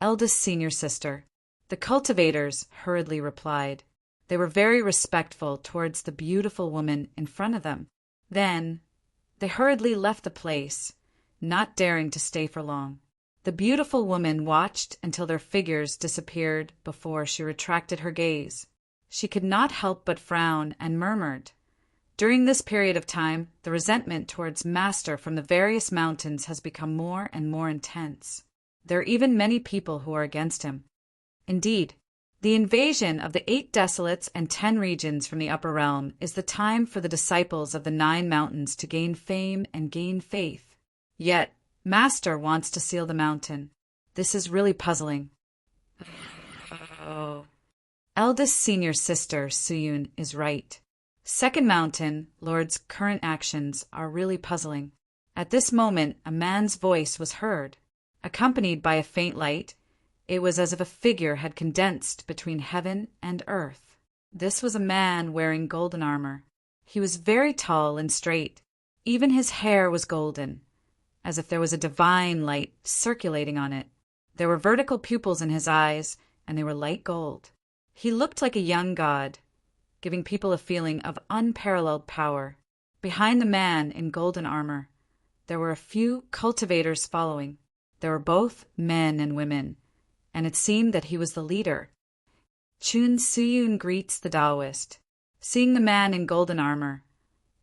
eldest senior sister," the cultivators hurriedly replied. They were very respectful towards the beautiful woman in front of them. Then they hurriedly left the place, not daring to stay for long. The beautiful woman watched until their figures disappeared before she retracted her gaze. She could not help but frown and murmured, "During this period of time, the resentment towards Master from the various mountains has become more and more intense. There are even many people who are against him. Indeed, the invasion of the 8 desolates and 10 regions from the upper realm is the time for the disciples of the 9 mountains to gain fame and gain faith. Yet, Master wants to seal the mountain. This is really puzzling." Oh. Eldest senior sister Suyun is right. Second mountain lord's current actions are really puzzling. At this moment, a man's voice was heard. Accompanied by a faint light, it was as if a figure had condensed between heaven and earth. This was a man wearing golden armor. He was very tall and straight. Even his hair was golden, as if there was a divine light circulating on it. There were vertical pupils in his eyes, and they were light gold. He looked like a young god, giving people a feeling of unparalleled power. Behind the man in golden armor, there were a few cultivators following. There were both men and women, and it seemed that he was the leader. Chun Suyun greets the Taoist. Seeing the man in golden armor,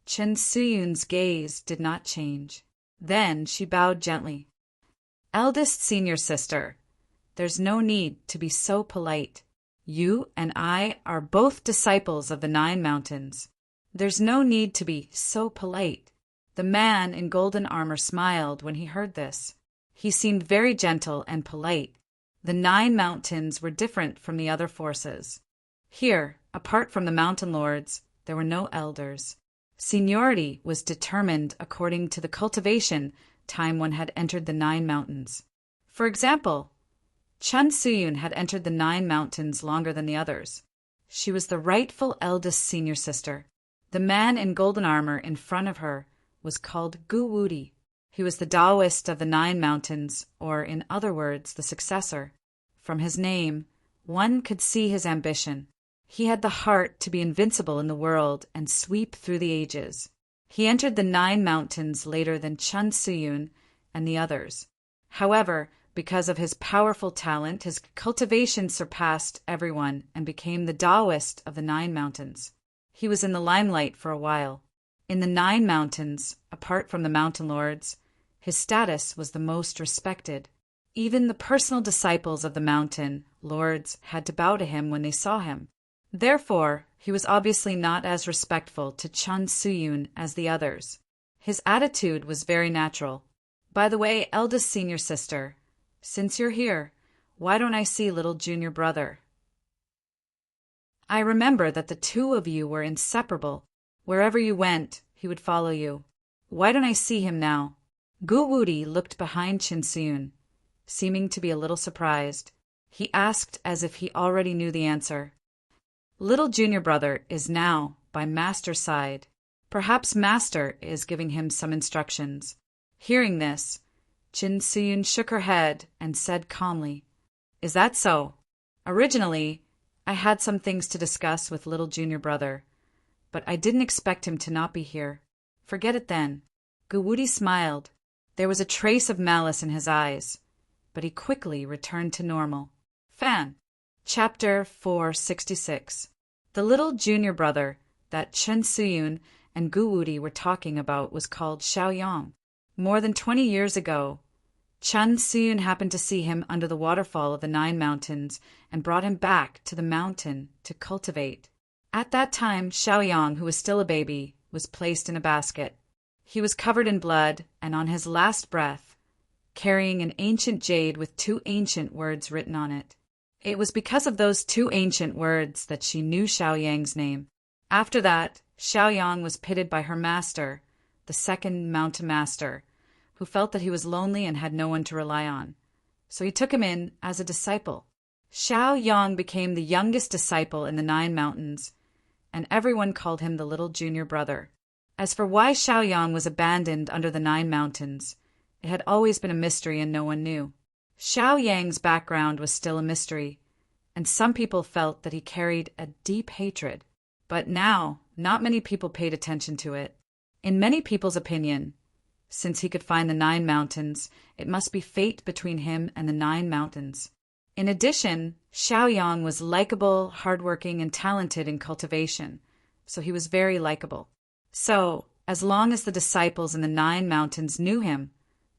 Chun Suyun's gaze did not change. Then she bowed gently. Eldest senior sister, there's no need to be so polite. You and I are both disciples of the 9 mountains. There's no need to be so polite. The man in golden armor smiled when he heard this. He seemed very gentle and polite. The 9 mountains were different from the other forces. Here, apart from the mountain lords, there were no elders. Seniority was determined according to the cultivation time one had entered the 9 mountains. For example, Chun Suyun had entered the 9 mountains longer than the others. She was the rightful eldest senior sister. The man in golden armor in front of her was called Gu Wudi. He was the Taoist of the 9 mountains, or in other words, the successor. From his name, one could see his ambition. He had the heart to be invincible in the world and sweep through the ages. He entered the 9 mountains later than Chun Suyun and the others. However, because of his powerful talent, his cultivation surpassed everyone and became the Taoist of the 9 mountains. He was in the limelight for a while. In the 9 mountains, apart from the mountain lords, his status was the most respected. Even the personal disciples of the mountain lords had to bow to him when they saw him. Therefore, he was obviously not as respectful to Chun Suyun as the others. His attitude was very natural. By the way, eldest senior sister, since you're here, why don't I see little junior brother? I remember that the 2 of you were inseparable. Wherever you went, he would follow you. Why don't I see him now? Gu Wudi looked behind Chun Suyun, seeming to be a little surprised. He asked as if he already knew the answer. Little junior brother is now by Master's side. Perhaps Master is giving him some instructions. Hearing this, Chun Suyun shook her head and said calmly, Is that so? Originally, I had some things to discuss with little junior brother, but I didn't expect him to not be here. Forget it then. Gu Wudi smiled. There was a trace of malice in his eyes, but he quickly returned to normal. Fan. Chapter 466. The little junior brother that Chun Suyun and Gu Wudi were talking about was called Xiaoyang. More than 20 years ago, Chun Suyun happened to see him under the waterfall of the 9 mountains and brought him back to the mountain to cultivate. At that time, Xiaoyang, who was still a baby, was placed in a basket. He was covered in blood and on his last breath, carrying an ancient jade with 2 ancient words written on it. It was because of those 2 ancient words that she knew Xiaoyang's name. After that, Xiaoyang was pitied by her master, the 2nd mountain master, who felt that he was lonely and had no one to rely on. So he took him in as a disciple. Xiaoyang became the youngest disciple in the 9 mountains, and everyone called him the little junior brother. As for why Xiaoyang was abandoned under the 9 mountains, it had always been a mystery and no one knew. Xiaoyang's background was still a mystery, and some people felt that he carried a deep hatred. But now, not many people paid attention to it. In many people's opinion, since he could find the 9 mountains, it must be fate between him and the 9 mountains. In addition, Xiaoyang was likable, hardworking, and talented in cultivation, so he was very likable. So, as long as the disciples in the 9 mountains knew him,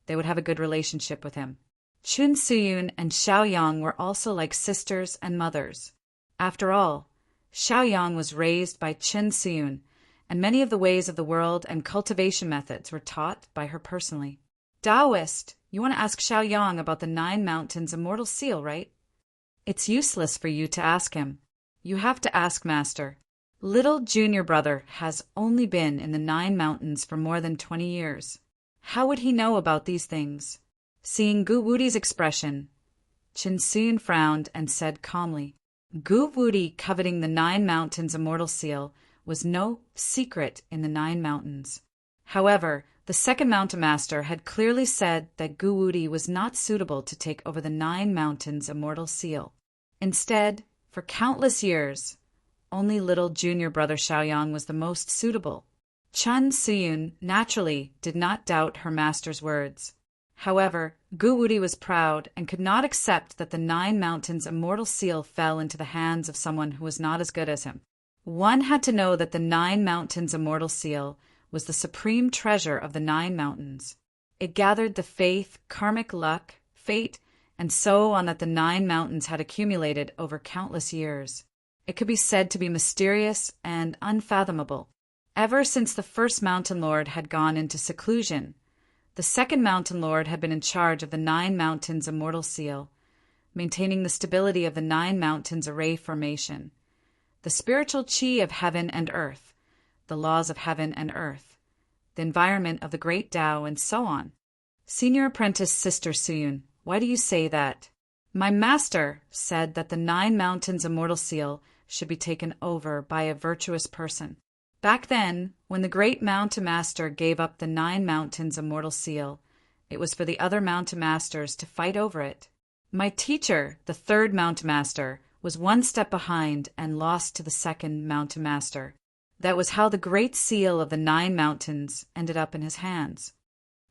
they would have a good relationship with him. Chun Suyun and Xiaoyang were also like sisters and mothers. After all, Xiaoyang was raised by Chun Suyun, and many of the ways of the world and cultivation methods were taught by her personally. Taoist, you want to ask Xiaoyang about the 9 mountains' immortal seal, right? It's useless for you to ask him. You have to ask Master. Little junior brother has only been in the 9 mountains for more than 20 years. How would he know about these things? Seeing Gu Wudi's expression, Qin Suyun frowned and said calmly, Gu Wudi coveting the 9 mountains immortal seal was no secret in the 9 mountains. However, the second mountain master had clearly said that Gu Wudi was not suitable to take over the 9 mountains immortal seal. Instead, for countless years, only little junior brother Xiaoyang was the most suitable. Qin Suyun naturally did not doubt her master's words. However, Gu Wudi was proud and could not accept that the 9 mountains immortal seal fell into the hands of someone who was not as good as him. One had to know that the 9 mountains immortal seal was the supreme treasure of the 9 mountains. It gathered the faith, karmic luck, fate, and so on that the 9 mountains had accumulated over countless years. It could be said to be mysterious and unfathomable. Ever since the first mountain lord had gone into seclusion, the second mountain lord had been in charge of the 9 mountains immortal seal, maintaining the stability of the 9 mountains array formation, the spiritual chi of heaven and earth, the laws of heaven and earth, the environment of the great Tao, and so on. Senior apprentice Sister Suyun, why do you say that? My master said that the 9 mountains immortal seal should be taken over by a virtuous person. Back then, when the great mountain master gave up the 9 mountains immortal seal, it was for the other mountain masters to fight over it. My teacher, the third mountain master, was 1 step behind and lost to the second mountain master. That was how the great seal of the 9 mountains ended up in his hands.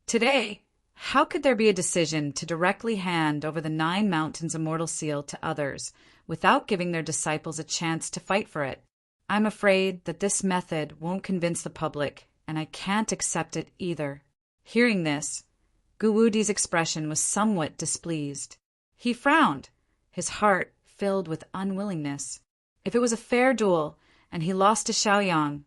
Today, how could there be a decision to directly hand over the 9 mountains immortal seal to others without giving their disciples a chance to fight for it? I'm afraid that this method won't convince the public, and I can't accept it either. Hearing this, Gu Wudi's expression was somewhat displeased. He frowned, his heart filled with unwillingness. If it was a fair duel, and he lost to Xiaoyang,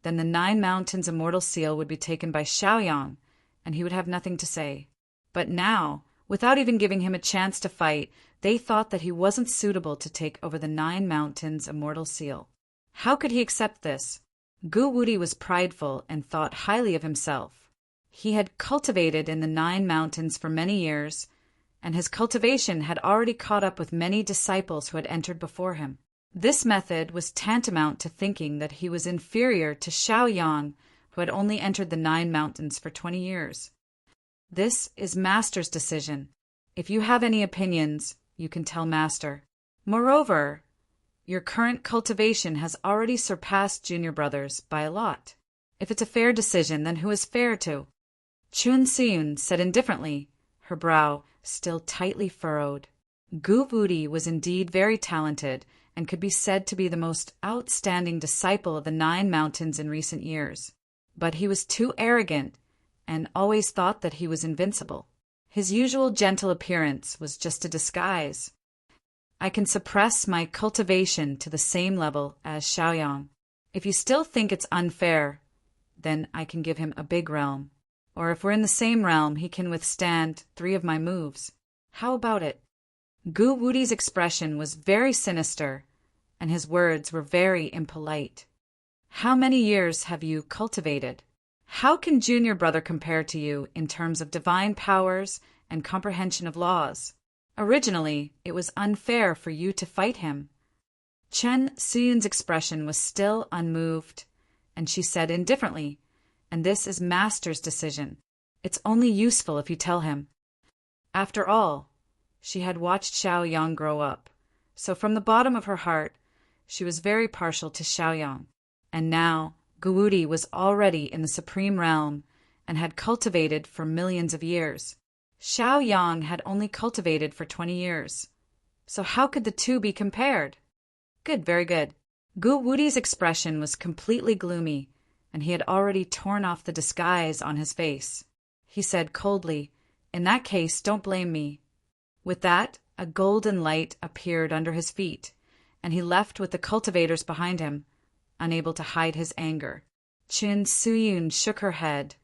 then the 9 mountains immortal seal would be taken by Xiaoyang, and he would have nothing to say. But now, without even giving him a chance to fight, they thought that he wasn't suitable to take over the 9 mountains immortal seal. How could he accept this? Gu Wudi was prideful and thought highly of himself. He had cultivated in the 9 mountains for many years, and his cultivation had already caught up with many disciples who had entered before him. This method was tantamount to thinking that he was inferior to Xiaoyang, who had only entered the 9 mountains for 20 years. This is Master's decision. If you have any opinions, you can tell Master. Moreover, your current cultivation has already surpassed junior brothers by a lot. If it's a fair decision, then who is fair to? Qin Suyun said indifferently, her brow still tightly furrowed. Gu Wudi was indeed very talented and could be said to be the most outstanding disciple of the 9 mountains in recent years. But he was too arrogant and always thought that he was invincible. His usual gentle appearance was just a disguise. I can suppress my cultivation to the same level as Xiaoyang. If you still think it's unfair, then I can give him a big realm. Or if we're in the same realm, he can withstand 3 of my moves. How about it? Gu Wudi's expression was very sinister, and his words were very impolite. How many years have you cultivated? How can junior brother compare to you in terms of divine powers and comprehension of laws? Originally, it was unfair for you to fight him. Qin Suyun's expression was still unmoved, and she said indifferently, and this is Master's decision. It's only useful if you tell him. After all, she had watched Xiaoyang grow up, so from the bottom of her heart, she was very partial to Xiaoyang. And now, Gu Wudi was already in the supreme realm and had cultivated for millions of years. Xiaoyang had only cultivated for 20 years. So how could the two be compared? Good, very good. Gu Wudi's expression was completely gloomy, and he had already torn off the disguise on his face. He said coldly, "In that case, don't blame me." With that, a golden light appeared under his feet, and he left with the cultivators behind him, unable to hide his anger. Qin Suyun shook her head,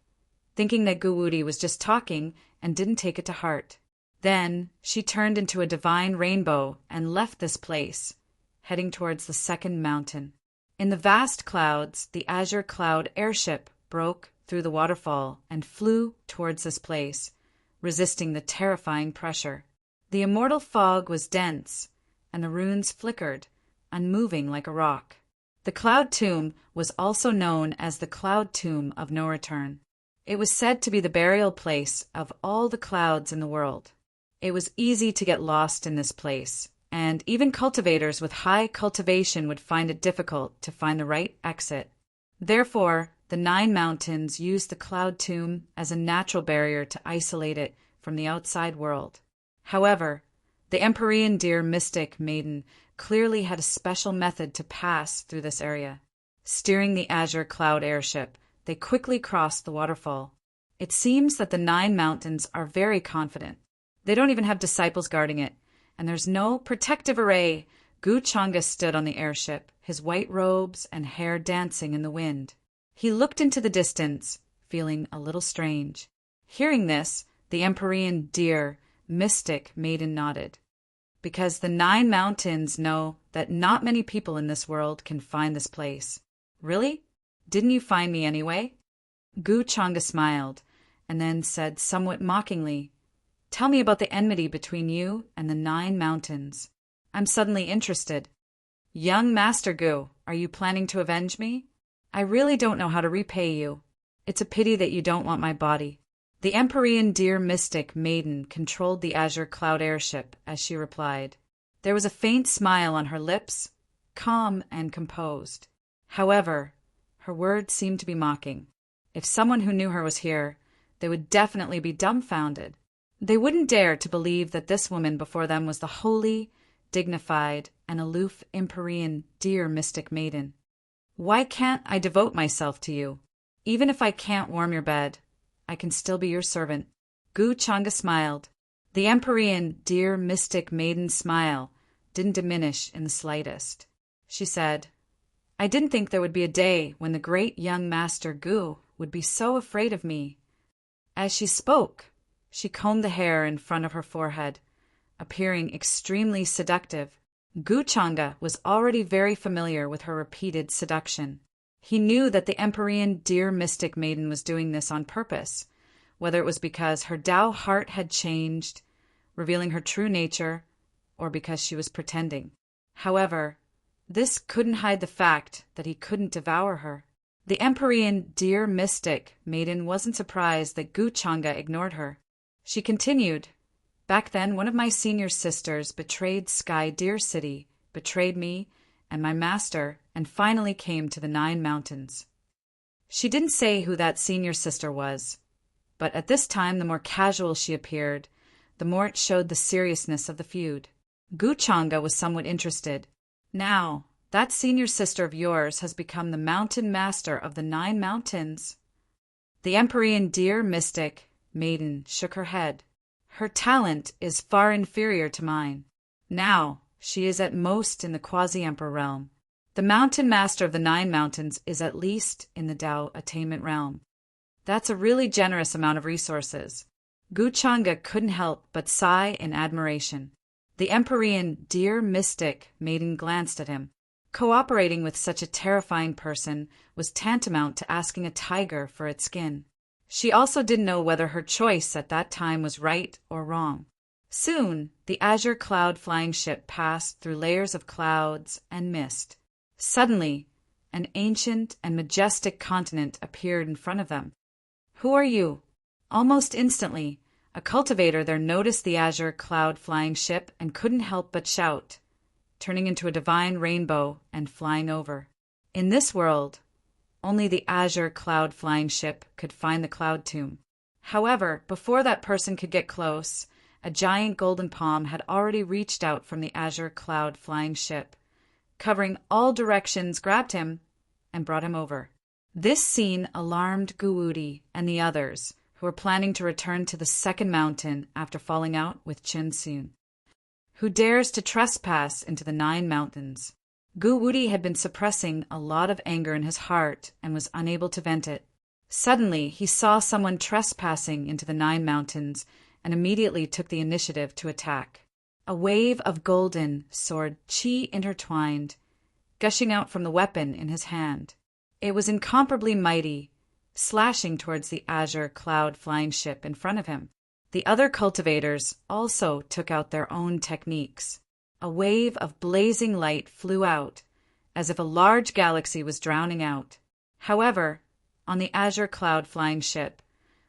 thinking that Gu Wudi was just talking and didn't take it to heart. Then she turned into a divine rainbow and left this place, heading towards the second mountain. In the vast clouds, the azure cloud airship broke through the waterfall and flew towards this place, resisting the terrifying pressure. The immortal fog was dense, and the runes flickered, unmoving like a rock. The Cloud Tomb was also known as the Cloud Tomb of No Return. It was said to be the burial place of all the clouds in the world. It was easy to get lost in this place, and even cultivators with high cultivation would find it difficult to find the right exit. Therefore, the 9 mountains used the Cloud Tomb as a natural barrier to isolate it from the outside world. However, the Empyrean deer mystic maiden clearly had a special method to pass through this area. Steering the azure cloud airship, they quickly crossed the waterfall. It seems that the 9 mountains are very confident. They don't even have disciples guarding it, and there's no protective array. Gu Changa stood on the airship, his white robes and hair dancing in the wind. He looked into the distance, feeling a little strange. Hearing this, the Empyrean deer mystic maiden nodded. Because the 9 mountains know that not many people in this world can find this place. Really? Didn't you find me anyway? Gu Changa smiled, and then said somewhat mockingly, "Tell me about the enmity between you and the 9 mountains. I'm suddenly interested. Young Master Gu, are you planning to avenge me? I really don't know how to repay you. It's a pity that you don't want my body." The Empyrean deer mystic maiden controlled the azure cloud airship as she replied. There was a faint smile on her lips, calm and composed. However, her words seemed to be mocking. If someone who knew her was here, they would definitely be dumbfounded. They wouldn't dare to believe that this woman before them was the holy, dignified, and aloof Empyrean deer mystic maiden. "Why can't I devote myself to you? Even if I can't warm your bed, I can still be your servant." Gu Changa smiled. The Empyrean deer mystic maiden's smile didn't diminish in the slightest. She said, "I didn't think there would be a day when the great young Master Gu would be so afraid of me." As she spoke, she combed the hair in front of her forehead, appearing extremely seductive. Gu Changa was already very familiar with her repeated seduction. He knew that the Empyrean deer mystic maiden was doing this on purpose, whether it was because her Tao heart had changed, revealing her true nature, or because she was pretending. However, this couldn't hide the fact that he couldn't devour her. The Empyrean deer mystic maiden wasn't surprised that Gu Changa ignored her. She continued, "Back then, one of my senior sisters betrayed Sky Deer City, betrayed me and my master, and finally came to the 9 mountains." She didn't say who that senior sister was, but at this time the more casual she appeared, the more it showed the seriousness of the feud. Gu Changa was somewhat interested. "Now, that senior sister of yours has become the mountain master of the 9 mountains?" The Empyrean deer mystic maiden shook her head. "Her talent is far inferior to mine. Now, she is at most in the quasi-emperor realm. The mountain master of the 9 mountains is at least in the Tao attainment realm. That's a really generous amount of resources." Gu Changa couldn't help but sigh in admiration. The Empyrean deer mystic maiden glanced at him. Cooperating with such a terrifying person was tantamount to asking a tiger for its skin. She also didn't know whether her choice at that time was right or wrong. Soon, the azure cloud flying ship passed through layers of clouds and mist. Suddenly, an ancient and majestic continent appeared in front of them. "Who are you?" Almost instantly, a cultivator there noticed the azure cloud flying ship and couldn't help but shout, turning into a divine rainbow and flying over. In this world, only the azure cloud flying ship could find the Cloud Tomb. However, before that person could get close, a giant golden palm had already reached out from the azure cloud flying ship, covering all directions, grabbed him, and brought him over. This scene alarmed Guwudi and the others, who were planning to return to the 2nd mountain after falling out with Chin Soon. Who dares to trespass into the 9 mountains? Guwudi had been suppressing a lot of anger in his heart and was unable to vent it. Suddenly, he saw someone trespassing into the 9 mountains and immediately took the initiative to attack. A wave of golden sword chi intertwined, gushing out from the weapon in his hand. It was incomparably mighty, slashing towards the azure cloud flying ship in front of him. The other cultivators also took out their own techniques. A wave of blazing light flew out, as if a large galaxy was drowning out. However, on the azure cloud flying ship,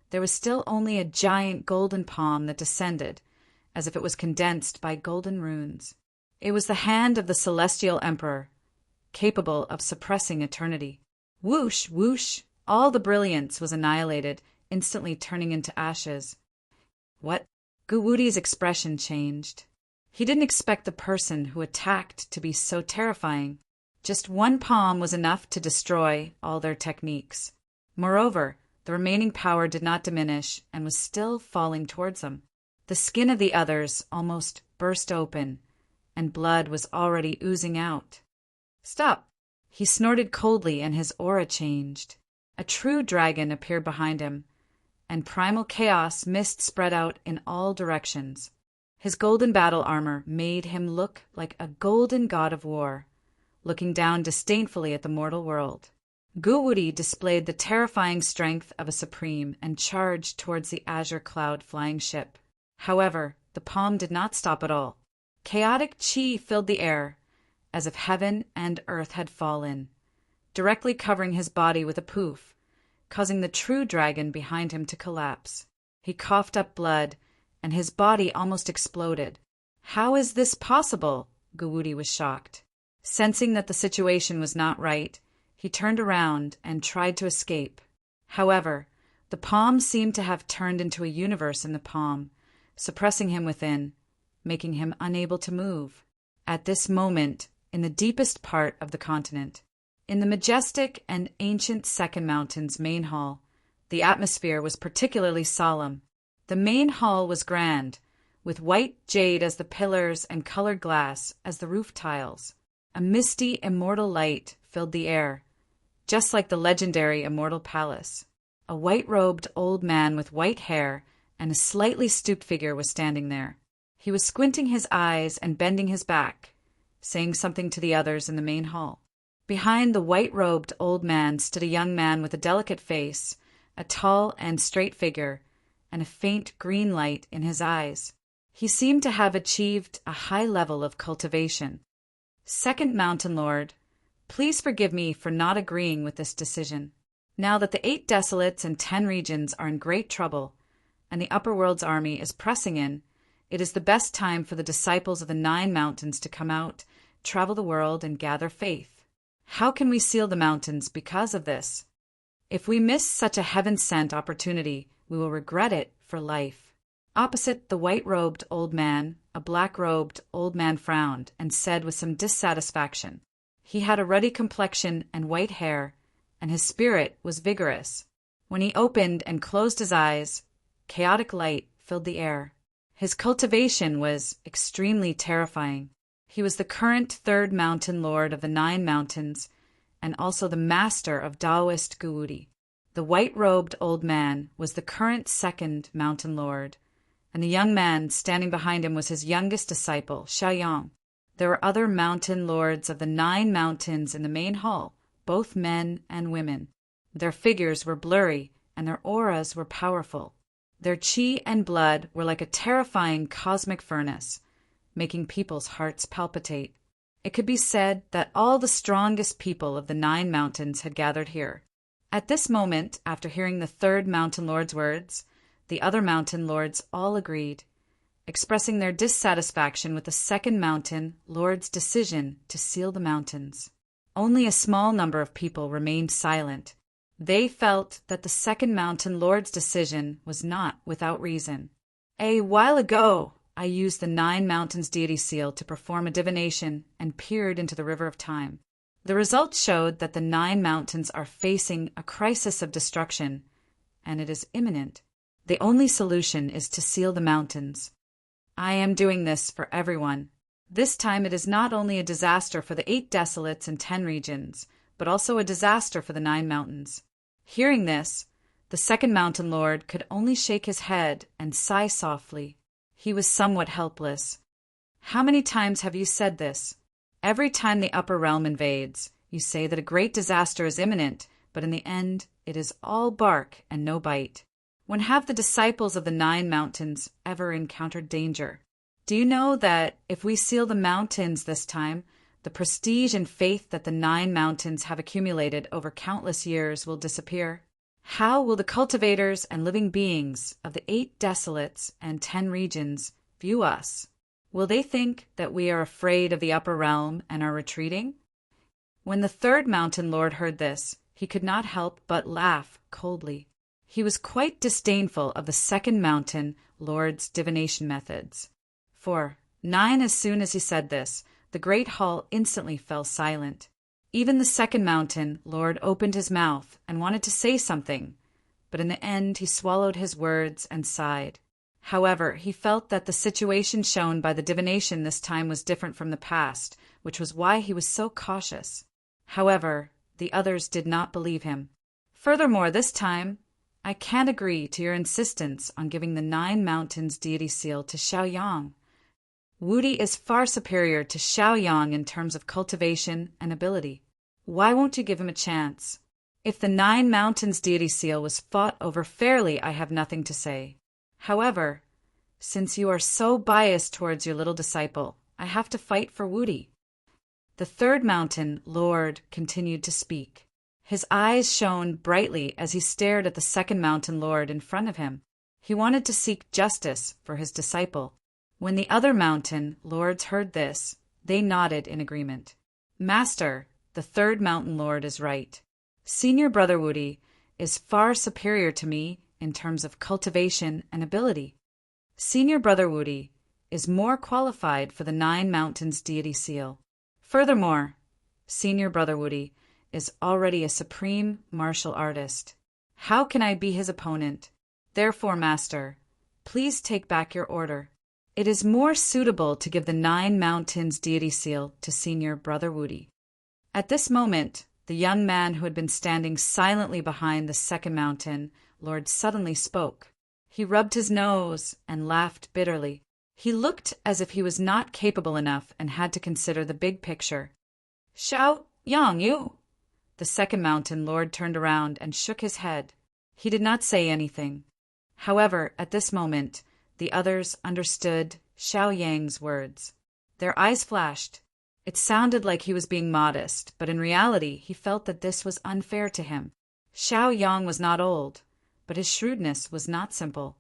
there was still only a giant golden palm that descended, as if it was condensed by golden runes. It was the hand of the celestial emperor, capable of suppressing eternity. Whoosh, whoosh, all the brilliance was annihilated, instantly turning into ashes. What? Guwudi's expression changed. He didn't expect the person who attacked to be so terrifying. Just one palm was enough to destroy all their techniques. Moreover, the remaining power did not diminish and was still falling towards them. The skin of the others almost burst open, and blood was already oozing out. Stop! He snorted coldly and his aura changed. A true dragon appeared behind him, and primal chaos mist spread out in all directions. His golden battle armor made him look like a golden god of war, looking down disdainfully at the mortal world. Guwudi displayed the terrifying strength of a supreme and charged towards the azure cloud flying ship. However, the palm did not stop at all. Chaotic chi filled the air, as if heaven and earth had fallen, directly covering his body with a poof, causing the true dragon behind him to collapse. He coughed up blood, and his body almost exploded. How is this possible? Guwudi was shocked. Sensing that the situation was not right, he turned around and tried to escape. However, the palm seemed to have turned into a universe in the palm, suppressing him within, making him unable to move. At this moment, in the deepest part of the continent, in the majestic and ancient Second Mountain's main hall, the atmosphere was particularly solemn. The main hall was grand, with white jade as the pillars and colored glass as the roof tiles. A misty, immortal light filled the air, just like the legendary Immortal Palace. A white-robed old man with white hair and a slightly stooped figure was standing there. He was squinting his eyes and bending his back, saying something to the others in the main hall. Behind the white-robed old man stood a young man with a delicate face, a tall and straight figure, and a faint green light in his eyes. He seemed to have achieved a high level of cultivation. Second Mountain Lord, please forgive me for not agreeing with this decision. Now that the 8 desolates and 10 regions are in great trouble, and the Upper World's army is pressing in, it is the best time for the disciples of the 9 mountains to come out, travel the world, and gather faith. How can we seal the mountains because of this? If we miss such a heaven-sent opportunity, we will regret it for life. Opposite the white-robed old man, a black-robed old man frowned and said with some dissatisfaction. He had a ruddy complexion and white hair, and his spirit was vigorous. When he opened and closed his eyes, chaotic light filled the air. His cultivation was extremely terrifying. He was the current 3rd Mountain Lord of the 9 mountains, and also the master of Taoist Guwudi. The white-robed old man was the current 2nd Mountain Lord, and the young man standing behind him was his youngest disciple, Xiaoyang. There were other mountain lords of the 9 mountains in the main hall, both men and women. Their figures were blurry, and their auras were powerful. Their chi and blood were like a terrifying cosmic furnace, making people's hearts palpitate. It could be said that all the strongest people of the 9 mountains had gathered here. At this moment, after hearing the 3rd Mountain Lord's words, the other mountain lords all agreed, expressing their dissatisfaction with the 2nd Mountain Lord's decision to seal the mountains. Only a small number of people remained silent. They felt that the 2nd Mountain Lord's decision was not without reason. A while ago, I used the 9 mountains deity seal to perform a divination and peered into the river of time. The results showed that the 9 mountains are facing a crisis of destruction, and it is imminent. The only solution is to seal the mountains. I am doing this for everyone. This time it is not only a disaster for the 8 desolates and 10 regions, but also a disaster for the 9 mountains. Hearing this, the 2nd Mountain Lord could only shake his head and sigh softly. He was somewhat helpless. How many times have you said this? Every time the upper realm invades, you say that a great disaster is imminent, but in the end, it is all bark and no bite. When have the disciples of the 9 mountains ever encountered danger? Do you know that if we seal the mountains this time, the prestige and faith that the 9 mountains have accumulated over countless years will disappear? How will the cultivators and living beings of the 8 desolates and 10 regions view us? Will they think that we are afraid of the upper realm and are retreating? When the 3rd mountain lord heard this, he could not help but laugh coldly. He was quite disdainful of the 2nd mountain lord's divination methods. For 9, as soon as he said this, the great hall instantly fell silent. Even the 2nd mountain lord opened his mouth and wanted to say something, but in the end he swallowed his words and sighed. However, he felt that the situation shown by the divination this time was different from the past, which was why he was so cautious. However, the others did not believe him. Furthermore, this time, I can't agree to your insistence on giving the 9 mountains deity seal to Xiaoyang. Wudi is far superior to Xiaoyang in terms of cultivation and ability. Why won't you give him a chance? If the 9 mountains deity seal was fought over fairly, I have nothing to say. However, since you are so biased towards your little disciple, I have to fight for Wudi. The 3rd mountain lord continued to speak. His eyes shone brightly as he stared at the 2nd mountain lord in front of him. He wanted to seek justice for his disciple. When the other mountain lords heard this, they nodded in agreement. Master, the 3rd mountain lord is right. Senior brother Wudi is far superior to me in terms of cultivation and ability. Senior brother Wudi is more qualified for the 9 mountains deity seal. Furthermore, senior brother Wudi is already a supreme martial artist. How can I be his opponent? Therefore, master, please take back your order. It is more suitable to give the 9 mountains deity seal to senior brother Wudi. At this moment, the young man who had been standing silently behind the 2nd mountain lord suddenly spoke. He rubbed his nose and laughed bitterly. He looked as if he was not capable enough and had to consider the big picture. Xiaoyang, you! The 2nd mountain lord turned around and shook his head. He did not say anything. However, at this moment, the others understood Xiaoyang's words. Their eyes flashed. It sounded like he was being modest, but in reality he felt that this was unfair to him. Xiaoyang was not old, but his shrewdness was not simple.